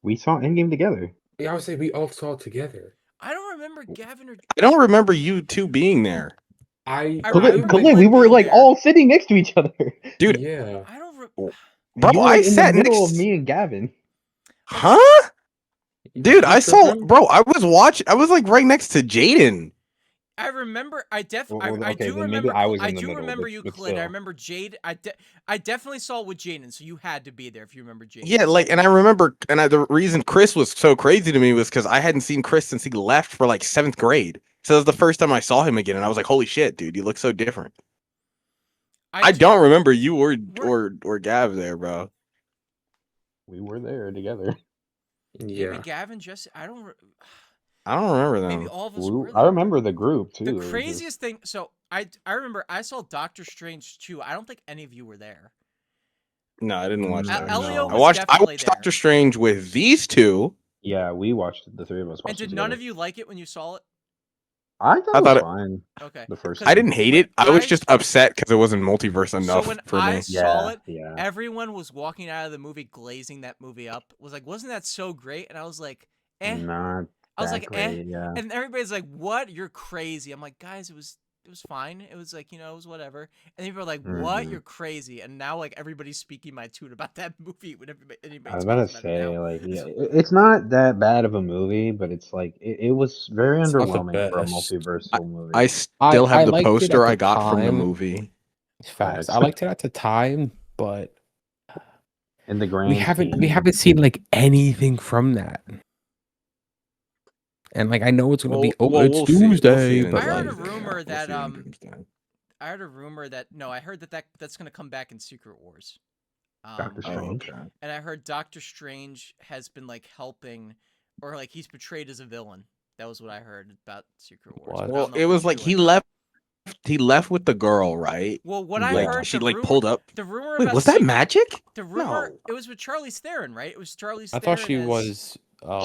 [SPEAKER 3] We saw Endgame together.
[SPEAKER 4] Yeah, I would say we all saw it together.
[SPEAKER 1] I don't remember Gavin or
[SPEAKER 2] I don't remember you two being there,
[SPEAKER 1] I
[SPEAKER 3] Khalid,
[SPEAKER 1] remember
[SPEAKER 3] Khalid, we
[SPEAKER 1] Glenn
[SPEAKER 3] were
[SPEAKER 1] being
[SPEAKER 3] like
[SPEAKER 1] there.
[SPEAKER 3] all sitting next to each other.
[SPEAKER 2] dude.
[SPEAKER 4] Yeah.
[SPEAKER 1] I don't.
[SPEAKER 2] Bro,
[SPEAKER 3] You were
[SPEAKER 2] I
[SPEAKER 3] in
[SPEAKER 2] sat
[SPEAKER 3] the middle
[SPEAKER 2] next.
[SPEAKER 3] of me and Gavin.
[SPEAKER 2] Huh? Dude,
[SPEAKER 4] You
[SPEAKER 2] I saw.
[SPEAKER 4] tripping?
[SPEAKER 2] Bro, I was watching. I was like right next to Jaden.
[SPEAKER 1] I remember. I
[SPEAKER 3] Well,
[SPEAKER 1] I
[SPEAKER 3] okay,
[SPEAKER 1] do
[SPEAKER 3] then
[SPEAKER 1] remember.
[SPEAKER 3] maybe I was
[SPEAKER 1] I
[SPEAKER 3] in the
[SPEAKER 1] do
[SPEAKER 3] middle,
[SPEAKER 1] remember
[SPEAKER 3] but-
[SPEAKER 1] you,
[SPEAKER 3] but
[SPEAKER 1] Clint. I
[SPEAKER 3] still.
[SPEAKER 1] remember Jade. I definitely saw it with Jaden, so you had to be there if you remember Jaden.
[SPEAKER 2] Yeah, like, and I remember, the reason Chris was so crazy to me was because I hadn't seen Chris since he left for like 7th grade. So that was the first time I saw him again, and I was like, "Holy shit, dude, you look so different." I don't remember you or Gav there, bro.
[SPEAKER 3] We were there together.
[SPEAKER 1] Maybe
[SPEAKER 4] Yeah.
[SPEAKER 1] Gavin just. I don't.
[SPEAKER 2] I don't remember them.
[SPEAKER 1] Maybe all of us were
[SPEAKER 3] I
[SPEAKER 1] there.
[SPEAKER 3] remember the group too.
[SPEAKER 1] The
[SPEAKER 3] It was just-
[SPEAKER 1] craziest thing. So I remember I saw Doctor Strange 2. I don't think any of you were there.
[SPEAKER 2] No, I didn't watch
[SPEAKER 3] Mm,
[SPEAKER 2] that.
[SPEAKER 1] Elio
[SPEAKER 3] no.
[SPEAKER 2] I
[SPEAKER 1] was
[SPEAKER 2] watched
[SPEAKER 1] definitely there.
[SPEAKER 2] Doctor Strange with these two.
[SPEAKER 3] Yeah, we watched it. The three of us
[SPEAKER 1] And
[SPEAKER 3] watched
[SPEAKER 1] did
[SPEAKER 3] it
[SPEAKER 1] none
[SPEAKER 3] together.
[SPEAKER 1] of you like it when you saw it?
[SPEAKER 3] I thought
[SPEAKER 2] I
[SPEAKER 3] it
[SPEAKER 2] thought
[SPEAKER 3] was
[SPEAKER 2] it-
[SPEAKER 3] fine.
[SPEAKER 1] Okay.
[SPEAKER 3] The first
[SPEAKER 2] I didn't hate it. I was
[SPEAKER 1] I-
[SPEAKER 2] just upset because it wasn't multiverse enough
[SPEAKER 1] when
[SPEAKER 2] for
[SPEAKER 1] I
[SPEAKER 2] me.
[SPEAKER 1] saw it,
[SPEAKER 3] Yeah.
[SPEAKER 1] everyone was walking out of the movie glazing that movie up. Was like, wasn't that so great? And I was like, eh.
[SPEAKER 3] Not
[SPEAKER 1] I was
[SPEAKER 3] that
[SPEAKER 1] like,
[SPEAKER 3] great, yeah.
[SPEAKER 1] And everybody's like, what? You're crazy. I'm like, guys, it was fine. It was like, it was whatever. And people are like, what?
[SPEAKER 3] Mhm.
[SPEAKER 1] You're crazy. And now like everybody's speaking my tune about that movie when anybody
[SPEAKER 3] I was about to
[SPEAKER 1] speaks about it
[SPEAKER 3] say,
[SPEAKER 1] now.
[SPEAKER 3] like, yeah, it's not that bad of a movie, but it's like it was very
[SPEAKER 4] It's not the
[SPEAKER 3] underwhelming for a
[SPEAKER 4] best.
[SPEAKER 3] multiversal movie.
[SPEAKER 2] I still
[SPEAKER 4] I
[SPEAKER 2] have the
[SPEAKER 4] liked it at
[SPEAKER 2] poster
[SPEAKER 4] the
[SPEAKER 2] I got from the
[SPEAKER 4] time.
[SPEAKER 2] movie.
[SPEAKER 4] It's fast.
[SPEAKER 3] Facts.
[SPEAKER 4] I liked it at the time, but
[SPEAKER 3] In the grand
[SPEAKER 4] we haven't
[SPEAKER 3] scheme,
[SPEAKER 4] seen like anything from that. And like I know it's gonna be it's
[SPEAKER 2] we'll see. We'll see
[SPEAKER 4] Doomsday,
[SPEAKER 2] it in
[SPEAKER 4] but
[SPEAKER 1] I heard a
[SPEAKER 4] like
[SPEAKER 2] Doomsday.
[SPEAKER 1] rumor
[SPEAKER 2] We'll
[SPEAKER 1] that,
[SPEAKER 2] see it in Doomsday.
[SPEAKER 1] I heard a rumor that I heard that's gonna come back in Secret Wars.
[SPEAKER 3] Doctor
[SPEAKER 2] Oh,
[SPEAKER 3] Strange.
[SPEAKER 2] okay.
[SPEAKER 1] And I heard Doctor Strange has been like helping, or like he's portrayed as a villain. That was what I heard about Secret Wars.
[SPEAKER 4] What?
[SPEAKER 1] but I don't
[SPEAKER 2] Well,
[SPEAKER 1] know
[SPEAKER 2] it
[SPEAKER 1] if
[SPEAKER 2] was
[SPEAKER 1] it's
[SPEAKER 2] like
[SPEAKER 1] true or
[SPEAKER 2] he
[SPEAKER 1] not.
[SPEAKER 2] left. He left with the girl, right?
[SPEAKER 1] Well, what I
[SPEAKER 3] Yeah.
[SPEAKER 1] heard,
[SPEAKER 2] She
[SPEAKER 1] the
[SPEAKER 2] like
[SPEAKER 1] rumor,
[SPEAKER 2] pulled up.
[SPEAKER 1] the rumor
[SPEAKER 2] Wait,
[SPEAKER 1] about
[SPEAKER 2] was that
[SPEAKER 1] Secret-
[SPEAKER 2] magic?
[SPEAKER 1] The rumor,
[SPEAKER 2] No.
[SPEAKER 1] it was with Charlize Theron, right? It was Charlize
[SPEAKER 4] I
[SPEAKER 1] Theron.
[SPEAKER 4] thought she
[SPEAKER 1] as-
[SPEAKER 4] was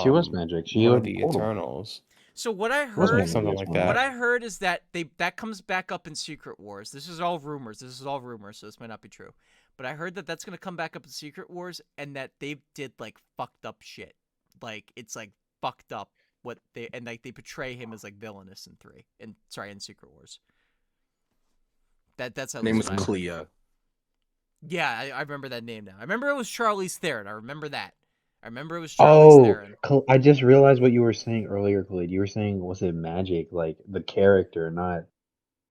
[SPEAKER 3] She was magic. She
[SPEAKER 4] one
[SPEAKER 3] had
[SPEAKER 4] of the
[SPEAKER 3] portal.
[SPEAKER 4] Eternals.
[SPEAKER 1] So what I
[SPEAKER 3] Wasn't
[SPEAKER 1] heard,
[SPEAKER 3] one of
[SPEAKER 4] something
[SPEAKER 3] the
[SPEAKER 4] like
[SPEAKER 3] ones.
[SPEAKER 4] that.
[SPEAKER 1] what I heard is that that comes back up in Secret Wars. This is all rumors. So this might not be true. But I heard that that's gonna come back up in Secret Wars, and that they did like fucked up shit. Like it's like fucked up what they they portray him as like villainous in Secret Wars. That's how
[SPEAKER 2] Her name was
[SPEAKER 1] what I heard.
[SPEAKER 2] Clea.
[SPEAKER 1] Yeah, I remember that name now. I remember it was Charlize Theron. I remember that. I remember it was Charlize
[SPEAKER 3] Oh,
[SPEAKER 1] Theron.
[SPEAKER 3] I just realized what you were saying earlier, Khalid. You were saying, was it magic? Like the character, not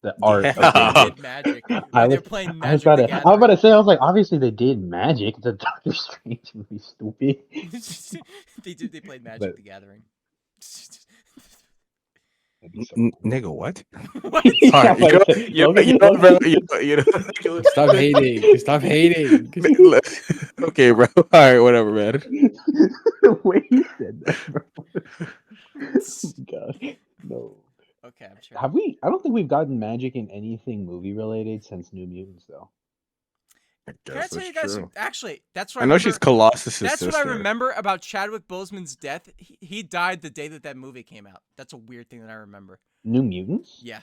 [SPEAKER 3] the art.
[SPEAKER 2] Yeah.
[SPEAKER 3] Of
[SPEAKER 1] They
[SPEAKER 3] the
[SPEAKER 1] did
[SPEAKER 3] book.
[SPEAKER 1] magic.
[SPEAKER 3] I
[SPEAKER 1] They're
[SPEAKER 3] was,
[SPEAKER 1] playing
[SPEAKER 3] I was
[SPEAKER 1] Magic
[SPEAKER 3] about
[SPEAKER 1] the
[SPEAKER 3] to, I was about
[SPEAKER 1] Gathering.
[SPEAKER 3] to say, I was like, obviously they did magic. The Doctor Strange movie, stupid.
[SPEAKER 1] They played Magic
[SPEAKER 3] But-
[SPEAKER 1] the Gathering.
[SPEAKER 3] That'd be so
[SPEAKER 2] Nigga, what?
[SPEAKER 1] What?
[SPEAKER 3] Yeah,
[SPEAKER 2] Alright,
[SPEAKER 3] like,
[SPEAKER 2] you know, bro, you know.
[SPEAKER 4] Stop hating. Stop hating.
[SPEAKER 2] Okay, bro. All right, whatever, man.
[SPEAKER 3] the way he said that, bro. Oh my God, no.
[SPEAKER 1] Okay, I'm sure.
[SPEAKER 3] Have we? I don't think we've gotten magic in anything movie related since New Mutants, though.
[SPEAKER 2] I
[SPEAKER 1] Can I
[SPEAKER 2] guess
[SPEAKER 1] tell
[SPEAKER 2] that's
[SPEAKER 1] you guys?
[SPEAKER 2] true.
[SPEAKER 1] Actually, that's what
[SPEAKER 2] I
[SPEAKER 1] I
[SPEAKER 2] know
[SPEAKER 1] remember.
[SPEAKER 2] she's Colossus'
[SPEAKER 1] That's
[SPEAKER 2] sister.
[SPEAKER 1] what I remember about Chadwick Boseman's death. He died the day that movie came out. That's a weird thing that I remember.
[SPEAKER 3] New Mutants?
[SPEAKER 1] Yeah.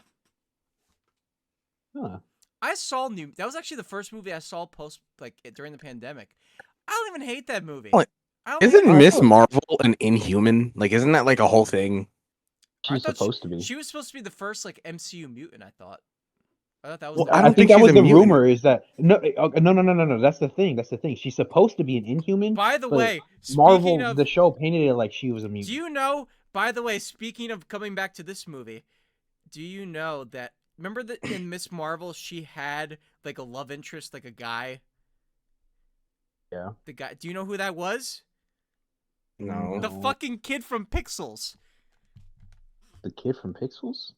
[SPEAKER 3] Huh.
[SPEAKER 1] I saw That was actually the first movie I saw during the pandemic. I don't even hate that movie.
[SPEAKER 2] Like,
[SPEAKER 1] I don't hate
[SPEAKER 2] Isn't
[SPEAKER 1] it.
[SPEAKER 2] Miss Marvel an Inhuman? Like, isn't that like a whole thing?
[SPEAKER 1] I
[SPEAKER 3] She's
[SPEAKER 1] thought
[SPEAKER 3] supposed to be.
[SPEAKER 1] She was supposed to be the first MCU mutant. I thought that was.
[SPEAKER 2] Well,
[SPEAKER 1] the
[SPEAKER 2] I
[SPEAKER 3] I
[SPEAKER 2] don't
[SPEAKER 3] think
[SPEAKER 2] think
[SPEAKER 3] that
[SPEAKER 2] she's
[SPEAKER 3] was
[SPEAKER 2] a
[SPEAKER 3] the
[SPEAKER 2] mutant.
[SPEAKER 3] rumor. Is that no? No. That's the thing. That's the thing. She's supposed to be an Inhuman.
[SPEAKER 1] By the
[SPEAKER 3] but
[SPEAKER 1] way,
[SPEAKER 3] Marvel,
[SPEAKER 1] speaking of
[SPEAKER 3] the show painted it like she was a mutant.
[SPEAKER 1] Do you know? By the way, speaking of coming back to this movie, do you know that? Remember that in Miss Marvel, she had like a love interest, like a guy.
[SPEAKER 3] Yeah.
[SPEAKER 1] The guy. Do you know who that was?
[SPEAKER 2] No.
[SPEAKER 1] The fucking kid from Pixels.
[SPEAKER 3] The kid from Pixels?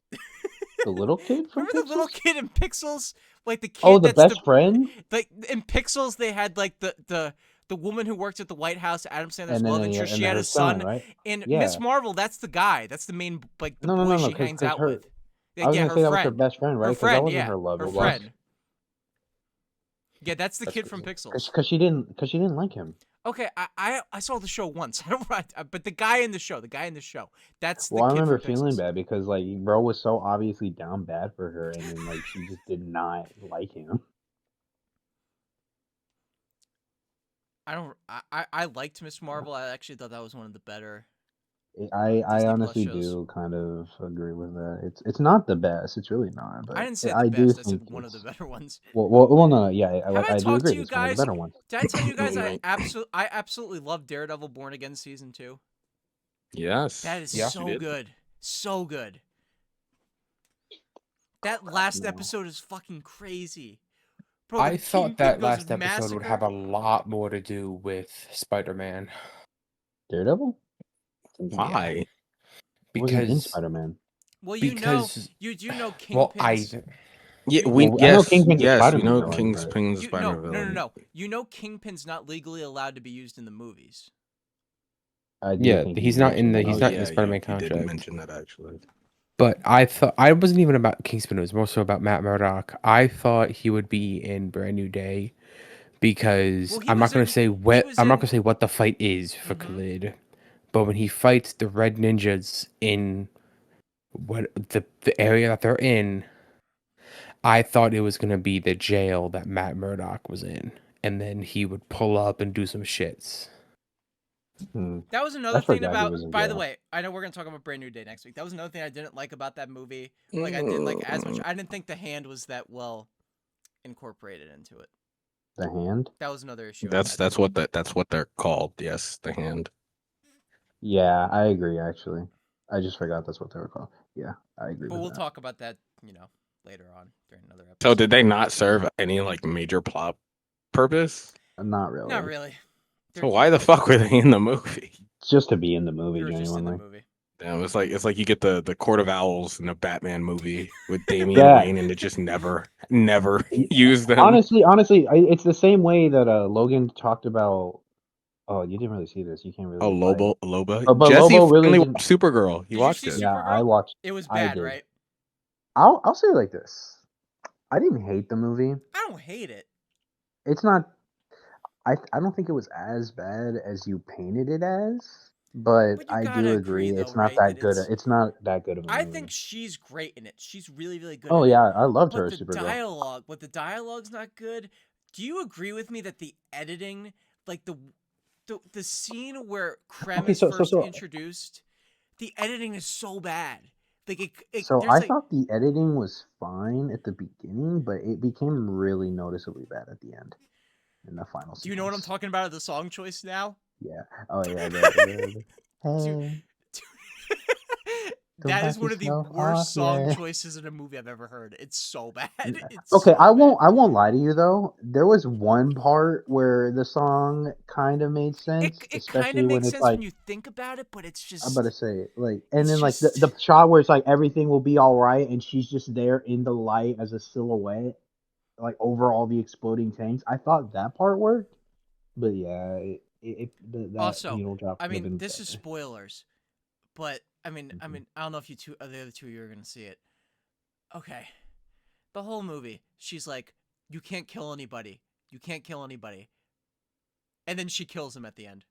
[SPEAKER 3] The little kid from
[SPEAKER 1] Remember
[SPEAKER 3] Pixels?
[SPEAKER 1] the little kid in Pixels? Like the kid.
[SPEAKER 3] Oh, the
[SPEAKER 1] that's
[SPEAKER 3] best friend.
[SPEAKER 1] Like in Pixels, they had like the woman who worked at the White House, Adam Sandler's
[SPEAKER 3] And then,
[SPEAKER 1] love interest.
[SPEAKER 3] and
[SPEAKER 1] She
[SPEAKER 3] then
[SPEAKER 1] had
[SPEAKER 3] her
[SPEAKER 1] a son.
[SPEAKER 3] right?
[SPEAKER 1] In
[SPEAKER 3] Yeah.
[SPEAKER 1] Miss Marvel, that's the guy. That's the main the
[SPEAKER 3] No,
[SPEAKER 1] boy she
[SPEAKER 3] cause,
[SPEAKER 1] hangs
[SPEAKER 3] cause
[SPEAKER 1] out
[SPEAKER 3] her,
[SPEAKER 1] with.
[SPEAKER 3] I was
[SPEAKER 1] Yeah,
[SPEAKER 3] gonna
[SPEAKER 1] her
[SPEAKER 3] say that was her
[SPEAKER 1] friend.
[SPEAKER 3] best friend, right?
[SPEAKER 1] Her
[SPEAKER 3] Because that
[SPEAKER 1] friend,
[SPEAKER 3] wasn't
[SPEAKER 1] yeah.
[SPEAKER 3] her love
[SPEAKER 1] Her
[SPEAKER 3] interest.
[SPEAKER 1] friend. Yeah, that's the kid from Pixels.
[SPEAKER 3] Because she didn't like him.
[SPEAKER 1] Okay, I saw the show once. I don't but the guy in the show, that's the
[SPEAKER 3] Well, I
[SPEAKER 1] kid
[SPEAKER 3] remember
[SPEAKER 1] from
[SPEAKER 3] feeling
[SPEAKER 1] Pixels.
[SPEAKER 3] bad because like bro was so obviously down bad for her, and then like she just did not like him.
[SPEAKER 1] I liked Miss Marvel. I actually thought that was one of the better.
[SPEAKER 3] I
[SPEAKER 1] Disney
[SPEAKER 3] honestly
[SPEAKER 1] Plus shows.
[SPEAKER 3] do kind of agree with that. It's not the best. It's really not. But
[SPEAKER 1] I didn't say
[SPEAKER 3] I
[SPEAKER 1] the
[SPEAKER 3] do
[SPEAKER 1] best. I
[SPEAKER 3] think
[SPEAKER 1] said one of the better ones.
[SPEAKER 3] Well, no, yeah,
[SPEAKER 1] Have I
[SPEAKER 3] I do
[SPEAKER 1] talked
[SPEAKER 3] agree.
[SPEAKER 1] to you
[SPEAKER 3] It's one of the
[SPEAKER 1] guys?
[SPEAKER 3] better ones.
[SPEAKER 1] Did I tell you guys
[SPEAKER 2] Right.
[SPEAKER 1] I absolutely love Daredevil Born Again season 2?
[SPEAKER 2] Yes.
[SPEAKER 1] That is
[SPEAKER 2] Yeah.
[SPEAKER 1] so good. So good. That last episode is fucking crazy. Bro,
[SPEAKER 4] I
[SPEAKER 1] the
[SPEAKER 4] thought
[SPEAKER 1] Kingpin
[SPEAKER 4] that
[SPEAKER 1] goes
[SPEAKER 4] last episode would
[SPEAKER 1] massacre.
[SPEAKER 4] have a lot more to do with Spider-Man.
[SPEAKER 3] Daredevil?
[SPEAKER 2] Why?
[SPEAKER 3] Wasn't in
[SPEAKER 4] Because
[SPEAKER 3] Spider-Man.
[SPEAKER 1] Well,
[SPEAKER 4] because
[SPEAKER 1] you do know
[SPEAKER 4] well,
[SPEAKER 1] Kingpin's.
[SPEAKER 2] Yeah,
[SPEAKER 3] Well, I know Kingpin's a
[SPEAKER 2] yes, we
[SPEAKER 3] Spider-Man
[SPEAKER 2] know
[SPEAKER 3] villain, but
[SPEAKER 2] Kingpin's
[SPEAKER 1] No,
[SPEAKER 2] Spider villain.
[SPEAKER 1] no. You know Kingpin's not legally allowed to be used in the movies.
[SPEAKER 3] I do
[SPEAKER 4] yeah,
[SPEAKER 3] think
[SPEAKER 4] he's
[SPEAKER 3] you
[SPEAKER 4] not in
[SPEAKER 3] mentioned
[SPEAKER 4] the
[SPEAKER 3] that.
[SPEAKER 4] he's
[SPEAKER 2] Oh,
[SPEAKER 4] not in the
[SPEAKER 2] yeah,
[SPEAKER 4] Spider-Man
[SPEAKER 2] you did
[SPEAKER 4] contract.
[SPEAKER 2] mention that actually.
[SPEAKER 4] But I thought I wasn't even about Kingsman. It was more so about Matt Murdock. I thought he would be in Brand New Day because
[SPEAKER 1] Well, he
[SPEAKER 4] I'm not
[SPEAKER 1] was
[SPEAKER 4] going
[SPEAKER 1] in-
[SPEAKER 4] to say
[SPEAKER 1] he
[SPEAKER 4] what
[SPEAKER 1] was
[SPEAKER 4] I'm not
[SPEAKER 1] in-
[SPEAKER 4] going to say what the fight is for
[SPEAKER 1] Mhm.
[SPEAKER 4] Khalid, but when he fights the Red Ninjas in what the area that they're in, I thought it was going to be the jail that Matt Murdock was in, and then he would pull up and do some shits.
[SPEAKER 1] That was another
[SPEAKER 3] I
[SPEAKER 1] thing
[SPEAKER 3] forgot he was
[SPEAKER 1] about.
[SPEAKER 3] in
[SPEAKER 1] By the
[SPEAKER 3] jail.
[SPEAKER 1] way, I know we're gonna talk about Brand New Day next week. That was another thing I didn't like about that movie. Like I didn't like as much. I didn't think the hand was that well incorporated into it.
[SPEAKER 3] The Hand?
[SPEAKER 1] That was another issue.
[SPEAKER 2] That's what they're called. Yes, the Hand.
[SPEAKER 3] Yeah, I agree. Actually, I just forgot that's what they were called. Yeah, I agree
[SPEAKER 1] But
[SPEAKER 3] with
[SPEAKER 1] we'll
[SPEAKER 3] that.
[SPEAKER 1] talk about that, later on during another episode.
[SPEAKER 2] So did they not serve any like major plot purpose?
[SPEAKER 3] Not really.
[SPEAKER 1] Not really.
[SPEAKER 2] So why the fuck were they in the movie?
[SPEAKER 3] Just to be in the movie,
[SPEAKER 1] They were just in the
[SPEAKER 3] genuinely.
[SPEAKER 1] movie.
[SPEAKER 2] Damn, it's like you get the Court of Owls in a Batman movie with Damian
[SPEAKER 3] Yeah.
[SPEAKER 2] Wayne, and it just never used them.
[SPEAKER 3] Honestly, it's the same way that Logan talked about. Oh, you didn't really see this. You can't really.
[SPEAKER 2] Oh,
[SPEAKER 3] like-
[SPEAKER 2] Loba.
[SPEAKER 3] But
[SPEAKER 2] Jesse
[SPEAKER 3] Lobo really
[SPEAKER 2] finally
[SPEAKER 3] didn't-
[SPEAKER 2] watched Supergirl. He
[SPEAKER 1] Did
[SPEAKER 2] watched
[SPEAKER 1] you
[SPEAKER 2] it.
[SPEAKER 1] see
[SPEAKER 3] Yeah,
[SPEAKER 1] Supergirl?
[SPEAKER 3] I watched.
[SPEAKER 1] It was
[SPEAKER 3] I
[SPEAKER 1] bad,
[SPEAKER 3] did.
[SPEAKER 1] right?
[SPEAKER 3] I'll say it like this. I didn't hate the movie.
[SPEAKER 1] I don't hate it.
[SPEAKER 3] It's not. I don't think it was as bad as you painted it as, but
[SPEAKER 1] But you
[SPEAKER 3] I
[SPEAKER 1] gotta
[SPEAKER 3] do
[SPEAKER 1] agree,
[SPEAKER 3] agree
[SPEAKER 1] though,
[SPEAKER 3] it's not
[SPEAKER 1] right,
[SPEAKER 3] that
[SPEAKER 1] that
[SPEAKER 3] good.
[SPEAKER 1] it's-
[SPEAKER 3] It's not that good of a movie.
[SPEAKER 1] I think she's great in it. She's really, really good.
[SPEAKER 3] Oh
[SPEAKER 1] in
[SPEAKER 3] yeah,
[SPEAKER 1] it.
[SPEAKER 3] I loved
[SPEAKER 1] But
[SPEAKER 3] her
[SPEAKER 1] the
[SPEAKER 3] as Supergirl.
[SPEAKER 1] dialogue, the dialogue's not good. Do you agree with me that the editing, like the scene where Krem
[SPEAKER 3] Okay,
[SPEAKER 1] is
[SPEAKER 3] so-
[SPEAKER 1] first
[SPEAKER 3] so-
[SPEAKER 1] introduced, the editing is so bad. Like
[SPEAKER 3] So
[SPEAKER 1] there's
[SPEAKER 3] I
[SPEAKER 1] like,
[SPEAKER 3] thought the editing was fine at the beginning, but it became really noticeably bad at the end, in the final.
[SPEAKER 1] do you know what I'm
[SPEAKER 3] sequence.
[SPEAKER 1] talking about? The song choice now.
[SPEAKER 3] Yeah. Oh yeah. Hey.
[SPEAKER 1] That
[SPEAKER 3] Don't
[SPEAKER 1] is
[SPEAKER 3] back
[SPEAKER 1] one of the
[SPEAKER 3] yourself
[SPEAKER 1] worst
[SPEAKER 3] off,
[SPEAKER 1] song
[SPEAKER 3] yeah.
[SPEAKER 1] choices in a movie I've ever heard. It's so bad. It's
[SPEAKER 3] Okay,
[SPEAKER 1] so
[SPEAKER 3] I won't.
[SPEAKER 1] bad.
[SPEAKER 3] I won't lie to you though. There was one part where the song kind of made sense,
[SPEAKER 1] It
[SPEAKER 3] especially
[SPEAKER 1] kind of
[SPEAKER 3] when
[SPEAKER 1] makes
[SPEAKER 3] it's
[SPEAKER 1] sense
[SPEAKER 3] like
[SPEAKER 1] when you think about it, but it's just.
[SPEAKER 3] I'm about to say like, and
[SPEAKER 1] It's
[SPEAKER 3] then like
[SPEAKER 1] just-
[SPEAKER 3] the shot where it's like everything will be all right, and she's just there in the light as a silhouette, like over all the exploding tanks. I thought that part worked, but yeah, that
[SPEAKER 1] Also,
[SPEAKER 3] needle drop.
[SPEAKER 1] I
[SPEAKER 3] could have
[SPEAKER 1] mean,
[SPEAKER 3] been
[SPEAKER 1] this is
[SPEAKER 3] better.
[SPEAKER 1] spoilers, but I mean, I don't know if the other two of you are gonna see it. Okay, the whole movie, she's like, "You can't kill anybody. You can't kill anybody," and then she kills him at the end.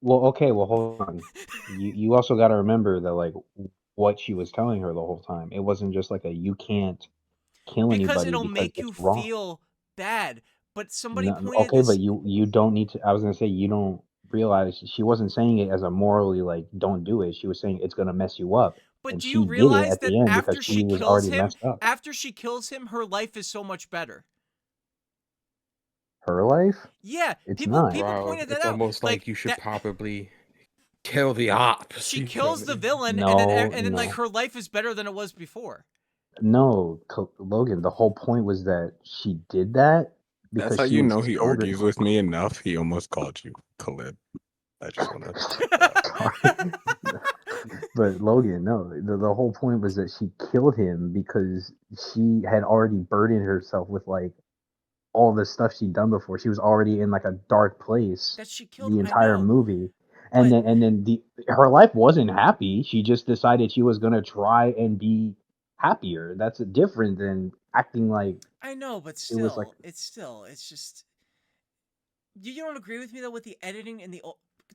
[SPEAKER 3] Well, okay, well, hold on. You also got to remember that like what she was telling her the whole time. It wasn't just like a you can't kill
[SPEAKER 1] Because
[SPEAKER 3] anybody
[SPEAKER 1] it'll
[SPEAKER 3] because
[SPEAKER 1] make
[SPEAKER 3] it's
[SPEAKER 1] you
[SPEAKER 3] wrong.
[SPEAKER 1] feel bad. But somebody
[SPEAKER 3] No,
[SPEAKER 1] pointed
[SPEAKER 3] okay,
[SPEAKER 1] this.
[SPEAKER 3] but you don't need to. I was gonna say you don't realize she wasn't saying it as a morally like don't do it. She was saying it's gonna mess you up,
[SPEAKER 1] But
[SPEAKER 3] and
[SPEAKER 1] do you
[SPEAKER 3] she did it
[SPEAKER 1] realize
[SPEAKER 3] at
[SPEAKER 1] that
[SPEAKER 3] the end because
[SPEAKER 1] after
[SPEAKER 3] she
[SPEAKER 1] she
[SPEAKER 3] was
[SPEAKER 1] kills
[SPEAKER 3] already
[SPEAKER 1] him,
[SPEAKER 3] messed up.
[SPEAKER 1] her life is so much better.
[SPEAKER 3] Her life?
[SPEAKER 1] Yeah,
[SPEAKER 3] It's
[SPEAKER 1] people
[SPEAKER 3] not.
[SPEAKER 4] Bro,
[SPEAKER 1] pointed that
[SPEAKER 4] it's
[SPEAKER 1] out.
[SPEAKER 4] almost
[SPEAKER 1] Like
[SPEAKER 4] like you should
[SPEAKER 1] that
[SPEAKER 4] probably kill the ops.
[SPEAKER 1] she
[SPEAKER 4] You know
[SPEAKER 1] kills
[SPEAKER 4] what
[SPEAKER 1] the
[SPEAKER 4] I mean?
[SPEAKER 1] villain,
[SPEAKER 3] No,
[SPEAKER 1] and then like
[SPEAKER 3] no,
[SPEAKER 1] her life is better than it was before.
[SPEAKER 3] no, Logan. The whole point was that she did that
[SPEAKER 2] That's
[SPEAKER 3] because
[SPEAKER 2] how
[SPEAKER 3] she
[SPEAKER 2] you
[SPEAKER 3] was
[SPEAKER 2] know he
[SPEAKER 3] children.
[SPEAKER 2] argues with me enough. He almost called you Khalid. I just want to say that.
[SPEAKER 3] Sorry. But Logan, no, the whole point was that she killed him because she had already burdened herself with like all the stuff she'd done before. She was already in like a dark place
[SPEAKER 1] That she killed.
[SPEAKER 3] the
[SPEAKER 1] I
[SPEAKER 3] entire
[SPEAKER 1] know,
[SPEAKER 3] movie. And
[SPEAKER 1] but
[SPEAKER 3] then her life wasn't happy. She just decided she was gonna try and be happier. That's different than acting like
[SPEAKER 1] I know, but
[SPEAKER 3] it was like
[SPEAKER 1] it's just. You don't agree with me though with the editing in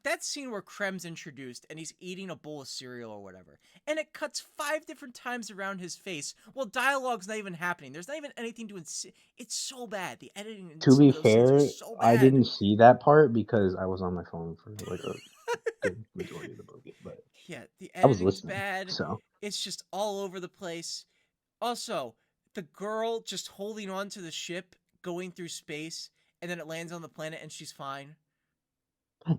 [SPEAKER 1] that scene where Krem's introduced and he's eating a bowl of cereal or whatever, and it cuts 5 different times around his face. Well, dialogue's not even happening. There's not even anything to it's so bad. The editing in
[SPEAKER 3] to
[SPEAKER 1] some
[SPEAKER 3] be
[SPEAKER 1] of those scenes are
[SPEAKER 3] fair,
[SPEAKER 1] so
[SPEAKER 3] I
[SPEAKER 1] bad.
[SPEAKER 3] didn't see that part because I was on my phone for like a good majority of the movie, but
[SPEAKER 1] Yeah, the
[SPEAKER 3] I was
[SPEAKER 1] editing's
[SPEAKER 3] listening.
[SPEAKER 1] bad.
[SPEAKER 3] So
[SPEAKER 1] It's just all over the place. Also, the girl just holding on to the ship, going through space, and then it lands on the planet and she's fine.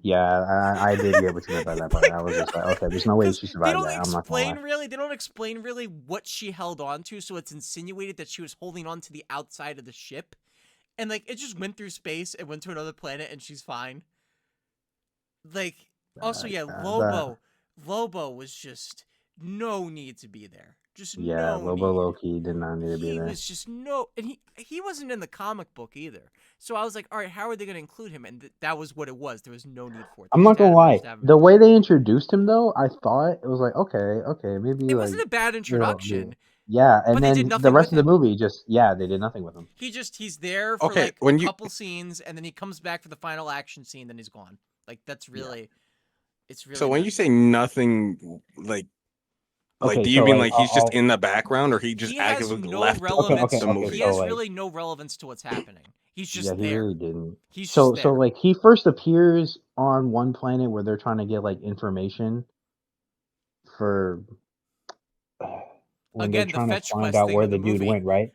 [SPEAKER 3] yeah, I did get what you meant by that part. I was just like, okay, there's no way
[SPEAKER 1] Because
[SPEAKER 3] she survived that. I'm not gonna lie.
[SPEAKER 1] they don't explain really what she held on to, so it's insinuated that she was holding on to the outside of the ship. And like it just went through space and went to another planet and she's fine. Like also yeah,
[SPEAKER 3] That
[SPEAKER 1] Lobo was just no need to be there. Just
[SPEAKER 3] yeah,
[SPEAKER 1] no
[SPEAKER 3] Lobo
[SPEAKER 1] need.
[SPEAKER 3] Loki did not need to be
[SPEAKER 1] He
[SPEAKER 3] there.
[SPEAKER 1] was just no, and he wasn't in the comic book either. So I was like, all right, how are they going to include him? And that was what it was. There was no need for it. They
[SPEAKER 3] I'm not
[SPEAKER 1] just
[SPEAKER 3] gonna
[SPEAKER 1] had him
[SPEAKER 3] lie.
[SPEAKER 1] just have him
[SPEAKER 3] The
[SPEAKER 1] in.
[SPEAKER 3] way they introduced him, though, I thought it was like, okay, maybe
[SPEAKER 1] It
[SPEAKER 3] like
[SPEAKER 1] wasn't a bad introduction,
[SPEAKER 3] yeah.
[SPEAKER 1] but
[SPEAKER 3] And
[SPEAKER 1] they did
[SPEAKER 3] then the
[SPEAKER 1] nothing with
[SPEAKER 3] rest of the
[SPEAKER 1] him.
[SPEAKER 3] movie, just yeah, they did nothing with him.
[SPEAKER 1] He's there for
[SPEAKER 2] Okay,
[SPEAKER 1] like a
[SPEAKER 2] when you
[SPEAKER 1] couple scenes, and then he comes back for the final action scene. Then he's gone. Like that's
[SPEAKER 3] Yeah.
[SPEAKER 1] really, it's
[SPEAKER 2] so
[SPEAKER 1] really
[SPEAKER 2] when
[SPEAKER 1] not.
[SPEAKER 2] you say nothing, like,
[SPEAKER 3] Okay,
[SPEAKER 2] do you
[SPEAKER 3] so
[SPEAKER 2] mean
[SPEAKER 3] like
[SPEAKER 2] like he's just in the background, or he just
[SPEAKER 1] He has
[SPEAKER 2] actively
[SPEAKER 1] no
[SPEAKER 2] left
[SPEAKER 1] relevance.
[SPEAKER 2] the
[SPEAKER 3] okay.
[SPEAKER 1] He
[SPEAKER 2] movie?
[SPEAKER 3] So
[SPEAKER 1] has
[SPEAKER 3] like
[SPEAKER 1] really no relevance to what's happening. He's
[SPEAKER 3] yeah,
[SPEAKER 1] just
[SPEAKER 3] he
[SPEAKER 1] there.
[SPEAKER 3] really didn't.
[SPEAKER 1] He's
[SPEAKER 3] So
[SPEAKER 1] just there.
[SPEAKER 3] like he first appears on one planet where they're trying to get like information for when they're
[SPEAKER 1] Again, the
[SPEAKER 3] trying to
[SPEAKER 1] fetch
[SPEAKER 3] find
[SPEAKER 1] quest
[SPEAKER 3] out
[SPEAKER 1] thing
[SPEAKER 3] where
[SPEAKER 1] in the
[SPEAKER 3] the dude
[SPEAKER 1] movie.
[SPEAKER 3] went, right?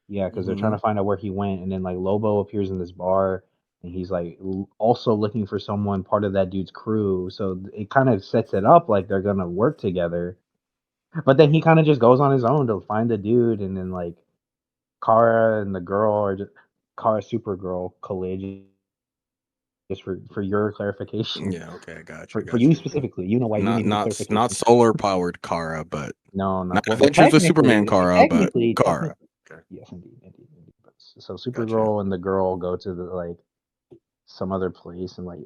[SPEAKER 3] Yeah, because they're trying
[SPEAKER 2] Hmm.
[SPEAKER 3] to find out where he went, and then like Lobo appears in this bar, and he's like also looking for someone part of that dude's crew. So it kind of sets it up like they're gonna work together. But then he kind of just goes on his own to find the dude, and then like Kara and the girl, or just Kara Supergirl, Khalid, just for your clarification,
[SPEAKER 2] Yeah. Okay. I
[SPEAKER 3] for
[SPEAKER 2] got
[SPEAKER 3] you
[SPEAKER 2] you.
[SPEAKER 3] specifically, you know why you needed the
[SPEAKER 2] Not
[SPEAKER 3] clarification.
[SPEAKER 2] solar powered Kara, but
[SPEAKER 3] No, no.
[SPEAKER 2] not
[SPEAKER 3] Well,
[SPEAKER 2] Adventures with Superman
[SPEAKER 3] technically,
[SPEAKER 2] Kara, but
[SPEAKER 3] technically,
[SPEAKER 2] Kara.
[SPEAKER 3] technically,
[SPEAKER 2] Okay.
[SPEAKER 3] yes, indeed. But, so
[SPEAKER 2] Gotcha.
[SPEAKER 3] Supergirl and the girl go to the like some other place, and like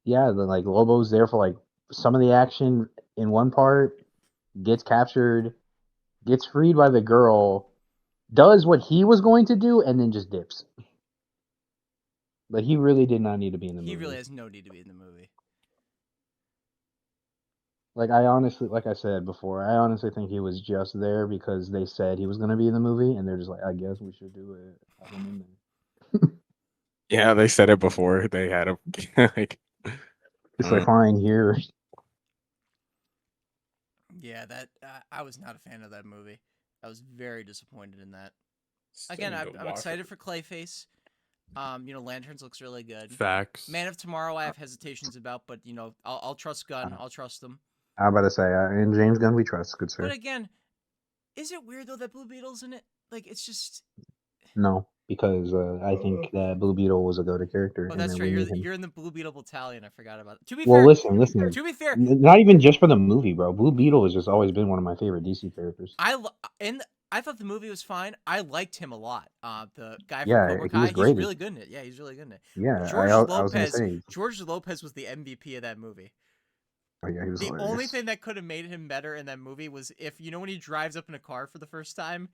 [SPEAKER 3] yeah, then like Lobo's there for like some of the action in one part, gets captured, gets freed by the girl, does what he was going to do, and then just dips. But he really did not need to be in the
[SPEAKER 1] He really
[SPEAKER 3] movie.
[SPEAKER 1] has no need to be in the movie.
[SPEAKER 3] Like I honestly, like I said before, I honestly think he was just there because they said he was going to be in the movie, and they're just like, I guess we should do it. Have him in there.
[SPEAKER 2] Yeah, they said it before. They had a like.
[SPEAKER 3] It's like fine here.
[SPEAKER 1] Yeah, that I was not a fan of that movie. I was very disappointed in that.
[SPEAKER 4] Still
[SPEAKER 1] Again,
[SPEAKER 4] need to
[SPEAKER 1] I'm
[SPEAKER 4] watch
[SPEAKER 1] excited
[SPEAKER 4] it.
[SPEAKER 1] for Clayface. Lanterns looks really good.
[SPEAKER 5] Facts.
[SPEAKER 1] Man of Tomorrow, I have hesitations about, but I'll trust Gunn. I'll trust them.
[SPEAKER 3] I'm about to say, in James Gunn we trust, good
[SPEAKER 1] But
[SPEAKER 3] sir.
[SPEAKER 1] again, is it weird though that Blue Beetle's in it? Like, it's just.
[SPEAKER 3] No, because I think that Blue Beetle was a go-to character,
[SPEAKER 1] Oh,
[SPEAKER 3] and
[SPEAKER 1] that's
[SPEAKER 3] then
[SPEAKER 1] right.
[SPEAKER 3] we need him.
[SPEAKER 1] You're in the Blue Beetle battalion. I forgot about it. To be
[SPEAKER 3] Well,
[SPEAKER 1] fair,
[SPEAKER 3] listen.
[SPEAKER 1] to be fair,
[SPEAKER 3] Not even just for the movie, bro. Blue Beetle has just always been one of my favorite DC characters.
[SPEAKER 1] I thought the movie was fine. I liked him a lot. The guy from
[SPEAKER 3] Yeah,
[SPEAKER 1] Cobra
[SPEAKER 3] he was
[SPEAKER 1] Kai, he's
[SPEAKER 3] great.
[SPEAKER 1] really good in it. Yeah, he's really good in it.
[SPEAKER 3] Yeah,
[SPEAKER 1] George
[SPEAKER 3] I was gonna
[SPEAKER 1] Lopez,
[SPEAKER 3] say,
[SPEAKER 1] George Lopez was the MVP of that movie.
[SPEAKER 3] Oh yeah, he was
[SPEAKER 1] The
[SPEAKER 3] hilarious.
[SPEAKER 1] only thing that could have made him better in that movie was if, you know, when he drives up in a car for the first time,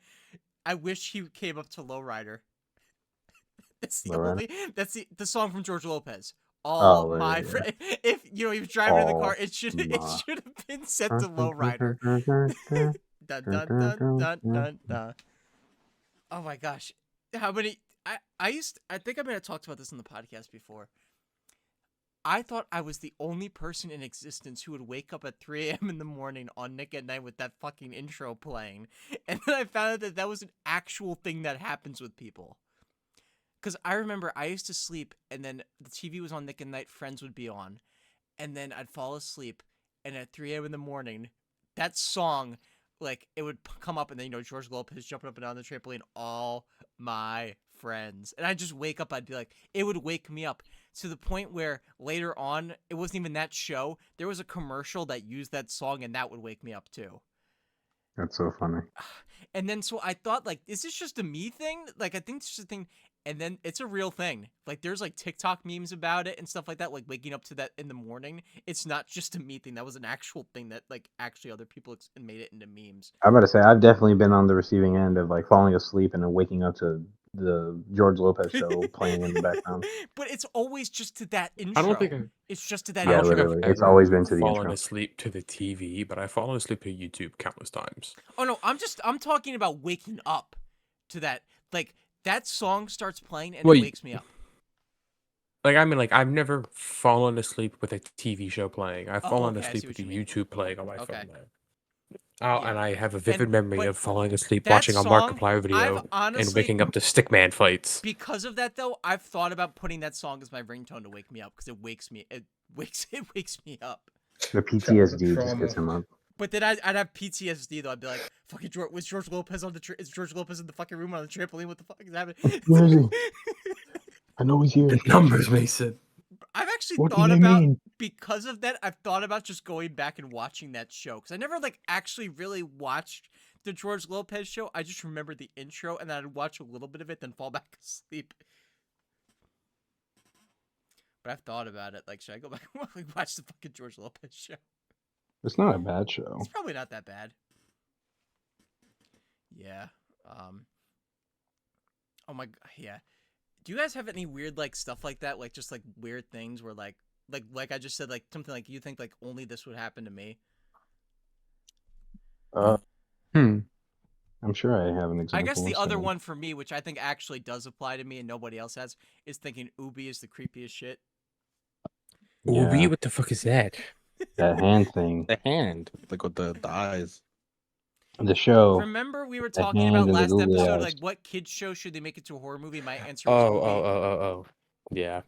[SPEAKER 1] I wish he came up to Low Rider. That's the
[SPEAKER 3] Low Rider?
[SPEAKER 1] only. That's the song from George Lopez.
[SPEAKER 3] Oh,
[SPEAKER 1] All my
[SPEAKER 3] yeah.
[SPEAKER 1] friend. If you know he was driving in the car,
[SPEAKER 3] All
[SPEAKER 1] it should
[SPEAKER 3] my-
[SPEAKER 1] have been set to Low Rider. Dun dun dun dun dun dun. Oh my gosh, how many? I think I may have talked about this in the podcast before. I thought I was the only person in existence who would wake up at 3 a.m. in the morning on Nick at Night with that fucking intro playing. And then I found out that that was an actual thing that happens with people. Because I remember I used to sleep, and then the TV was on Nick at Night, Friends would be on. And then I'd fall asleep, and at 3 a.m. in the morning, that song, like, it would come up, and then, you know, George Lopez jumping up and down the trampoline, all my friends. And I'd just wake up, I'd be like, it would wake me up. To the point where later on, it wasn't even that show. There was a commercial that used that song, and that would wake me up too.
[SPEAKER 3] That's so funny.
[SPEAKER 1] And then so I thought, like, is this just a me thing? Like, I think it's just a thing. And then it's a real thing. Like, there's like TikTok memes about it and stuff like that. Like waking up to that in the morning. It's not just a me thing. That was an actual thing that like actually other people made it into memes.
[SPEAKER 3] I'm about to say I've definitely been on the receiving end of like falling asleep and then waking up to the George Lopez show playing in the background.
[SPEAKER 1] But it's always just to that intro.
[SPEAKER 4] I don't think
[SPEAKER 1] it's just to that
[SPEAKER 3] Yeah,
[SPEAKER 4] I don't
[SPEAKER 1] intro.
[SPEAKER 4] think
[SPEAKER 3] literally.
[SPEAKER 4] I've
[SPEAKER 3] It's
[SPEAKER 4] ever
[SPEAKER 3] always been to the
[SPEAKER 4] fallen
[SPEAKER 3] intro.
[SPEAKER 4] asleep to the TV, but I've fallen asleep to YouTube countless times.
[SPEAKER 1] Oh no, I'm talking about waking up to that. Like that song starts playing and
[SPEAKER 4] Well,
[SPEAKER 1] it wakes me up.
[SPEAKER 4] Like, I mean, like, I've never fallen asleep with a TV show playing. I've
[SPEAKER 1] Oh,
[SPEAKER 4] fallen
[SPEAKER 1] okay, I see
[SPEAKER 4] asleep
[SPEAKER 1] what
[SPEAKER 4] with
[SPEAKER 1] you
[SPEAKER 4] the
[SPEAKER 1] mean.
[SPEAKER 4] YouTube playing on my
[SPEAKER 1] Okay.
[SPEAKER 4] phone. Oh,
[SPEAKER 1] Yeah.
[SPEAKER 4] and I have a vivid memory
[SPEAKER 1] but
[SPEAKER 4] of falling asleep
[SPEAKER 1] that
[SPEAKER 4] watching a
[SPEAKER 1] song,
[SPEAKER 4] Markiplier
[SPEAKER 1] I've
[SPEAKER 4] video and
[SPEAKER 1] honestly,
[SPEAKER 4] waking up to Stickman fights.
[SPEAKER 1] because of that though, I've thought about putting that song as my ringtone to wake me up because it wakes me me up.
[SPEAKER 3] The PTSD just
[SPEAKER 5] Trauma.
[SPEAKER 3] gets him up.
[SPEAKER 1] But then I'd have PTSD though. I'd be like, "Fucking George, was George Lopez on the? Is George Lopez in the fucking room on the trampoline? What the fuck is happening?"
[SPEAKER 3] Where is he? I know he's here.
[SPEAKER 4] The numbers, Mason.
[SPEAKER 1] I've actually
[SPEAKER 3] What do
[SPEAKER 1] thought
[SPEAKER 3] they
[SPEAKER 1] about
[SPEAKER 3] mean?
[SPEAKER 1] because of that. I've thought about just going back and watching that show because I never like actually really watched the George Lopez show. I just remember the intro and then I'd watch a little bit of it, then fall back asleep. But I've thought about it. Like, should I go back and watch the fucking George Lopez show?
[SPEAKER 3] It's not a bad show.
[SPEAKER 1] It's probably not that bad. Yeah. Oh my. Yeah. Do you guys have any weird like stuff like that? Like just like weird things where like I just said like something like you think like only this would happen to me.
[SPEAKER 3] I'm sure I have an example.
[SPEAKER 1] I guess the
[SPEAKER 3] of
[SPEAKER 1] other
[SPEAKER 3] something.
[SPEAKER 1] one for me, which I think actually does apply to me and nobody else has, is thinking Ubi is the creepiest shit.
[SPEAKER 4] Ubi,
[SPEAKER 3] Yeah,
[SPEAKER 4] what the fuck is that?
[SPEAKER 3] that hand thing.
[SPEAKER 2] The hand, like with the eyes.
[SPEAKER 3] The show.
[SPEAKER 1] Remember we were
[SPEAKER 3] The
[SPEAKER 1] talking
[SPEAKER 3] hand
[SPEAKER 1] about
[SPEAKER 3] and the
[SPEAKER 1] last
[SPEAKER 3] googly
[SPEAKER 1] episode,
[SPEAKER 3] eyes.
[SPEAKER 1] like what kids show should they make it to a horror movie? My answer was Ubi.
[SPEAKER 4] Oh. Yeah.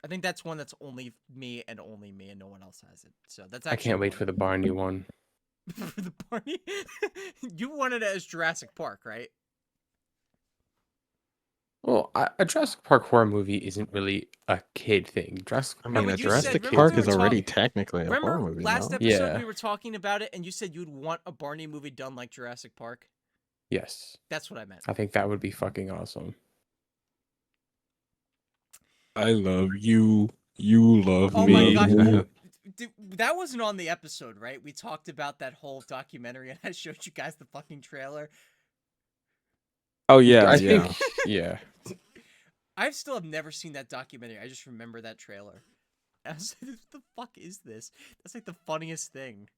[SPEAKER 1] I think that's one that's only me and no one else has it. So that's
[SPEAKER 4] I
[SPEAKER 1] actually
[SPEAKER 4] can't wait for the Barney one.
[SPEAKER 1] for the Barney. You wanted it as Jurassic Park, right?
[SPEAKER 4] Well, a Jurassic Park horror movie isn't really a kid thing. Jurassic
[SPEAKER 2] I
[SPEAKER 1] No,
[SPEAKER 2] mean,
[SPEAKER 1] but
[SPEAKER 2] a
[SPEAKER 1] you
[SPEAKER 2] Jurassic
[SPEAKER 1] said- remember
[SPEAKER 2] Park
[SPEAKER 1] we
[SPEAKER 2] is
[SPEAKER 1] were
[SPEAKER 2] already
[SPEAKER 1] talking-
[SPEAKER 2] technically a
[SPEAKER 1] Remember
[SPEAKER 2] horror movie.
[SPEAKER 1] last
[SPEAKER 2] no?
[SPEAKER 1] episode
[SPEAKER 4] Yeah.
[SPEAKER 1] we were talking about it, and you said you'd want a Barney movie done like Jurassic Park.
[SPEAKER 4] Yes.
[SPEAKER 1] That's what I meant.
[SPEAKER 4] I think that would be fucking awesome.
[SPEAKER 2] I love you. You love
[SPEAKER 1] Oh
[SPEAKER 2] me.
[SPEAKER 1] my gosh.
[SPEAKER 3] Me.
[SPEAKER 1] Dude, that wasn't on the episode, right? We talked about that whole documentary, and I showed you guys the fucking trailer.
[SPEAKER 2] Oh yeah,
[SPEAKER 4] I
[SPEAKER 2] yeah.
[SPEAKER 4] think, yeah.
[SPEAKER 1] I still have never seen that documentary. I just remember that trailer. I was like, what the fuck is this? That's like the funniest thing.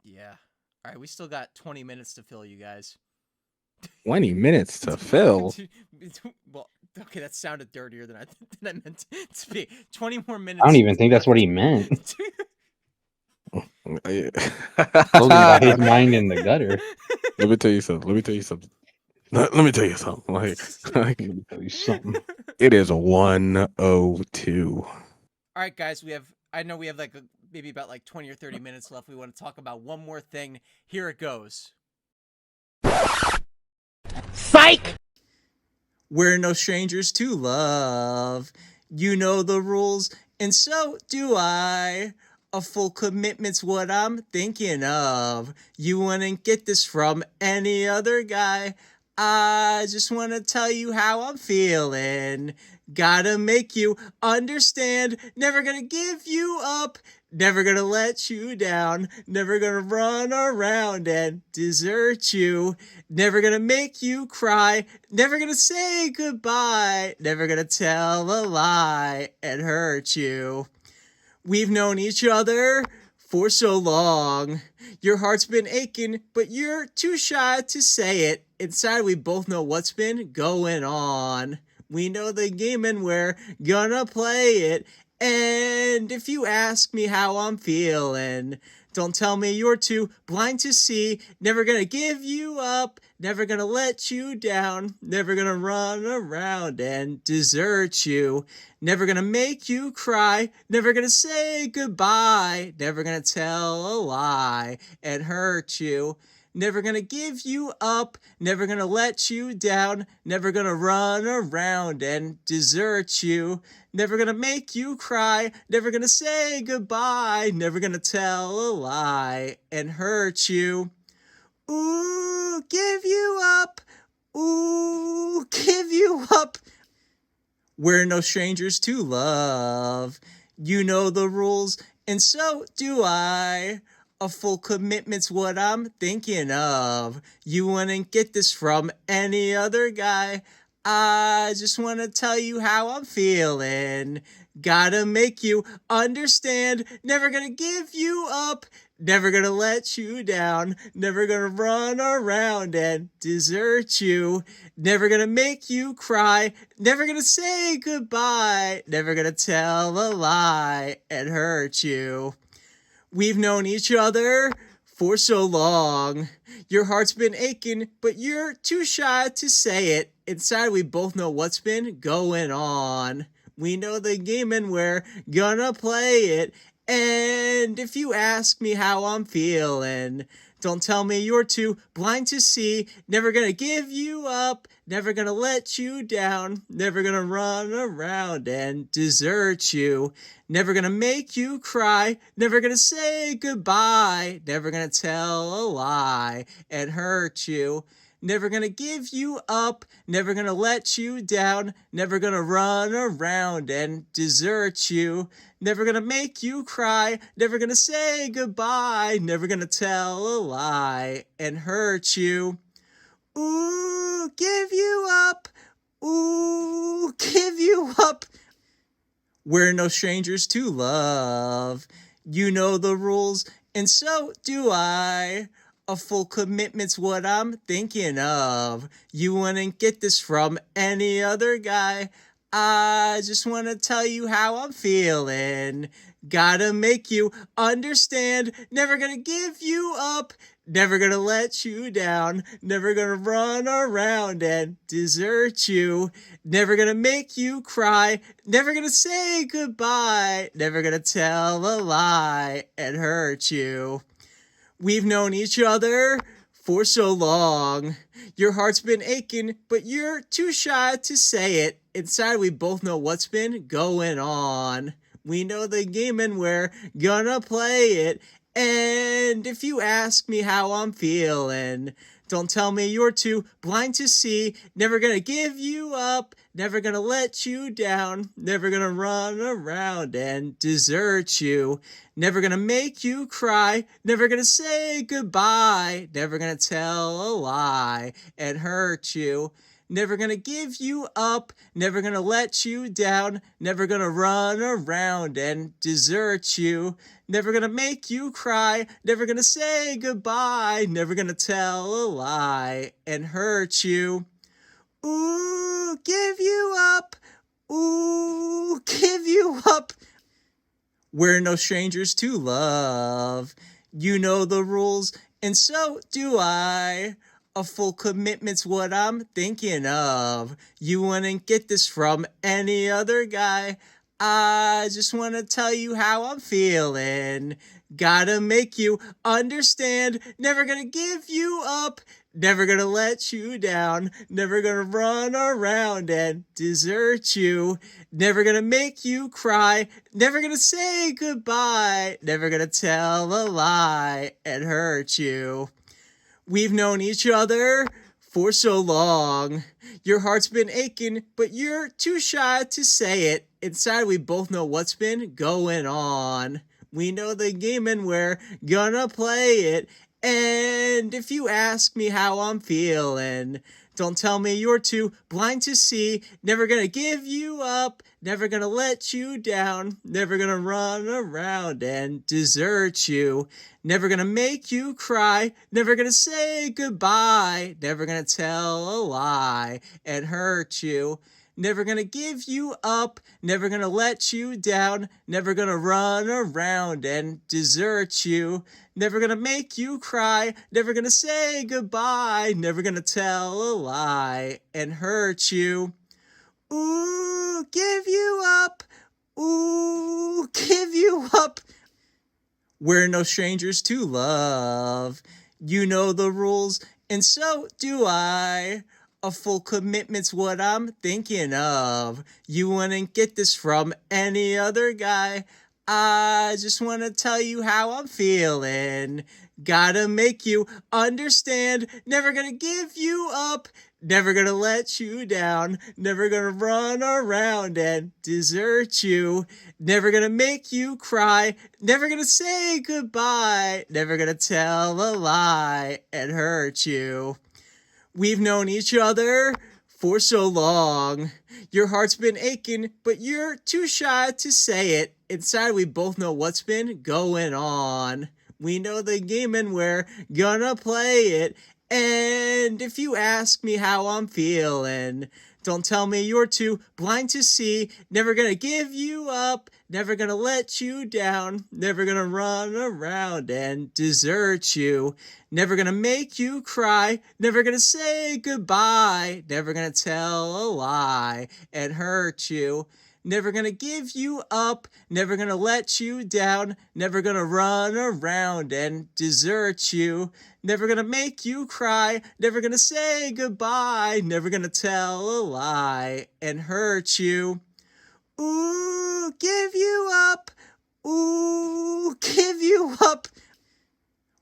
[SPEAKER 1] Yeah. All right, we still got 20 minutes to fill, you guys.
[SPEAKER 2] 20 minutes to fill.
[SPEAKER 1] Well, okay, that sounded dirtier than I meant to be. 20 more minutes.
[SPEAKER 3] I don't even think that's what he meant.
[SPEAKER 2] Let
[SPEAKER 3] Told me about his mind in the gutter.
[SPEAKER 2] me tell you something. Let me tell you something. Let me tell you something. Like
[SPEAKER 3] Let me tell you something.
[SPEAKER 2] it is 1:02.
[SPEAKER 1] All right, guys, I know we have like maybe about like 20 or 30 minutes left. We want to talk about one more thing. Here it goes.
[SPEAKER 6] Psych!
[SPEAKER 1] We're no strangers to love. You know the rules, and so do I. A full commitment's what I'm thinking of. You wouldn't get this from any other guy. I just want to tell you how I'm feeling. Gotta make you understand. Never gonna give you up. Never gonna let you down. Never gonna run around and desert you. Never gonna make you cry. Never gonna say goodbye. Never gonna tell a lie and hurt you. We've known each other for so long. Your heart's been aching, but you're too shy to say it. Inside, we both know what's been going on. We know the game and we're gonna play it. And if you ask me how I'm feeling, don't tell me you're too blind to see. Never gonna give you up. Never gonna let you down. Never gonna run around and desert you. Never gonna make you cry. Never gonna say goodbye. Never gonna tell a lie and hurt you. Never gonna give you up. Never gonna let you down. Never gonna run around and desert you. Never gonna make you cry. Never gonna say goodbye. Never gonna tell a lie and hurt you. Ooh, give you up. Ooh, give you up. We're no strangers to love. You know the rules, and so do I. A full commitment's what I'm thinking of. You wouldn't get this from any other guy. I just want to tell you how I'm feeling. Gotta make you understand. Never gonna give you up. Never gonna let you down. Never gonna run around and desert you. Never gonna make you cry. Never gonna say goodbye. Never gonna tell a lie and hurt you. We've known each other for so long. Your heart's been aching, but you're too shy to say it. Inside, we both know what's been going on. We know the game and we're gonna play it. And if you ask me how I'm feeling, don't tell me you're too blind to see. Never gonna give you up. Never gonna let you down. Never gonna run around and desert you. Never gonna make you cry. Never gonna say goodbye. Never gonna tell a lie and hurt you. Never gonna give you up. Never gonna let you down. Never gonna run around and desert you. Never gonna make you cry. Never gonna say goodbye. Never gonna tell a lie and hurt you. Ooh, give you up. Ooh, give you up. We're no strangers to love. You know the rules, and so do I. A full commitment's what I'm thinking of. You wouldn't get this from any other guy. I just want to tell you how I'm feeling. Gotta make you understand. Never gonna give you up. Never gonna let you down. Never gonna run around and desert you. Never gonna make you cry. Never gonna say goodbye. Never gonna tell a lie and hurt you. We've known each other for so long. Your heart's been aching, but you're too shy to say it. Inside, we both know what's been going on. We know the game and we're gonna play it. And if you ask me how I'm feeling, don't tell me you're too blind to see. Never gonna give you up. Never gonna let you down. Never gonna run around and desert you. Never gonna make you cry. Never gonna say goodbye. Never gonna tell a lie and hurt you. Never gonna give you up. Never gonna let you down. Never gonna run around and desert you. Never gonna make you cry. Never gonna say goodbye. Never gonna tell a lie and hurt you. Ooh, give you up. Ooh, give you up. We're no strangers to love. You know the rules, and so do I. A full commitment's what I'm thinking of. You wouldn't get this from any other guy. I just want to tell you how I'm feeling. Gotta make you understand. Never gonna give you up. Never gonna let you down. Never gonna run around and desert you. Never gonna make you cry. Never gonna say goodbye. Never gonna tell a lie and hurt you. We've known each other for so long. Your heart's been aching, but you're too shy to say it. Inside, we both know what's been going on. We know the game and we're gonna play it. And if you ask me how I'm feeling, don't tell me you're too blind to see. Never gonna give you up, never gonna let you down, never gonna run around and desert you, never gonna make you cry, never gonna say goodbye, never gonna tell a lie and hurt you. Never gonna give you up, never gonna let you down, never gonna run around and desert you, never gonna make you cry, never gonna say goodbye, never gonna tell a lie and hurt you. Ooh, give you up, ooh, give you up. We're no strangers to love. You know the rules, and so do I. A full commitment's what I'm thinking of. You wouldn't get this from any other guy. I just want to tell you how I'm feeling. Gotta make you understand. Never gonna give you up. Never gonna let you down. Never gonna run around and desert you. Never gonna make you cry. Never gonna say goodbye. Never gonna tell a lie and hurt you. We've known each other for so long. Your heart's been aching, but you're too shy to say it. Inside, we both know what's been going on. We know the game and we're gonna play it. And if you ask me how I'm feeling, don't tell me you're too blind to see. Never gonna give you up, never gonna let you down, never gonna run around and desert you, never gonna make you cry, never gonna say goodbye, never gonna tell a lie and hurt you. Never gonna give you up, never gonna let you down, never gonna run around and desert you, never gonna make you cry, never gonna say goodbye, never gonna tell a lie and hurt you. Ooh, give you up, ooh, give you up.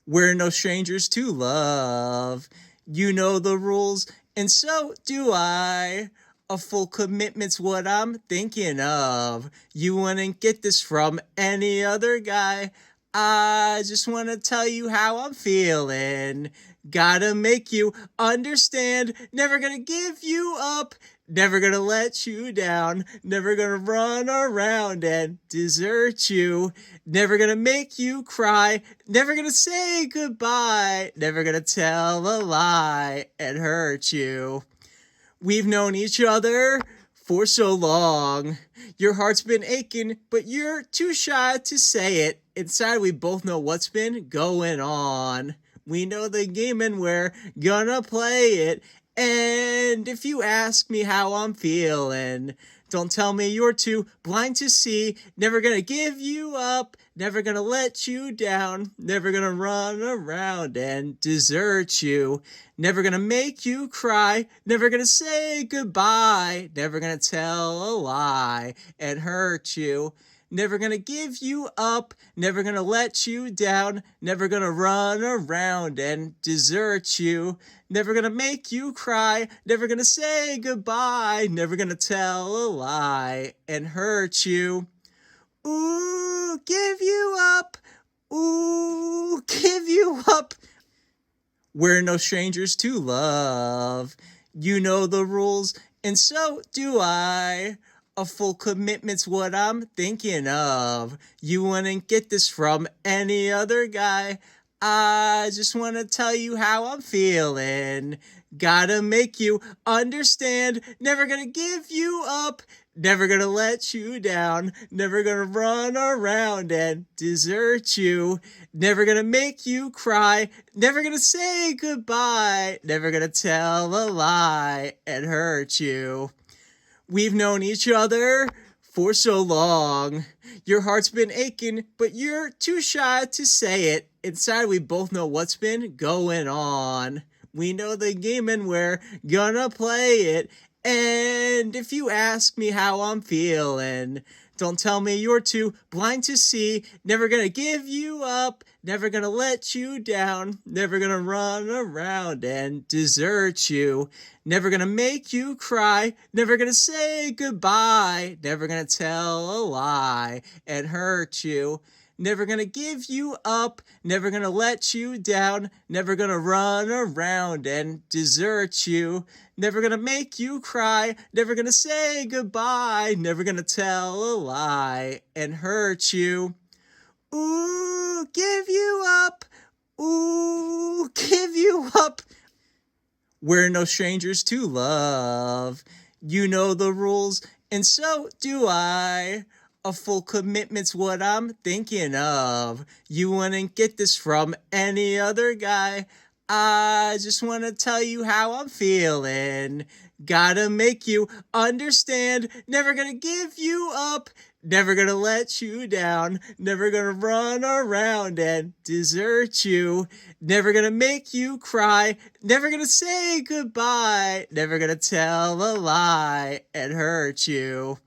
[SPEAKER 1] We're no strangers to love. You know the rules, and so do I. A full commitment's what I'm thinking of. You wouldn't get this from any other guy. I just want to tell you how I'm feeling. Gotta make you understand. Never gonna give you up. Never gonna let you down. Never gonna run around and desert you. Never gonna make you cry. Never gonna say goodbye. Never gonna tell a lie and hurt you. We've known each other for so long. Your heart's been aching, but you're too shy to say it. Inside, we both know what's been going on. We know the game and we're gonna play it. And if you ask me how I'm feeling, don't tell me you're too blind to see. Never gonna give you up, never gonna let you down, never gonna run around and desert you, never gonna make you cry, never gonna say goodbye, never gonna tell a lie and hurt you. Never gonna give you up, never gonna let you down, never gonna run around and desert you, never gonna make you cry, never gonna say goodbye, never gonna tell a lie and hurt you. Ooh, give you up, ooh, give you up. We're no strangers to love. You know the rules, and so do I. A full commitment's what I'm thinking of. You wouldn't get this from any other guy. I just want to tell you how I'm feeling. Gotta make you understand. Never gonna give you up. Never gonna let you down. Never gonna run around and desert you. Never gonna make you cry. Never gonna say goodbye. Never gonna tell a lie and hurt you. We've known each other for so long. Your heart's been aching, but you're too shy to say it. Inside, we both know what's been going on. We know the game and we're gonna play it. And if you ask me how I'm feeling, Don't tell me you're too blind to see. Never gonna give you up. Never gonna let you down. Never gonna run around and desert you. Never gonna make you cry. Never gonna say goodbye. Never gonna tell a lie and hurt you. Never gonna give you up, never gonna let you down, never gonna run around and desert you, never gonna make you cry, never gonna say goodbye, never gonna tell a lie and hurt you. Ooh, give you up, ooh, give you up. We're no strangers to love. You know the rules, and so do I. A full commitment's what I'm thinking of. You wouldn't get this from any other guy. I just want to tell you how I'm feeling. Gotta make you understand. Never gonna give you up. Never gonna let you down. Never gonna run around and desert you. Never gonna make you cry. Never gonna say goodbye. Never gonna tell a lie and hurt you.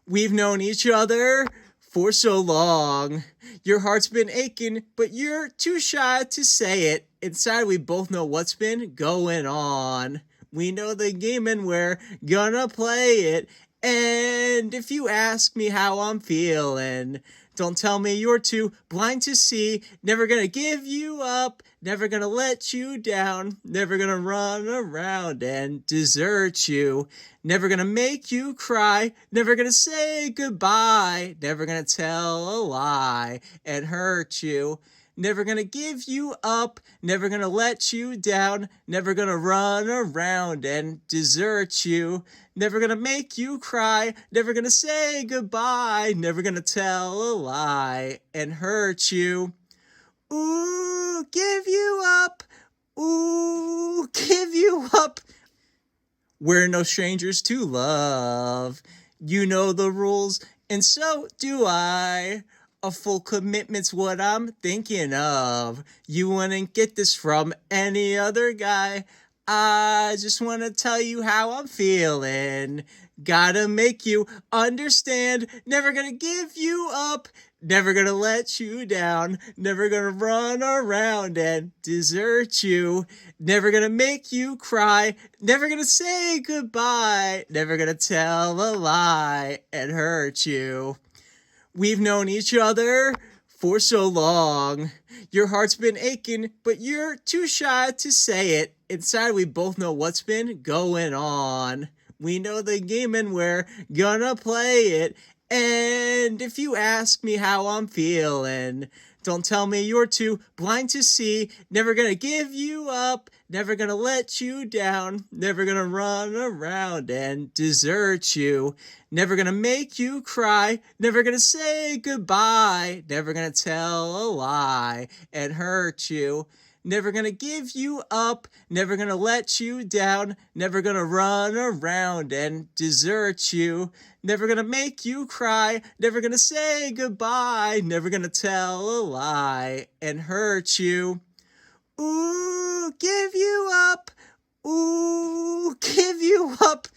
[SPEAKER 1] We've known each other for so long. Your heart's been aching, but you're too shy to say it. Inside, we both know what's been going on. We know the game and we're gonna play it. And if you ask me how I'm feeling, don't tell me you're too blind to see. Never gonna give you up. Never gonna let you down. Never gonna run around and desert you. Never gonna make you cry. Never gonna say goodbye. Never gonna tell a lie and hurt you. Never gonna give you up. Never gonna let you down. Never gonna run around and desert you. Never gonna make you cry. Never gonna say goodbye. Never gonna tell a lie and hurt you. Ooh, give you up. Ooh, give you up. We're no strangers to love. You know the rules, and so do I. A full commitment's what I'm thinking of. You wouldn't get this from any other guy. I just want to tell you how I'm feeling. Gotta make you understand. Never gonna give you up. Never gonna let you down. Never gonna run around and desert you. Never gonna make you cry. Never gonna say goodbye. Never gonna tell a lie and hurt you. We've known each other for so long. Your heart's been aching, but you're too shy to say it. Inside, we both know what's been going on. We know the game and we're gonna play it. And if you ask me how I'm feeling, don't tell me you're too blind to see. Never gonna give you up. Never gonna let you down. Never gonna run around and desert you. Never gonna make you cry. Never gonna say goodbye. Never gonna tell a lie and hurt you. Never gonna give you up. Never gonna let you down. Never gonna run around and desert you. Never gonna make you cry. Never gonna say goodbye. Never gonna tell a lie and hurt you. Ooh, give you up. Ooh, give you up.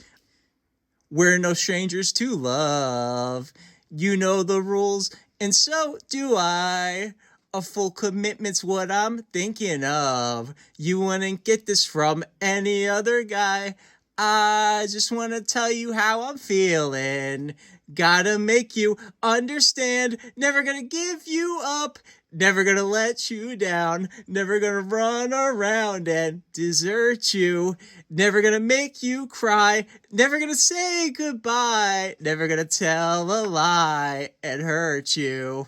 [SPEAKER 1] We're no strangers to love. You know the rules, and so do I. A full commitment's what I'm thinking of. You wouldn't get this from any other guy. I just want to tell you how I'm feeling. Gotta make you understand. Never gonna give you up. Never gonna let you down. Never gonna run around and desert you. Never gonna make you cry. Never gonna say goodbye. Never gonna tell a lie and hurt you.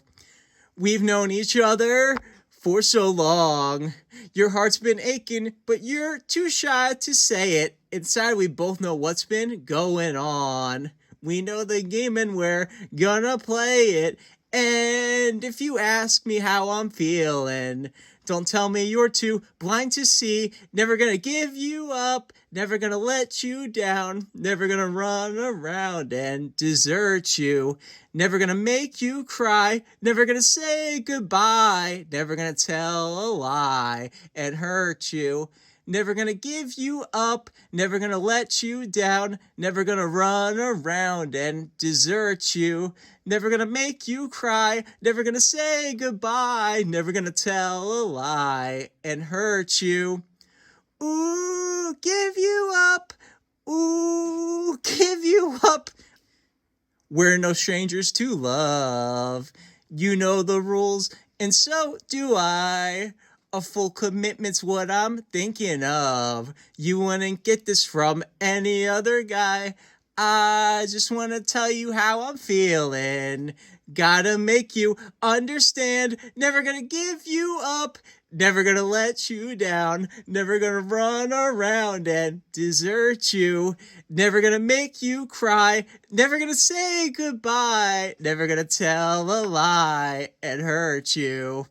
[SPEAKER 1] We've known each other for so long. Your heart's been aching, but you're too shy to say it. Inside, we both know what's been going on. We know the game and we're gonna play it. And if you ask me how I'm feeling, don't tell me you're too blind to see. Never gonna give you up. Never gonna let you down. Never gonna run around and desert you. Never gonna make you cry. Never gonna say goodbye. Never gonna tell a lie and hurt you. never gonna give you up, never gonna let you down, never gonna run around and desert you, never gonna make you cry, never gonna say goodbye, never gonna tell a lie and hurt you. Ooh, give you up, ooh, give you up. We're no strangers to love. You know the rules, and so do I. A full commitment's what I'm thinking of. You wouldn't get this from any other guy. I just want to tell you how I'm feeling. Gotta make you understand. Never gonna give you up. Never gonna let you down. Never gonna run around and desert you. Never gonna make you cry. Never gonna say goodbye. Never gonna tell a lie and hurt you.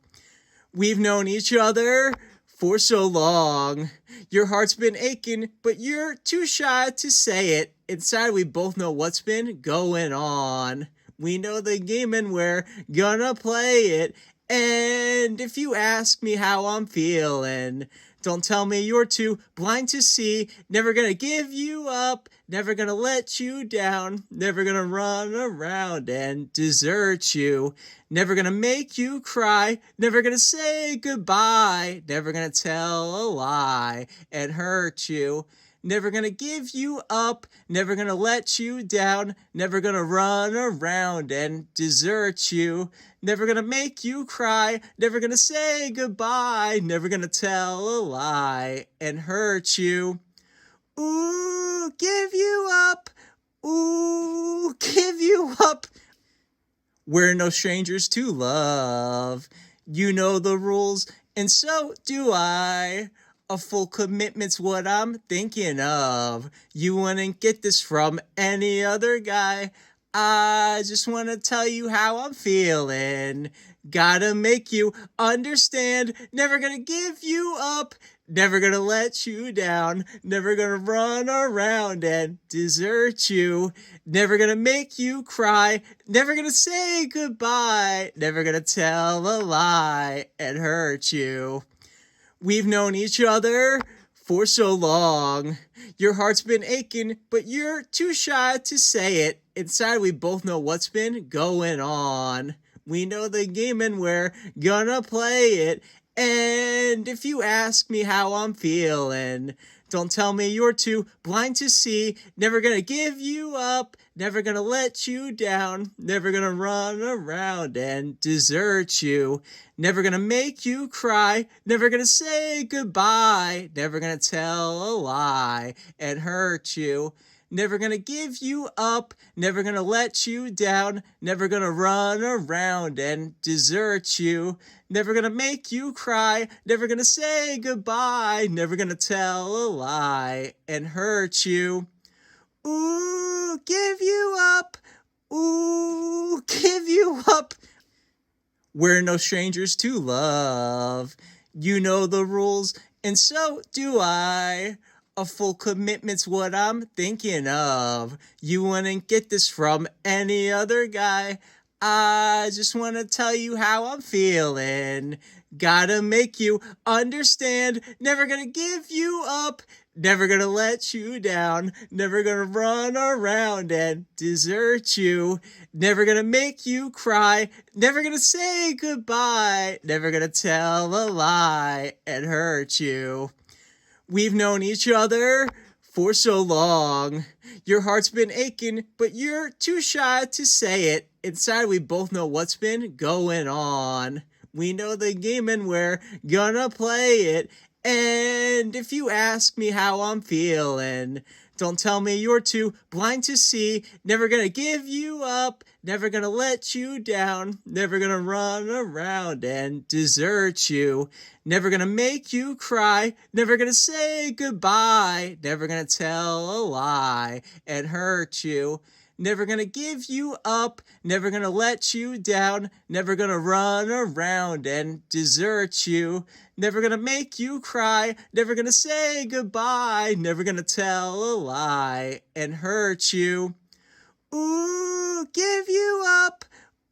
[SPEAKER 1] We've known each other for so long. Your heart's been aching, but you're too shy to say it. Inside, we both know what's been going on. We know the game and we're gonna play it. And if you ask me how I'm feeling, don't tell me you're too blind to see. Never gonna give you up, never gonna let you down, never gonna run around and desert you, never gonna make you cry, never gonna say goodbye, never gonna tell a lie and hurt you. Never gonna give you up, never gonna let you down, never gonna run around and desert you, never gonna make you cry, never gonna say goodbye, never gonna tell a lie and hurt you. Ooh, give you up, ooh, give you up. We're no strangers to love. You know the rules, and so do I. A full commitment's what I'm thinking of. You wouldn't get this from any other guy. I just want to tell you how I'm feeling. Gotta make you understand. Never gonna give you up. Never gonna let you down. Never gonna run around and desert you. Never gonna make you cry. Never gonna say goodbye. Never gonna tell a lie and hurt you. We've known each other for so long. Your heart's been aching, but you're too shy to say it. Inside, we both know what's been going on. We know the game and we're gonna play it. And if you ask me how I'm feeling, don't tell me you're too blind to see. Never gonna give you up, never gonna let you down, never gonna run around and desert you, never gonna make you cry, never gonna say goodbye, never gonna tell a lie and hurt you. Never gonna give you up, never gonna let you down, never gonna run around and desert you, never gonna make you cry, never gonna say goodbye, never gonna tell a lie and hurt you. Ooh, give you up, ooh, give you up. We're no strangers to love. You know the rules, and so do I. A full commitment's what I'm thinking of. You wouldn't get this from any other guy. I just want to tell you how I'm feeling. Gotta make you understand. Never gonna give you up. Never gonna let you down. Never gonna run around and desert you. Never gonna make you cry. Never gonna say goodbye. Never gonna tell a lie and hurt you. We've known each other for so long. Your heart's been aching, but you're too shy to say it. Inside, we both know what's been going on. We know the game and we're gonna play it. And if you ask me how I'm feeling, don't tell me you're too blind to see. Never gonna give you up, never gonna let you down, never gonna run around and desert you, never gonna make you cry, never gonna say goodbye, never gonna tell a lie and hurt you. Never gonna give you up, never gonna let you down, never gonna run around and desert you, never gonna make you cry, never gonna say goodbye, never gonna tell a lie and hurt you. Ooh, give you up,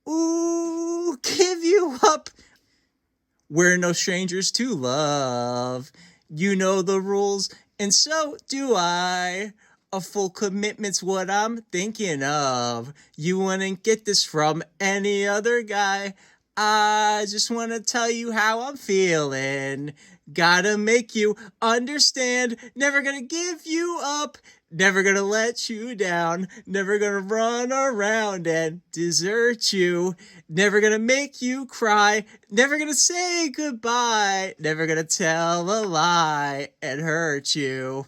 [SPEAKER 1] ooh, give you up. We're no strangers to love. You know the rules, and so do I. A full commitment's what I'm thinking of. You wouldn't get this from any other guy. I just want to tell you how I'm feeling. Gotta make you understand. Never gonna give you up. Never gonna let you down. Never gonna run around and desert you. Never gonna make you cry. Never gonna say goodbye. Never gonna tell a lie and hurt you.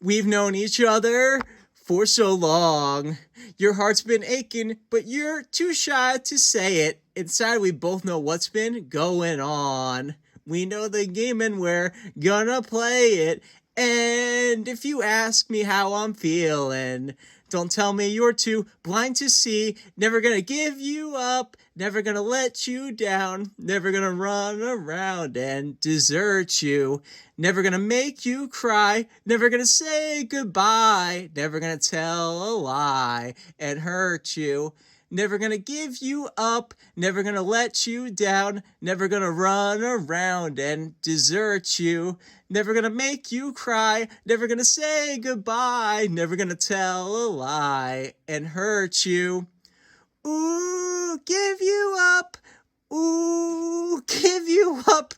[SPEAKER 1] We've known each other for so long. Your heart's been aching, but you're too shy to say it. Inside, we both know what's been going on. We know the game and we're gonna play it. And if you ask me how I'm feeling, don't tell me you're too blind to see. Never gonna give you up. Never gonna let you down. Never gonna run around and desert you. Never gonna make you cry. Never gonna say goodbye. Never gonna tell a lie and hurt you. Never gonna give you up. Never gonna let you down. Never gonna run around and desert you. Never gonna make you cry. Never gonna say goodbye. Never gonna tell a lie and hurt you. Ooh, give you up. Ooh, give you up.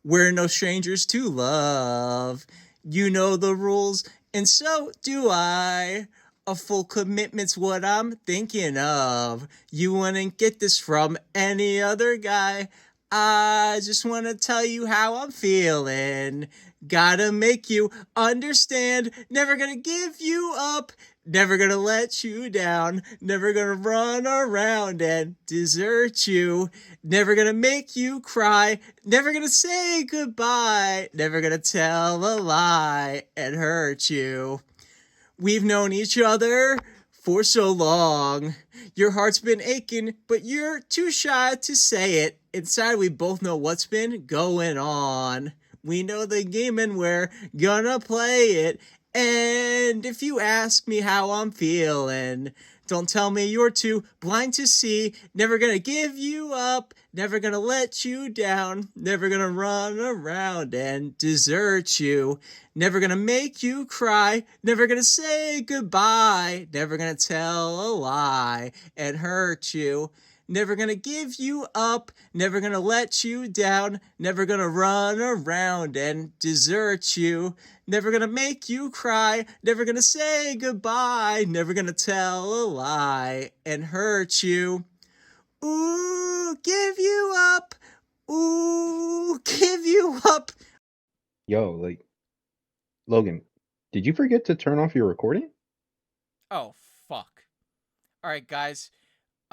[SPEAKER 1] We're no strangers to love. You know the rules, and so do I. A full commitment's what I'm thinking of. You wouldn't get this from any other guy. I just want to tell you how I'm feeling. Gotta make you understand. Never gonna give you up. Never gonna let you down. Never gonna run around and desert you. Never gonna make you cry. Never gonna say goodbye. Never gonna tell a lie and hurt you. We've known each other for so long. Your heart's been aching, but you're too shy to say it. Inside, we both know what's been going on. We know the game and we're gonna play it. And if you ask me how I'm feeling, don't tell me you're too blind to see. Never gonna give you up. Never gonna let you down. Never gonna run around and desert you. Never gonna make you cry. Never gonna say goodbye. Never gonna tell a lie and hurt you. Never gonna give you up. Never gonna let you down. Never gonna run around and desert you. Never gonna make you cry. Never gonna say goodbye. Never gonna tell a lie and hurt you. Ooh, give you up. Ooh, give you up.
[SPEAKER 3] Yo, like, Logan, did you forget to turn off your recording?
[SPEAKER 1] Oh, fuck. All right, guys.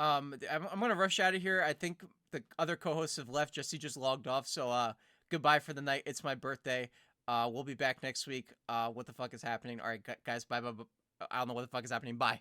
[SPEAKER 1] I'm gonna rush out of here. I think the other co-hosts have left. Jesse just logged off. So, goodbye for the night. It's my birthday. We'll be back next week. What the fuck is happening? All right, guys. Bye. I don't know what the fuck is happening. Bye.